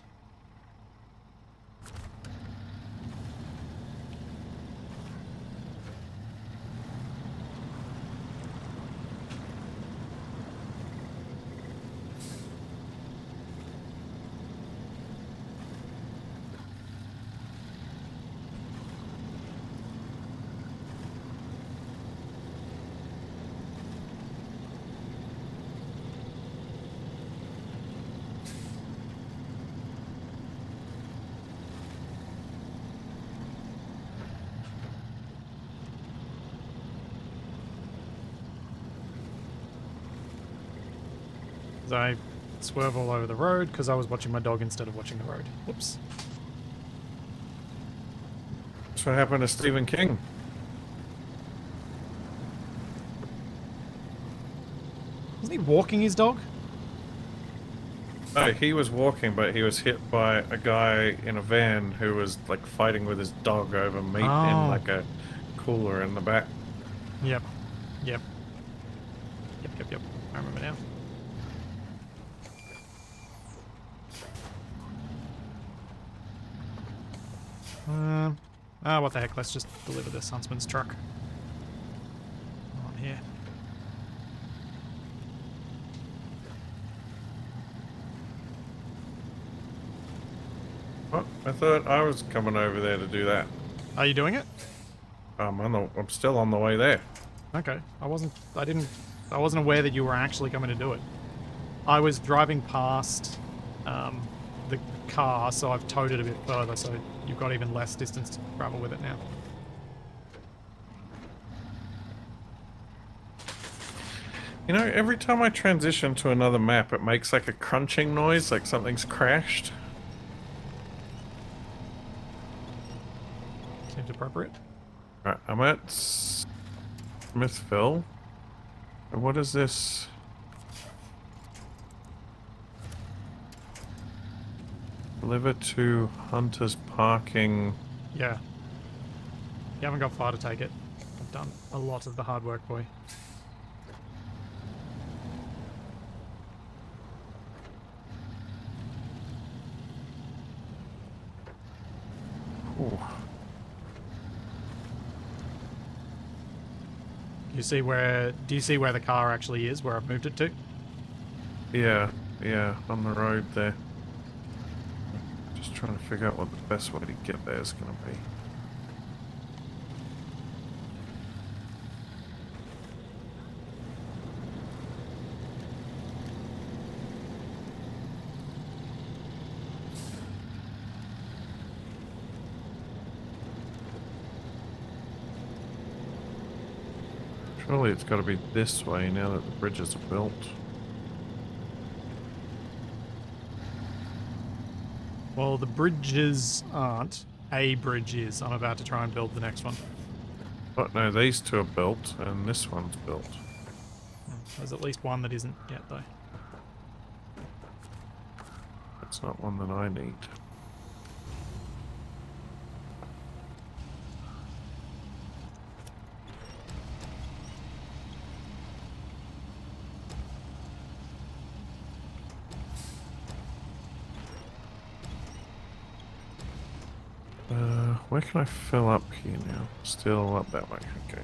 S1: I swerve all over the road because I was watching my dog instead of watching the road. Whoops.
S2: That's what happened to Stephen King.
S1: Wasn't he walking his dog?
S2: No, he was walking, but he was hit by a guy in a van who was like fighting with his dog over meat in
S1: Oh.
S2: like a cooler in the back.
S1: Yep. Yep. Yep. I remember now. What the heck, let's just deliver this huntsman's truck. On here.
S2: What? I thought I was coming over there to do that.
S1: Are you doing it?
S2: I'm still on the way there.
S1: Okay. I wasn't aware that you were actually coming to do it. I was driving past the car, so I've towed it a bit further, so you've got even less distance to travel with it now.
S2: You know, every time I transition to another map, it makes like a crunching noise, like something's crashed.
S1: Seems appropriate.
S2: Alright, I'm at Smithville. And what is this? Deliver to Hunter's Parking.
S1: Yeah. You haven't got far to take it. I've done a lot of the hard work for you.
S2: Ooh.
S1: Do you see where the car actually is, where I've moved it to?
S2: Yeah, on the road there. Just trying to figure out what the best way to get there is going to be. Surely it's got to be this way now that the bridges are built.
S1: Well, the bridges aren't. A bridge is. I'm about to try and build the next one.
S2: But no, these two are built, and this one's built.
S1: There's at least one that isn't yet, though.
S2: That's not one that I need. Where can I fill up here now? Still up that way, okay.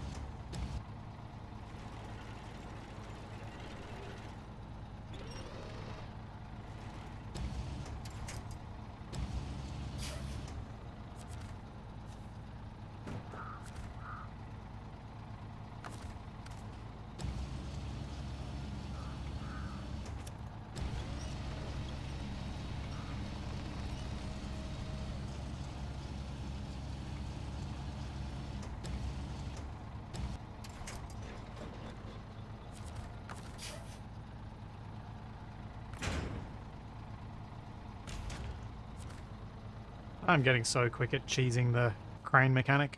S1: I'm getting so quick at cheesing the crane mechanic.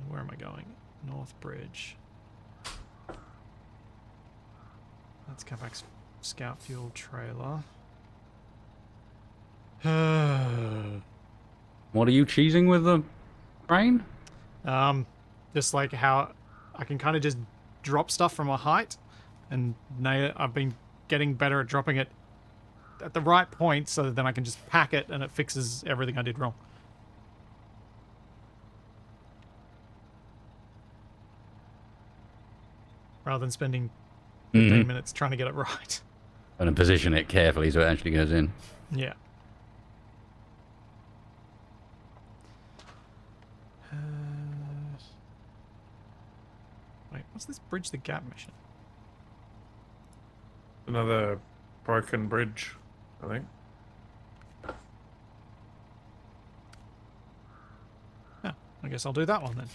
S1: Where am I going? North Bridge. That's Capac's scout fuel trailer.
S3: What are you cheesing with the crane?
S1: Just like how I can kind of just drop stuff from a height, and now I've been getting better at dropping it at the right point, so then I can just pack it and it fixes everything I did wrong. Rather than spending 15 minutes trying to get it right.
S3: And position it carefully so it actually goes in.
S1: Yeah. Wait, what's this Bridge the Gap mission?
S2: Another broken bridge, I think.
S1: Yeah, I guess I'll do that one then.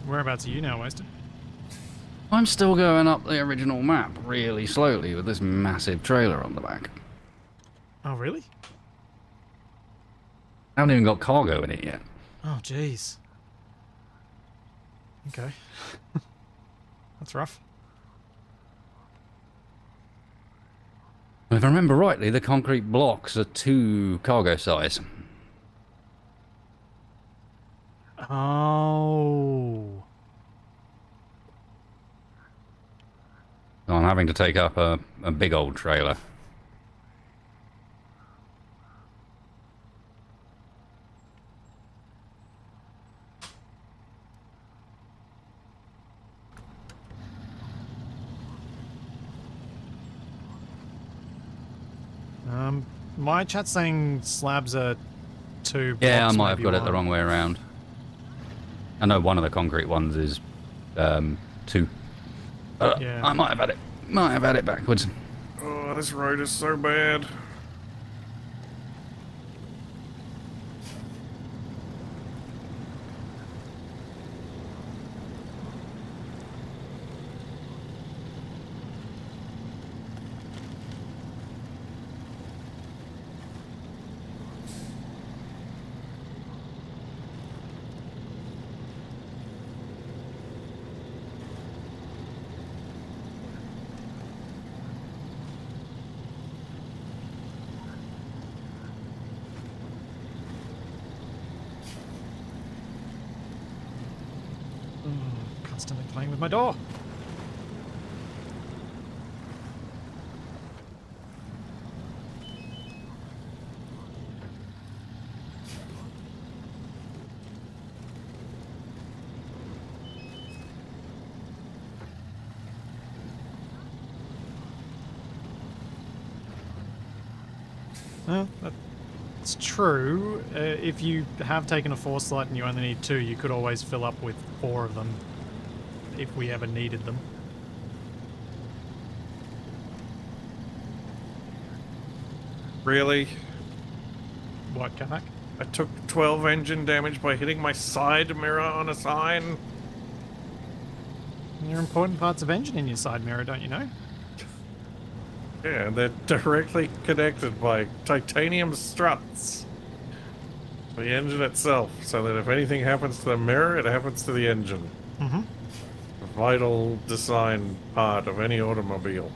S1: Whereabouts are you now, Wasted?
S3: I'm still going up the original map really slowly with this massive trailer on the back.
S1: Oh, really?
S3: I haven't even got cargo in it yet.
S1: Oh, jeez. Okay. That's rough.
S3: If I remember rightly, the concrete blocks are 2 cargo size.
S1: Oh.
S3: So I'm having to take up a big old trailer.
S1: My chat's saying slabs are 2
S3: Yeah, I
S1: blocks,
S3: might have
S1: maybe
S3: got it the
S1: 1.
S3: wrong way around. I know one of the concrete ones is 2.
S1: Yeah.
S3: I might have had it backwards.
S2: Oh, this road is so bad.
S1: Constantly playing with my door. That's true. If you have taken a 4 slot and you only need 2, you could always fill up with 4 of them if we ever needed them.
S2: Really?
S1: What, Capac?
S2: I took 12 engine damage by hitting my side mirror on a sign.
S1: There are important parts of engine in your side mirror, don't you know?
S2: Yeah, they're directly connected by titanium struts. The engine itself, so that if anything happens to the mirror, it happens to the engine.
S1: Mm-hmm.
S2: A vital design part of any automobile.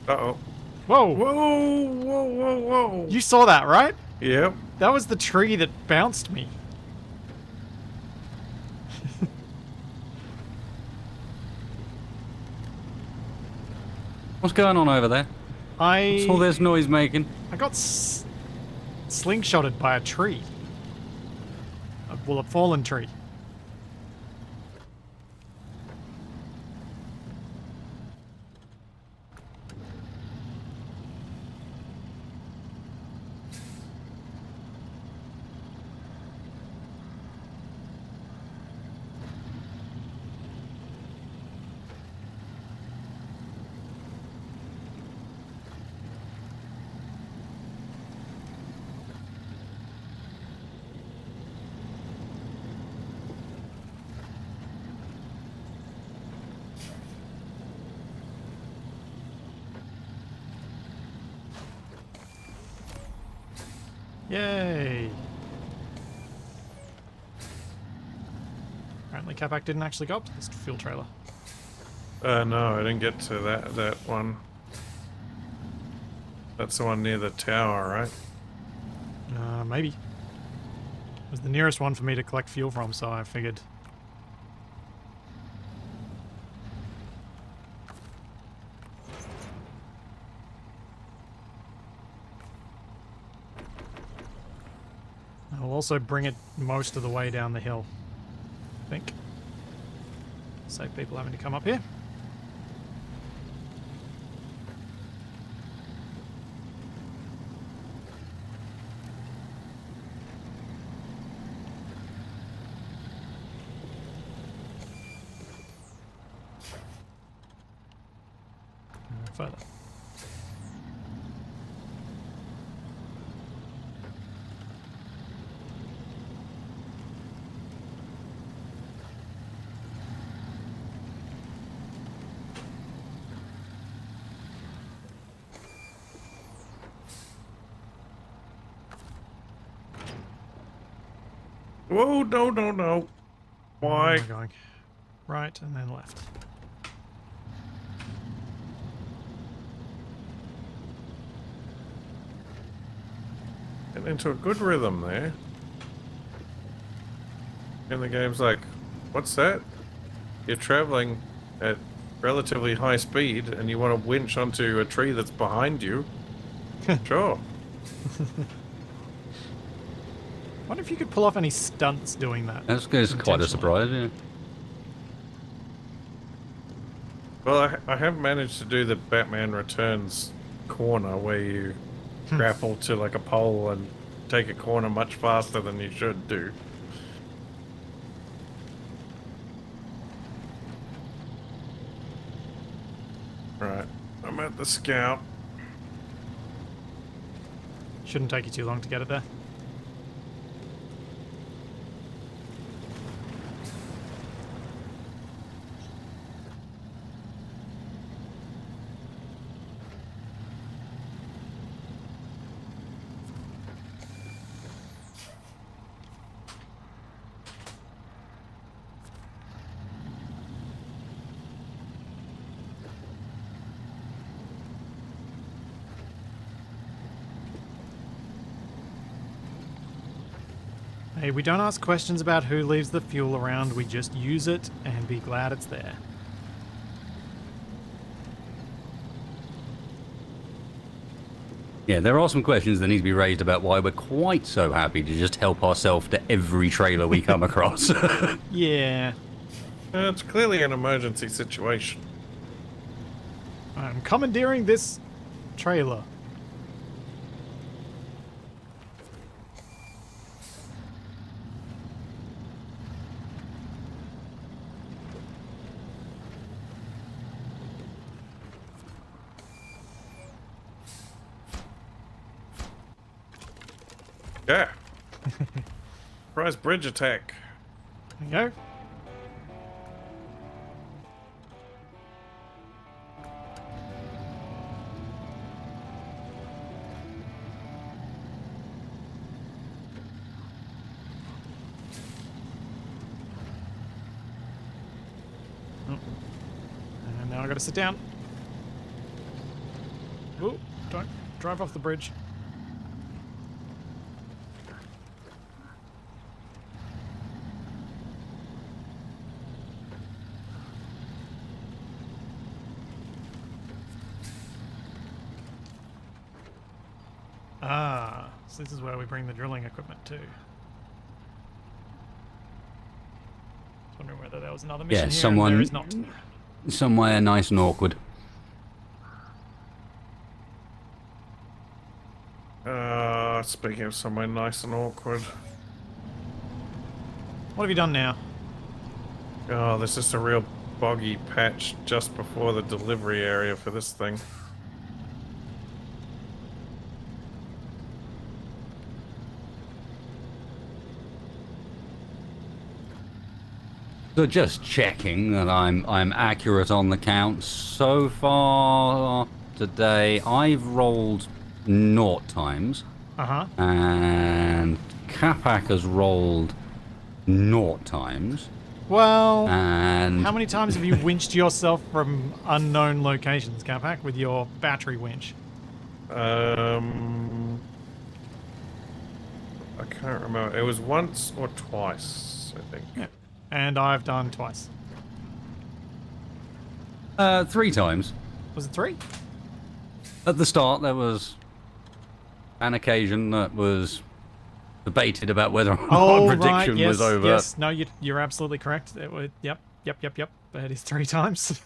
S2: Uh-oh.
S1: Whoa!
S2: Whoa, whoa, whoa, whoa.
S1: You saw that, right?
S2: Yep.
S1: That was the tree that bounced me.
S3: What's going on over there? What's all this noise making?
S1: I got slingshotted by a tree. Well, a fallen tree. Yay! Apparently Capac didn't actually go up to this fuel trailer.
S2: No, I didn't get to that one. That's the one near the tower, right?
S1: Maybe. It was the nearest one for me to collect fuel from, so I figured. I'll also bring it most of the way down the hill, I think. Save people having to come up here. Further.
S2: Whoa, no, no, no. Why?
S1: Where am I going? Right and then left.
S2: Getting into a good rhythm there. And the game's like, what's that? You're traveling at relatively high speed and you want to winch onto a tree that's behind you. Sure.
S1: Wonder if you could pull off any stunts doing that.
S3: That's quite a
S1: intentionally.
S3: surprise, yeah.
S2: Well, I have managed to do the Batman Returns corner where you grapple to like a pole and take a corner much faster than you should do. Right, I'm at the scout.
S1: Shouldn't take you too long to get it there. Hey, we don't ask questions about who leaves the fuel around, we just use it and be glad it's there.
S3: Yeah, there are some questions that need to be raised about why we're quite so happy to just help ourselves to every trailer we come across.
S1: Yeah.
S2: It's clearly an emergency situation.
S1: I'm commandeering this trailer.
S2: Yeah. Surprise bridge attack.
S1: There you go. And now I gotta sit down. Ooh, don't drive off the bridge. Ah, so this is where we bring the drilling equipment to. Just wondering whether there was another mission
S3: Yeah,
S1: here,
S3: someone-
S1: and there is not.
S3: Somewhere nice and awkward.
S2: Speaking of somewhere nice and awkward.
S1: What have you done now?
S2: Oh, there's just a real boggy patch just before the delivery area for this thing.
S3: So just checking that I'm accurate on the count. So far today, I've rolled 0 times,
S1: Uh-huh.
S3: and Capac has rolled 0 times,
S1: Well,
S3: and
S1: how many times have you winched yourself from unknown locations, Capac, with your battery winch?
S2: I can't remember. It was once or twice, I think.
S1: Yeah. And I've done twice.
S3: 3 times.
S1: Was it 3?
S3: At the start, there was an occasion that was debated about whether or not our prediction
S1: yes,
S3: was over.
S1: Yes, no, you're absolutely correct. It would, yep. That is 3 times.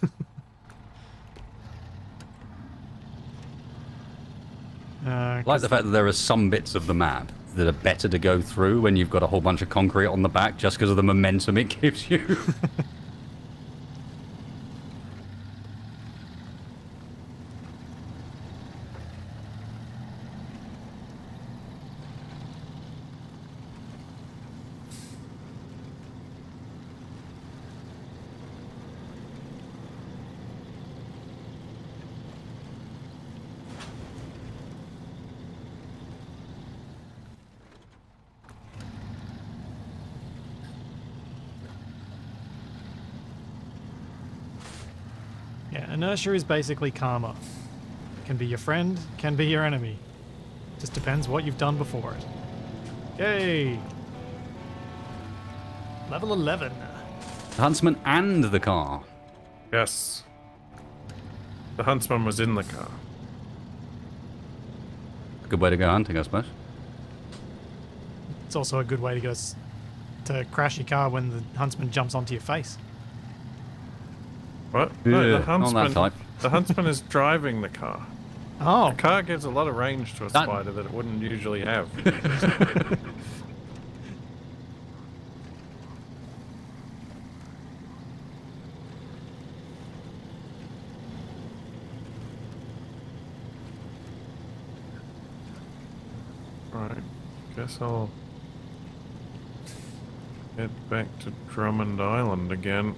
S3: I like the fact that there are some bits of the map that are better to go through when you've got a whole bunch of concrete on the back just because of the momentum it gives you.
S1: Yeah, inertia is basically karma. Can be your friend, can be your enemy. Just depends what you've done before it. Yay! Level 11.
S3: The huntsman and the car.
S2: Yes. The huntsman was in the car.
S3: Good way to go hunting, I suppose.
S1: It's also a good way to go to crash your car when the huntsman jumps onto your face.
S2: What?
S3: Yeah,
S2: No, the
S3: not
S2: huntsman.
S3: that type.
S2: The huntsman is driving the car.
S1: Oh,
S2: The car gives a lot of range to a
S3: That-
S2: spider that it wouldn't usually have. Right. Guess I'll head back to Drummond Island again.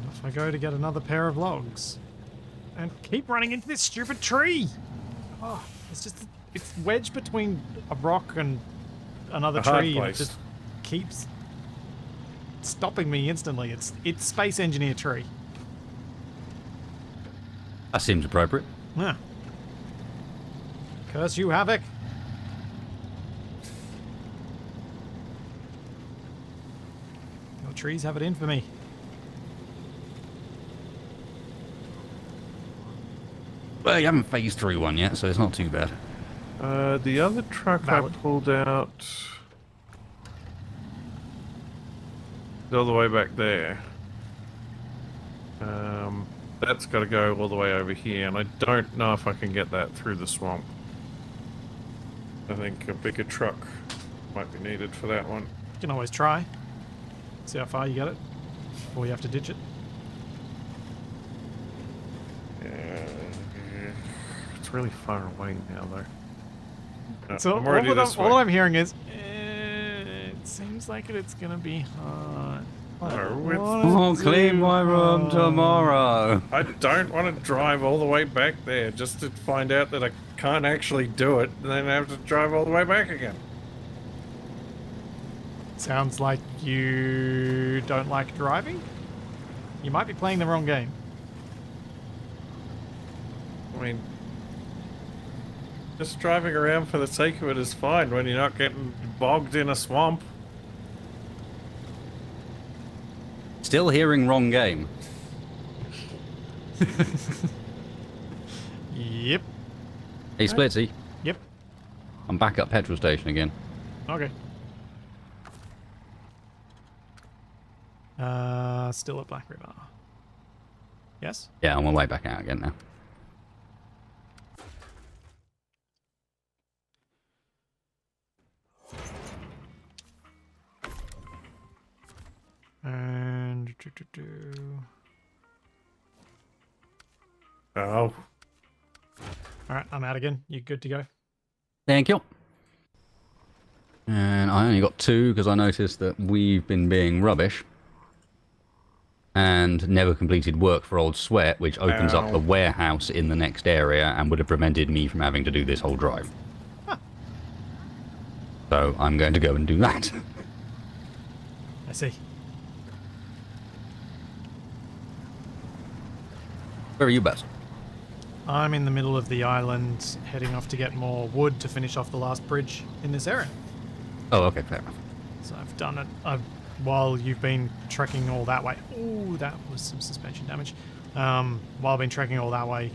S1: and off I go to get another pair of logs. And keep running into this stupid tree! Oh, it's wedged between a rock and another
S2: A hard
S1: tree, and it
S2: place.
S1: just keeps stopping me instantly. It's Space Engineer Tree.
S3: That seems appropriate.
S1: Yeah. Curse you, Havoc. Your trees have it in for me.
S3: Well, you haven't phased through one yet, so it's not too bad.
S2: The other truck
S1: Valid.
S2: I pulled out is all the way back there. That's got to go all the way over here, and I don't know if I can get that through the swamp. I think a bigger truck might be needed for that one.
S1: You can always try. See how far you get it. Or you have to ditch it.
S2: Yeah, it's really far away now, though. No,
S1: So
S2: I'm already this way.
S1: all I'm hearing is, it seems like it's gonna be hard.
S3: I'll clean my room tomorrow.
S2: I don't want to drive all the way back there just to find out that I can't actually do it, and then have to drive all the way back again.
S1: Sounds like you don't like driving? You might be playing the wrong game.
S2: I mean, just driving around for the sake of it is fine when you're not getting bogged in a swamp.
S3: Still hearing wrong game.
S1: Yep.
S3: Hey, Splitsy.
S1: Yep.
S3: I'm back at petrol station again.
S1: Okay. Still at Black River. Yes?
S3: Yeah, I'm on my way back out again now.
S1: And...
S2: Oh.
S1: Alright, I'm out again. You good to go?
S3: Thank you. And I only got 2 because I noticed that we've been being rubbish. And never completed work for Old Sweat, which opens up the warehouse in the next area and would have prevented me from having to do this whole drive.
S1: Huh.
S3: So I'm going to go and do that.
S1: I see.
S3: Where are you, Bess?
S1: I'm in the middle of the island, heading off to get more wood to finish off the last bridge in this area.
S3: Oh, okay, fair enough.
S1: So I've done it. While you've been trekking all that way. Ooh, that was some suspension damage. While I've been trekking all that way.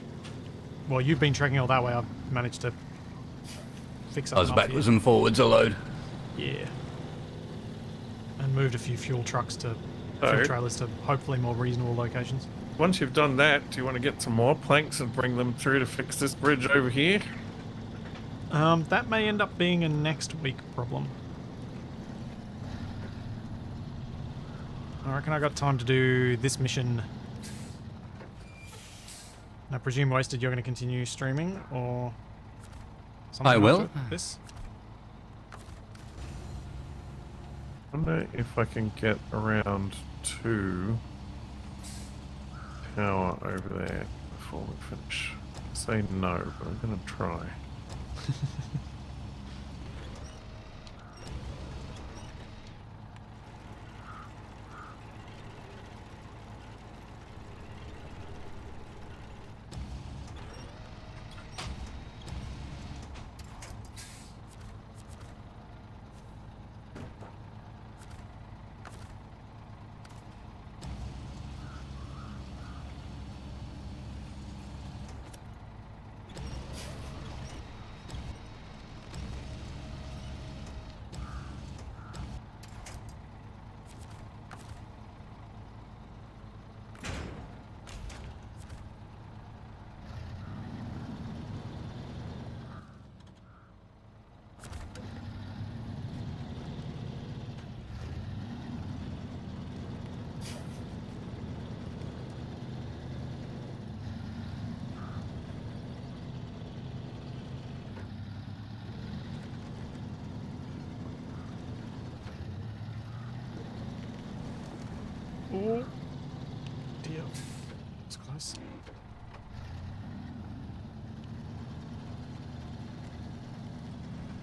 S1: Well, you've been trekking all that way. I've managed to fix up.
S3: I was backwards and forwards a load.
S1: Yeah. And moved a few fuel trucks to
S2: So-
S1: fuel trailers to hopefully more reasonable locations.
S2: Once you've done that, do you want to get some more planks and bring them through to fix this bridge over here?
S1: That may end up being a next week problem. I reckon I got time to do this mission. I presume, Wasted, you're going to continue streaming, or something
S3: I will.
S1: after this?
S2: I wonder if I can get around to tower over there before we finish. Say no, but I'm gonna try.
S1: Oh, dear. It's close.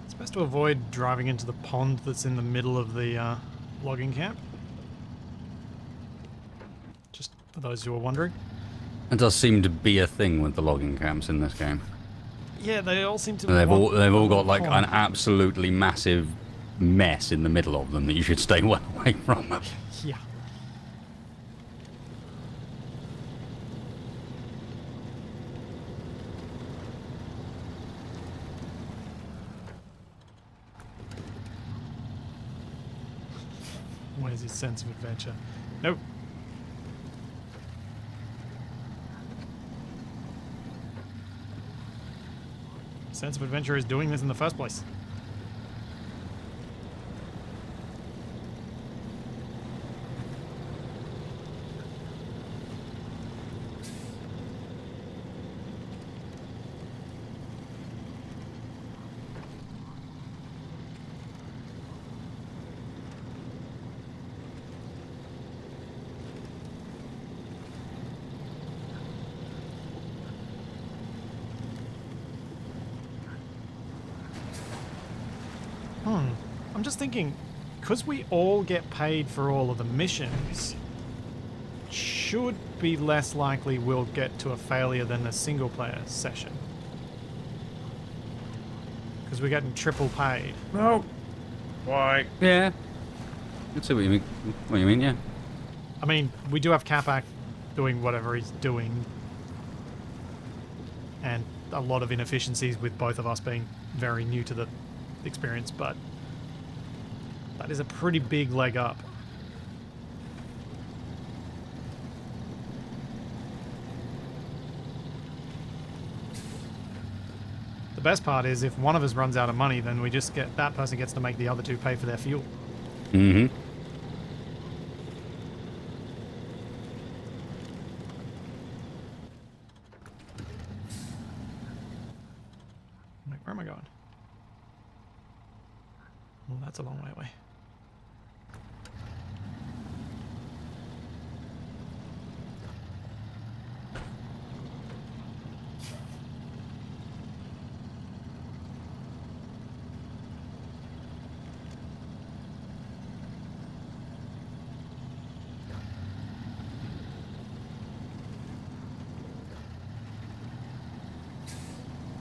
S1: It's best to avoid driving into the pond that's in the middle of the logging camp. for those who are wondering.
S3: It does seem to be a thing with the logging camps in this game.
S1: Yeah, they all seem to.
S3: They've all got like
S1: pond.
S3: an absolutely massive mess in the middle of them that you should stay well away from.
S1: Yeah. Where's his sense of adventure? Nope. Sense of adventure is doing this in the first place. I'm just thinking, because we all get paid for all of the missions, should be less likely we'll get to a failure than a single player session. Because we're getting triple paid.
S2: No. Why?
S3: Yeah. Let's see what you mean. What you mean, yeah.
S1: I mean, we do have Capac doing whatever he's doing, and a lot of inefficiencies with both of us being very new to the experience, but that is a pretty big leg up. The best part is if one of us runs out of money, then we just get that person gets to make the other two pay for their fuel.
S3: Mm-hmm.
S1: Wait, where am I going? Well, that's a long way away.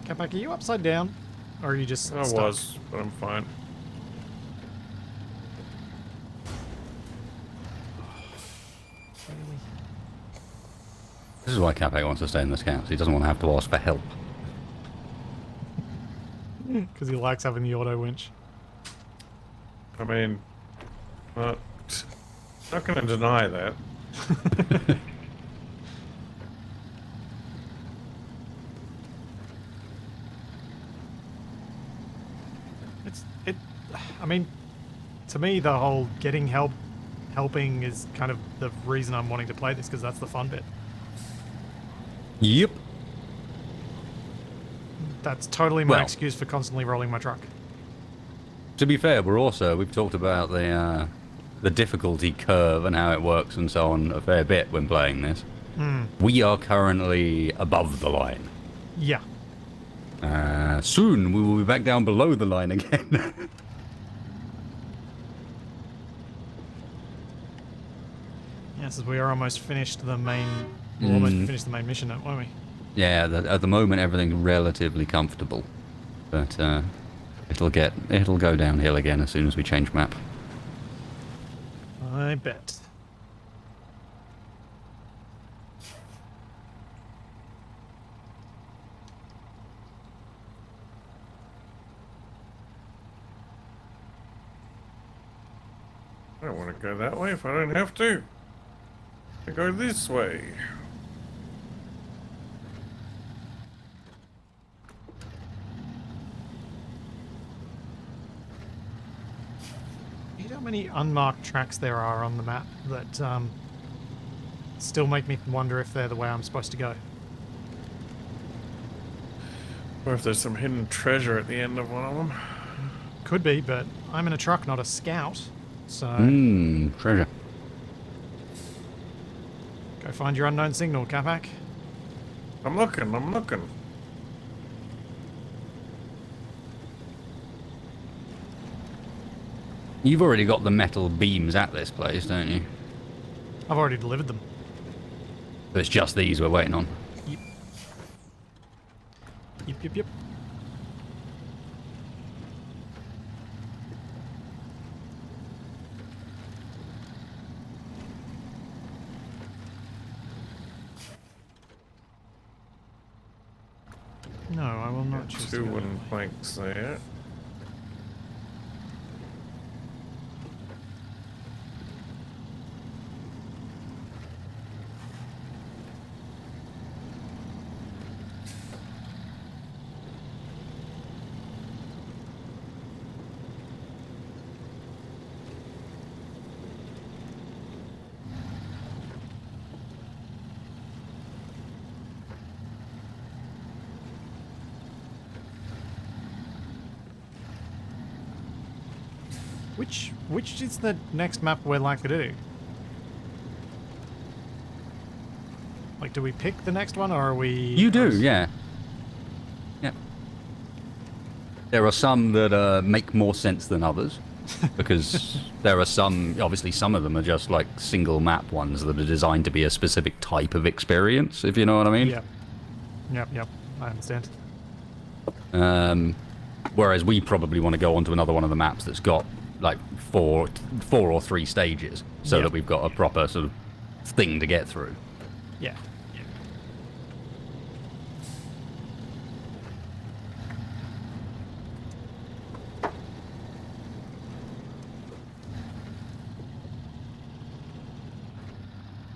S1: Capac, are you upside down? Or are you just
S2: I
S1: stuck?
S2: was, but I'm fine.
S1: Really?
S3: This is why Capac wants to stay in this camp. So he doesn't want to have to ask for help.
S1: Because he likes having the auto winch.
S2: I mean, not going to deny that.
S1: I mean, to me, the whole getting helping is kind of the reason I'm wanting to play this, because that's the fun bit.
S3: Yep.
S1: That's totally my
S3: Well-
S1: excuse for constantly rolling my truck.
S3: To be fair, we've talked about the difficulty curve and how it works and so on a fair bit when playing this. We are currently above the line.
S1: Yeah.
S3: Soon we will be back down below the line again.
S1: Yes, as we are almost finished the main... We'll almost finished the main mission, won't we?
S3: Yeah, at the moment everything's relatively comfortable, but it'll go downhill again as soon as we change map.
S1: I bet.
S2: I don't want to go that way if I don't have to. I go this way.
S1: You know how many unmarked tracks there are on the map that still make me wonder if they're the way I'm supposed to go?
S2: Or if there's some hidden treasure at the end of one of them.
S1: Could be, but I'm in a truck, not a scout. So
S3: Treasure.
S1: go find your unknown signal, Capac.
S2: I'm looking.
S3: You've already got the metal beams at this place, don't you?
S1: I've already delivered them.
S3: So it's just these we're waiting on.
S1: Yep. Yep. No, I will not choose to
S2: Two
S1: go
S2: wooden
S1: that way.
S2: planks there.
S1: Which is the next map we're likely to do? Like, do we pick the next one, or are we...
S3: You do, yeah. Yep. There are some that make more sense than others, because there are some, obviously some of them are just like single map ones that are designed to be a specific type of experience, if you know what I mean.
S1: Yep, I understand.
S3: Whereas we probably want to go onto another one of the maps that's got like four or three stages, so
S1: Yep.
S3: that we've got a proper sort of thing to get through.
S1: Yeah.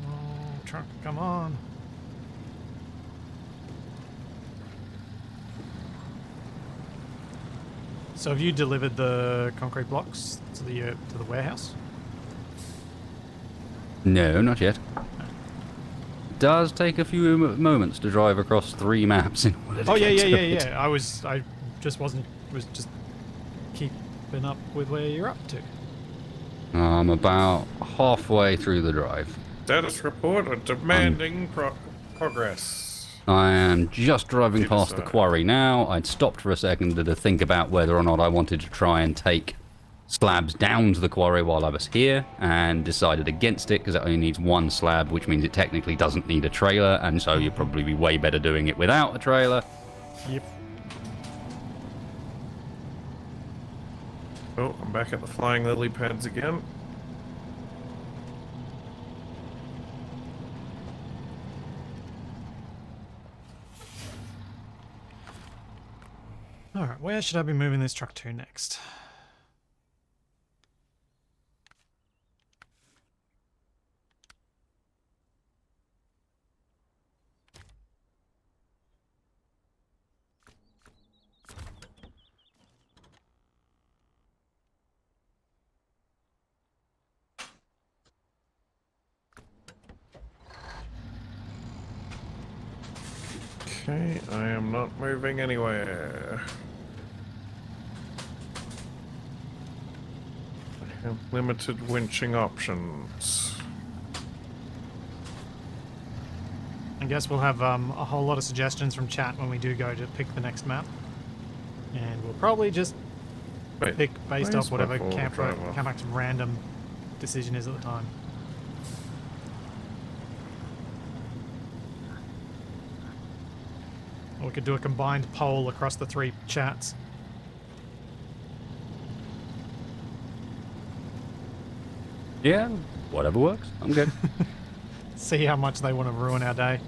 S1: Oh, truck, come on. So have you delivered the concrete blocks to the warehouse?
S3: No, not yet. It does take a few moments to drive across 3 maps in order to
S1: Oh yeah,
S3: get to it.
S1: yeah. I just was just keeping up with where you're up to.
S3: I'm about halfway through the drive.
S2: Status report of demanding progress.
S3: I am just driving
S2: Keep
S3: past the
S2: aside.
S3: quarry now. I'd stopped for a second to think about whether or not I wanted to try and take slabs down to the quarry while I was here, and decided against it because it only needs 1 slab, which means it technically doesn't need a trailer, and so you'd probably be way better doing it without a trailer.
S1: Yep.
S2: Oh, I'm back at the flying lily pads again.
S1: Alright, where should I be moving this truck to next?
S2: Okay, I am not moving anywhere. I have limited winching options.
S1: I guess we'll have a whole lot of suggestions from chat when we do go to pick the next map. And we'll probably just
S2: Wait,
S1: pick based
S2: where's
S1: off whatever
S2: my forward driver?
S1: Capac's random decision is at the time. Or we could do a combined poll across the 3 chats.
S3: Yeah, whatever works. I'm good.
S1: See how much they want to ruin our day.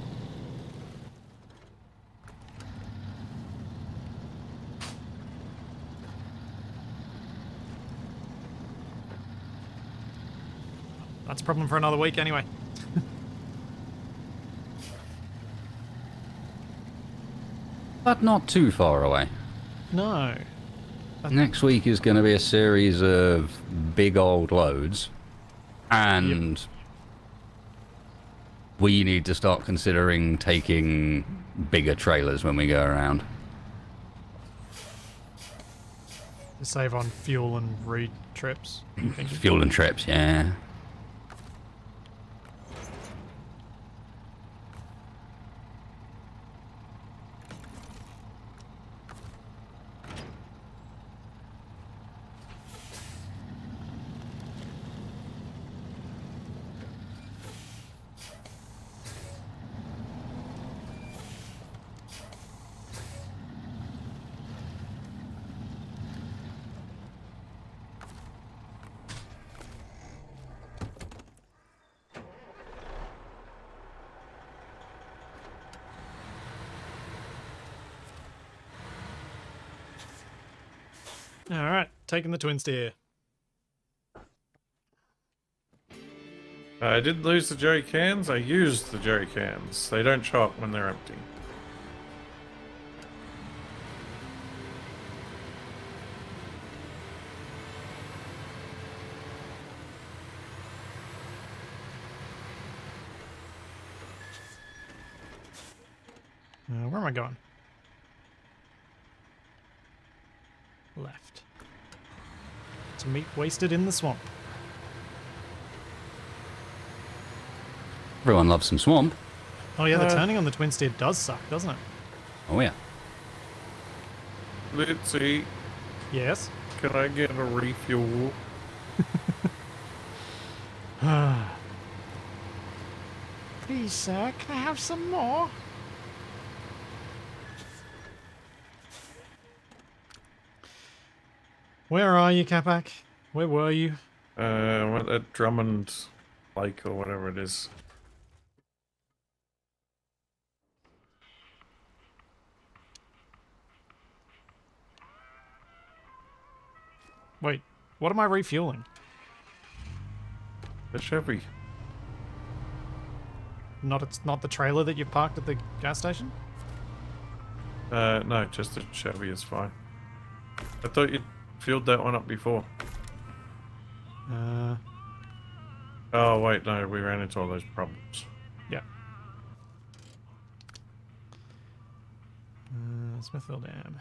S1: That's a problem for another week anyway.
S3: But not too far away.
S1: No.
S3: Next week is going to be a series of big old loads, and we need to start considering taking bigger trailers when we go around.
S1: To save on fuel and route trips. I'm thinking.
S3: Fuel and trips, yeah.
S1: Alright, taking the twin steer.
S2: I did lose the jerry cans. I used the jerry cans. They don't show up when they're empty.
S1: Where am I going? Left. To meet wasted in the swamp.
S3: Everyone loves some swamp.
S1: Oh yeah, the turning on the twin steer does suck, doesn't it?
S3: Oh yeah.
S2: Let's see.
S1: Yes.
S2: Can I get a refuel?
S1: Please, sir, can I have some more? Where are you, Capac? Where were you?
S2: Went at Drummond Lake or whatever it is.
S1: Wait, what am I refueling?
S2: The Chevy.
S1: It's not the trailer that you parked at the gas station?
S2: No, just the Chevy is fine. I thought you'd fueled that one up before. Oh, wait, no, we ran into all those problems.
S1: Yeah. Smithville Dam.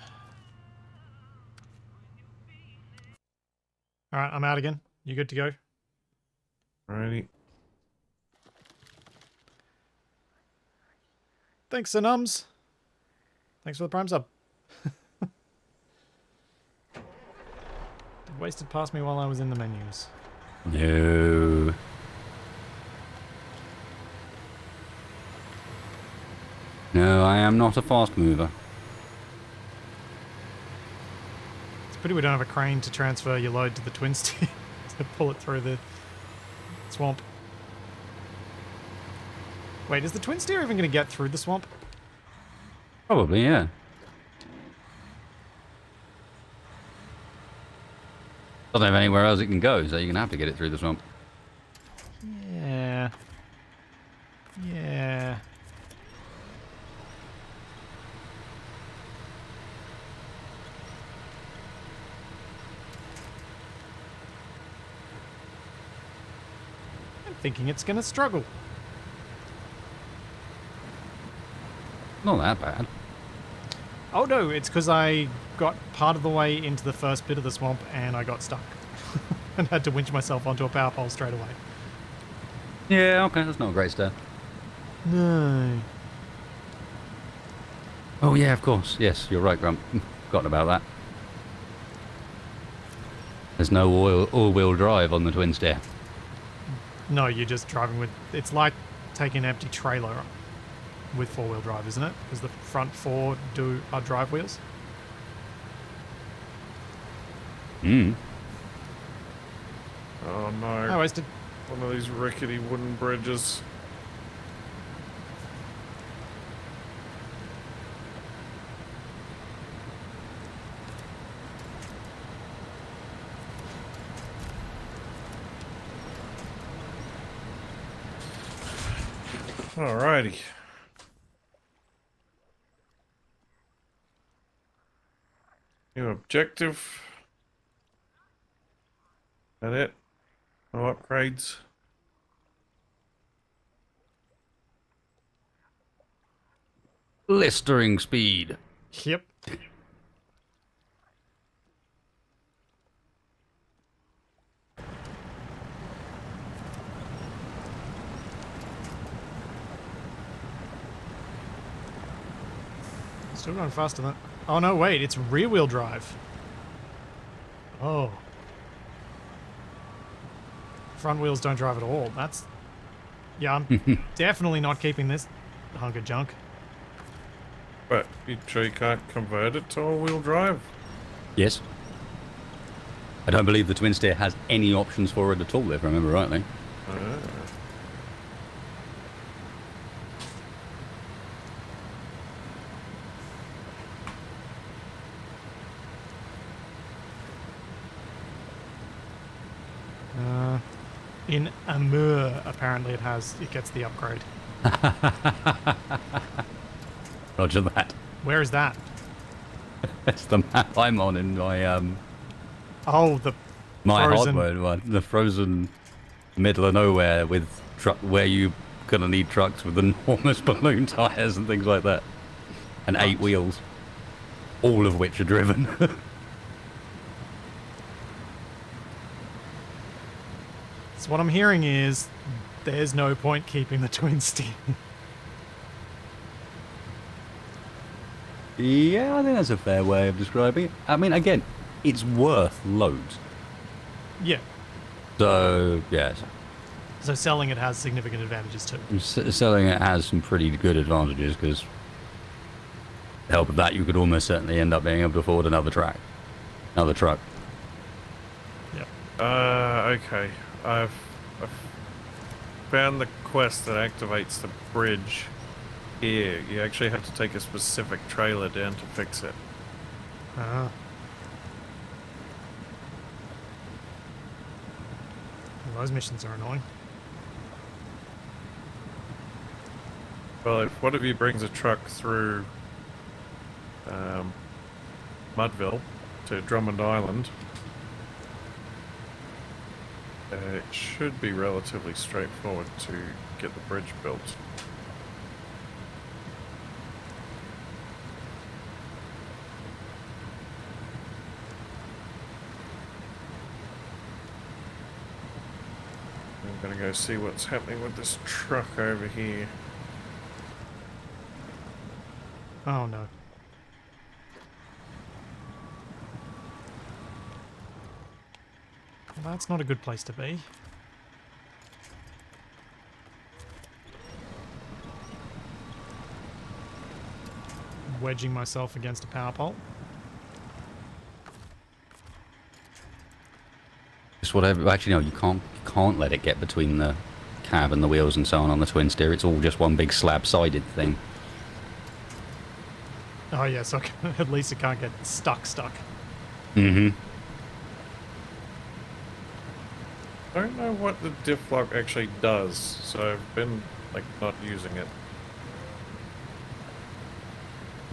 S1: Alright, I'm out again. You good to go?
S2: Alrighty.
S1: Thanks, Sinums. Thanks for the prime sub. Wasted past me while I was in the menus.
S3: No. No, I am not a fast mover.
S1: It's pity we don't have a crane to transfer your load to the twin steer to pull it through the swamp. Wait, is the twin steer even going to get through the swamp?
S3: Probably, yeah. Doesn't have anywhere else it can go, so you're going to have to get it through the swamp.
S1: Yeah. Yeah. I'm thinking it's going to struggle.
S3: Not that bad.
S1: Oh no, it's because I got part of the way into the first bit of the swamp and I got stuck. And had to winch myself onto a power pole straight away.
S3: Yeah, okay, that's not a great start.
S1: No.
S3: Oh yeah, of course. Yes, you're right, Grump. Forgotten about that. There's no all-wheel drive on the twin steer.
S1: No, you're just driving with... It's like taking an empty trailer with four-wheel drive, isn't it? Because the front four are drive wheels.
S3: Hmm.
S2: Oh no.
S1: I wasted.
S2: One of these rickety wooden bridges. Alrighty. New objective. That it? No upgrades.
S3: Blistering speed.
S1: Yep. Still going faster than... Oh no, wait, it's rear-wheel drive. Oh. Front wheels don't drive at all. That's... Yeah, I'm definitely not keeping this hunk of junk.
S2: But you sure you can't convert it to all-wheel drive?
S3: Yes. I don't believe the twin steer has any options for it at all, if I remember rightly.
S1: In Amur, apparently it gets the upgrade.
S3: Roger that.
S1: Where is that?
S3: That's the map I'm on in my
S1: Oh, the
S3: my
S1: frozen.
S3: hard mode one. The frozen middle of nowhere with where you gonna need trucks with enormous balloon tires and things like that, and 8 wheels, all of which are driven.
S1: So what I'm hearing is there's no point keeping the twin steer.
S3: Yeah, I think that's a fair way of describing it. I mean, again, it's worth loads.
S1: Yeah.
S3: So, yes,
S1: So selling it has significant advantages too.
S3: selling it has some pretty good advantages because, with the help of that, you could almost certainly end up being able to afford another truck.
S1: Yep.
S2: Okay. I've found the quest that activates the bridge here. You actually have to take a specific trailer down to fix it.
S1: Ah. Well, those missions are annoying.
S2: Well, if one of you brings a truck through Mudville to Drummond Island, it should be relatively straightforward to get the bridge built. I'm gonna go see what's happening with this truck over here.
S1: Oh no. Well, that's not a good place to be. Wedging myself against a power pole.
S3: Just whatever. Actually, no, you can't let it get between the cab and the wheels and so on the twin steer. It's all just one big slab-sided thing.
S1: Oh yeah, so at least it can't get stuck.
S3: Mm-hmm.
S2: I don't know what the diff lock actually does, so I've been like not using it.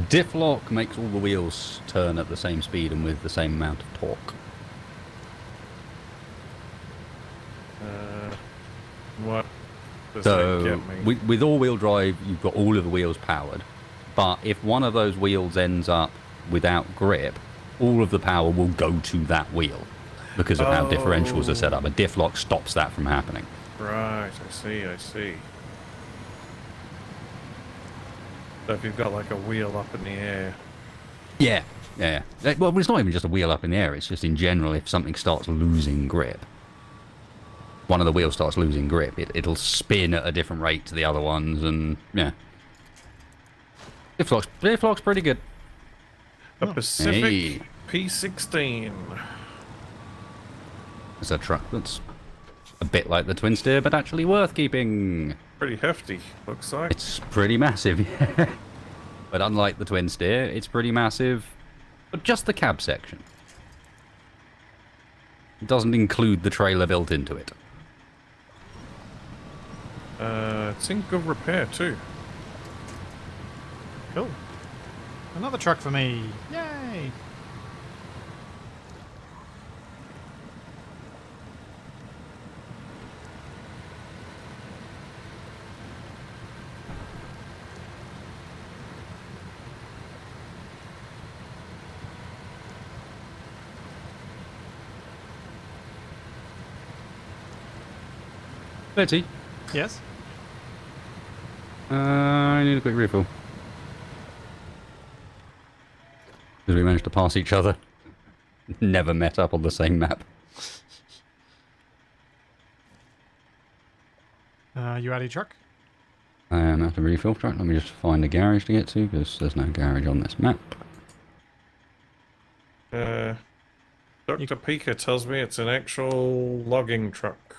S3: Diff lock makes all the wheels turn at the same speed and with the same amount of torque.
S2: What does that
S3: So
S2: get me?
S3: with all-wheel drive, you've got all of the wheels powered. But if one of those wheels ends up without grip, all of the power will go to that wheel because of how differentials are set up. A diff lock stops that from happening.
S2: Right, I see. So if you've got like a wheel up in the air.
S3: Yeah. Well, it's not even just a wheel up in the air. It's just in general, if something starts losing grip, one of the wheels starts losing grip, it'll spin at a different rate to the other ones, and yeah. Diff lock's pretty good.
S2: A Pacific
S3: Hey.
S2: P16.
S3: It's a truck that's a bit like the twin steer, but actually worth keeping.
S2: Pretty hefty, looks like.
S3: It's pretty massive, yeah. But unlike the twin steer, it's pretty massive, but just the cab section. It doesn't include the trailer built into it.
S2: It's in good repair too.
S1: Cool. Another truck for me. Yay!
S3: Betty,
S1: Yes?
S3: I need a quick refill. Because we managed to pass each other. Never met up on the same map.
S1: You out of your truck?
S3: I am at a refill truck. Let me just find a garage to get to, because there's no garage on this map.
S2: Dr. Pika tells me it's an actual logging truck.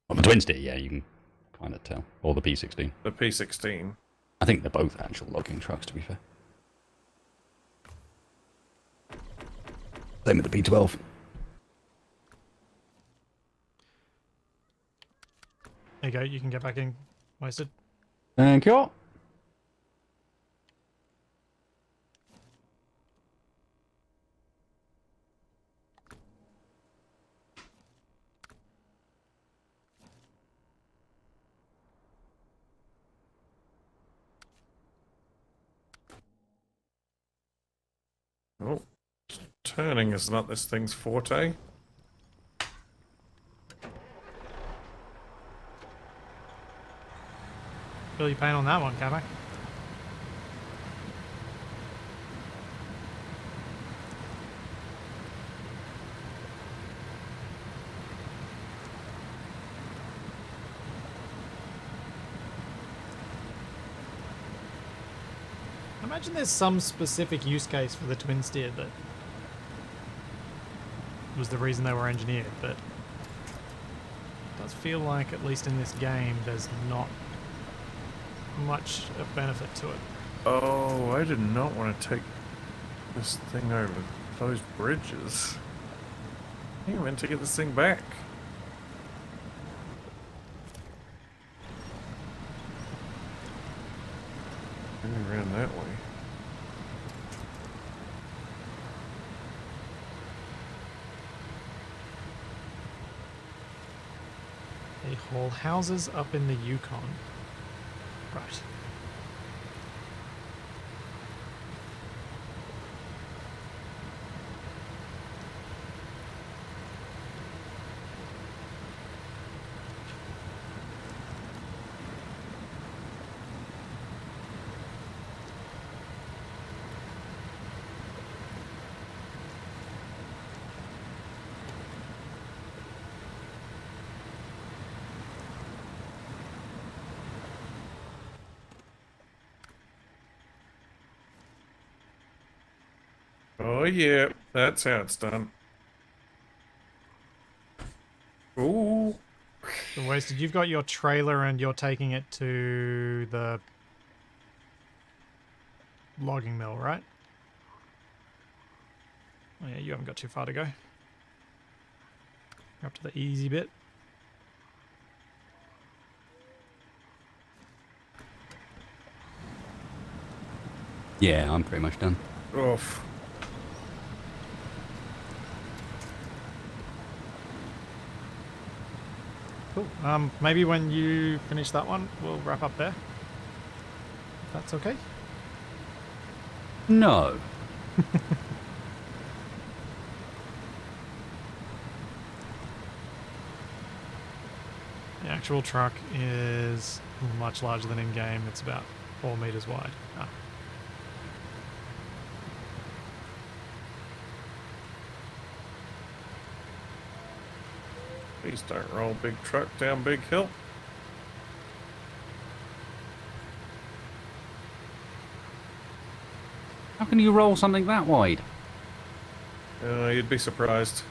S3: On the twin steer, yeah, you can kind of tell. Or the P16.
S2: The P16.
S3: I think they're both actual logging trucks, to be fair. Same with the P12.
S1: There you go. You can get back in. Wasted.
S3: Thank you.
S2: Oh, turning is not this thing's forte.
S1: Feel your pain on that one, Capac. I imagine there's some specific use case for the twin steer that was the reason they were engineered, but it does feel like, at least in this game, there's not much of benefit to it.
S2: Oh, I did not want to take this thing over those bridges. I meant to get this thing back. Maybe around that way.
S1: They haul houses up in the Yukon. Right.
S2: Oh yeah, that's how it's done. Ooh.
S1: So Wasted, you've got your trailer and you're taking it to the logging mill, right? Oh yeah, you haven't got too far to go. You're up to the easy bit.
S3: Yeah, I'm pretty much done.
S2: Oof.
S1: Cool. Maybe when you finish that one, we'll wrap up there. If that's okay.
S3: No.
S1: The actual truck is much larger than in game. It's about 4 meters wide. Ah.
S2: Please don't roll big truck down big hill.
S3: How can you roll something that wide?
S2: You'd be surprised.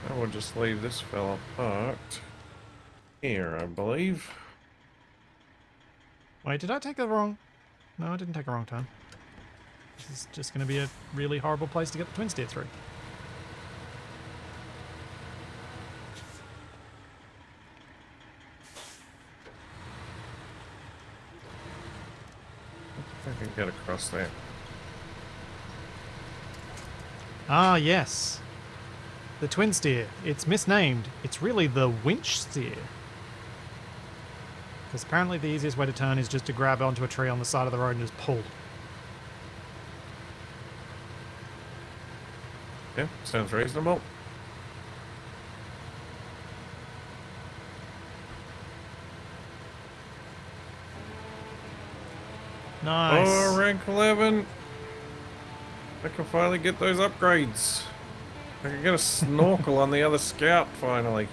S2: I will just leave this fella parked here, I believe.
S1: Wait, did I take the wrong... No, I didn't take a wrong turn. This is just going to be a really horrible place to get the twin steer through.
S2: I can get across there.
S1: Ah, yes. The twin steer. It's misnamed. It's really the winch steer. Because apparently the easiest way to turn is just to grab onto a tree on the side of the road and just pull.
S2: Yeah, sounds reasonable.
S1: Nice.
S2: Oh, rank 11. I can finally get those upgrades. I can get a snorkel on the other scout finally.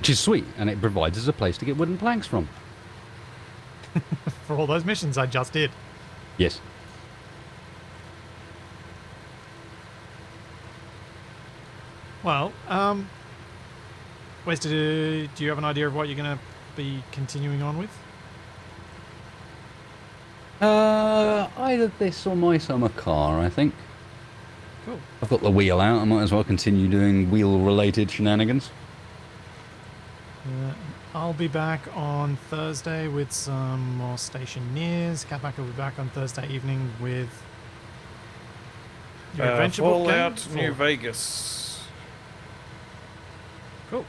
S3: which is sweet, and it provides us a place to get wooden planks from.
S1: For all those missions I just did.
S3: Yes.
S1: Well, Wasted, do you have an idea of what you're going to be continuing on with?
S3: Either this or my summer car, I think.
S1: Cool.
S3: I've got the wheel out. I might as well continue doing wheel-related shenanigans.
S1: I'll be back on Thursday with some more stationeers. Capac will be back on Thursday evening with your adventure book game?
S2: Fallout New Vegas.
S1: Cool.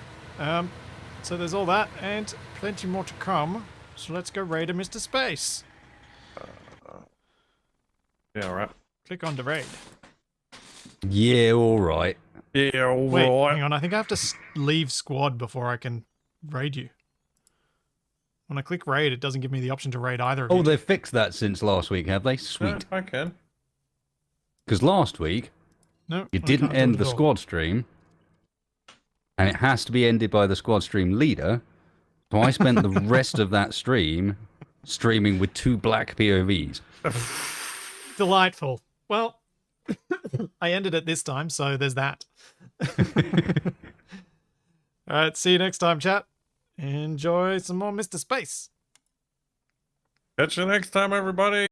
S1: So there's all that and plenty more to come. So let's go raid a Mr. Space.
S2: Yeah, all right.
S1: Click on to raid.
S3: Yeah, all right.
S2: Yeah, all
S1: Wait,
S2: right.
S1: hang on. I think I have to leave squad before I can raid you. When I click raid, it doesn't give me the option to raid either of you.
S3: Oh, they've fixed that since last week, have they? Sweet.
S2: No, I can.
S3: Because last week,
S1: No,
S3: you
S1: I
S3: didn't
S1: can't do
S3: end
S1: it
S3: the
S1: at all.
S3: squad stream, and it has to be ended by the squad stream leader. So I spent the rest of that stream streaming with 2 black POVs.
S1: Delightful. Well, I ended it this time, so there's that. All right, see you next time, chat. Enjoy some more Mr. Space.
S2: Catch you next time, everybody.